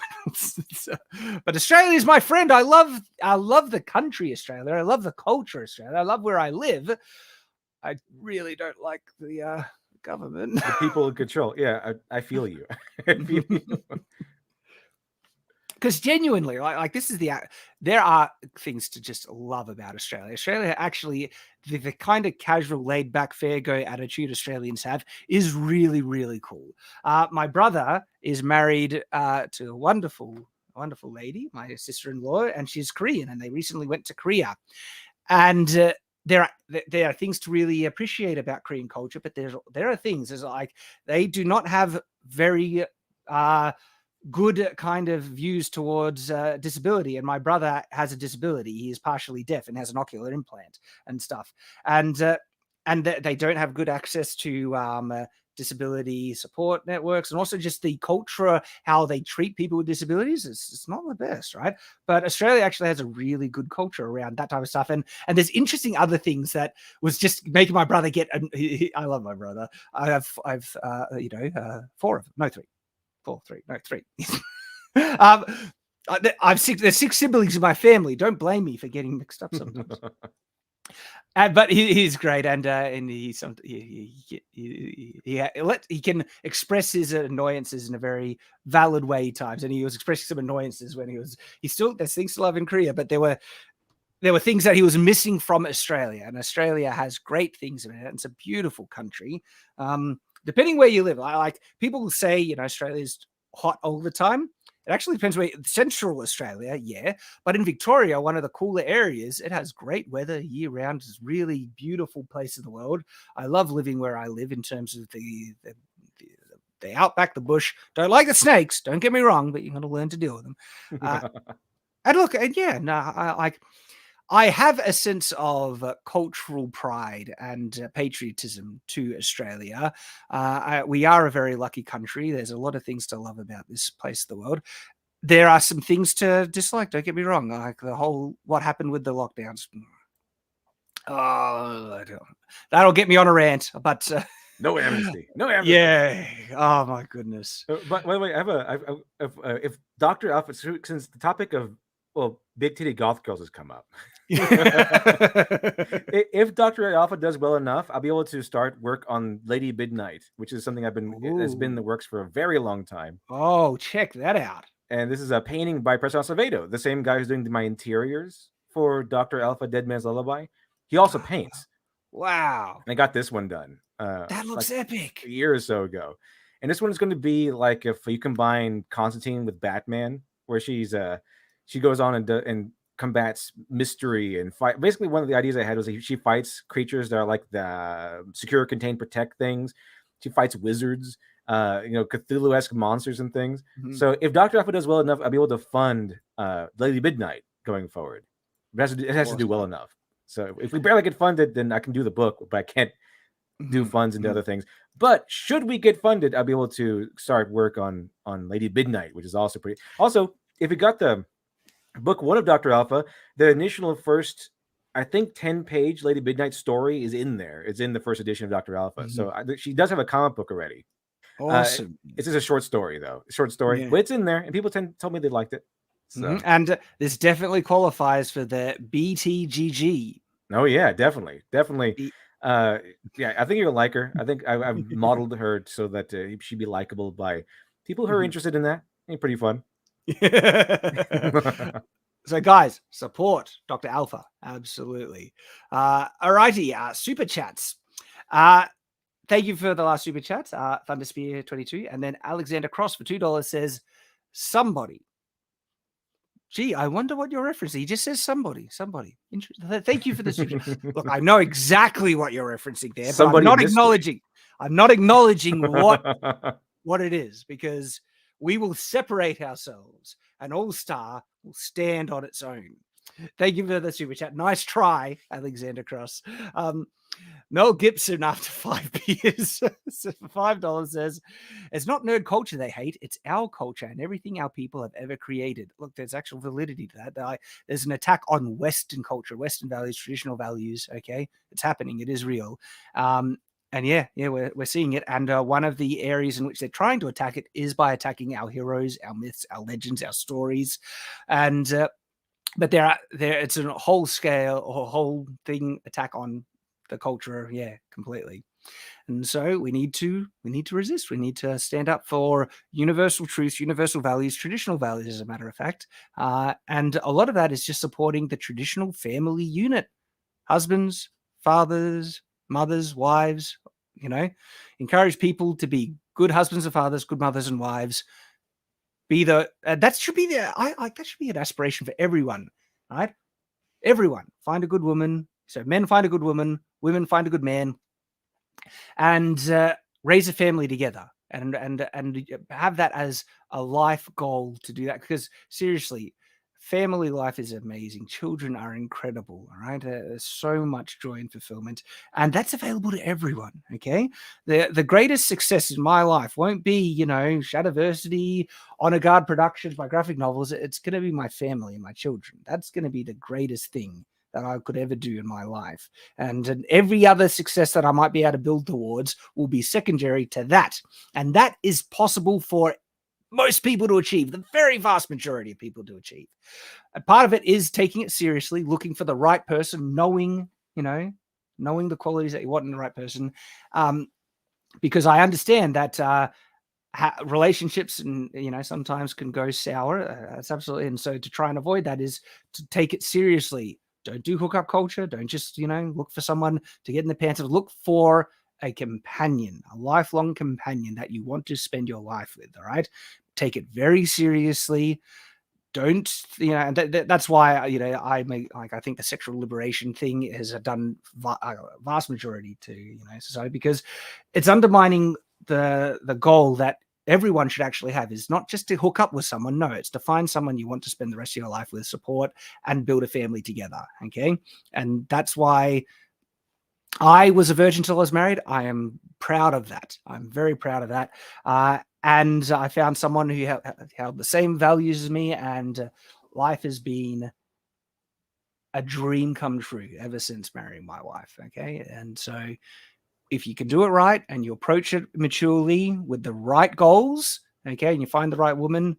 but Australia is my friend. I love the country Australia. I love the culture Australia. I love where I live. I really don't like the government. The people in control. Yeah, I feel you. Because genuinely, like this is there are things to just love about Australia. Australia actually, the kind of casual, laid back, fair go attitude Australians have is really, really cool. My brother is married to a wonderful lady, my sister-in-law, and she's Korean, and they recently went to Korea. And there are things to really appreciate about Korean culture, but there are things as like they do not have very good kind of views towards disability. And my brother has a disability; he is partially deaf and has an ocular implant and stuff. And they don't have good access to disability support networks, and also just the culture, how they treat people with disabilities. It's not the best, right? But Australia actually has a really good culture around that type of stuff, and there's interesting other things that was just making my brother get. I love my brother. I've 4 of them, three. I've 6. There's 6 siblings in my family. Don't blame me for getting mixed up sometimes. But he's great, and he can express his annoyances in a very valid way at times. And he was expressing some annoyances when there's things to love in Korea, but there were things that he was missing from Australia, and Australia has great things in it. It's a beautiful country. Depending where you live, like people will say, Australia's hot all the time. It actually depends where. Central Australia, yeah. But in Victoria, one of the cooler areas, it has great weather year round. It's a really beautiful place in the world. I love living where I live in terms of the outback, the bush. Don't like the snakes. Don't get me wrong, but you're going to learn to deal with them. And look, and yeah, no, I have a sense of cultural pride and patriotism to Australia. We are a very lucky country. There's a lot of things to love about this place of the world. There are some things to dislike. Don't get me wrong. Like the whole what happened with the lockdowns. Oh, that'll get me on a rant. But no amnesty. No amnesty. Yeah. Oh my goodness. But by the way, I have if Dr. Alpha, since the topic of big titty goth girls has come up. If Dr. Alpha does well enough, I'll be able to start work on Lady Midnight, which is something has been in the works for a very long time. Oh, check that out. And this is a painting by Presto Acevedo, the same guy who's doing my interiors for Dr. Alpha Dead Man's Lullaby. He also paints. Wow. And I got this one done. That looks epic. A year or so ago. And this one is going to be like if you combine Constantine with Batman, where she goes on and combats mystery and fight. Basically, one of the ideas I had was she fights creatures that are like the secure, contain, protect things. She fights wizards, Cthulhu-esque monsters and things. Mm-hmm. So if Dr. Alpha does well enough, I'll be able to fund Lady Midnight going forward. It has to do well enough. So if we barely get funded, then I can do the book, but I can't do funds into other things. But should we get funded, I'll be able to start work on Lady Midnight, which is also pretty. Also, if we got the book 1 of Dr. Alpha, the initial first, I think 10-page Lady Midnight story is in there. It's in the first edition of Dr. Alpha. Mm-hmm. So she does have a comic book already. Awesome. It's just a short story, though. But it's in there, and people told me they liked it. So. And this definitely qualifies for the BTGG. Oh yeah, definitely. I think you'll like her. I think I've modeled her so that she'd be likable by people who are interested in that. Ain't pretty fun. So guys, support Dr. Alpha. Absolutely. Alrighty, super chats. Thank you for the last super chat. Thunderspear 22, and then Alexander Cross for $2 says somebody. Gee, I wonder what you're referencing. He just says somebody. Thank you for the super chat. Look, I know exactly what you're referencing there, but I'm not acknowledging what it is, because we will separate ourselves and All Star will stand on its own. Thank you for the super chat. Nice try, Alexander Cross. Mel Gibson, after 5 beers, for $5 says, it's not nerd culture they hate, it's our culture and everything our people have ever created. Look, there's actual validity to that. There's an attack on Western culture, Western values, traditional values. Okay, it's happening. It is real. And we're seeing it. And one of the areas in which they're trying to attack it is by attacking our heroes, our myths, our legends, our stories. And but it's a whole scale or whole thing attack on the culture, completely. And so we need to resist. We need to stand up for universal truths, universal values, traditional values, as a matter of fact. And a lot of that is just supporting the traditional family unit, husbands, fathers, mothers, wives. Encourage people to be good husbands and fathers, good mothers and wives. That should be an aspiration for everyone, right? Everyone find a good woman. So men find a good woman, women find a good man, and raise a family together, and have that as a life goal to do that. Because seriously, family life is amazing. Children are incredible. All right, there's so much joy and fulfillment, and that's available to everyone. Okay, the greatest success in my life won't be Shadiversity, Honor Guard Productions, my graphic novels. It's going to be my family and my children. That's going to be the greatest thing that I could ever do in my life. And every other success that I might be able to build towards will be secondary to that. And that is possible for most people to achieve, the very vast majority of people to achieve. And part of it is taking it seriously, looking for the right person, knowing the qualities that you want in the right person. Because I understand that relationships and sometimes can go sour. That's absolutely. And so to try and avoid that is to take it seriously. Don't do hookup culture. Don't just, look for someone to get in the pants of. Look for a companion, a lifelong companion that you want to spend your life with. All right. Take it very seriously. Don't, that's why, I think the sexual liberation thing has done a vast majority to, society, because it's undermining the goal that everyone should actually have is not just to hook up with someone. No, it's to find someone you want to spend the rest of your life with, support, and build a family together. Okay. And that's why I was a virgin till I was married. I am proud of that. I'm very proud of that. And I found someone who held the same values as me, and life has been a dream come true ever since marrying my wife. Okay. And so if you can do it right and you approach it maturely with the right goals, okay, and you find the right woman,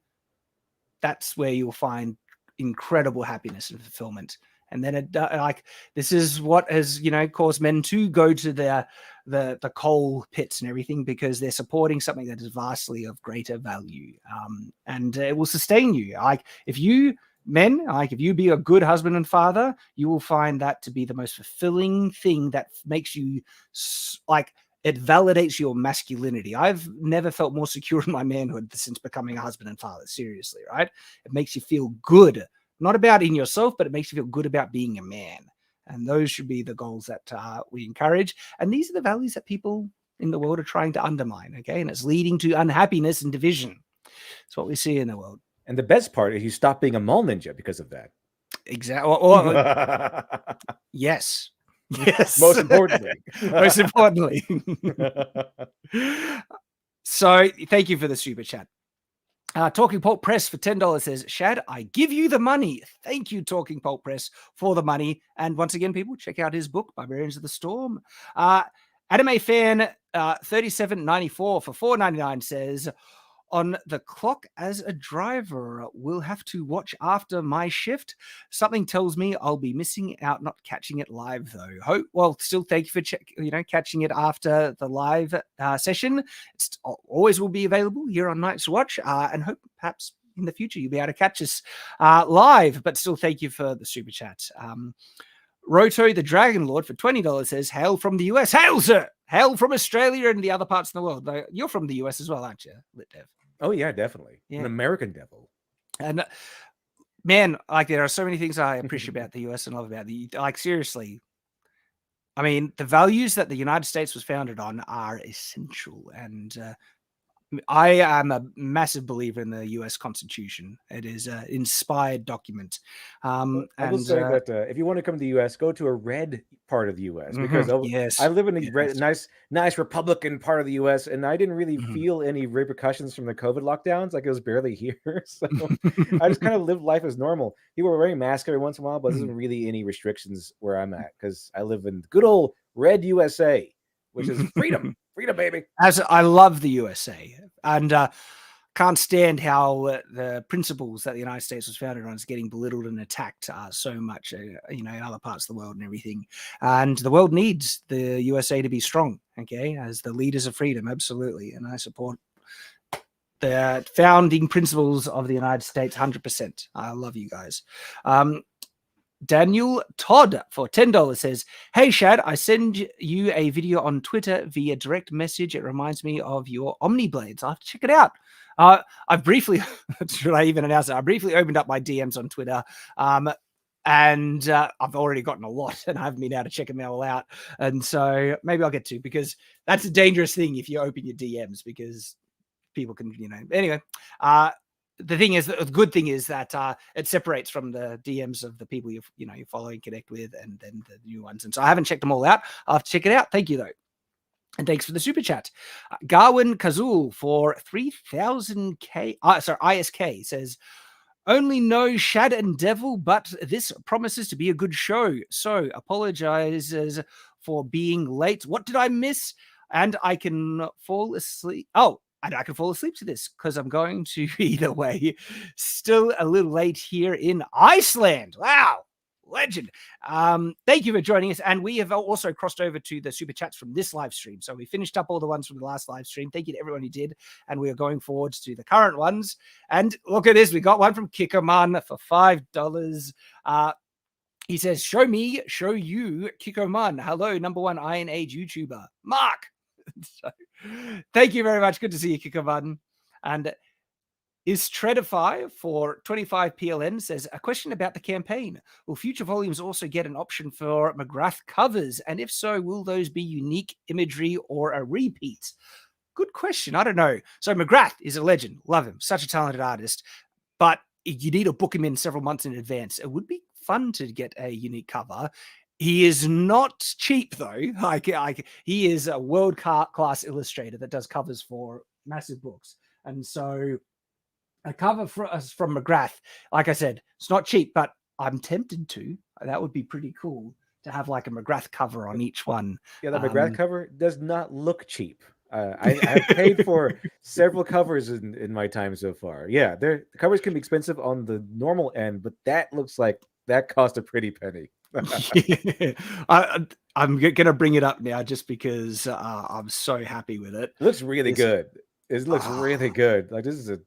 that's where you'll find incredible happiness and fulfillment. And then it like this is what has, you know, caused men to go to the coal pits and everything, because they're supporting something that is vastly of greater value, and it will sustain you. Like if you men, like if you be a good husband and father, you will find that to be the most fulfilling thing that makes you like, it validates your masculinity. I've never felt more secure in my manhood since becoming a husband and father. Seriously, right? It makes you feel good, not about in yourself, but it makes you feel good about being a man. And those should be the goals that we encourage. And these are the values that people in the world are trying to undermine. Okay. And it's leading to unhappiness and division. It's what we see in the world. And the best part is you stop being a mall ninja because of that. Exactly. Yes. Yes. Most importantly. Most importantly. So thank you for the super chat. Talking Pulp Press for $10 says, Shad, I give you the money. Thank you, Talking Pulp Press, for the money. And once again, people, check out his book, Barbarians of the Storm. Anime Fan 3794 for $4.99 says, on the clock as a driver, will have to watch after my shift. Something tells me I'll be missing out not catching it live, though. Well, still thank you for catching it after the live session. It's always will be available here on Night's Watch, and hope perhaps in the future you'll be able to catch us live. But still, thank you for the super chat. Roto the Dragon Lord for $20 says, hail from the US. Hail, sir! Hail from Australia and the other parts of the world. You're from the US as well, aren't you, Lit Dev? Oh, yeah, definitely. Yeah. An American devil. And man, like there are so many things I appreciate about the US and love about like seriously. I mean, the values that the United States was founded on are essential. And I am a massive believer in the US Constitution. It is an inspired document. I will say that if you want to come to the US, go to a red part of the US, because I live in the nice Republican part of the US, and I didn't really feel any repercussions from the COVID lockdowns. Like it was barely here. So I just kind of lived life as normal. People were wearing masks every once in a while, but there isn't really any restrictions where I'm at because I live in good old red USA, which is freedom. Freedom, baby. As I love the USA, and can't stand how the principles that the United States was founded on is getting belittled and attacked so much, in other parts of the world and everything. And the world needs the USA to be strong, okay, as the leaders of freedom, absolutely. And I support the founding principles of the United States 100%. I love you guys. Daniel Todd for $10 says, hey, Shad, I send you a video on Twitter via direct message. It reminds me of your Omniblades. I'll have to check it out. I briefly, should I even announce it? I briefly opened up my DMs on Twitter, and I've already gotten a lot, and I haven't been able to check them all out. And so maybe I'll get to, because that's a dangerous thing if you open your DMs, because people can, anyway. The thing is, the good thing is that it separates from the DMs of the people you follow and connect with, and then the new ones. And so I haven't checked them all out. I'll have to check it out. Thank you, though. And thanks for the super chat. Garwin Kazul for 3,000 ISK says, only no Shad and Devil, but this promises to be a good show. So apologizes for being late. What did I miss? And I can fall asleep. And I can fall asleep to this because I'm going to either way. Still a little late here in Iceland. Wow. Legend. Thank you for joining us. And we have also crossed over to the super chats from this live stream. So we finished up all the ones from the last live stream. Thank you to everyone who did. And we are going forwards to the current ones. And look at this. We got one from Kikoman for $5. He says, show me, show you, Kikoman. Hello, #1 Iron Age YouTuber, Mark. So, thank you very much. Good to see you, Kikoman. And is Treadify for 25 PLN says, a question about the campaign. Will future volumes also get an option for McGrath covers? And if so, will those be unique imagery or a repeat? good question. I don't know. So McGrath is a legend. Love him. Such a talented artist. But you need to book him in several months in advance. It would be fun to get a unique cover. He is not cheap though. Like he is a world class illustrator that does covers for massive books. And so a cover from McGrath, like I said, it's not cheap, but I'm tempted to. That would be pretty cool to have like a McGrath cover on each one. Yeah, the McGrath cover does not look cheap. I've paid for several covers in my time so far. Yeah, the covers can be expensive on the normal end, but that looks like that cost a pretty penny. I'm gonna bring it up now just because I'm so happy with it. It looks really good. It looks really good. Like this is a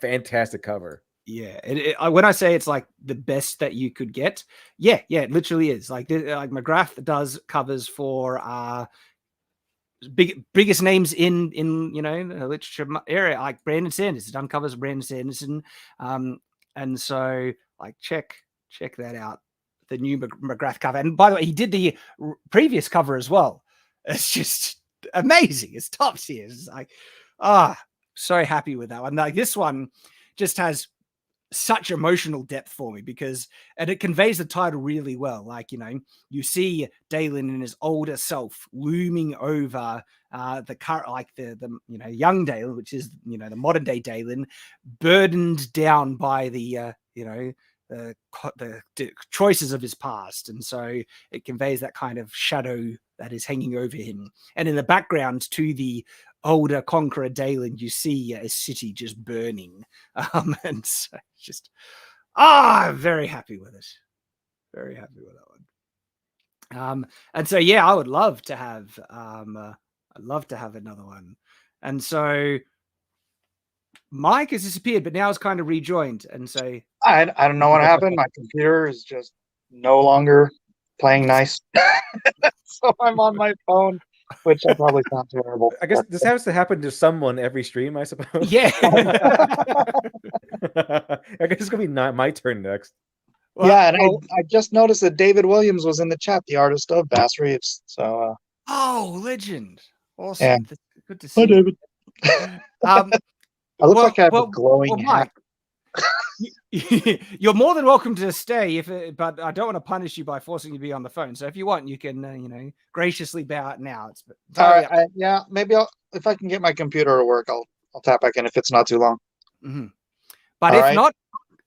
fantastic cover. Yeah, when I say it's like the best that you could get, yeah, it literally is. Like McGrath does covers for biggest names in the literature area, like Brandon Sanderson. He's done covers of Brandon Sanderson, and so like check that out, the new McGrath cover. And by the way, he did the previous cover as well. It's just amazing. It's top tier. It's like so happy with that one. Like this one just has such emotional depth for me and it conveys the title really well. Like, you see Dalen in his older self looming over the current, like the young Dalen, which is, the modern day Dalen, burdened down by the choices of his past. And so it conveys that kind of shadow that is hanging over him. And in the background to the older conqueror Dalen, you see a city just burning. And so just very happy with it. Very happy with that one. And so yeah, I would love to have another one. And so Mike has disappeared, but now it's kind of rejoined. And so I don't know what happened. My computer is just no longer playing nice. So I'm on my phone, which I probably sound terrible. I guess this has to happen to someone every stream, I suppose. Yeah. I guess it's gonna be not my turn next. Well, yeah, and I just noticed that David Williams was in the chat, the artist of Bass Reeves. So legend. Awesome. Yeah. Good to see. Hi, David. I look like I have a glowing hat. You're more than welcome to stay, but I don't want to punish you by forcing you to be on the phone. So if you want, you can, graciously bow out now. It's all right. Yeah, maybe if I can get my computer to work, I'll tap back in if it's not too long. Mm-hmm. But if not,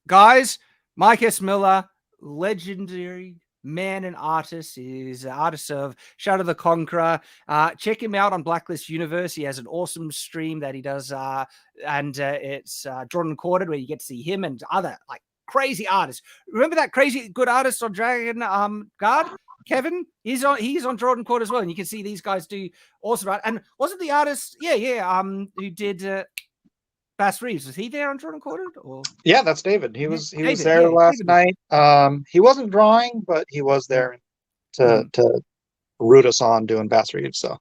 guys, Mike S. Miller, legendary man and artist, is artist of Shadow the Conqueror. Check him out on Blacklist Universe. He has an awesome stream that he does, and it's Drawn and Quartered, where you get to see him and other like crazy artists. Remember that crazy good artist on Dragon Guard, Kevin? He's on Drawn and Quartered as well, and you can see these guys do awesome art. And wasn't the artist, who did Bass Reeves, was he there on Drawn and Quartered? Or yeah, that's David. He was there last night. He wasn't drawing, but he was there to root us on doing Bass Reeves. So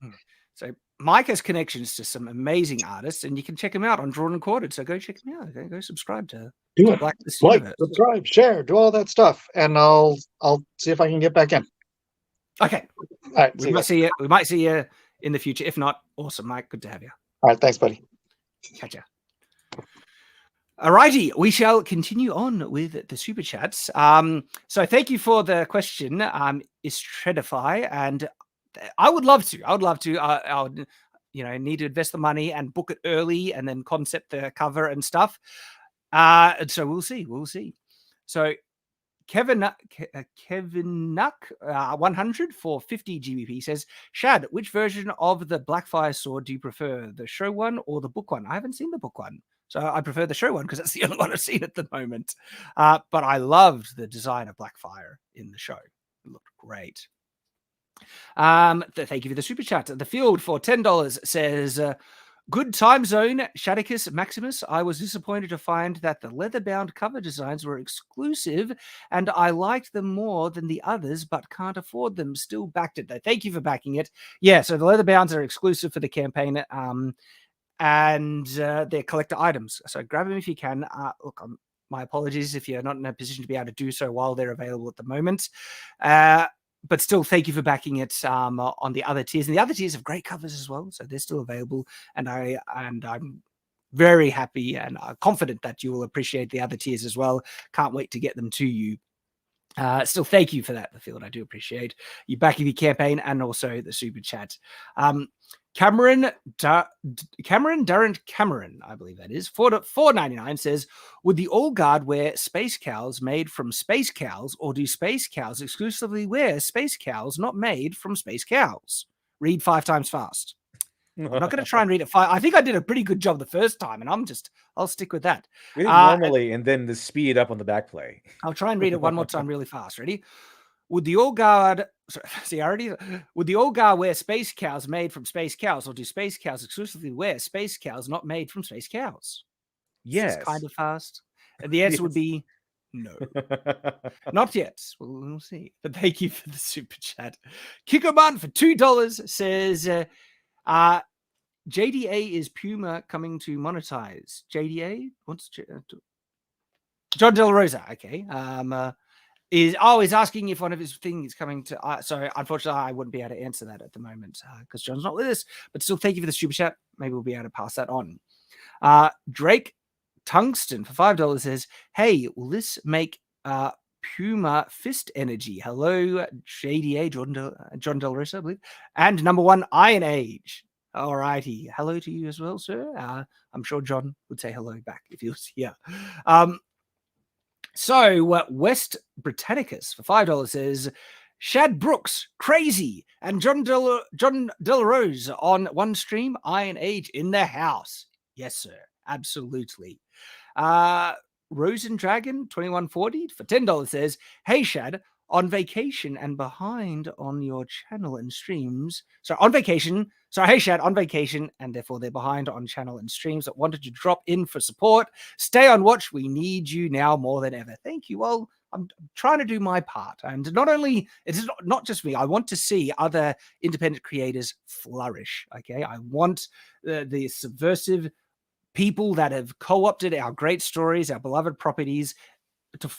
Mike has connections to some amazing artists, and you can check him out on Drawn and Quartered. So go check him out. Okay, go subscribe to Blacklist Universe. Subscribe, share, do all that stuff, and I'll see if I can get back in. Okay. All right. We might see you in the future. If not, awesome, Mike. Good to have you. All right. Thanks, buddy. Catch ya. Alrighty, we shall continue on with the super chats. So thank you for the question, Istredify, and I would love to. I would, need to invest the money and book it early, and then concept the cover and stuff. And so we'll see. So Kevin Nuck 100 for 50 GBP says, Shad, which version of the Blackfire sword do you prefer, the show one or the book one? I haven't seen the book one, so I prefer the show one because that's the only one I've seen at the moment. But I loved the design of Blackfire in the show. It looked great. Thank you for the super chat. The Field for $10 says, good time zone, Shadicus Maximus. I was disappointed to find that the leather-bound cover designs were exclusive, and I liked them more than the others, but can't afford them. Still backed it, though. Thank you for backing it. Yeah, so the leather-bounds are exclusive for the campaign, and they're collector items. So grab them if you can. Look, my apologies if you're not in a position to be able to do so while they're available at the moment. but still, thank you for backing it on the other tiers. And the other tiers have great covers as well, so they're still available. And I'm very happy and confident that you will appreciate the other tiers as well. Can't wait to get them to you. Still, thank you for that, the field. I do appreciate you backing the campaign and also the super chat. Cameron Durant Cameron, I believe that is, $4.99 says, would the All Guard wear space cows made from space cows, or do space cows exclusively wear space cows not made from space cows? Read 5 times fast. I'm not going to try and read it 5. I think I did a pretty good job the first time, and I'll stick with that. Read it normally and then the speed up on the back play. I'll try and read it one more time really fast. Ready? Would the All Guard, would the All Guard wear space cows made from space cows, or do space cows exclusively wear space cows not made from space cows? Yes. It's kind of fast. And the answer would be no. Not yet. We'll see. But thank you for the super chat. Kikoman for $2 says, JDA is Puma coming to monetize. JDA? What's John De La Rosa? Okay. Is asking if one of his things is coming to. So unfortunately, I wouldn't be able to answer that at the moment because John's not with us. But still, thank you for the super chat. Maybe we'll be able to pass that on. Drake Tungsten for $5 says, "Hey, will this make Puma fist energy?" Hello, JDA John Del Rosa, I believe, and number 1 Iron Age. All righty, hello to you as well, sir. I'm sure John would say hello back if he was here. So West Britannicus for $5 says, Shad Brooks, crazy, and John Delarose on one stream, Iron Age in the house. Yes, sir, absolutely. Rosen Dragon 2140 for $10 says, hey Shad, on vacation and behind on your channel and streams. So on vacation. So hey Shad, on vacation and therefore they're behind on channel and streams that wanted to drop in for support. Stay on watch. We need you now more than ever. Thank you. Well, I'm trying to do my part. And not only, it's not just me. I want to see other independent creators flourish. Okay. I want the subversive people that have co-opted our great stories, our beloved properties.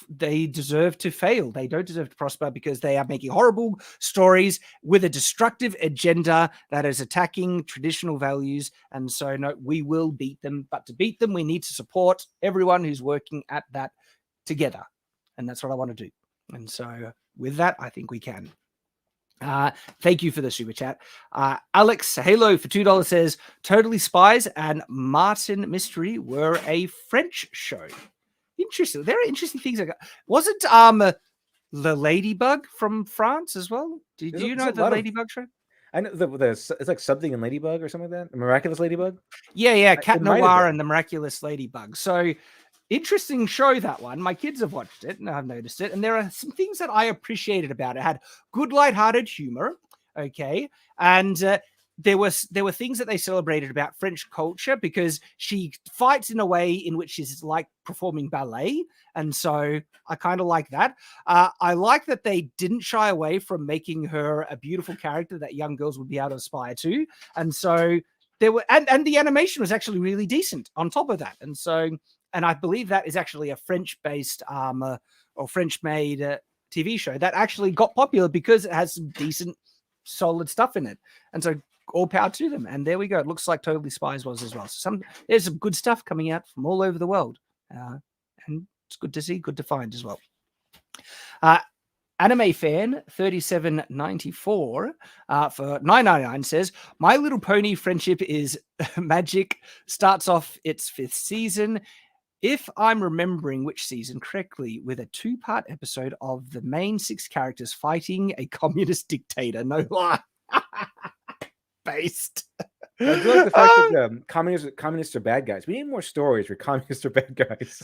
They deserve to fail. They don't deserve to prosper because they are making horrible stories with a destructive agenda that is attacking traditional values. And so, no, we will beat them. But to beat them, we need to support everyone who's working at that together. And that's what I want to do. And so with that, I think we can. Thank you for the super chat. Alex Halo for $2 says, Totally Spies and Martin Mystery were a French show. Interesting. There are interesting things. Wasn't the Ladybug from France as well? Do you know the Ladybug show? I know it's like something in Ladybug or something like that. A Miraculous Ladybug. Yeah. Cat Noir and the Miraculous Ladybug. So interesting show, that one. My kids have watched it and I've noticed it. And there are some things that I appreciated about it. It had good lighthearted humor. Okay. And there were things that they celebrated about French culture because she fights in a way in which she's like performing ballet. And so I kind of like that. I like that they didn't shy away from making her a beautiful character that young girls would be able to aspire to. And so there were, and the animation was actually really decent on top of that. And so, and I believe that is actually a French-based or French-made TV show that actually got popular because it has some decent, solid stuff in it. And so all power to them. And there we go. It looks like Totally Spies was as well. So there's some good stuff coming out from all over the world. And it's good to see, good to find as well. Anime Fan 3794 for $9.99 says, My Little Pony Friendship is Magic starts off its 5th season. If I'm remembering which season correctly, with a 2-part episode of the main 6 characters fighting a communist dictator. No lie. Based. I do like the fact that communists are bad guys. We need more stories where communists are bad guys.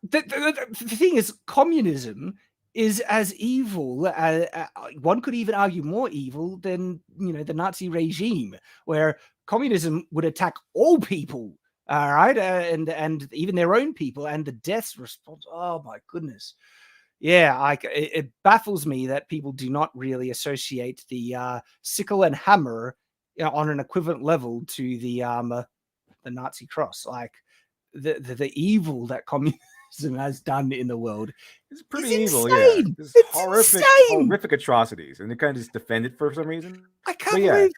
The thing is, communism is as evil. One could even argue more evil than the Nazi regime, where communism would attack all people. All right, and even their own people, and the deaths response. Oh my goodness. Yeah, it baffles me that people do not really associate the sickle and hammer on an equivalent level to the Nazi cross. Like the evil that communism has done in the world. It's pretty It's evil, insane. yeah. It's Horrific atrocities, and they kind of just defend it for some reason. I can't believe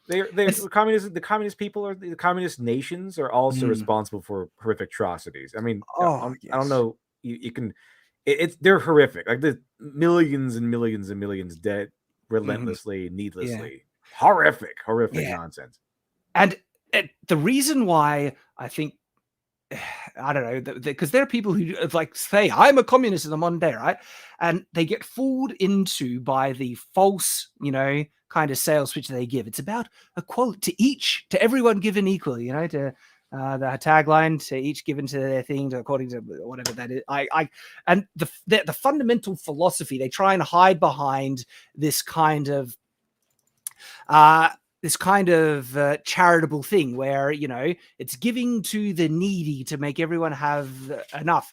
it. The communist people or the communist nations are also responsible for horrific atrocities. I mean, I don't know. You can, they're horrific. Like the millions and millions and millions dead relentlessly, needlessly. Horrific nonsense. And the reason why I think, I don't know, because there are people who like say, I'm a communist in the modern day, right? And they get fooled into by the false, kind of sales pitch they give. It's about equality to everyone given equally, to the tagline, to each given to their thing, according to whatever that is. And the fundamental philosophy, they try and hide behind this kind of charitable thing where, it's giving to the needy to make everyone have enough.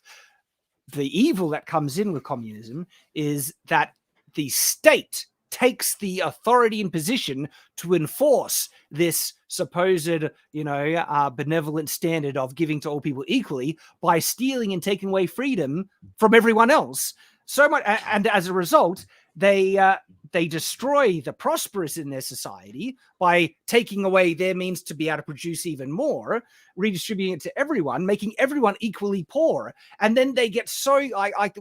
The evil that comes in with communism is that the state takes the authority and position to enforce this supposed, benevolent standard of giving to all people equally by stealing and taking away freedom from everyone else. So much, and as a result, they destroy the prosperous in their society by taking away their means to be able to produce even more, redistributing it to everyone, making everyone equally poor. And then they get so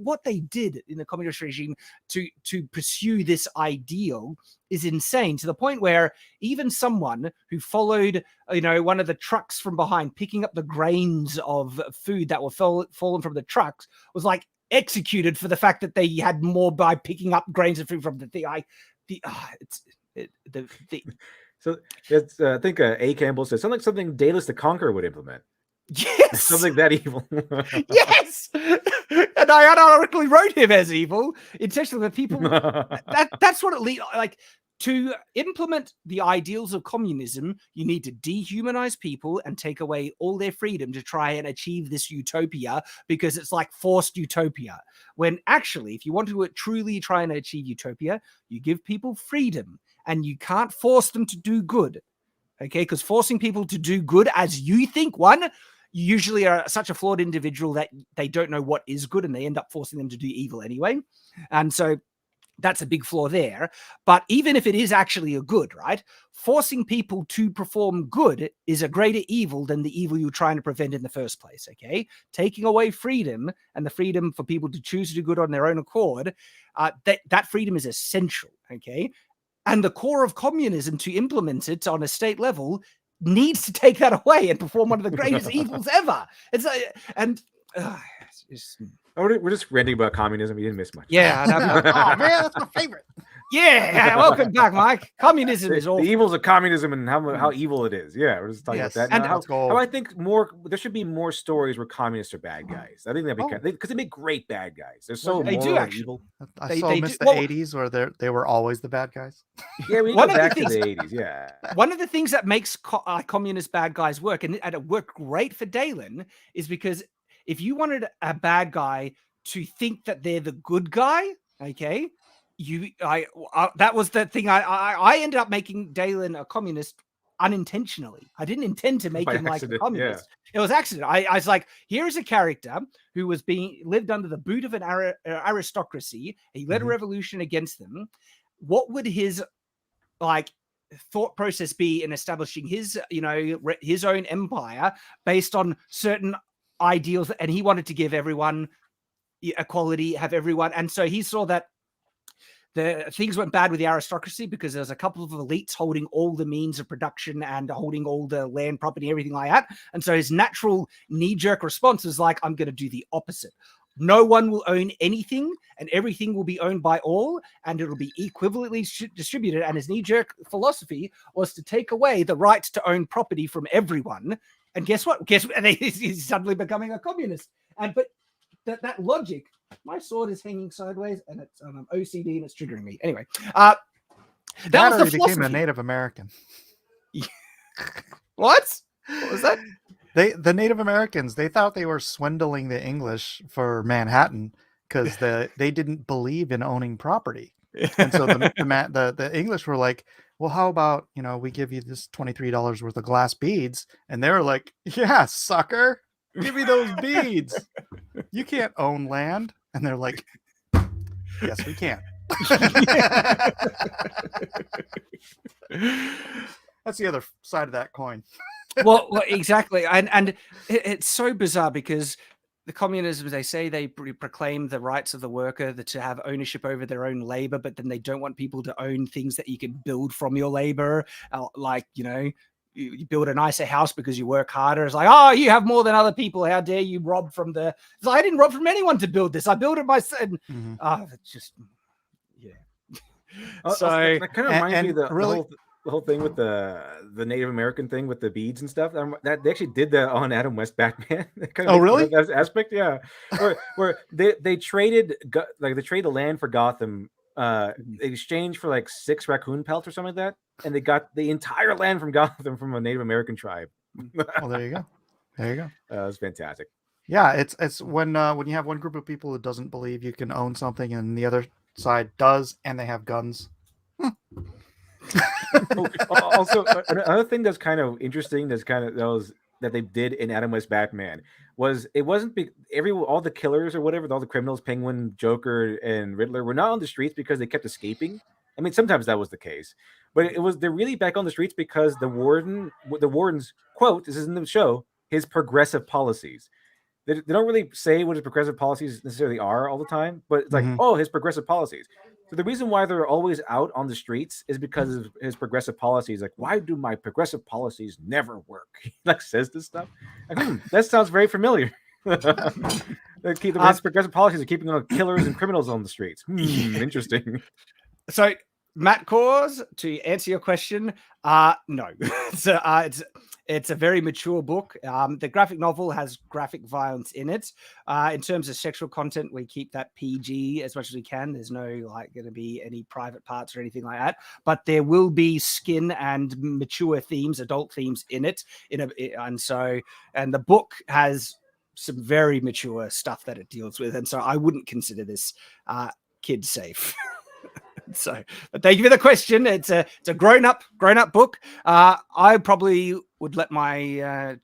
what they did in the communist regime to pursue this ideal is insane, to the point where even someone who followed, one of the trucks from behind, picking up the grains of food that were fallen from the trucks, was like executed for the fact that they had more by picking up grains of food from the thing. So it's I think A. Campbell says something Daedalus the Conqueror would implement. Yes, something that evil. Yes, and I unironically wrote him as evil intentionally. That people that's what it like. To implement the ideals of communism, you need to dehumanize people and take away all their freedom to try and achieve this utopia, because it's like forced utopia. When actually, if you want to truly try and achieve utopia, you give people freedom and you can't force them to do good. Okay, because forcing people to do good as you think, you usually are such a flawed individual that they don't know what is good and they end up forcing them to do evil anyway. And so that's a big flaw there. But even if it is actually a good, right? Forcing people to perform good is a greater evil than the evil you're trying to prevent in the first place, okay? Taking away freedom and the freedom for people to choose to do good on their own accord, that freedom is essential, okay? And the core of communism, to implement it on a state level, needs to take that away and perform one of the greatest evils ever. It's we're just ranting about communism. We didn't miss much. Yeah. Oh man, that's my favorite. Yeah, welcome back, Mike. Communism is awful. The evils of communism and how evil it is. Yeah, we're just talking about that. And how I think there should be more stories where communists are bad guys. I think that'd be because they make great bad guys. They're so they do actually. Evil. I so miss the 80s where they were always the bad guys. Yeah, we go back to the 80s. Yeah. One of the things that makes communist bad guys work, and it worked great for Dalen, is because if you wanted a bad guy to think that they're the good guy, okay, that was the thing. I ended up making Dalen a communist unintentionally. I didn't intend to make him like a communist. Yeah. It was accident. I was like, here is a character who was lived under the boot of an aristocracy. He led a revolution against them. What would his thought process be in establishing his his own empire based on certain ideals? And he wanted to give everyone equality, have everyone. And so he saw that the things went bad with the aristocracy because there's a couple of elites holding all the means of production and holding all the land, property, everything like that. And so his natural knee-jerk response is like, I'm going to do the opposite. No one will own anything and everything will be owned by all and it'll be equivalently distributed. And his knee-jerk philosophy was to take away the right to own property from everyone. And guess what? He's suddenly becoming a communist. But that logic, my sword is hanging sideways and it's OCD and it's triggering me. Anyway, that was the philosophy. Became a Native American. What was that? The Native Americans, they thought they were swindling the English for Manhattan because they didn't believe in owning property. And so the English were like, well, how about, we give you this $23 worth of glass beads? And they were like, yeah, sucker, give me those beads. you can't own land. And they're like, yes, we can. That's the other side of that coin. well, exactly. And it's so bizarre because the communism, they say they proclaim the rights of the worker to have ownership over their own labor, but then they don't want people to own things that you can build from your labor. Like, you build a nicer house because you work harder. It's like, oh, you have more than other people. How dare you rob from the... It's like, I didn't rob from anyone to build this. I built it myself. It's just, yeah. So that kind of reminds me of the whole thing with the Native American thing with the beads and stuff. That they actually did that on Adam West Batman. Really? That aspect, yeah. where they traded the land for Gotham. They exchanged for like 6 raccoon pelts or something like that, and they got the entire land from Gotham from a Native American tribe. Well, there you go. There you go. That was fantastic. Yeah, it's when you have one group of people who doesn't believe you can own something, and the other side does, and they have guns. Also, another thing that's kind of interesting, that they did in Adam West Batman was it wasn't all the killers or whatever, all the criminals, Penguin, Joker, and Riddler were not on the streets because they kept escaping. I mean, sometimes that was the case, but they're really back on the streets because the warden's quote, this is in the show, his progressive policies. They don't really say what his progressive policies necessarily are all the time, but it's like, oh, his progressive policies. So the reason why they're always out on the streets is because of his progressive policies. Like, why do my progressive policies never work? He says this stuff. Like, that sounds very familiar. His progressive policies are keeping killers and criminals on the streets. Interesting. So, Matt Cause, to answer your question, no. So it's a very mature book. The graphic novel has graphic violence in it. In terms of sexual content, we keep that PG as much as we can. There's no going to be any private parts or anything like that. But there will be skin and mature themes, adult themes in it. And the book has some very mature stuff that it deals with, and so I wouldn't consider this kid safe. So, but thank you for the question. It's a grown up book. I probably would let my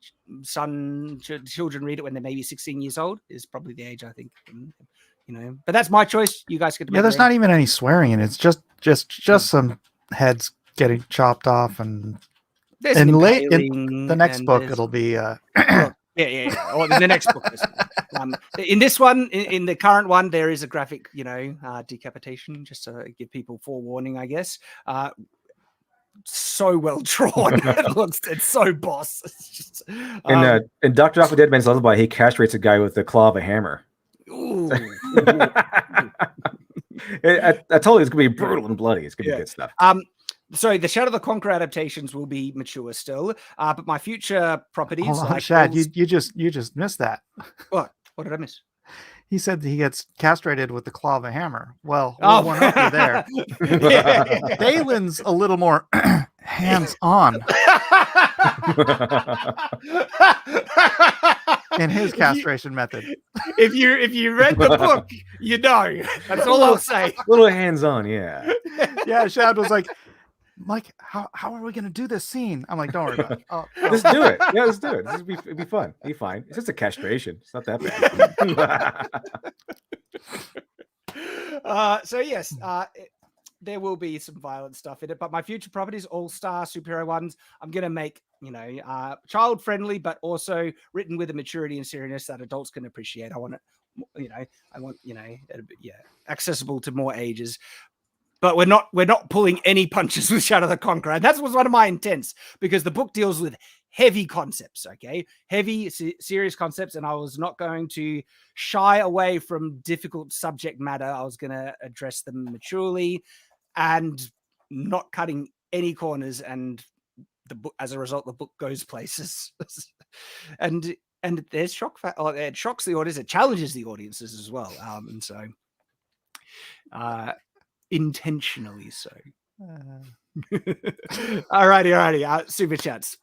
children read it when they're maybe 16 years old. Is probably the age I think. But that's my choice. You guys get to. Yeah, there's not even any swearing in it. It's just some heads getting chopped off, and in the next book it'll be. Yeah. Or in the next book. In this one, in the current one, there is a graphic, decapitation, just to give people forewarning, I guess. So well drawn. It's so boss. It's just, in Dr. Off a Dead Man's Lullaby, he castrates a guy with the claw of a hammer. Ooh. I told you it's going to be brutal and bloody. It's going to be good stuff. So the Shadow the Conqueror adaptations will be mature still, but my future properties. Hold on, Shad, you just missed that. What did I miss? He said that he gets castrated with the claw of a hammer. Well, one up you there. Dalen's a little more hands-on in his castration method. If you read the book, That's all I'll say. A little hands-on, yeah. Yeah, Shad was like, Mike, how are we going to do this scene? I'm like, don't worry about it. Let's do it. Yeah, let's do it. It'll be fun. It'll be fine. It's just a castration. It's not that bad. So yes, there will be some violent stuff in it, but my future properties, all-star superhero ones, I'm going to make, child-friendly, but also written with a maturity and seriousness that adults can appreciate. I want it, accessible to more ages. But we're not pulling any punches with Shadow the Conqueror. And that was one of my intents, because the book deals with heavy concepts, okay? Heavy, serious concepts, and I was not going to shy away from difficult subject matter. I was going to address them maturely and not cutting any corners, and as a result, the book goes places. and there's shock factor. It shocks the audience. It challenges the audiences as well. And so... intentionally so. Alrighty. Super chats.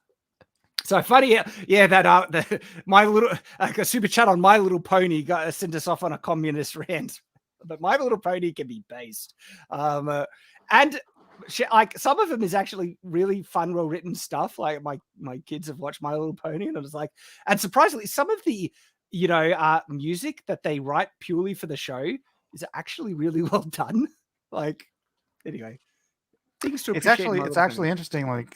So funny, that my little a super chat on My Little Pony got sent us off on a communist rant, but My Little Pony can be based, and like some of them is actually really fun, well written stuff. Like my kids have watched My Little Pony, and I was like, and surprisingly, some of the music that they write purely for the show is actually really well done. Like, anyway, things to appreciate. It's actually interesting. Like,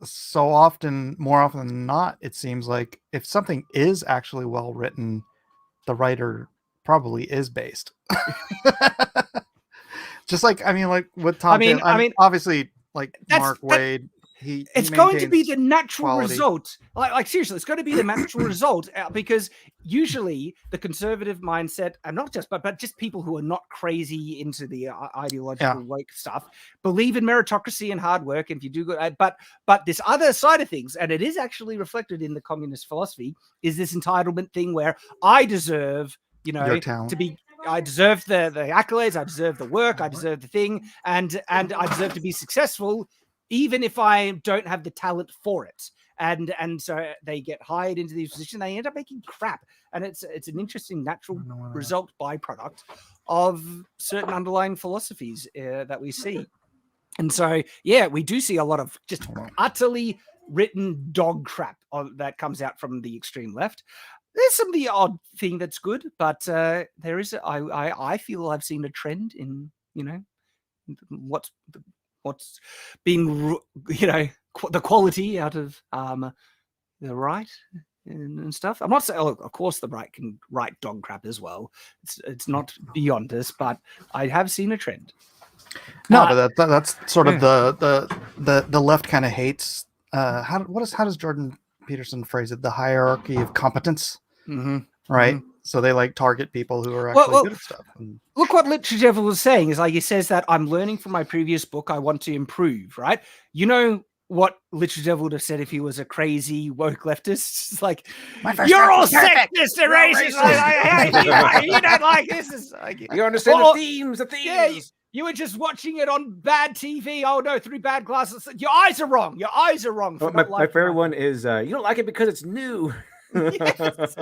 so often, more often than not, it seems like if something is actually well written, the writer probably is based. Just like, I mean, like with Tom, obviously, like Mark Waid. It's going to be the natural quality. result. Like seriously, it's going to be the natural result because usually the conservative mindset, and not just, but just people who are not crazy into the ideological woke stuff, believe in meritocracy and hard work. And if you do good, but this other side of things, and it is actually reflected in the communist philosophy, is this entitlement thing where I deserve, to be. I deserve the accolades. I deserve the work. I deserve the thing, and I deserve to be successful, even if I don't have the talent for it. And so they get hired into these positions. They end up making crap, and it's an interesting natural result byproduct of certain underlying philosophies that we see. And so, yeah, we do see a lot of just utterly written dog crap that comes out from the extreme left. There's some of the odd thing that's good, but there is. I feel I've seen a trend in what's been the quality out of the right and stuff. I'm not saying, of course, the right can write dog crap as well. It's not beyond us, but I have seen a trend. No, but that's sort of the left kind of hates. How does Jordan Peterson phrase it? The hierarchy of competence, right? Mm-hmm. So they like target people who are actually good at stuff. Look what Literature Devil was saying is like, he says that I'm learning from my previous book. I want to improve, right? You know what Literature Devil would have said if he was a crazy woke leftist? It's like, you're all sexist and racist. You don't like this. Is like, you understand the themes. Yeah, you were just watching it on bad TV. Oh no, through bad glasses. Your eyes are wrong. Your eyes are wrong. My favorite one is you don't like it because it's new. Yes.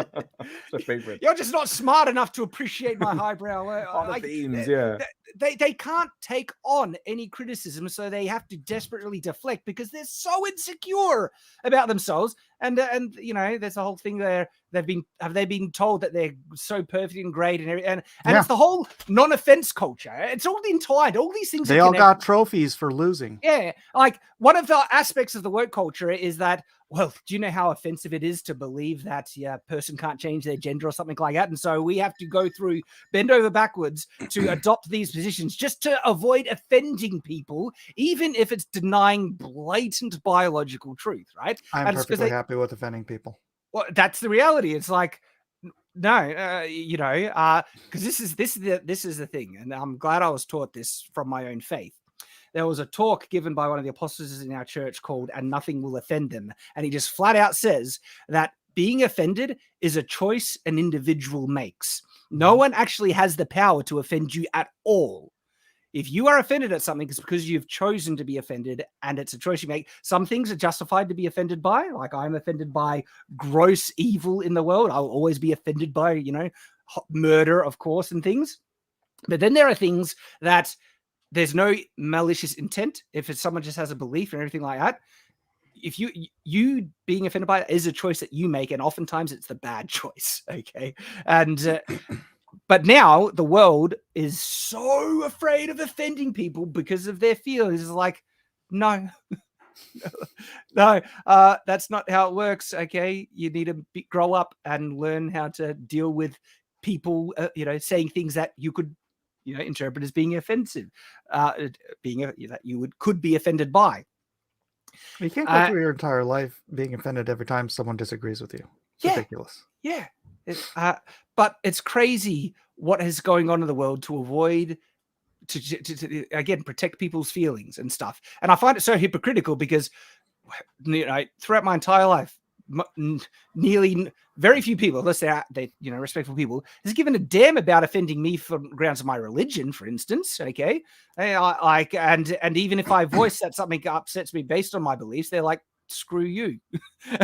Favorite. You're just not smart enough to appreciate my highbrow. All the themes, yeah. They can't take on any criticism, so they have to desperately deflect because they're so insecure about themselves. And there's a whole thing there. Have they been told that they're so perfect and great and everything? And it's the whole non-offense culture. It's all entwined. All these things. They all got trophies for losing. Yeah, like one of the aspects of the woke culture is that. Well, do you know how offensive it is to believe that a person can't change their gender or something like that? And so we have to bend over backwards to adopt these positions just to avoid offending people, even if it's denying blatant biological truth, right? I'm perfectly happy with offending people. Well, that's the reality. It's like, no, because this is the thing. And I'm glad I was taught this from my own faith. There was a talk given by one of the apostles in our church called "And Nothing Will Offend Them." And he just flat out says that being offended is a choice an individual makes. No one actually has the power to offend you at all. If you are offended at something, it's because you've chosen to be offended and it's a choice you make. Some things are justified to be offended by. Like I'm offended by gross evil in the world. I'll always be offended by, murder, of course, and things. But then there are things that there's no malicious intent. If it's someone just has a belief and everything like that, if you being offended by it is a choice that you make, and oftentimes it's the bad choice. Okay, and but now the world is so afraid of offending people because of their feelings. It's like, no, that's not how it works. Okay, you need to grow up and learn how to deal with people. Saying things that you could. Interpret as being offensive, that you could be offended by. You can't go through your entire life being offended every time someone disagrees with you. It's ridiculous. Yeah. But it's crazy what is going on in the world to avoid, to again, protect people's feelings and stuff. And I find it so hypocritical because, throughout my entire life, nearly very few people, unless they're respectful people, has given a damn about offending me for grounds of my religion, for instance. Okay, and even if I voice that something upsets me based on my beliefs, they're like, screw you.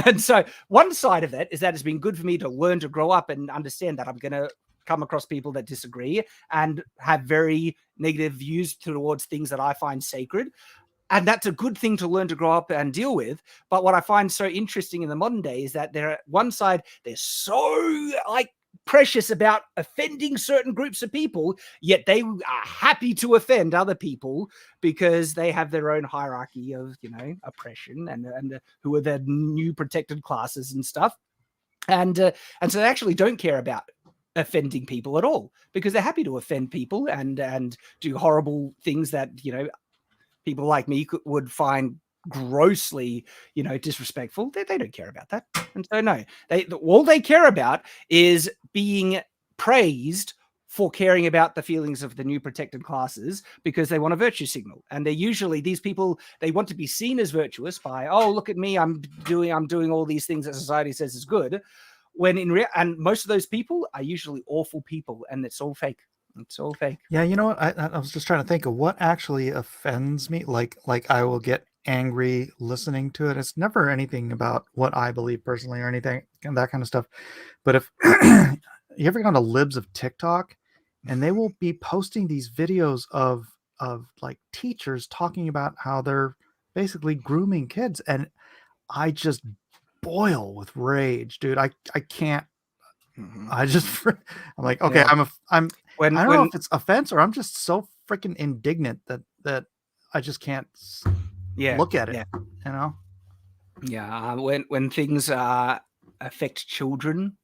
And so one side of that is that it's been good for me to learn to grow up and understand that I'm going to come across people that disagree and have very negative views towards things that I find sacred. and that's a good thing to learn to grow up and deal with. But what I find so interesting in the modern day is that they're one side, they're so like precious about offending certain groups of people, yet they are happy to offend other people because they have their own hierarchy of, you know, oppression and who are the new protected classes and stuff. And so they actually don't care about offending people at all because they're happy to offend people and do horrible things that, you know, people like me would find grossly, you know, disrespectful. They don't care about that. And so no, all they care about is being praised for caring about the feelings of the new protected classes because they want a virtue signal. And they're usually, these people, they want to be seen as virtuous by, oh, look at me, I'm doing all these things that society says is good. When and most of those people are usually awful people, and it's all fake. It's all fake. Yeah, you know what? I was just trying to think of what actually offends me. Like I will get angry listening to it. It's never anything about what I believe personally or anything and that kind of stuff. But if you ever gone to libs of TikTok, and they will be posting these videos of like teachers talking about how they're basically grooming kids, and I just boil with rage, dude. I can't. I just I'm like, okay, Yeah. I don't know if it's offense or I'm just so freaking indignant that I just can't look at it, you know? Yeah, when things affect children,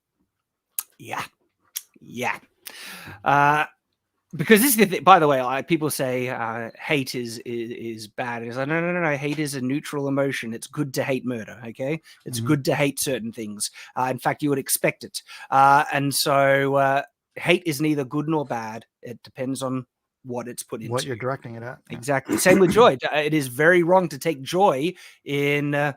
yeah. Because this is the thing, by the way, people say hate is bad. It's like, no. Hate is a neutral emotion. It's good to hate murder, okay? It's good to hate certain things. In fact, you would expect it. And so hate is neither good nor bad. It depends on what it's put into. What you're directing it at. Yeah. Exactly. Same with joy. It is very wrong to take joy in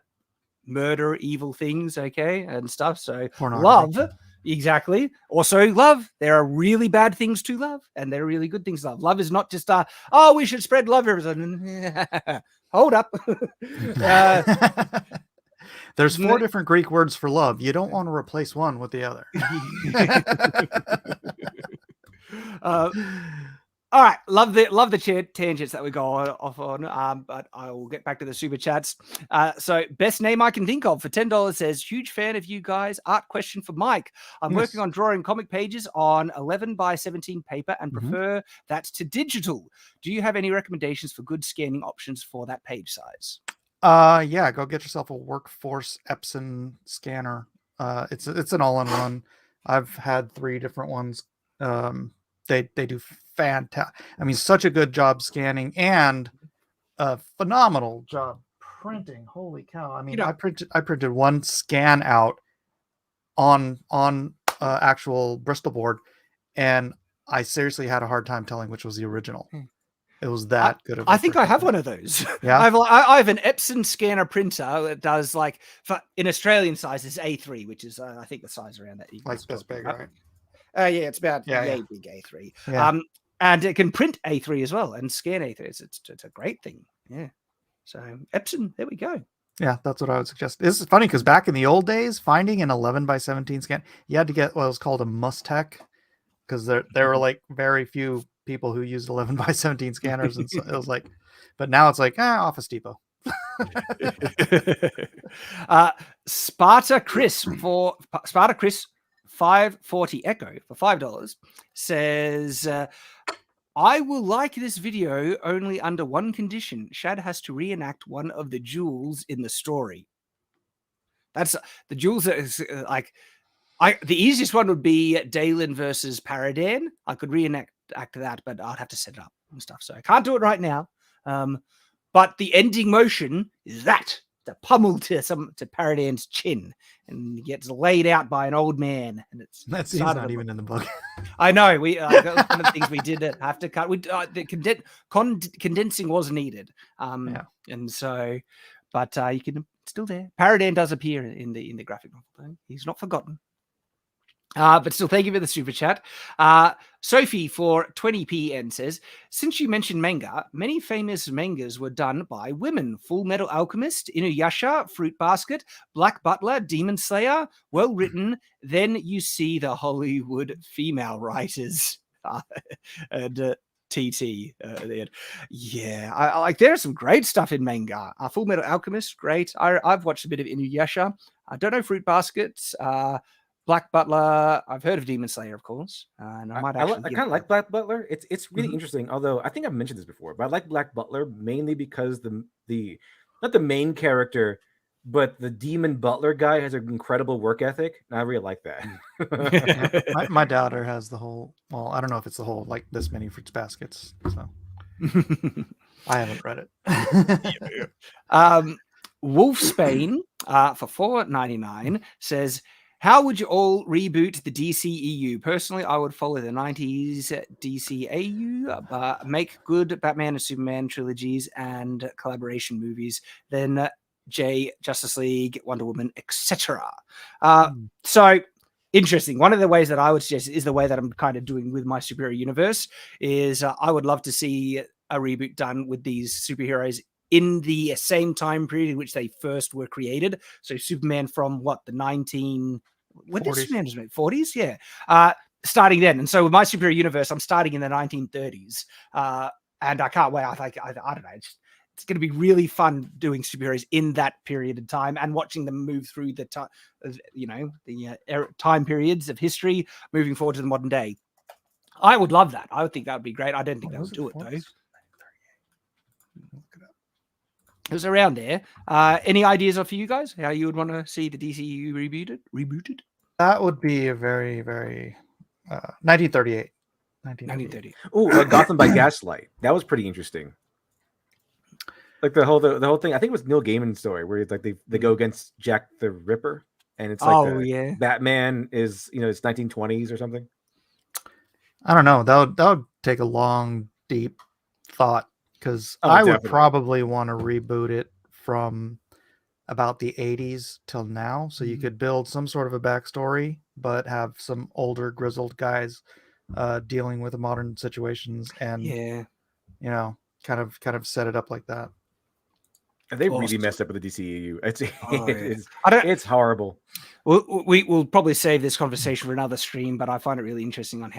murder, evil things, okay, and stuff. So love, exactly. Also love. There are really bad things to love, and there are really good things to love. Love is not just oh, we should spread love. Hold up. There's 4 different Greek words for love. You don't want to replace one with the other. All right, love the tangents that we go off on, but I will get back to the super chats. So best name I can think of for $10 says, huge fan of you guys. Art question for Mike. I'm working on drawing comic pages on 11 by 17 paper and prefer that to digital. Do you have any recommendations for good scanning options for that page size? Yeah, go get yourself a Workforce Epson scanner. It's an all-in-one. I've had 3 different ones. They do fantastic. I mean, such a good job scanning and a phenomenal job printing. Holy cow! I mean, I printed one scan out on actual Bristol board, and I seriously had a hard time telling which was the original. It was that good. I think I have one of those. Yeah, I have an Epson scanner printer that does like in Australian size is A3, which is I think the size around that. Like this big, right? Yeah, it's about big A3. Yeah. And it can print A3 as well and scan A3. It's a great thing. Yeah. So Epson, there we go. Yeah, that's what I would suggest. This is funny because back in the old days, finding an 11 by 17 scan, you had to get what was called a Mustech because there were like very few people who used 11 by 17 scanners, and so it was like, but now it's like Office Depot. Sparta Chris 540 Echo for $5 says, I will like this video only under one condition. Shad has to reenact one of the duels in the story. That's the duels that like the easiest one would be Dalen versus Paradan. I could reenact that, but I'd have to set it up and stuff. So I can't do it right now. But the ending motion is that the pummel to Paradan's chin, and he gets laid out by an old man, and it's that's not even in the book. I know that was one of the things we did have to cut. We the condensing was needed, and so, but you can still there. Paradan does appear in the graphic novel, though. He's not forgotten. But still, thank you for the super chat. Sophie for 20PN says, since you mentioned manga, many famous mangas were done by women. Full Metal Alchemist, Inuyasha, Fruit Basket, Black Butler, Demon Slayer, well written. Then you see the Hollywood female writers. And TT at the end. Yeah, I like. There's some great stuff in manga. Full Metal Alchemist, great. I've watched a bit of Inuyasha. I don't know Fruit Baskets. Black Butler. I've heard of Demon Slayer, of course, and I might actually. I kind of like Black Butler. It's really interesting. Although I think I've mentioned this before, but I like Black Butler mainly because the not the main character, but the demon butler guy has an incredible work ethic, and I really like that. my daughter has the whole. Well, I don't know if it's the whole like this many Fruits Baskets. So I haven't read it. Wolfsbane for $4.99 says, how would you all reboot the DCEU? Personally, I would follow the 90s DCAU, but make good Batman and Superman trilogies and collaboration movies, then Justice League, Wonder Woman, etc. So interesting. One of the ways that I would suggest is the way that I'm kind of doing with my superhero universe is I would love to see a reboot done with these superheroes in the same time period in which they first were created. So Superman from what, the 19... When did Superman was made? 40s? Yeah. Starting then. And so with my superhero universe, I'm starting in the 1930s. And I can't wait. I don't know. It's going to be really fun doing superheroes in that period of time and watching them move through the time, time periods of history, moving forward to the modern day. I would love that. I would think that would be great. I don't think they would do it though. It was around there. Any ideas for you guys? How you would want to see the DCU rebooted? That would be a very, very 1938. 1930. Oh, Gotham by Gaslight. That was pretty interesting. Like the whole thing. I think it was Neil Gaiman's story where it's like they go against Jack the Ripper, and it's like Batman is it's 1920s or something. I don't know. That would take a long, deep thought. Because I would probably want to reboot it from about the 80s till now. So you could build some sort of a backstory, but have some older grizzled guys dealing with the modern situations and, kind of set it up like that. And they really messed up with the DCEU. It's horrible. We'll probably save this conversation for another stream, but I find it really interesting on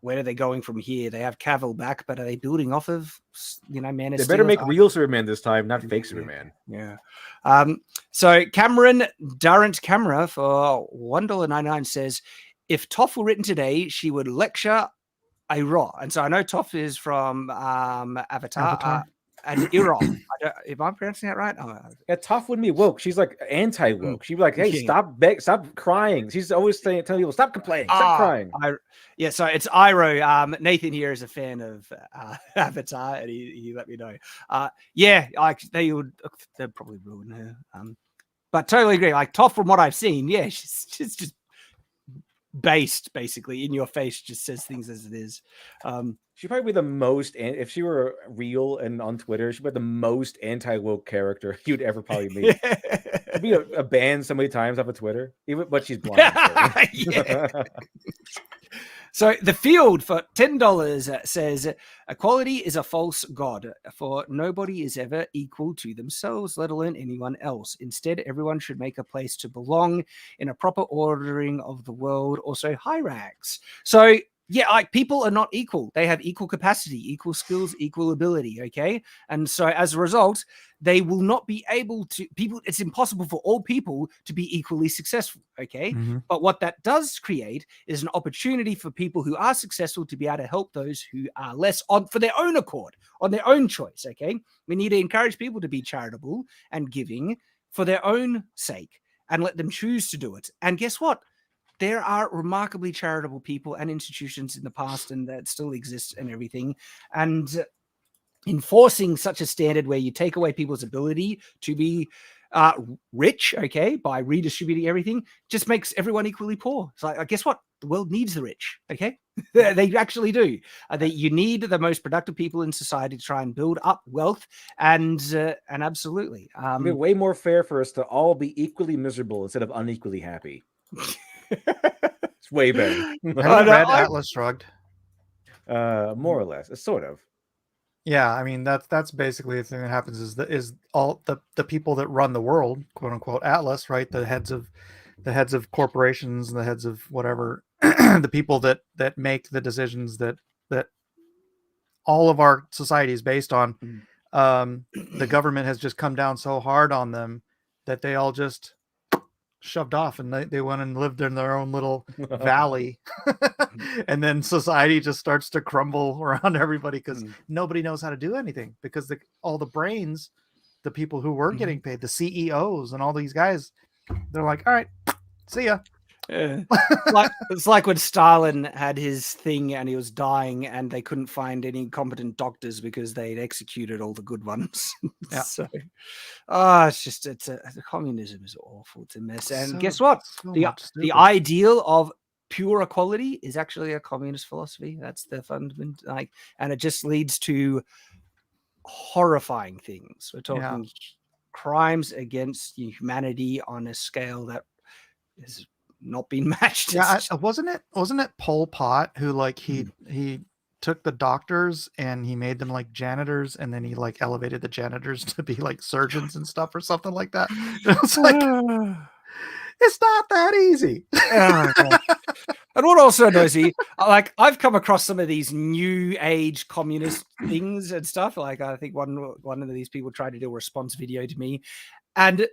where are they going from here? They have Cavill back, but are they building off of, Man of Steel? They better make real Superman this time, not fake Superman. Yeah. So Cameron Durrant Camera for $1.99 says, if Toph were written today, she would lecture a Raw. And so I know Toph is from Avatar. And Iro. Am I pronouncing that right? Yeah, Toph wouldn't be woke. She's like anti-woke. She'd be like, hey, stop crying. She's always telling people, stop complaining, stop crying. So it's Iro. Nathan here is a fan of Avatar, and he let me know. They'd probably ruin her. But totally agree. Like Toph, from what I've seen, she's just based basically in your face, just says things as it is. She'd probably be the most, if she were real and on Twitter, she'd be the most anti-woke character you'd ever probably meet. She'd be a banned so many times off of Twitter, but she's blind. So the Field for $10 says, equality is a false god, for nobody is ever equal to themselves, let alone anyone else. Instead, everyone should make a place to belong in a proper ordering of the world, also hierarchs. So like people are not equal. They have equal capacity, equal skills, equal ability. Okay. And so as a result, they will not be able to it's impossible for all people to be equally successful. Okay. Mm-hmm. But what that does create is an opportunity for people who are successful to be able to help those who are less for their own accord, on their own choice. Okay. We need to encourage people to be charitable and giving for their own sake and let them choose to do it. And guess what? There are remarkably charitable people and institutions in the past and that still exist and everything. And enforcing such a standard where you take away people's ability to be rich, okay, by redistributing everything, just makes everyone equally poor. So guess what? The world needs the rich, okay? They actually do. You need the most productive people in society to try and build up wealth, and absolutely. It'd be way more fair for us to all be equally miserable instead of unequally happy. It's way better. Have you read Atlas Shrugged? More or less, sort of. Yeah, I mean that's basically the thing that happens is all the people that run the world, quote unquote, Atlas, right? The heads of corporations and the heads of whatever, the people that make the decisions that all of our society is based on, the government has just come down so hard on them that they all just shoved off, and they went and lived in their own little valley. And then society just starts to crumble around everybody because nobody knows how to do anything, because all the brains, the people who were getting paid, the CEOs and all these guys, they're like, all right, see ya. It's like when Stalin had his thing and he was dying and they couldn't find any competent doctors because they'd executed all the good ones. Yeah. So communism is awful. It's a mess. And So- guess what? so The much stupid. ideal of pure equality is actually a communist philosophy. That's the fundament, and it just leads to horrifying things. We're talking crimes against humanity on a scale that is not been matched. Yeah, wasn't it Pol Pot who like he took the doctors and he made them like janitors, and then he like elevated the janitors to be like surgeons and stuff or something like that. It's like it's not that easy. And what also annoys me, like I've come across some of these new age communist things and stuff. Like I think one of these people tried to do a response video to me, and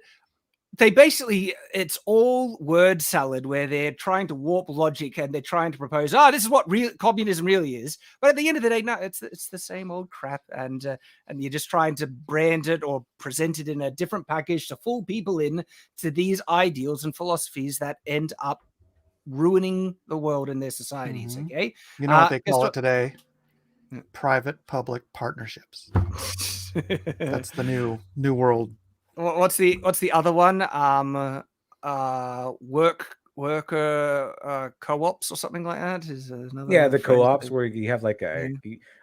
they basically, it's all word salad where they're trying to warp logic and they're trying to propose, this is what real communism really is. But at the end of the day, no, it's the same old crap, and you're just trying to brand it or present it in a different package to fool people in to these ideals and philosophies that end up ruining the world and their societies. Okay, You know what they call it today? Private-public partnerships. That's the new world. What's the other one? Worker co-ops or something like that is another. The co-ops where you have like a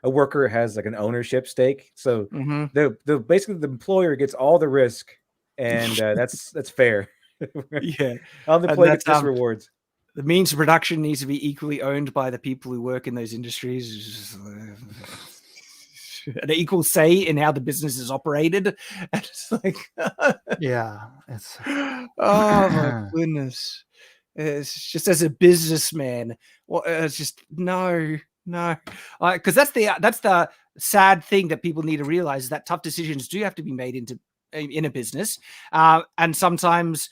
worker has like an ownership stake. So the basically the employer gets all the risk, and that's fair. Yeah, all the employee gets just rewards. The means of production needs to be equally owned by the people who work in those industries. An equal say in how the business is operated. And it's like, it's oh my goodness. It's just as a businessman, it's just no, because that's the sad thing that people need to realize, is that tough decisions do have to be made in a business, and sometimes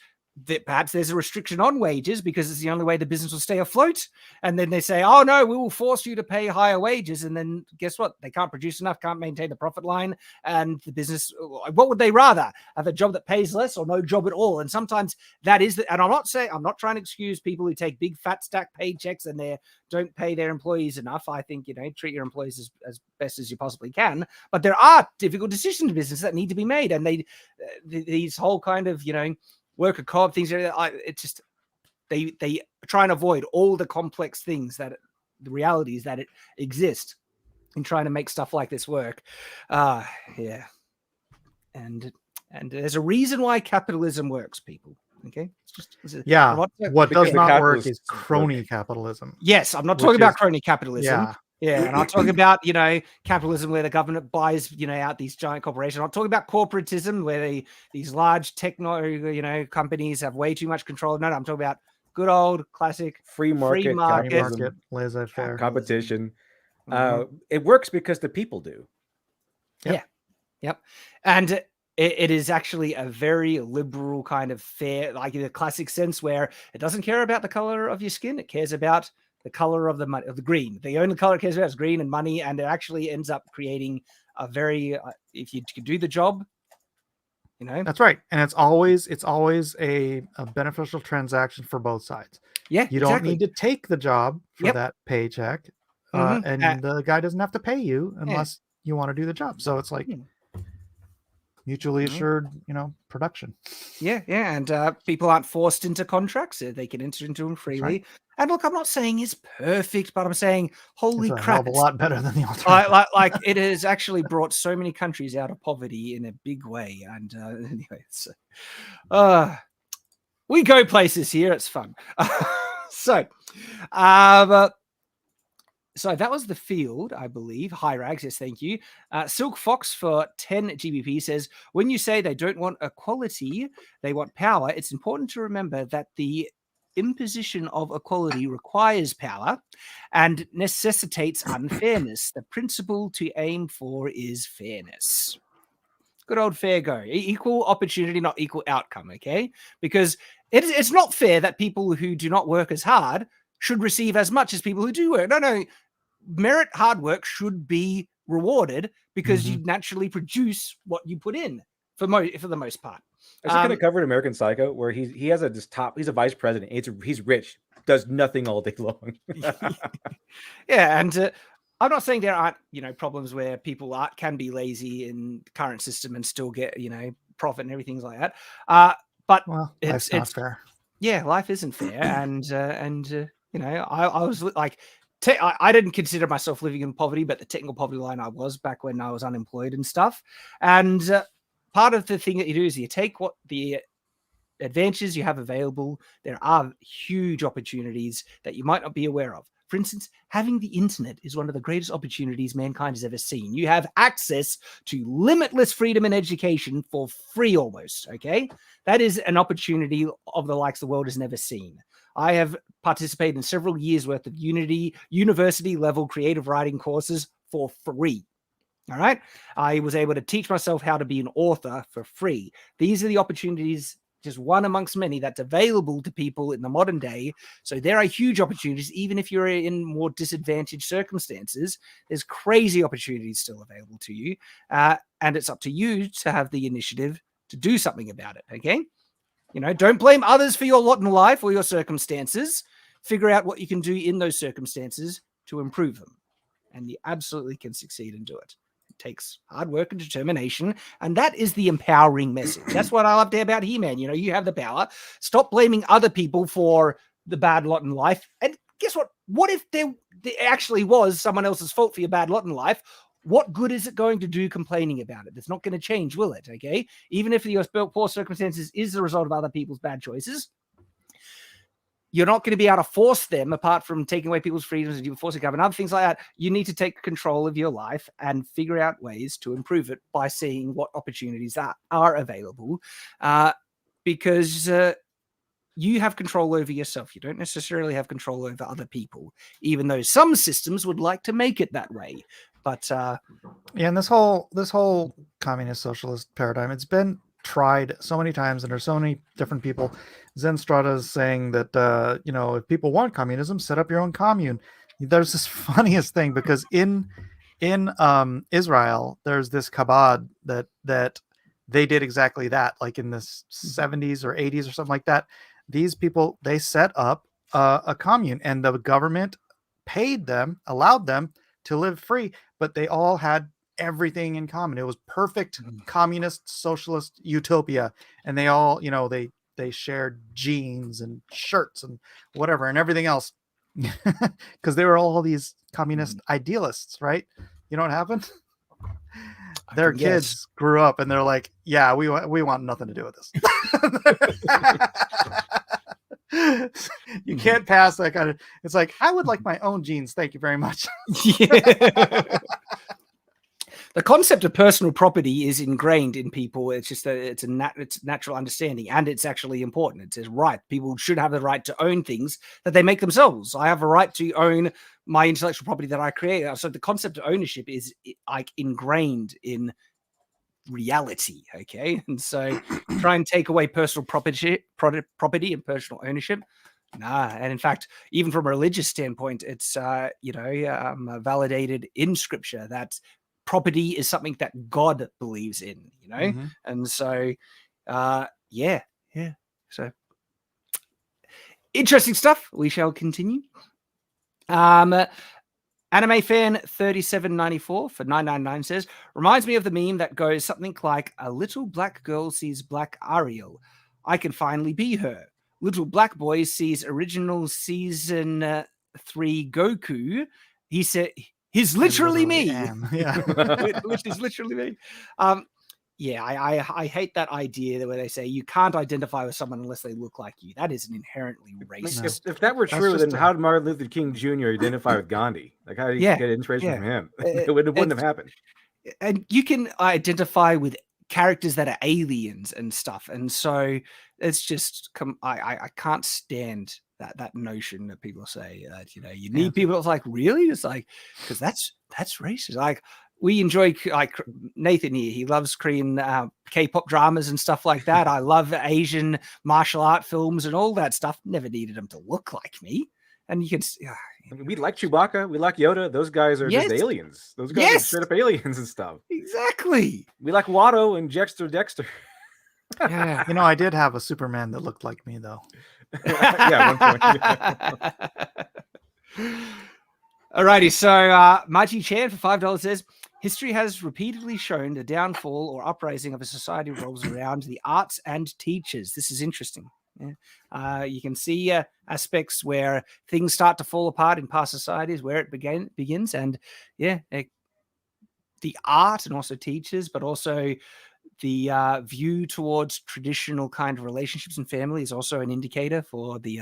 perhaps there's a restriction on wages because it's the only way the business will stay afloat. And then they say, oh no, we will force you to pay higher wages. And then guess what? They can't produce enough, can't maintain the profit line. And the business, what would they rather? Have a job that pays less or no job at all? And sometimes that is and I'm not trying to excuse people who take big fat stack paychecks and they don't pay their employees enough. I think, treat your employees as best as you possibly can. But there are difficult decisions in business that need to be made. And these whole kind of, worker co-op things, it's just they try and avoid all the complex things the realities that it exist in trying to make stuff like this work. And there's a reason why capitalism works, people. Okay, what does not work is crony capitalism. Yes, I'm not talking about crony capitalism. Yeah, and I'm talking about, capitalism where the government buys, out these giant corporations. I'm not talking about corporatism where these large techno, companies have way too much control. No, I'm talking about good old classic free market laissez-faire competition. It works because the people do. Yep. And it is actually a very liberal kind of fair, like in the classic sense where it doesn't care about the color of your skin. It cares about the color of the money, of the green. The only color it cares about is green and money, and it actually ends up creating a very if you can do the job, That's right, and it's always a beneficial transaction for both sides. Yeah, you don't need to take the job for that paycheck, and the guy doesn't have to pay you unless you want to do the job. So it's like mutually assured, production. Yeah, and people aren't forced into contracts; they can enter into them freely. Right. And look, I'm not saying it's perfect, but I'm saying, holy crap, it's a lot better than the alternative. Like it has actually brought so many countries out of poverty in a big way. And anyway, we go places here. It's fun. So that was the field, I believe. Hi, Rags. Yes, thank you. Silk Fox for 10 GBP says, when you say they don't want equality, they want power, it's important to remember that the imposition of equality requires power and necessitates unfairness. The principle to aim for is fairness. Good old fair go. Equal opportunity, not equal outcome, okay? Because it's not fair that people who do not work as hard should receive as much as people who do work. No. Merit hard work should be rewarded because you naturally produce what you put in for the most part. I kind of covered American Psycho, where he has he's a vice president. He's rich, does nothing all day long. Yeah, and I'm not saying there aren't problems where people can be lazy in the current system and still get profit and everything like that. But life's not fair. Yeah, life isn't fair, and I was like. I didn't consider myself living in poverty, but the technical poverty line I was back when I was unemployed and stuff. And part of the thing that you do is you take what the advantages you have available. There are huge opportunities that you might not be aware of. For instance, having the internet is one of the greatest opportunities mankind has ever seen. You have access to limitless freedom and education for free almost, okay? That is an opportunity of the likes the world has never seen. I have participated in several years worth of university level creative writing courses for free. All right. I was able to teach myself how to be an author for free. These are the opportunities, just one amongst many, that's available to people in the modern day. So there are huge opportunities, even if you're in more disadvantaged circumstances. There's crazy opportunities still available to you. And it's up to you to have the initiative to do something about it. Okay. Don't blame others for your lot in life or your circumstances. Figure out what you can do in those circumstances to improve them. And you absolutely can succeed and do it. It takes hard work and determination. And that is the empowering message. That's what I love to hear about He-Man. You have the power. Stop blaming other people for the bad lot in life. And guess what? What if there actually was someone else's fault for your bad lot in life? What good is it going to do complaining about it? It's not going to change, will it? Okay. Even if your poor circumstances is the result of other people's bad choices, you're not going to be able to force them, apart from taking away people's freedoms and you forcing government, other things like that. You need to take control of your life and figure out ways to improve it by seeing what opportunities are available, because you have control over yourself. You don't necessarily have control over other people, even though some systems would like to make it that way. But and this whole communist socialist paradigm, it's been tried so many times, and there's so many different people. Zen Strata is saying that if people want communism, set up your own commune. There's this funniest thing, because in Israel, there's this Chabad that they did exactly that, like in the 70s or 80s or something like that. These people, they set up a commune, and the government paid them, allowed them to live free, but they all had everything in common. It was perfect communist socialist utopia, and they all, they shared jeans and shirts and whatever and everything else, because they were all these communist idealists, right? You know what happened? Their kids grew up and they're like, yeah, we want nothing to do with this. You can't pass that kind of. It's like, I would like my own jeans, thank you very much. The concept of personal property is ingrained in people. It's just that it's natural understanding, and it's actually important. It says, right, people should have the right to own things that they make themselves. I have a right to own my intellectual property that I create. So the concept of ownership is like ingrained in reality. Okay. And so try and take away personal property and personal ownership. Nah. And in fact, even from a religious standpoint, it's, validated in scripture that property is something that God believes in, And so, yeah. So interesting stuff. We shall continue. Anime fan 3794 for 999 says, reminds me of the meme that goes something like, a little black girl sees black Ariel. I can finally be her. Little black boy sees original season 3 Goku. He said, he's literally me. Yeah. Which is literally me. I hate that idea where they say you can't identify with someone unless they look like you. That is an inherently racist. If that were true, then how did Martin Luther King Jr. identify with Gandhi? Like, how did he get inspiration from him? It wouldn't have happened. And you can identify with characters that are aliens and stuff. And so it's just, I can't stand that notion that people say that, you know, you need people. It's like, really? It's like, because that's racist. Like, we enjoy, like Nathan here, he loves Korean K-pop dramas and stuff like that. I love Asian martial art films and all that stuff. Never needed them to look like me. And you can I mean, we like Chewbacca, we like Yoda. Those guys are just aliens. Those guys are straight up aliens and stuff. Exactly. We like Watto and Dexter. Yeah. You know, I did have a Superman that looked like me, though. Yeah, at one point. Alrighty, so Maji Chan for $5 says, history has repeatedly shown the downfall or uprising of a society revolves around the arts and teachers. This is interesting. Yeah. You can see aspects where things start to fall apart in past societies, where it begins, and the art and also teachers, but also the view towards traditional kind of relationships and family is also an indicator for the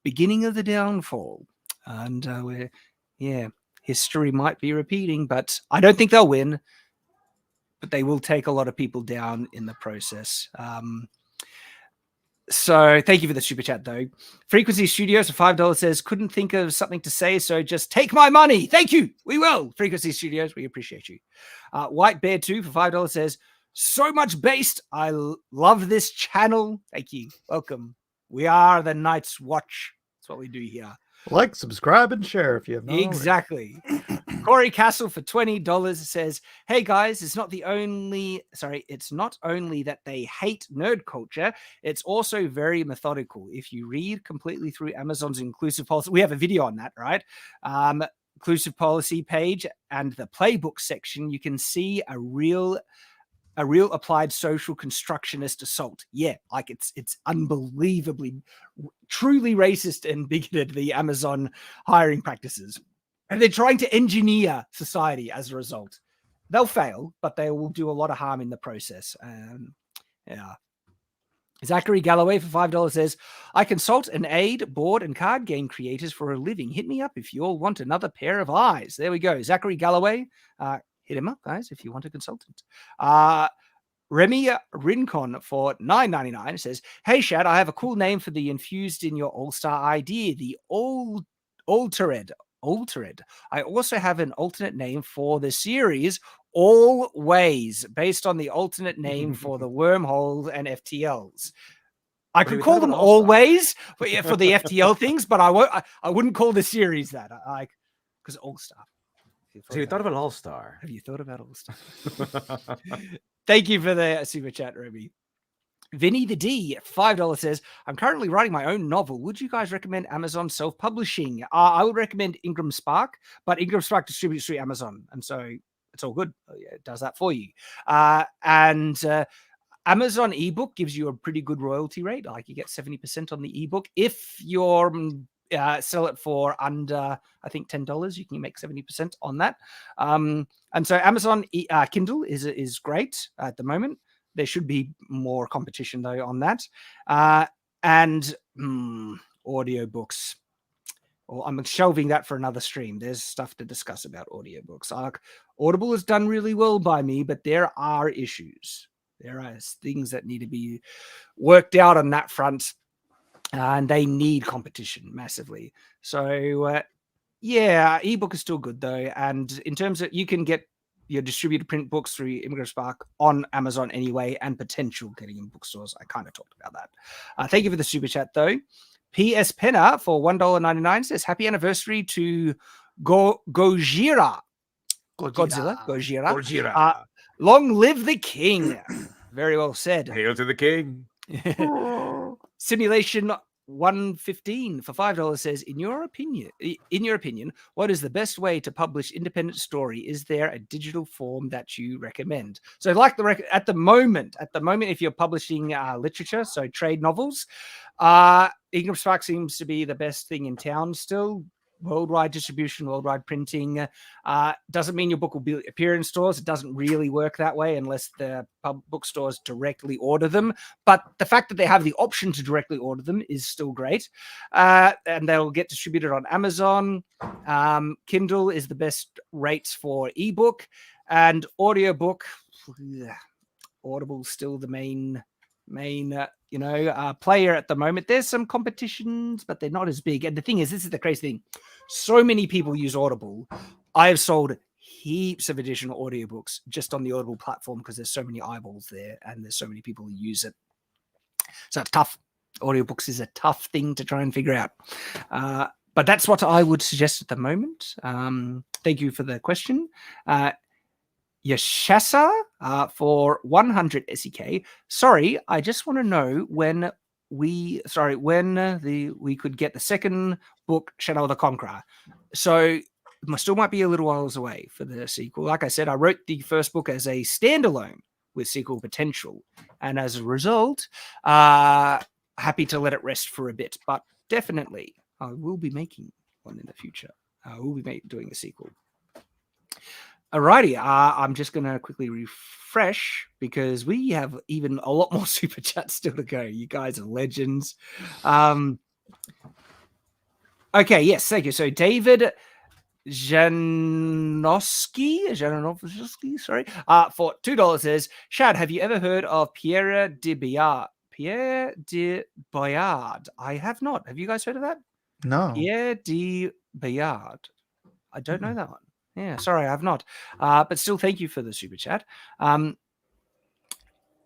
beginning of the downfall. And history might be repeating, but I don't think they'll win. But they will take a lot of people down in the process. So thank you for the super chat, though. Frequency Studios for $5 says, couldn't think of something to say, so just take my money. Thank you. We will. Frequency Studios, we appreciate you. White Bear 2 for $5 says, so much based. I love this channel. Thank you. Welcome. We are the Night's Watch. That's what we do here. Like, subscribe, and share if you have not Exactly. Corey Castle for $20 says, hey guys, it's not only that they hate nerd culture, it's also very methodical. If you read completely through Amazon's inclusive policy, we have a video on that, right? Inclusive policy page and the playbook section, you can see a real applied social constructionist assault. Yeah, like it's unbelievably, truly racist and bigoted, the Amazon hiring practices. And they're trying to engineer society as a result. They'll fail, but they will do a lot of harm in the process. Yeah. Zachary Galloway for $5 says, I consult and aid board and card game creators for a living. Hit me up if you all want another pair of eyes. There we go. Zachary Galloway, hit him up, guys, if you want a consultant. Remy Rincon for $9.99 says, hey, Shad, I have a cool name for the infused in your all-star idea, the Altered. I also have an alternate name for the series, Always, based on the alternate name for the wormholes and FTLs. I could call them Always for the FTL things, but I wouldn't call the series that. Because All-Star. So you thought about All-Star? Have you thought about All-Star? Thank you for the super chat, Ruby. Vinny the D, $5 says, I'm currently writing my own novel. Would you guys recommend Amazon self-publishing? I would recommend Ingram Spark, but Ingram Spark distributes through Amazon, and so it's all good. It does that for you. And Amazon ebook gives you a pretty good royalty rate. Like you get 70% on the ebook. If you're sell it for under, I think, $10, you can make 70% on that. And so Amazon Kindle is great at the moment. There should be more competition, though, on that. And audiobooks. Well, I'm shelving that for another stream. There's stuff to discuss about audiobooks. Audible is done really well by me, but there are issues. There are things that need to be worked out on that front, and they need competition massively. So, ebook is still good, though. And in terms of, you can get your distributed print books through Ingram Spark on Amazon anyway, and potential getting in bookstores. I kind of talked about that. Thank you for the super chat, though. P.S. Penner for $1.99 says, happy anniversary to Gojira. Gojira. Long live the king. Very well said. Hail to the king. Simulation 115 for $5 says, in your opinion, what is the best way to publish independent story? Is there a digital form that you recommend? So like at the moment, if you're publishing literature, so trade novels, Ingram Spark seems to be the best thing in town still. Worldwide distribution, worldwide printing. Doesn't mean your book will appear in stores. It doesn't really work that way unless the bookstores directly order them. But the fact that they have the option to directly order them is still great. And they'll get distributed on Amazon. Kindle is the best rates for ebook, and audiobook. Audible's still the main main player at the moment. There's some competitions, but they're not as big. And the thing is, this is the crazy thing. So many people use Audible. I have sold heaps of additional audiobooks just on the Audible platform because there's so many eyeballs there and there's so many people who use it. So it's tough. Audiobooks is a tough thing to try and figure out. But that's what I would suggest at the moment. Thank you for the question. Yashasa for 100 SEK. Sorry, I just want to know when we could get the second book, Shadow the Conqueror. So still might be a little whiles away for the sequel. Like I said, I wrote the first book as a standalone with sequel potential. And as a result, happy to let it rest for a bit. But definitely, I will be making one in the future. I will be doing a sequel. Alrighty, I'm just going to quickly refresh because we have even a lot more super chats still to go. You guys are legends. Okay, yes, thank you. So David Janowski, sorry, for $2 says, Shad, have you ever heard of Pierre de Bayard? Pierre de Bayard. I have not. Have you guys heard of that? No. Pierre de Bayard. I don't know that one. Yeah, sorry, I have not. But still, thank you for the super chat. Durrant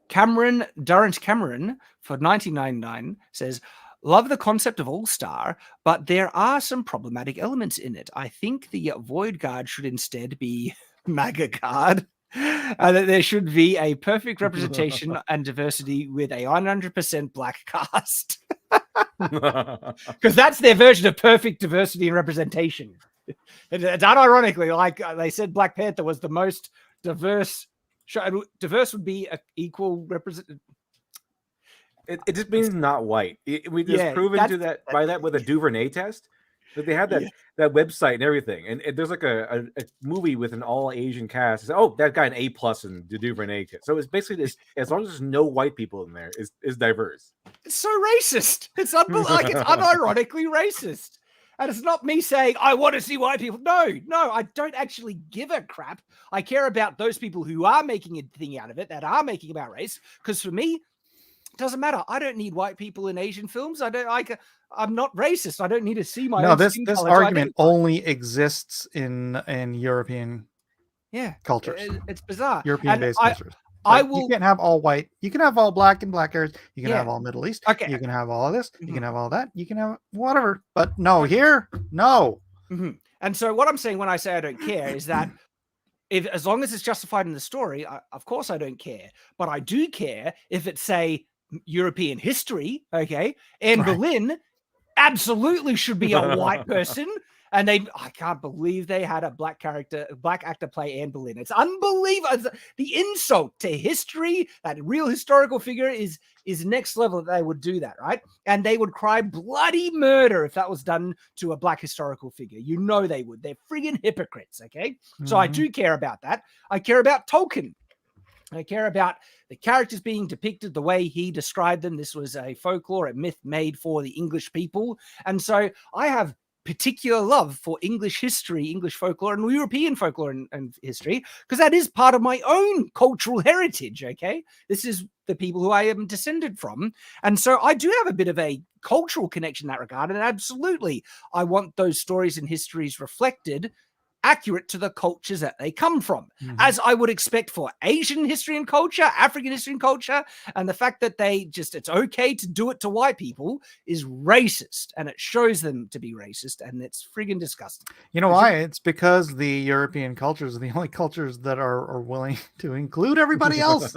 Cameron for $19.99 says, love the concept of All-Star, but there are some problematic elements in it. I think the Void Guard should instead be MAGA Guard. That there should be a perfect representation and diversity with a 100% black cast. Because that's their version of perfect diversity and representation. And unironically, like they said, Black Panther was the most diverse show. Diverse would be an equal represent. It just means not white. We just proven to that by that with a Duvernay test. But they had that website and everything, and there's like a movie with an all Asian cast. It's, oh, that guy an A+ in the Duvernay test. So it's basically this, as long as there's no white people in there, is diverse. It's so racist. It's like it's unironically racist. And it's not me saying, I want to see white people. No, I don't actually give a crap. I care about those people who are making a thing out of it, that are making about race. Because for me, it doesn't matter. I don't need white people in Asian films. I'm not racist. I don't need to see my own this skin color argument only exists in European cultures. It's bizarre. European-based cultures. You can't have all white. You can have all black and black hairs. You can have all Middle East. Okay. You can have all of this. You can have all that. You can have whatever. But no, here, no. Mm-hmm. And so what I'm saying when I say I don't care is that as long as it's justified in the story, of course I don't care. But I do care if it's, say, European history, okay? Anne Boleyn absolutely should be a white person. And I can't believe they had a black actor play Anne Boleyn. It's unbelievable. The insult to history, that real historical figure is next level that they would do that, right? And they would cry bloody murder if that was done to a black historical figure. You know they would. They're friggin' hypocrites, okay? Mm-hmm. So I do care about that. I care about Tolkien. I care about the characters being depicted the way he described them. This was a folklore, a myth made for the English people. And so I have particular love for English history, English folklore, and European folklore and history, because that is part of my own cultural heritage, okay? This is the people who I am descended from. And so I do have a bit of a cultural connection in that regard. And absolutely, I want those stories and histories reflected accurate to the cultures that they come from, as I would expect for Asian history and culture, African history and culture. And the fact that it's okay to do it to white people is racist, and it shows them to be racist, and it's friggin' disgusting. You know why? It's because the European cultures are the only cultures that are willing to include everybody else.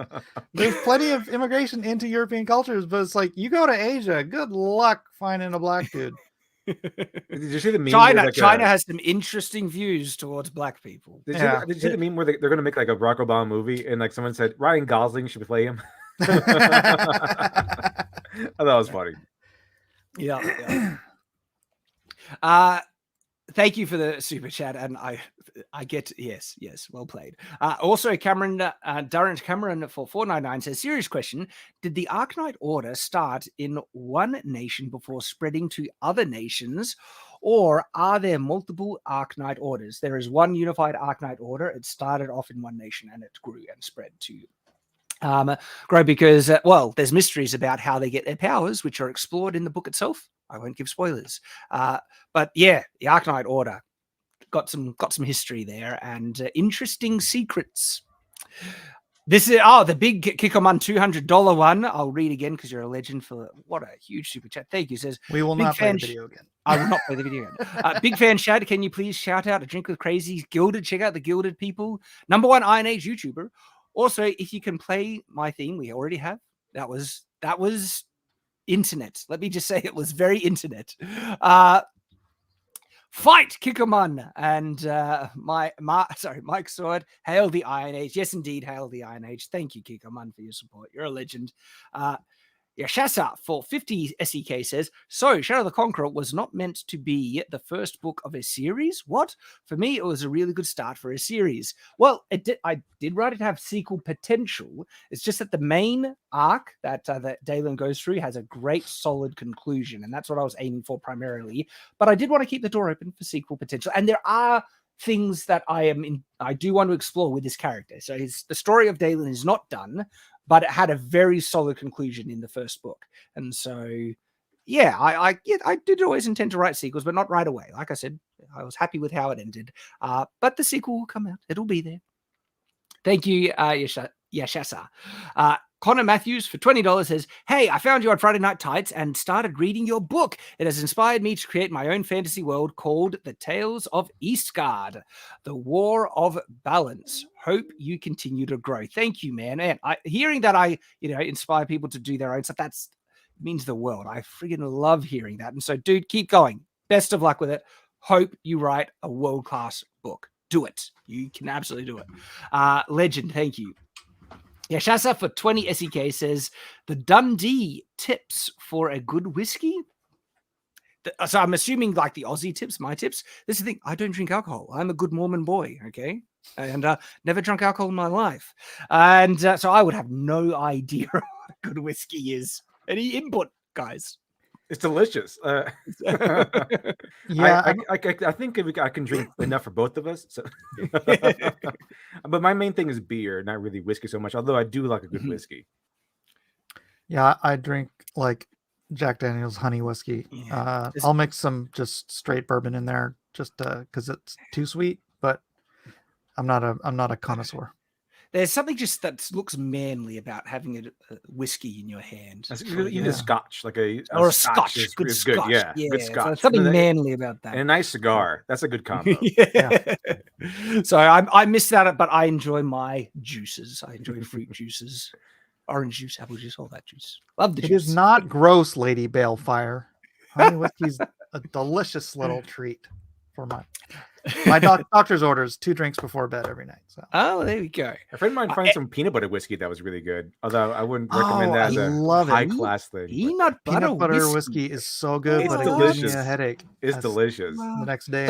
There's plenty of immigration into European cultures, but it's like, you go to Asia, good luck finding a black dude. Did you see the meme? China has some interesting views towards black people. Did you see the meme where they're going to make like a Barack Obama movie, and like someone said Ryan Gosling should play him? I thought it was funny. Yeah. Thank you for the super chat, and I get yes, well played. Also, Durrant Cameron for $4.99 says, serious question: did the Arknight Order start in one nation before spreading to other nations, or are there multiple Arknight Orders? There is one unified Arknight Order. It started off in one nation and it grew and spread to Grow because, well, there's mysteries about how they get their powers, which are explored in the book itself. I won't give spoilers. But yeah, the Arknight Order got some history there and interesting secrets. This is the big Kikoman $200 one. I'll read again because you're a legend for what a huge super chat. Thank you. Says We will not play the video again. I will not play the video again. Big fan Shad, can you please shout out a drink with crazy Gilded? Check out the Gilded people. #1 Iron Age YouTuber. Also, if you can play my theme, we already have. That was internet. Let me just say it was very internet. Fight Kikoman and Mike Sword. Hail the Iron Age. Yes, indeed, hail the Iron Age. Thank you, Kikoman, for your support. You're a legend. Yashasa for 50 SEK says, so Shadow the Conqueror was not meant to be the first book of a series. What? For me, it was a really good start for a series. Well, I did write it to have sequel potential. It's just that the main arc that Dalen goes through has a great solid conclusion, and that's what I was aiming for primarily. But I did want to keep the door open for sequel potential, and there are things that I do want to explore with this character. So the story of Dalen is not done, but it had a very solid conclusion in the first book. And so, yeah, I did always intend to write sequels, but not right away. Like I said, I was happy with how it ended. But the sequel will come out. It'll be there. Thank you, Yashasa. Connor Matthews for $20 says, hey, I found you on Friday Night Tights and started reading your book. It has inspired me to create my own fantasy world called The Tales of Eastgard, The War of Balance. Hope you continue to grow. Thank you, man. And hearing that I inspire people to do their own stuff, that means the world. I friggin' love hearing that. And so, dude, keep going. Best of luck with it. Hope you write a world-class book. Do it. You can absolutely do it. Legend, thank you. Yashasa for 20 SEK says, the Dundee tips for a good whiskey? So I'm assuming like the Aussie tips, my tips. This is the thing. I don't drink alcohol. I'm a good Mormon boy, okay? And never drunk alcohol in my life. And so I would have no idea what a good whiskey is. Any input, guys? It's delicious. Yeah, I think I can drink enough for both of us. So. But my main thing is beer, not really whiskey so much. Although I do like a good whiskey. Yeah, I drink like Jack Daniel's honey whiskey. Yeah. I'll mix some just straight bourbon in there, just because it's too sweet. But I'm not a connoisseur. There's something just that looks manly about having a whiskey in your hand. Even a scotch, like a scotch. Good is scotch. good. Yeah, good So scotch. something manly about that. And a nice cigar. That's a good combo. Yeah. So I missed that, but I enjoy my juices. I enjoy fruit juices, orange juice, apple juice, all that juice. Love the juice. It is not gross, Lady Balefire. Honey whiskey's a delicious little treat for my doctor's orders 2 drinks before bed every night. So there we go. A friend of mine found some peanut butter whiskey that was really good. Although I wouldn't recommend that as a high class thing. Peanut butter whiskey is so good, It's but delicious. it gives me a headache. It's delicious. The next day,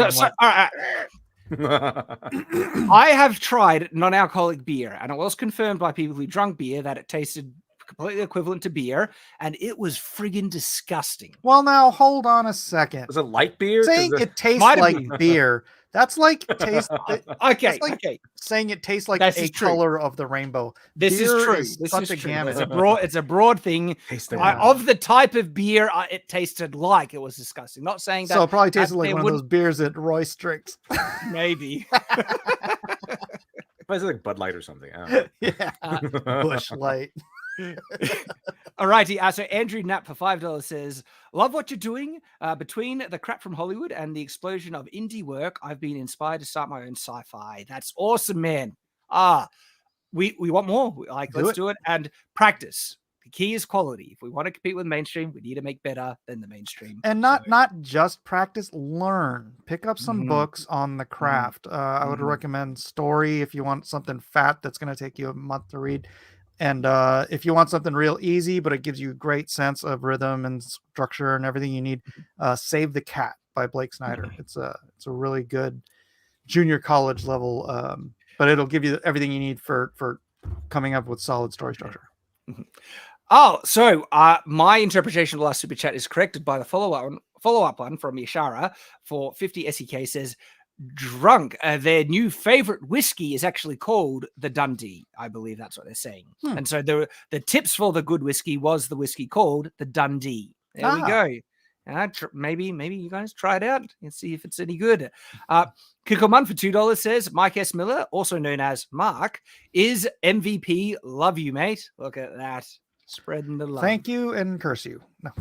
I have tried non-alcoholic beer, and it was confirmed by people who drank beer that it tasted completely equivalent to beer, and it was friggin' disgusting. Well, now hold on a second. Was it light beer? Saying it tastes like beer, that's like taste. Okay, like okay. Saying it tastes like This a is true. color of the rainbow. This Beer is true. is This such is a true. gamut. It's a broad thing. Of the type of beer, it tasted like it was disgusting. Not saying that. So it probably tasted like it one of those beers that Royce drinks. Maybe. It's like Bud Light or something. I don't know. Yeah. Bush Light. Alrighty, so Andrew Knapp for $5 says, love what you're doing. Between the crap from Hollywood and the explosion of indie work, I've been inspired to start my own sci-fi. That's awesome, man. We want more. Let's do it and practice. The key is quality. If we want to compete with mainstream, we need to make better than the mainstream. And not just practice, learn. Pick up some books on the craft. I would recommend Story if you want something fat that's going to take you a month to read. And if you want something real easy, but it gives you a great sense of rhythm and structure and everything you need, Save the Cat by Blake Snyder. It's a really good junior college level, but it'll give you everything you need for coming up with solid story structure. So my interpretation of the last super chat is corrected by the follow-up one from Yashara for 50 SEK says, drunk. Their new favorite whiskey is actually called the Dundee. I believe that's what they're saying. And so the tips for the good whiskey was the whiskey called the Dundee. There we go. Maybe you guys try it out and see if it's any good. Kikoman for $2 says Mike S. Miller, also known as Mark, is MVP. Love you, mate. Look at that. Spreading the love. Thank you and curse you. No.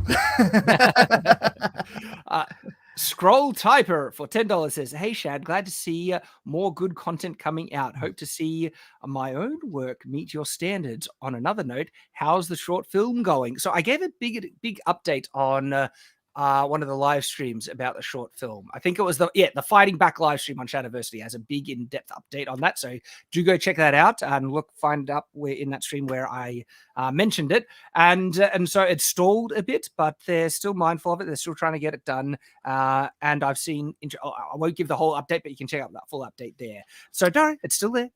Scroll Typer for $10 says, hey, Shad, glad to see more good content coming out. Hope to see my own work meet your standards. On another note, how's the short film going? So I gave a big update on one of the live streams about the short film. I think it was the Fighting Back live stream on Shadiversity has a big in-depth update on that. So do go check that out and find up where in that stream where I mentioned it. And so it stalled a bit, but they're still mindful of it. They're still trying to get it done. And I've seen, I won't give the whole update, but you can check out that full update there. So don't worry, it's still there.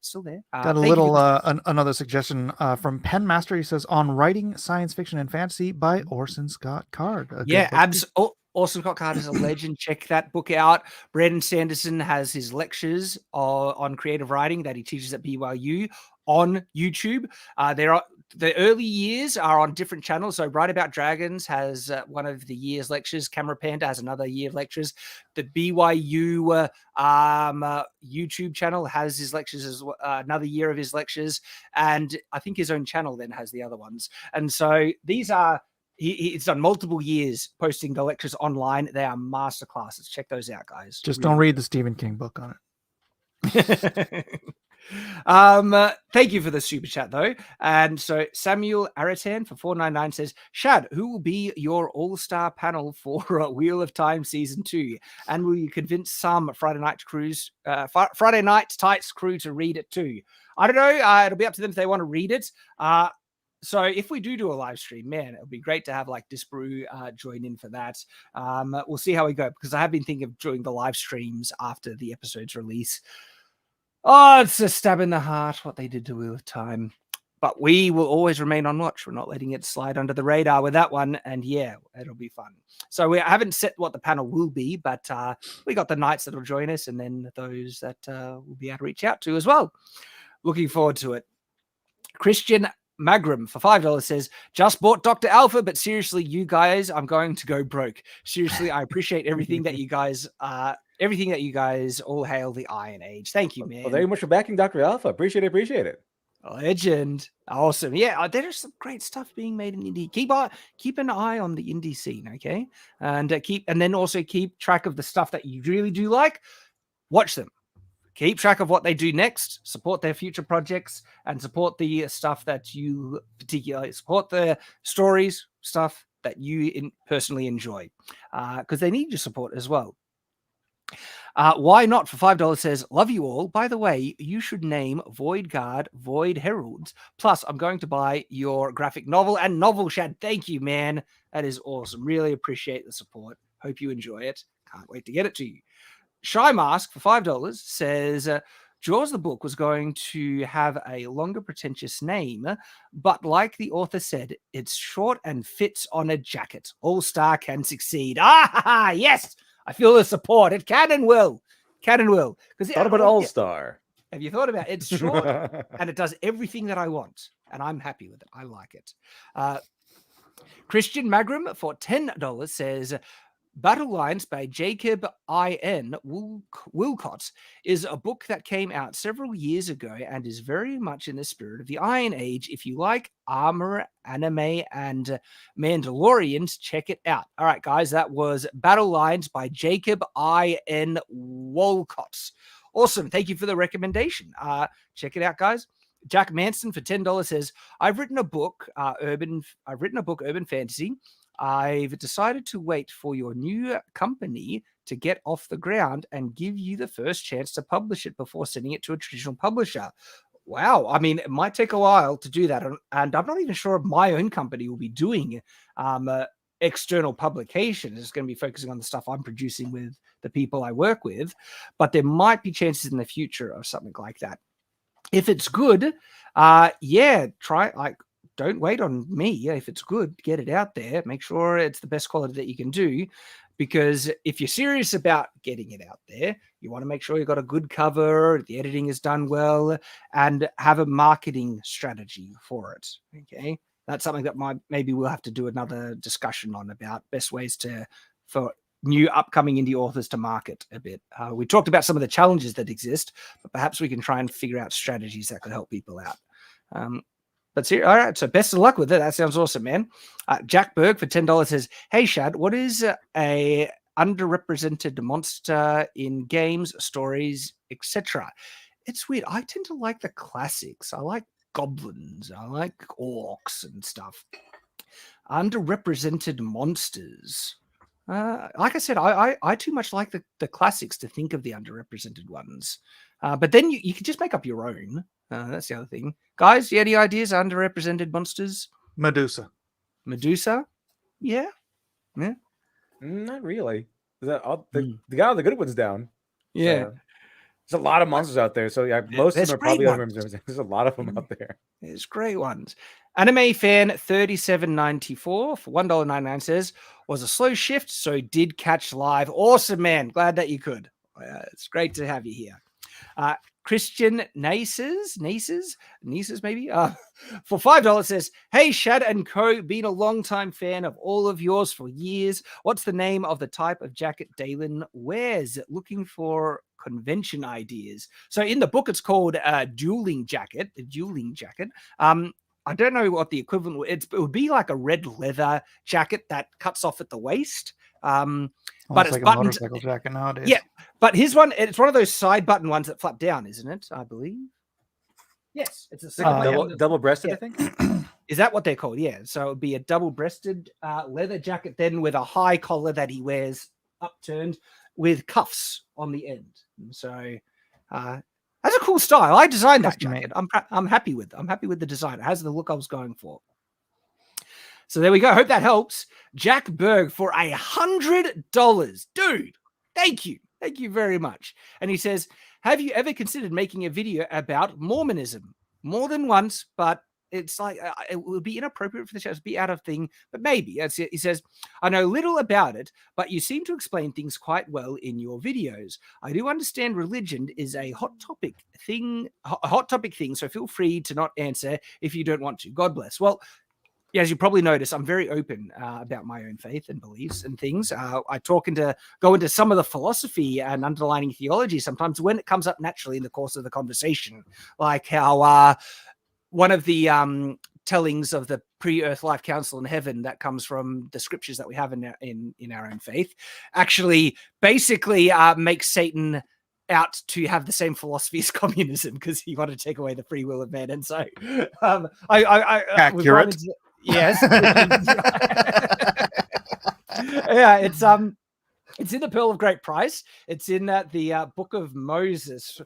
Got a little, another suggestion from Pen Master. He says, on writing science fiction and fantasy by Orson Scott Card. Orson Scott Card is a legend. Check that book out. Brandon Sanderson has his lectures on creative writing that he teaches at BYU on YouTube. The early years are on different channels. So Write About Dragons has one of the year's lectures. Camera Panda has another year of lectures. The BYU YouTube channel has his lectures as another year of his lectures. And I think his own channel then has the other ones. And so these are, he's done multiple years posting the lectures online. They are masterclasses. Check those out, guys. Just don't read the Stephen King book on it. Thank you for the super chat though. And so Samuel Aratan for $4.99 says, Shad, who will be your all-star panel for Wheel of Time season 2? And will you convince some Friday Night Tights crew to read it too? I don't know. It'll be up to them if they want to read it. So if we do a live stream, man, it would be great to have like Disbrew join in for that. We'll see how we go, because I have been thinking of doing the live streams after the episode's release. Oh, it's a stab in the heart what they did to Wheel of Time. But we will always remain on watch. We're not letting it slide under the radar with that one. And yeah, it'll be fun. So we haven't set what the panel will be, but we got the knights that will join us and then those that we'll be able to reach out to as well. Looking forward to it. Christian Magram for $5 says, just bought Dr. Alpha, but seriously, you guys, I'm going to go broke. Seriously, I appreciate everything that you guys all hail the Iron Age. Thank you, man. Well, very much for backing Dr. Alpha. Appreciate it. Legend. Awesome. Yeah, there's some great stuff being made in indie. Keep an eye on the indie scene, okay? And then also keep track of the stuff that you really do like. Watch them. Keep track of what they do next, support their future projects, and support the stuff that you particularly support, the stories, stuff that you personally enjoy, because they need your support as well. Why Not for $5 says, love you all. By the way, you should name Void Guard Void Heralds. Plus, I'm going to buy your graphic novel and novel, Shad. Thank you, man. That is awesome. Really appreciate the support. Hope you enjoy it. Can't wait to get it to you. Shy Mask for $5 says, Jaws the book was going to have a longer pretentious name, but like the author said, it's short and fits on a jacket. All-Star can succeed. Ah, yes! I feel the support. It can and will. Because thought about All-Star. Have you thought about it? It's short and it does everything that I want, and I'm happy with it. I like it. Christian Magram for $10 says, Battle Lines by Jacob I.N. Wilcott is a book that came out several years ago and is very much in the spirit of the Iron Age. If you like armor, anime, and Mandalorians, check it out. All right, guys, that was Battle Lines by Jacob I.N. Wilcott. Awesome. Thank you for the recommendation. Check it out, guys. Jack Manson for $10 says, I've written a book, urban fantasy. I've decided to wait for your new company to get off the ground and give you the first chance to publish it before sending it to a traditional publisher. Wow. I mean, it might take a while to do that. And I'm not even sure if my own company will be doing external publication. It's going to be focusing on the stuff I'm producing with the people I work with. But there might be chances in the future of something like that. If it's good, don't wait on me. If it's good, get it out there. Make sure it's the best quality that you can do. Because if you're serious about getting it out there, you want to make sure you've got a good cover, the editing is done well, and have a marketing strategy for it. Okay. That's something that maybe we'll have to do another discussion on, about best ways for new upcoming indie authors to market a bit. We talked about some of the challenges that exist, but perhaps we can try and figure out strategies that could help people out. But all right, so best of luck with it. That sounds awesome, man. Jack Berg for $10 says, "Hey Shad, what is a underrepresented monster in games, stories, etc.?" It's weird. I tend to like the classics. I like goblins. I like orcs and stuff. Underrepresented monsters. Like I said, I too much like the classics to think of the underrepresented ones. But then you can just make up your own. That's the other thing. Guys, you any ideas? Underrepresented monsters? Medusa. Yeah. Not really. Is that all, the got all the good ones down. Yeah. So, there's a lot of monsters out there. So yeah, most of them are probably ones. underrepresented. There's a lot of them out there. There's great ones. Anime fan 3794 for $1.99 says, "Was a slow shift, so did catch live." Awesome, man. Glad that you could. It's great to have you here. Christian Naces maybe, for $5 says, "Hey Shad and Co, been a long time fan of all of yours for years. What's the name of the type of jacket Dalen wears? Looking for convention ideas." So in the book, it's called a dueling jacket. I don't know what the equivalent would. It would be like a red leather jacket that cuts off at the waist. But it's like a buttoned, motorcycle jacket nowadays. yeah. But his one, it's one of those side button ones that flap down, isn't it? I believe. Yes, it's a side double-breasted, yeah. I think. Is that what they're called? Yeah. So it would be a double-breasted leather jacket, then with a high collar that he wears upturned with cuffs on the end. And so that's a cool style. I designed that jacket. I'm happy with. I'm happy with the design. It has the look I was going for. So there we go. Hope that helps. Jack Berg for $100. Dude, thank you. Thank you very much. And he says, "Have you ever considered making a video about Mormonism?" More than once, but it's like it would be inappropriate for the show to be out of thing, but maybe. He says, "I know little about it, but you seem to explain things quite well in your videos. I do understand religion is a hot topic thing, so feel free to not answer if you don't want to. God bless." Well, as you probably notice, I'm very open about my own faith and beliefs and things. I go into some of the philosophy and underlining theology sometimes when it comes up naturally in the course of the conversation, like how one of the tellings of the pre-earth life council in heaven that comes from the scriptures that we have in our own faith actually basically makes Satan out to have the same philosophy as communism because he wanted to take away the free will of man. And so I accurate. Yes. Yeah, it's in the Pearl of Great Price. It's in the Book of Moses,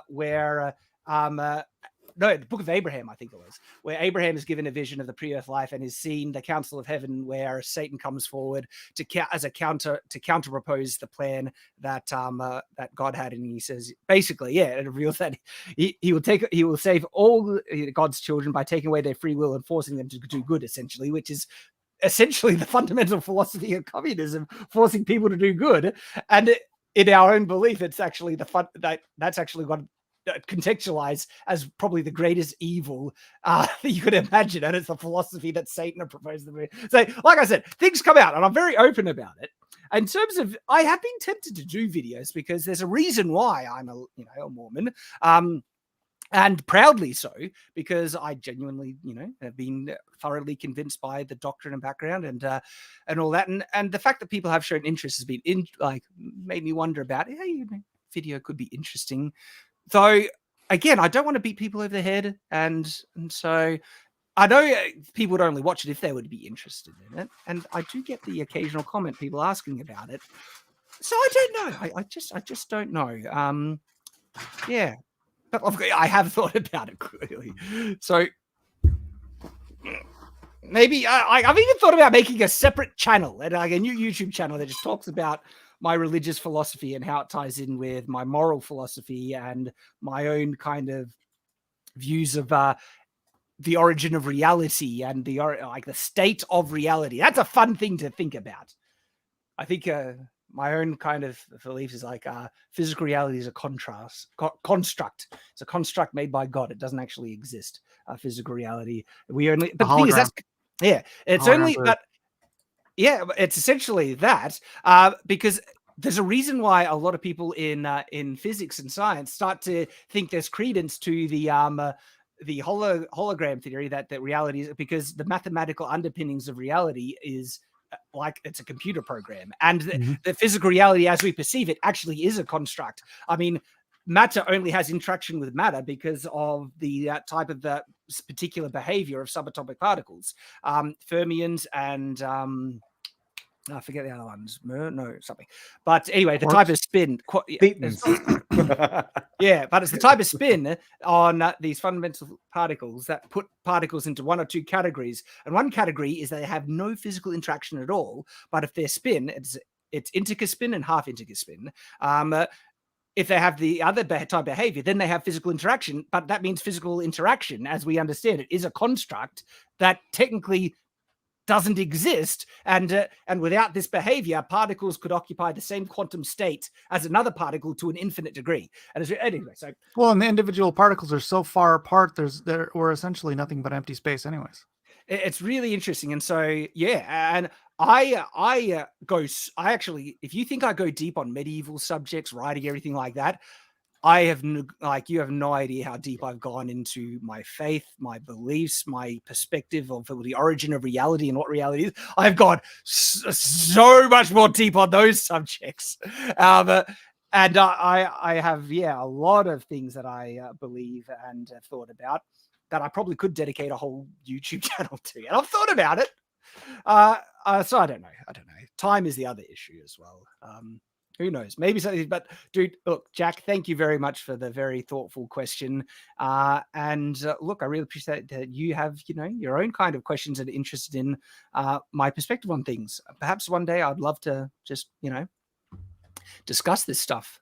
where the Book of Abraham, I think it was, where Abraham is given a vision of the pre-earth life and is seen the Council of Heaven, where Satan comes forward as a counter propose the plan that that God had, and he says basically, it reveals that he will save all God's children by taking away their free will and forcing them to do good, essentially, which is essentially the fundamental philosophy of communism, forcing people to do good. And in our own belief, it's actually that's actually what contextualized as probably the greatest evil that you could imagine, and it's the philosophy that Satan had proposed to me. So, like I said, things come out, and I'm very open about it. In terms of, I have been tempted to do videos because there's a reason why I'm a Mormon, and proudly so, because I genuinely, have been thoroughly convinced by the doctrine and background and all that, and the fact that people have shown interest has been made me wonder about, hey, video could be interesting. Though, again, I don't want to beat people over the head, and so I know people would only watch it if they would be interested in it, and I do get the occasional comment, people asking about it. So I don't know. I just don't know. Yeah, but I have thought about it clearly. So maybe I've even thought about making a separate channel, and like a new YouTube channel that just talks about my religious philosophy and how it ties in with my moral philosophy and my own kind of views of the origin of reality and like the state of reality. That's a fun thing to think about. I think my own kind of belief is like physical reality is a construct. It's a construct made by God. It doesn't actually exist. Physical reality. We only, but the thing is, that's it's only, but yeah, it's essentially that because there's a reason why a lot of people in physics and science start to think there's credence to the hologram theory that reality is, because the mathematical underpinnings of reality is like it's a computer program, and the physical reality as we perceive it actually is a construct. I mean, matter only has interaction with matter because of the type of the particular behavior of subatomic particles, fermions and I forget the other ones. No, something. But anyway, the type of spin. Yeah, but it's the type of spin on these fundamental particles that put particles into one or two categories. And one category is they have no physical interaction at all. But if their spin, it's Intica spin and half Intica spin. If they have the other type of behavior, then they have physical interaction. But that means physical interaction, as we understand it, is a construct that technically doesn't exist, and without this behavior, particles could occupy the same quantum state as another particle to an infinite degree. And anyway, so and the individual particles are so far apart, we're essentially nothing but empty space, anyways. It's really interesting, and so yeah, and I actually, if you think I go deep on medieval subjects, writing everything like that, I have you have no idea how deep I've gone into my faith, my beliefs, my perspective of the origin of reality and what reality is. I've gone so much more deep on those subjects. And I have, a lot of things that I believe and have thought about that I probably could dedicate a whole YouTube channel to. And I've thought about it. So I don't know. Time is the other issue as well. Who knows? Maybe something, but dude, look, Jack, thank you very much for the very thoughtful question. And look, I really appreciate that you have, your own kind of questions and interested in my perspective on things. Perhaps one day I'd love to just, discuss this stuff,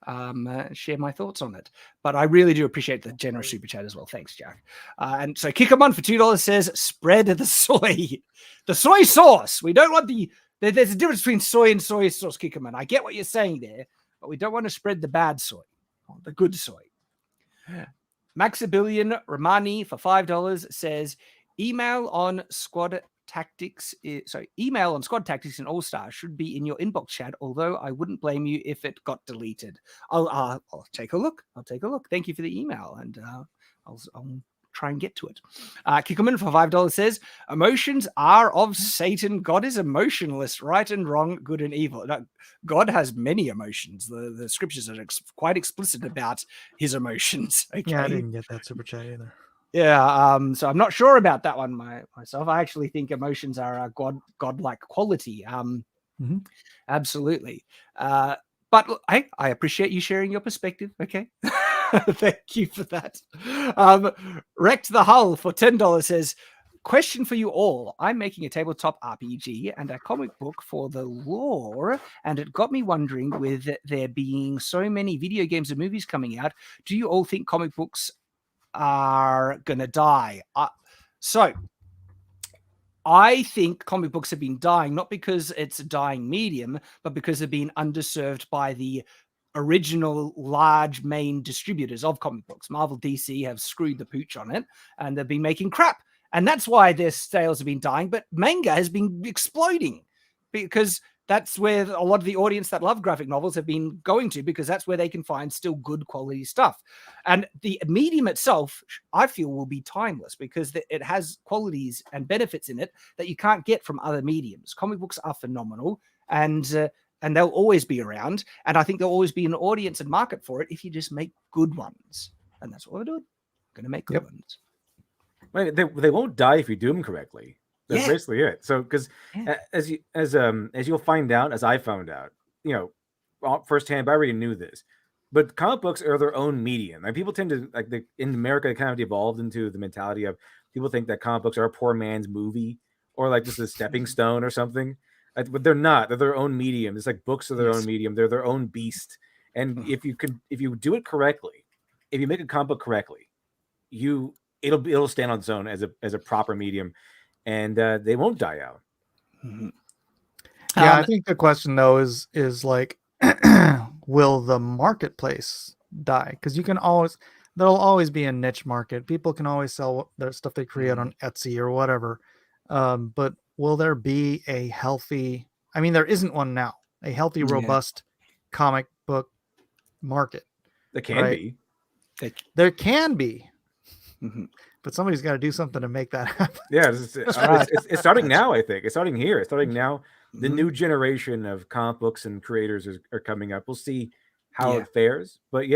share my thoughts on it. But I really do appreciate the generous super chat as well. Thanks, Jack. And so Kickerman for $2 says, spread the soy sauce. We don't want there's a difference between soy and soy sauce, Kickerman. I get what you're saying there, but we don't want to spread the bad soy, the good soy. Maximilian Romani for $5 says, email on squad tactics in All Star should be in your inbox chat, although I wouldn't blame you if it got deleted. I'll take a look. Thank you for the email, and I'll try and get to it. Kickerman for $5 says, emotions are of Satan. God is emotionless, right and wrong, good and evil. No, God has many emotions. The scriptures are quite explicit about his emotions. Okay? Yeah, I didn't get that super chat either. Yeah, so I'm not sure about that one myself. I actually think emotions are a godlike quality. Absolutely. But look, I appreciate you sharing your perspective. Okay. Thank you for that. Wrecked the Hull for $10 says, question for you all. I'm making a tabletop RPG and a comic book for the lore, and it got me wondering, with there being so many video games and movies coming out, do you all think comic books are going to die? So I think comic books have been dying, not because it's a dying medium, but because they're being underserved by the original large main distributors of comic books. Marvel, DC have screwed the pooch on it, and they've been making crap. And that's why their sales have been dying. But manga has been exploding, because that's where a lot of the audience that love graphic novels have been going to, because that's where they can find still good quality stuff. And the medium itself, I feel, will be timeless, because it has qualities and benefits in it that you can't get from other mediums. Comic books are phenomenal, and they'll always be around. And I think there'll always be an audience and market for it if you just make good ones. And that's what we're doing. We're going to make good ones. Well, they won't die if you do them correctly. That's basically it. So, because as you'll find out, as I found out, firsthand, but I already knew this, but comic books are their own medium. And people tend to, in America, kind of evolved into the mentality of people think that comic books are a poor man's movie, or just a stepping stone or something. But they're not. They're their own medium. It's like books are their own medium. They're their own beast. And if you do it correctly, if you make a comic book correctly, it'll stand on its own as a proper medium, and they won't die out. Mhm. Yeah, I think the question though is like, will the marketplace die? Because there'll always be a niche market. People can always sell their stuff they create on Etsy or whatever. But will there be a healthy? I mean, there isn't one now. A healthy, robust comic book market. There can be. There can be. Mm-hmm. But somebody's got to do something to make that happen. Yeah, it's starting now. I think it's starting here. It's starting now. The new generation of comic books and creators are coming up. We'll see how it fares. But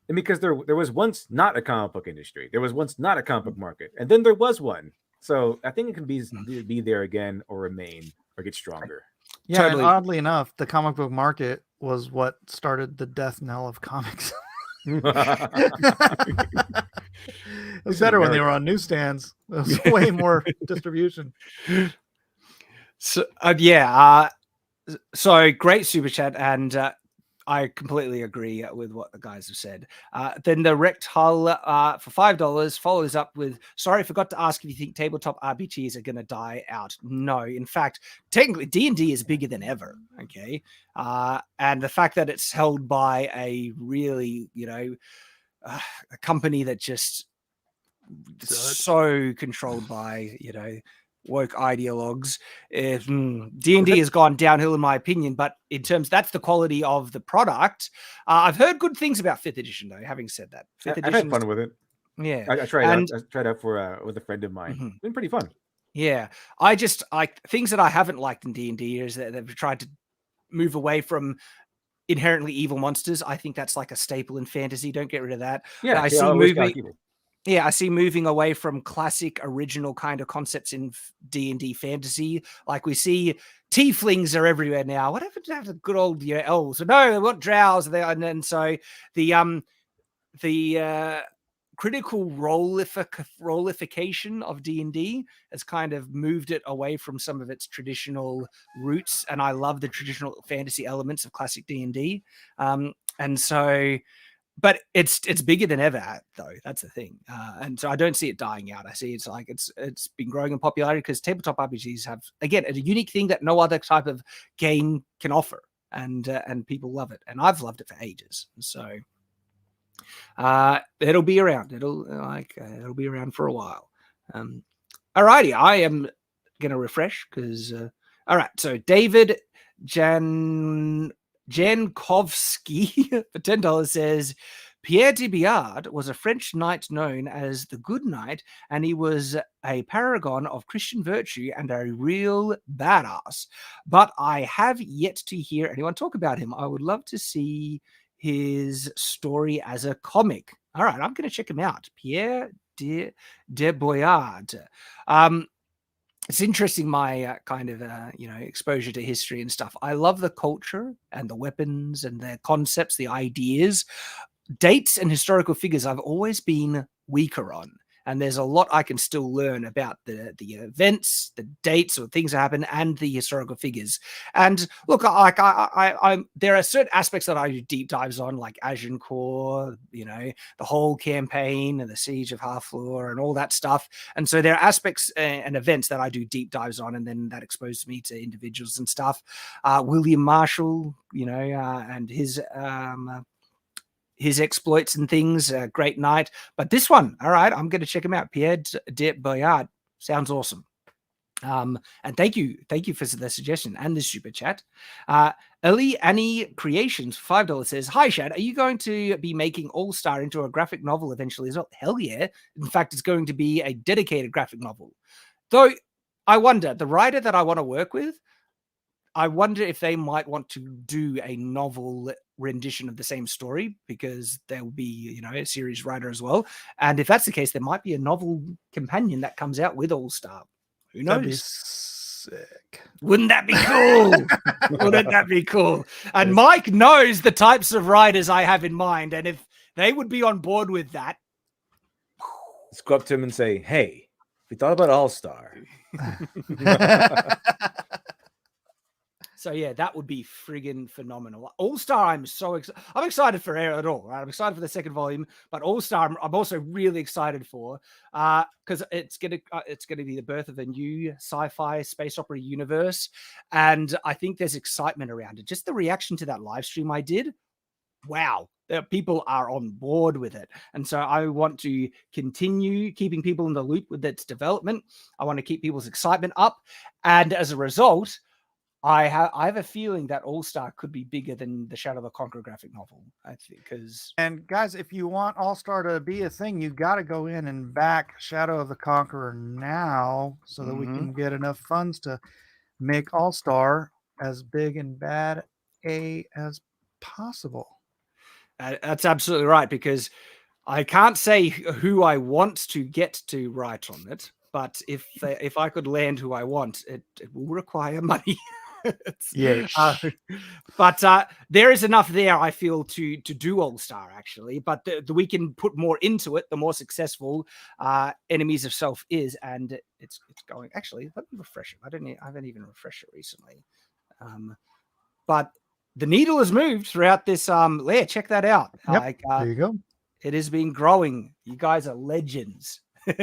because there was once not a comic book industry. There was once not a comic book market, and then there was one. So I think it can be there again, or remain, or get stronger. Yeah, totally. And oddly enough, the comic book market was what started the death knell of comics. It was better when they were on newsstands. There was way more distribution. So so great super chat, and I completely agree with what the guys have said. Then the Wrecked Hull for $5 follows up with, sorry, forgot to ask if you think tabletop RPGs are going to die out. No, in fact, technically D&D is bigger than ever. Okay. And the fact that it's held by a really, a company that just so controlled by, woke ideologues. D&D has gone downhill in my opinion, but in terms, that's the quality of the product. I've heard good things about 5th edition though. Having said that, 5th edition, I've had fun with it. Yeah, I tried out for with a friend of mine. It's been pretty fun. Yeah, I things that I haven't liked in D&D is that they've tried to move away from inherently evil monsters. I think that's like a staple in fantasy. Don't get rid of that. Yeah, I see moving away from classic original kind of concepts in D&D fantasy. Like we see tieflings are everywhere now. Whatever to have the good old elves? No, they want drows. And so the critical rollification of D&D has kind of moved it away from some of its traditional roots. And I love the traditional fantasy elements of classic D&D. And so... But it's bigger than ever, though. That's the thing, and so I don't see it dying out. I see it's been growing in popularity because tabletop RPGs have, again, a unique thing that no other type of game can offer, and people love it, and I've loved it for ages. So it'll be around. It'll be around for a while. Alrighty, I am gonna refresh because all right. So David Jankowski for $10 says, Pierre de Biard was a French knight known as the Good Knight, and he was a paragon of Christian virtue and a real badass. But I have yet to hear anyone talk about him. I would love to see his story as a comic. All right, I'm going to check him out. Pierre de Biard. It's interesting, my kind of, exposure to history and stuff. I love the culture and the weapons and the concepts, the ideas. Dates and historical figures I've always been weaker on. And there's a lot I can still learn about the events, the dates or things that happen, and the historical figures. And look, there are certain aspects that I do deep dives on, like Agincourt, the whole campaign and the Siege of Harfleur and all that stuff. And so there are aspects and events that I do deep dives on, and then that exposes me to individuals and stuff. William Marshall, and his exploits and things, great night. But this one, all right, I'm going to check him out. Pierre de Biard sounds awesome. And thank you for the suggestion and the super chat. Ellie Annie Creations, $5 says, hi, Shad, are you going to be making All-Star into a graphic novel eventually as well? Hell yeah. In fact, it's going to be a dedicated graphic novel. Though I wonder, the writer that I want to work with, I wonder if they might want to do a novel rendition of the same story, because there will be, a series writer as well. And if that's the case, there might be a novel companion that comes out with All-Star. Who knows? That'd be sick. Wouldn't that be cool? Wouldn't that be cool? And Mike knows the types of writers I have in mind. And if they would be on board with that. Let's go up to him and say, hey, we thought about All-Star. So yeah, that would be friggin' phenomenal. All Star, I'm excited for it all. Right? I'm excited for the second volume, but All Star, I'm also really excited for because it's gonna be the birth of a new sci-fi space opera universe, and I think there's excitement around it. Just the reaction to that live stream I did, wow. People are on board with it. And so I want to continue keeping people in the loop with its development. I want to keep people's excitement up. And as a result, I have a feeling that All Star could be bigger than the Shadow the Conqueror graphic novel. I think And guys, if you want All Star to be a thing, you got to go in and back Shadow of the Conqueror now, so that we can get enough funds to make All Star as big and bad as possible. That's absolutely right, because I can't say who I want to get to write on it, but if I could land who I want, it will require money. Yes. But there is enough there, I feel, to do All Star actually. But we can put more into it, the more successful Enemies of Self is, and it's going. Actually, let me refresh it. I haven't even refreshed it recently, but the needle has moved throughout this layer. Check that out. Yep, there you go. It has been growing. You guys are legends.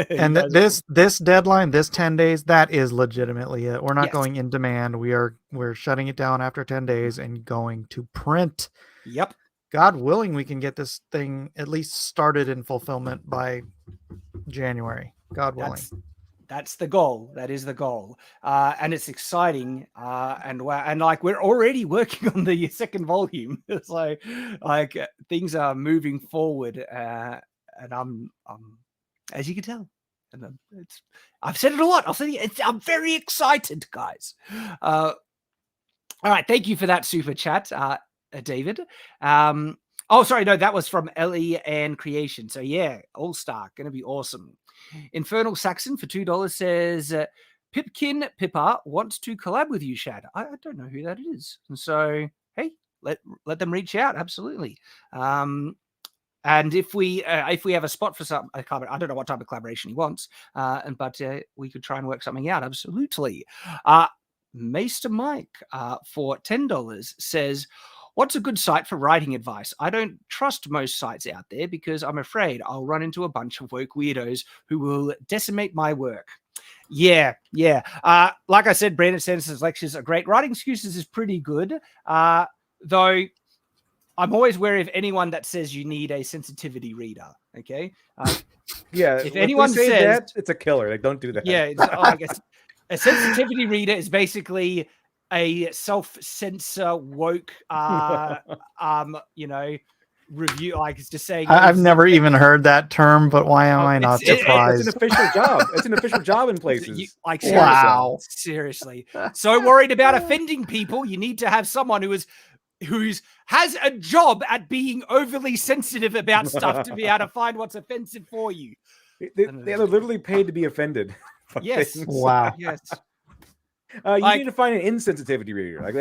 And this deadline, this 10 days, that is legitimately it. We're not going in demand. We're shutting it down after 10 days and going to print. Yep. God willing, we can get this thing at least started in fulfillment by January. God willing. That's the goal. That is the goal. And it's exciting. And like we're already working on the second volume. It's like things are moving forward. And I'm as you can tell, and I've said it a lot. I'm very excited, guys. All right. Thank you for that super chat, David. Oh, sorry. No, that was from Ellie and Creation. So yeah, All Star, going to be awesome. Infernal Saxon for $2 says, Pipkin Pippa wants to collab with you, Shad. I don't know who that is. And so, hey, let them reach out. Absolutely. And if we have a spot for some, I don't know what type of collaboration he wants, but we could try and work something out. Absolutely. Maester Mike for $10 says, what's a good site for writing advice? I don't trust most sites out there because I'm afraid I'll run into a bunch of woke weirdos who will decimate my work. Yeah. Like I said, Brandon Sanderson's lectures are great. Writing Excuses is pretty good, though I'm always wary of anyone that says you need a sensitivity reader. Okay. Yeah. If anyone says that, it's a killer. Like, don't do that. Yeah. I guess a sensitivity reader is basically a self-censor woke, review. Like it's just saying. I've never even heard that term, but why am I not surprised? It's an official job. It's an official job in places. Seriously, wow. Seriously. So worried about offending people, you need to have someone who has a job at being overly sensitive about stuff to be able to find what's offensive for you. They're literally paid to be offended. Yes. Wow. Yes. You need to find an insensitivity reader. Like,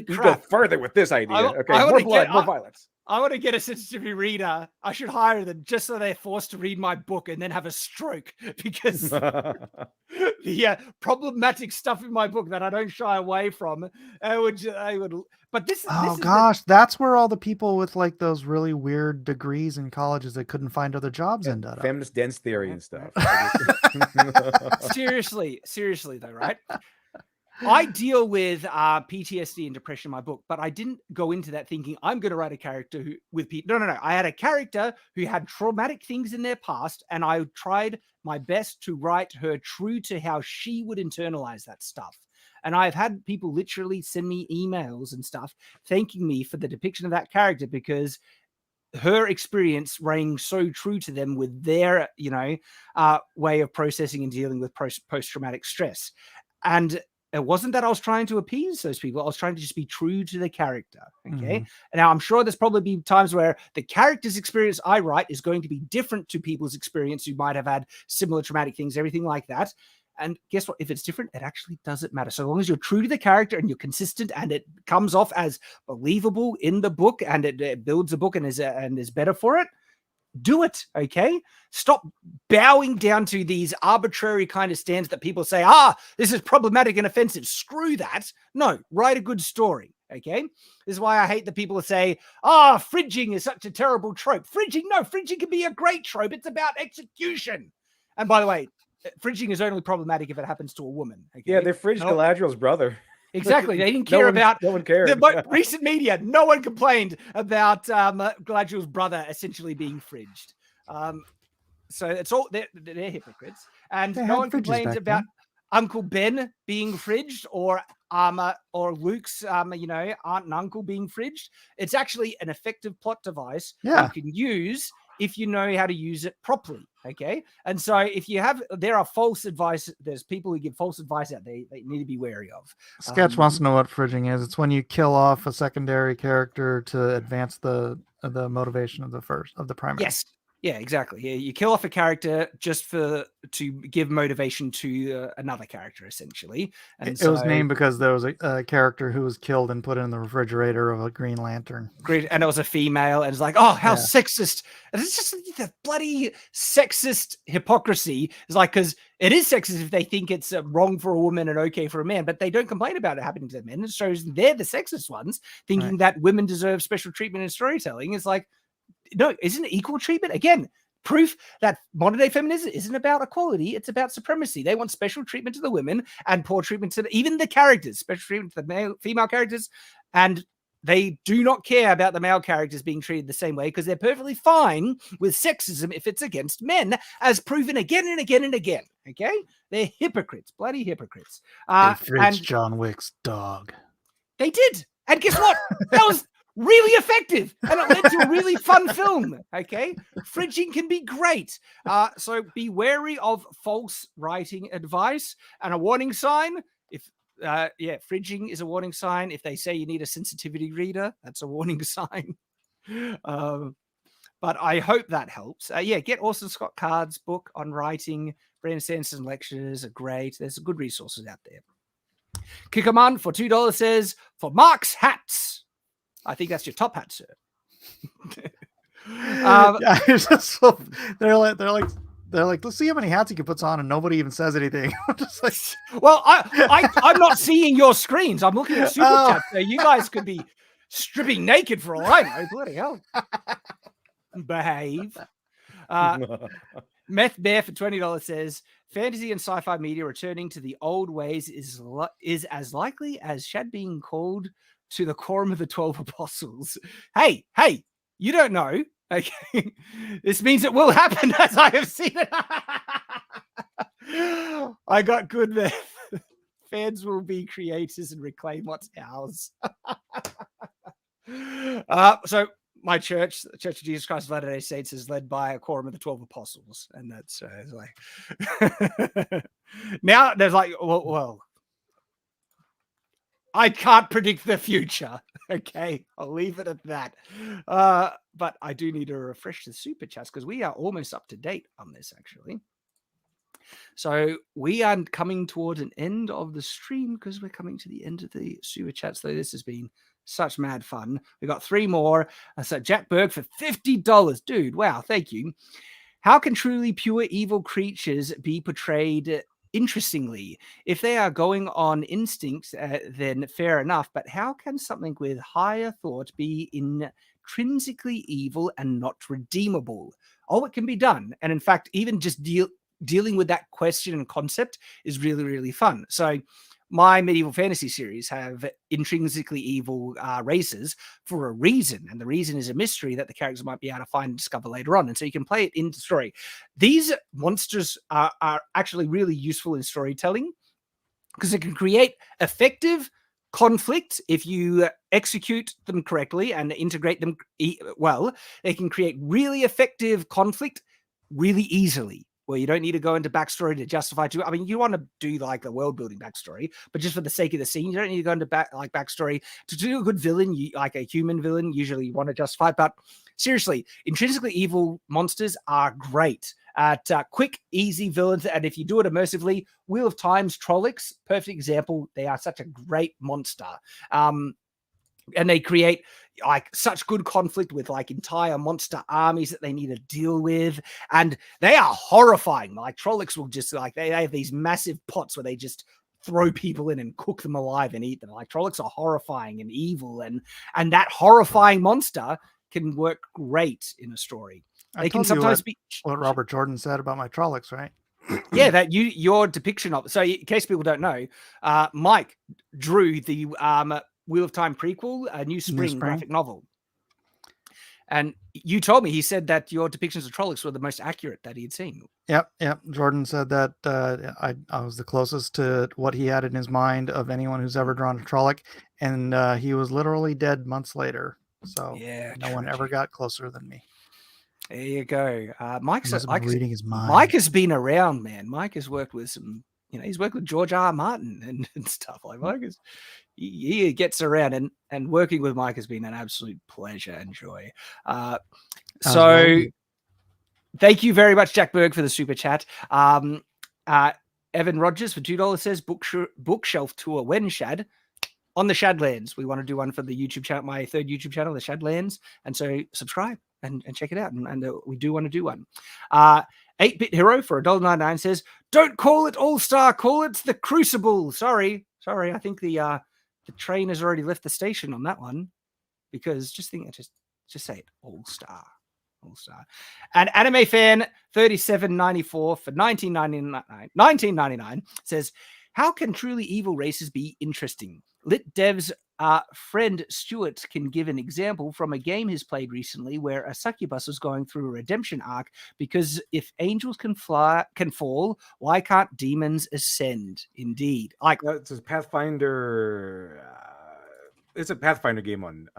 you go further with this idea. More blood, more violence. I want to get a sensitivity reader. I should hire them just so they're forced to read my book and then have a stroke because problematic stuff in my book that I don't shy away from. I would. But this. Gosh, that's where all the people with like those really weird degrees in colleges that couldn't find other jobs ended up. Feminist dense theory and stuff. Seriously though, right? I deal with PTSD and depression in my book, but I didn't go into that thinking I'm going to write a character No. I had a character who had traumatic things in their past, and I tried my best to write her true to how she would internalize that stuff. And I've had people literally send me emails and stuff thanking me for the depiction of that character because her experience rang so true to them with their, way of processing and dealing with post-traumatic stress. And it wasn't that I was trying to appease those people. I was trying to just be true to the character. Okay. And now I'm sure there's probably be times where the character's experience I write is going to be different to people's experience who might have had similar traumatic things, everything like that. And guess what? If it's different, it actually doesn't matter. So long as you're true to the character and you're consistent and it comes off as believable in the book and it builds a book and is better for it, do it. Okay. Stop bowing down to these arbitrary kind of stands that people say, this is problematic and offensive. Screw that. No, write a good story. Okay. This is why I hate the people who say, fridging is such a terrible trope. Fridging can be a great trope. It's about execution. And by the way, fridging is only problematic if it happens to a woman. Okay? Yeah, they fridged Galadriel's brother. Exactly. They didn't care about no one cared. The recent media. No one complained about Galadriel's brother essentially being fridged. So it's all they're hypocrites, and no one complains about Uncle Ben being fridged or Luke's aunt and uncle being fridged. It's actually an effective plot device you can use if you know how to use it properly. Okay. And so if you there are false advice, there's people who give false advice out there that you need to be wary of. Sketch wants to know what fridging is. It's when you kill off a secondary character to advance the motivation of the primary. Yes. Yeah, exactly. Yeah, you kill off a character just to give motivation to another character, essentially. And it was named because there was a character who was killed and put in the refrigerator of a Green Lantern. Great, and it was a female, and it's like, how sexist! And it's just the bloody sexist hypocrisy. It's like, because it is sexist if they think it's wrong for a woman and okay for a man, but they don't complain about it happening to men. It shows they're the sexist ones, thinking that women deserve special treatment in storytelling. It's like, no, isn't it equal treatment? Again, proof that modern day feminism isn't about equality, it's about supremacy. They want special treatment to the women and poor treatment to even the characters, special treatment to the female characters, and they do not care about the male characters being treated the same way because they're perfectly fine with sexism if it's against men, as proven again and again and again. Okay? They're hypocrites, bloody hypocrites. They fridged John Wick's dog. They did. And guess what? That was really effective, and it led to a really fun film. Okay, fridging can be great. So be wary of false writing advice, and a warning sign. If fridging is a warning sign. If they say you need a sensitivity reader, that's a warning sign. But I hope that helps. Get Orson Scott Card's book on writing. Brandon Sanderson lectures are great. There's good resources out there. Kickerman for $2 says, for Mark's hats. I think that's your top hat, sir. They're like, let's see how many hats he can put on, and nobody even says anything. I'm just like, well, I'm not seeing your screens. I'm looking at super chat. So you guys could be stripping naked for all I know. Bloody hell. Behave. Meth Bear for $20 says, fantasy and sci-fi media returning to the old ways is as likely as Shad being called to the quorum of the 12 apostles. Hey, you don't know. Okay. This means it will happen as I have seen it. I got good there. Fans will be creators and reclaim what's ours. So my church, the Church of Jesus Christ of Latter-day Saints, is led by a quorum of the 12 apostles. And that's like, now there's like, well, I can't predict the future. Okay, I'll leave it at that. But I do need to refresh the super chats because we are almost up to date on this, actually. So we are coming towards an end of the stream because we're coming to the end of the super chats. Though this has been such mad fun. We got 3 more. So Jack Berg for $50. Dude, wow, thank you. How can truly pure evil creatures be portrayed interestingly? If they are going on instincts, then fair enough. But how can something with higher thought be intrinsically evil and not redeemable? Oh, it can be done. And in fact, even just dealing with that question and concept is really, really fun. So my medieval fantasy series have intrinsically evil races for a reason. And the reason is a mystery that the characters might be able to find and discover later on. And so you can play it in the story. These monsters are actually really useful in storytelling because it can create effective conflict if you execute them correctly and integrate them well. They can create really effective conflict really easily, where you don't need to go into backstory to justify to. I mean, you want to do like the world building backstory, but just for the sake of the scene, you don't need to go into backstory to do a good villain. Like a human villain, usually you want to justify. But seriously, intrinsically evil monsters are great at quick, easy villains. And if you do it immersively, Wheel of Time's Trollocs, perfect example. They are such a great monster. And they create like such good conflict with like entire monster armies that they need to deal with, and they are horrifying. Like Trollocs will just like they have these massive pots where they just throw people in and cook them alive and eat them. Like Trollocs are horrifying and evil, and that horrifying monster can work great in a story. They can sometimes be what Robert Jordan said about my Trollocs, right? Yeah, that your depiction of. So, in case people don't know, Mike drew the Wheel of Time prequel, a New Spring graphic novel, and you told me he said that your depictions of Trollocs were the most accurate that he had seen. Yep. Jordan said that I was the closest to what he had in his mind of anyone who's ever drawn a Trolloc, and he was literally dead months later. So yeah, no one ever got closer than me. There you go. Mike's reading his mind. Mike has been around, man. Mike has worked with some, he's worked with George R. R. Martin and stuff. Like Mike is, he gets around, and working with Mike has been an absolute pleasure and joy. So thank you very much, Jack Berg, for the super chat. Evan Rogers for $2 says bookshelf tour. When, Shad? On the Shadlands. We want to do one for the YouTube channel, my third YouTube channel, the Shadlands. And so subscribe and check it out. And we do want to do one. 8-Bit Hero for $1.99 says, don't call it All-Star, call it the Crucible. Sorry. I think the train has already left the station on that one, because just say it, All-Star. And Anime Fan 3794 for $19.99 says, how can truly evil races be interesting? Lit Dev's friend Stuart can give an example from a game he's played recently where a succubus was going through a redemption arc, because if angels can fall, why can't demons ascend? Indeed. Like it's a Pathfinder. It's a Pathfinder game on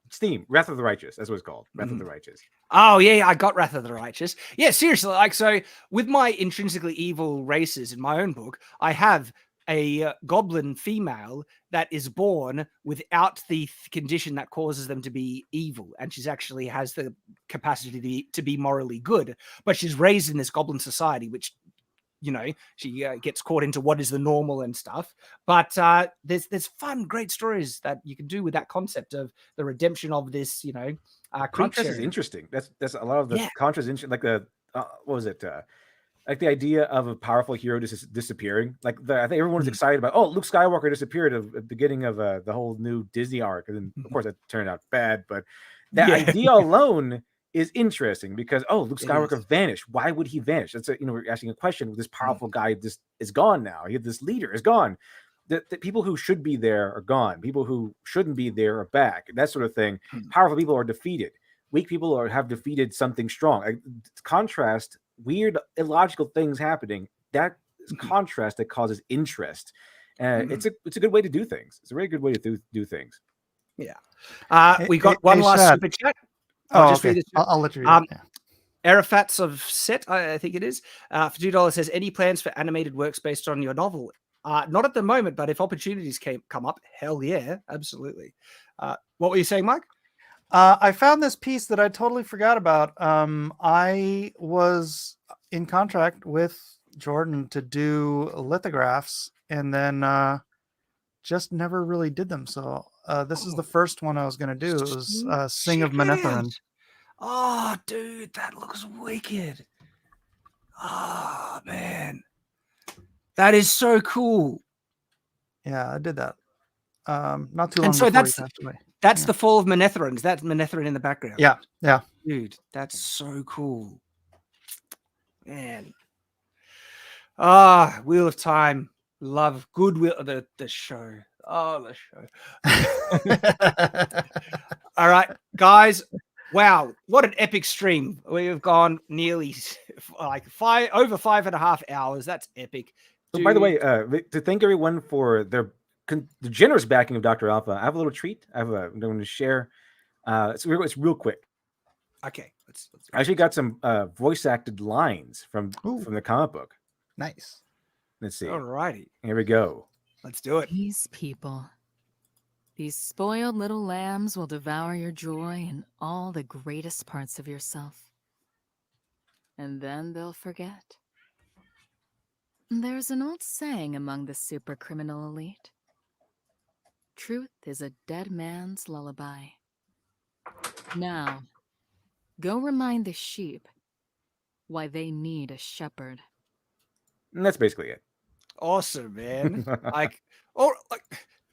Steam. Wrath of the Righteous. That's what it's called. Wrath of the Righteous. Oh yeah, I got Wrath of the Righteous. Yeah, seriously. Like, so with my intrinsically evil races in my own book, I have a goblin female that is born without the condition that causes them to be evil, and she's actually has the capacity to be morally good, but she's raised in this goblin society, which she gets caught into what is the normal and stuff. But there's fun, great stories that you can do with that concept of the redemption of this, Contrast is interesting. That's a lot of the contrast. Like the what was it? Like the idea of a powerful hero disappearing. Like I think everyone's excited about. Oh, Luke Skywalker disappeared at the beginning of the whole new Disney arc, and then of course that turned out bad. But that idea alone is interesting, because Luke Skywalker vanished. Why would he vanish? That's we're asking a question. This powerful guy is gone now. This leader is gone. The people who should be there are gone. People who shouldn't be there are back. That sort of thing. Powerful people are defeated. Weak people have defeated something strong. Contrast weird, illogical things happening. That is contrast that causes interest. It's a good way to do things. It's a very good way to do things. Yeah. We got one last super chat. I'll let you read it. Arafats of Set, I think it is, for $2 says, any plans for animated works based on your novel? Not at the moment, but if opportunities come up, hell yeah, absolutely. What were you saying, Mike? I found this piece that I totally forgot about. I was in contract with Jordan to do lithographs, and then just never really did them. So this is the first one I was going to do. It was Sing of Manetheren. Oh, dude, that looks wicked. Oh, man. That is so cool. Yeah, I did that. Not too long before he passed away. That's the Fall of Manetherons. That's Manetheren in the background. Yeah. Dude, that's so cool. Man. Wheel of Time. Love. Goodwill. The show. Oh, the show. All right, guys. Wow, what an epic stream. We've gone nearly like over 5.5 hours. That's epic. So, by the way, to thank everyone for the generous backing of Dr. Alpha, I have a little treat. I'm going to share. It's real quick. Okay. I actually got some voice acted lines from the comic book. Nice. Let's see. All righty. Here we go. Let's do it. These people. These spoiled little lambs will devour your joy and all the greatest parts of yourself. And then they'll forget. There's an old saying among the super criminal elite. Truth is a dead man's lullaby. Now, go remind the sheep why they need a shepherd. And that's basically it. Awesome, man. Like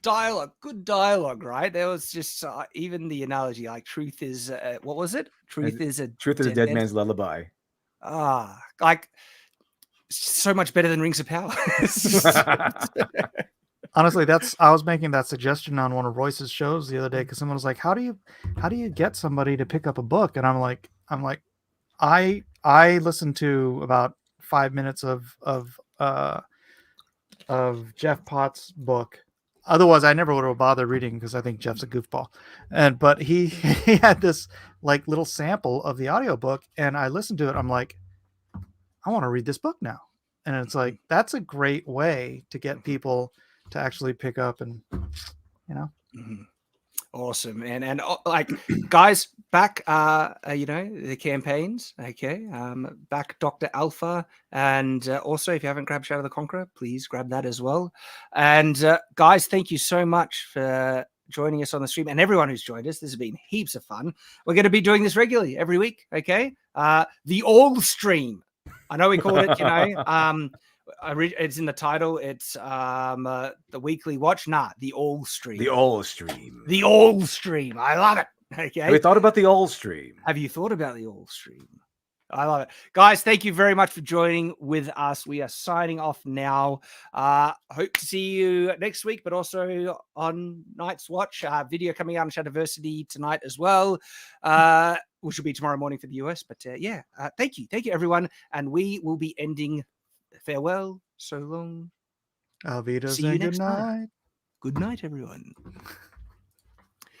dialogue, good dialogue, right? There was just even the analogy, like truth is what was it? Truth is a dead man's lullaby. Like so much better than Rings of Power. Honestly, I was making that suggestion on one of Royce's shows the other day because someone was like, "How do you get somebody to pick up a book?" And I'm like, I listened to about 5 minutes of Jeff Potts' book. Otherwise, I never would have bothered reading because I think Jeff's a goofball. But he had this like little sample of the audiobook, and I listened to it. I'm like, I want to read this book now. And it's like, that's a great way to get people to actually pick up and, you know. Awesome. And like, guys, back, the campaigns. Okay. Back Dr. Alpha. And also, if you haven't grabbed Shadow the Conqueror, please grab that as well. And guys, thank you so much for joining us on the stream, and everyone who's joined us. This has been heaps of fun. We're going to be doing this regularly every week. Okay. The ALLSTREAM. I know we called it, it's in the title. It's the weekly watch. The ALLSTREAM. The ALLSTREAM. The ALLSTREAM. I love it. Okay. Have you thought about the ALLSTREAM? Have you thought about the ALLSTREAM? I love it. Guys, thank you very much for joining with us. We are signing off now. Hope to see you next week, but also on Night's Watch. Video coming out on Shadiversity tonight as well. Which will be tomorrow morning for the US. But thank you. Thank you, everyone. And we will be ending. Farewell. So long. Alvidas See you and next good night. time. Good night, everyone.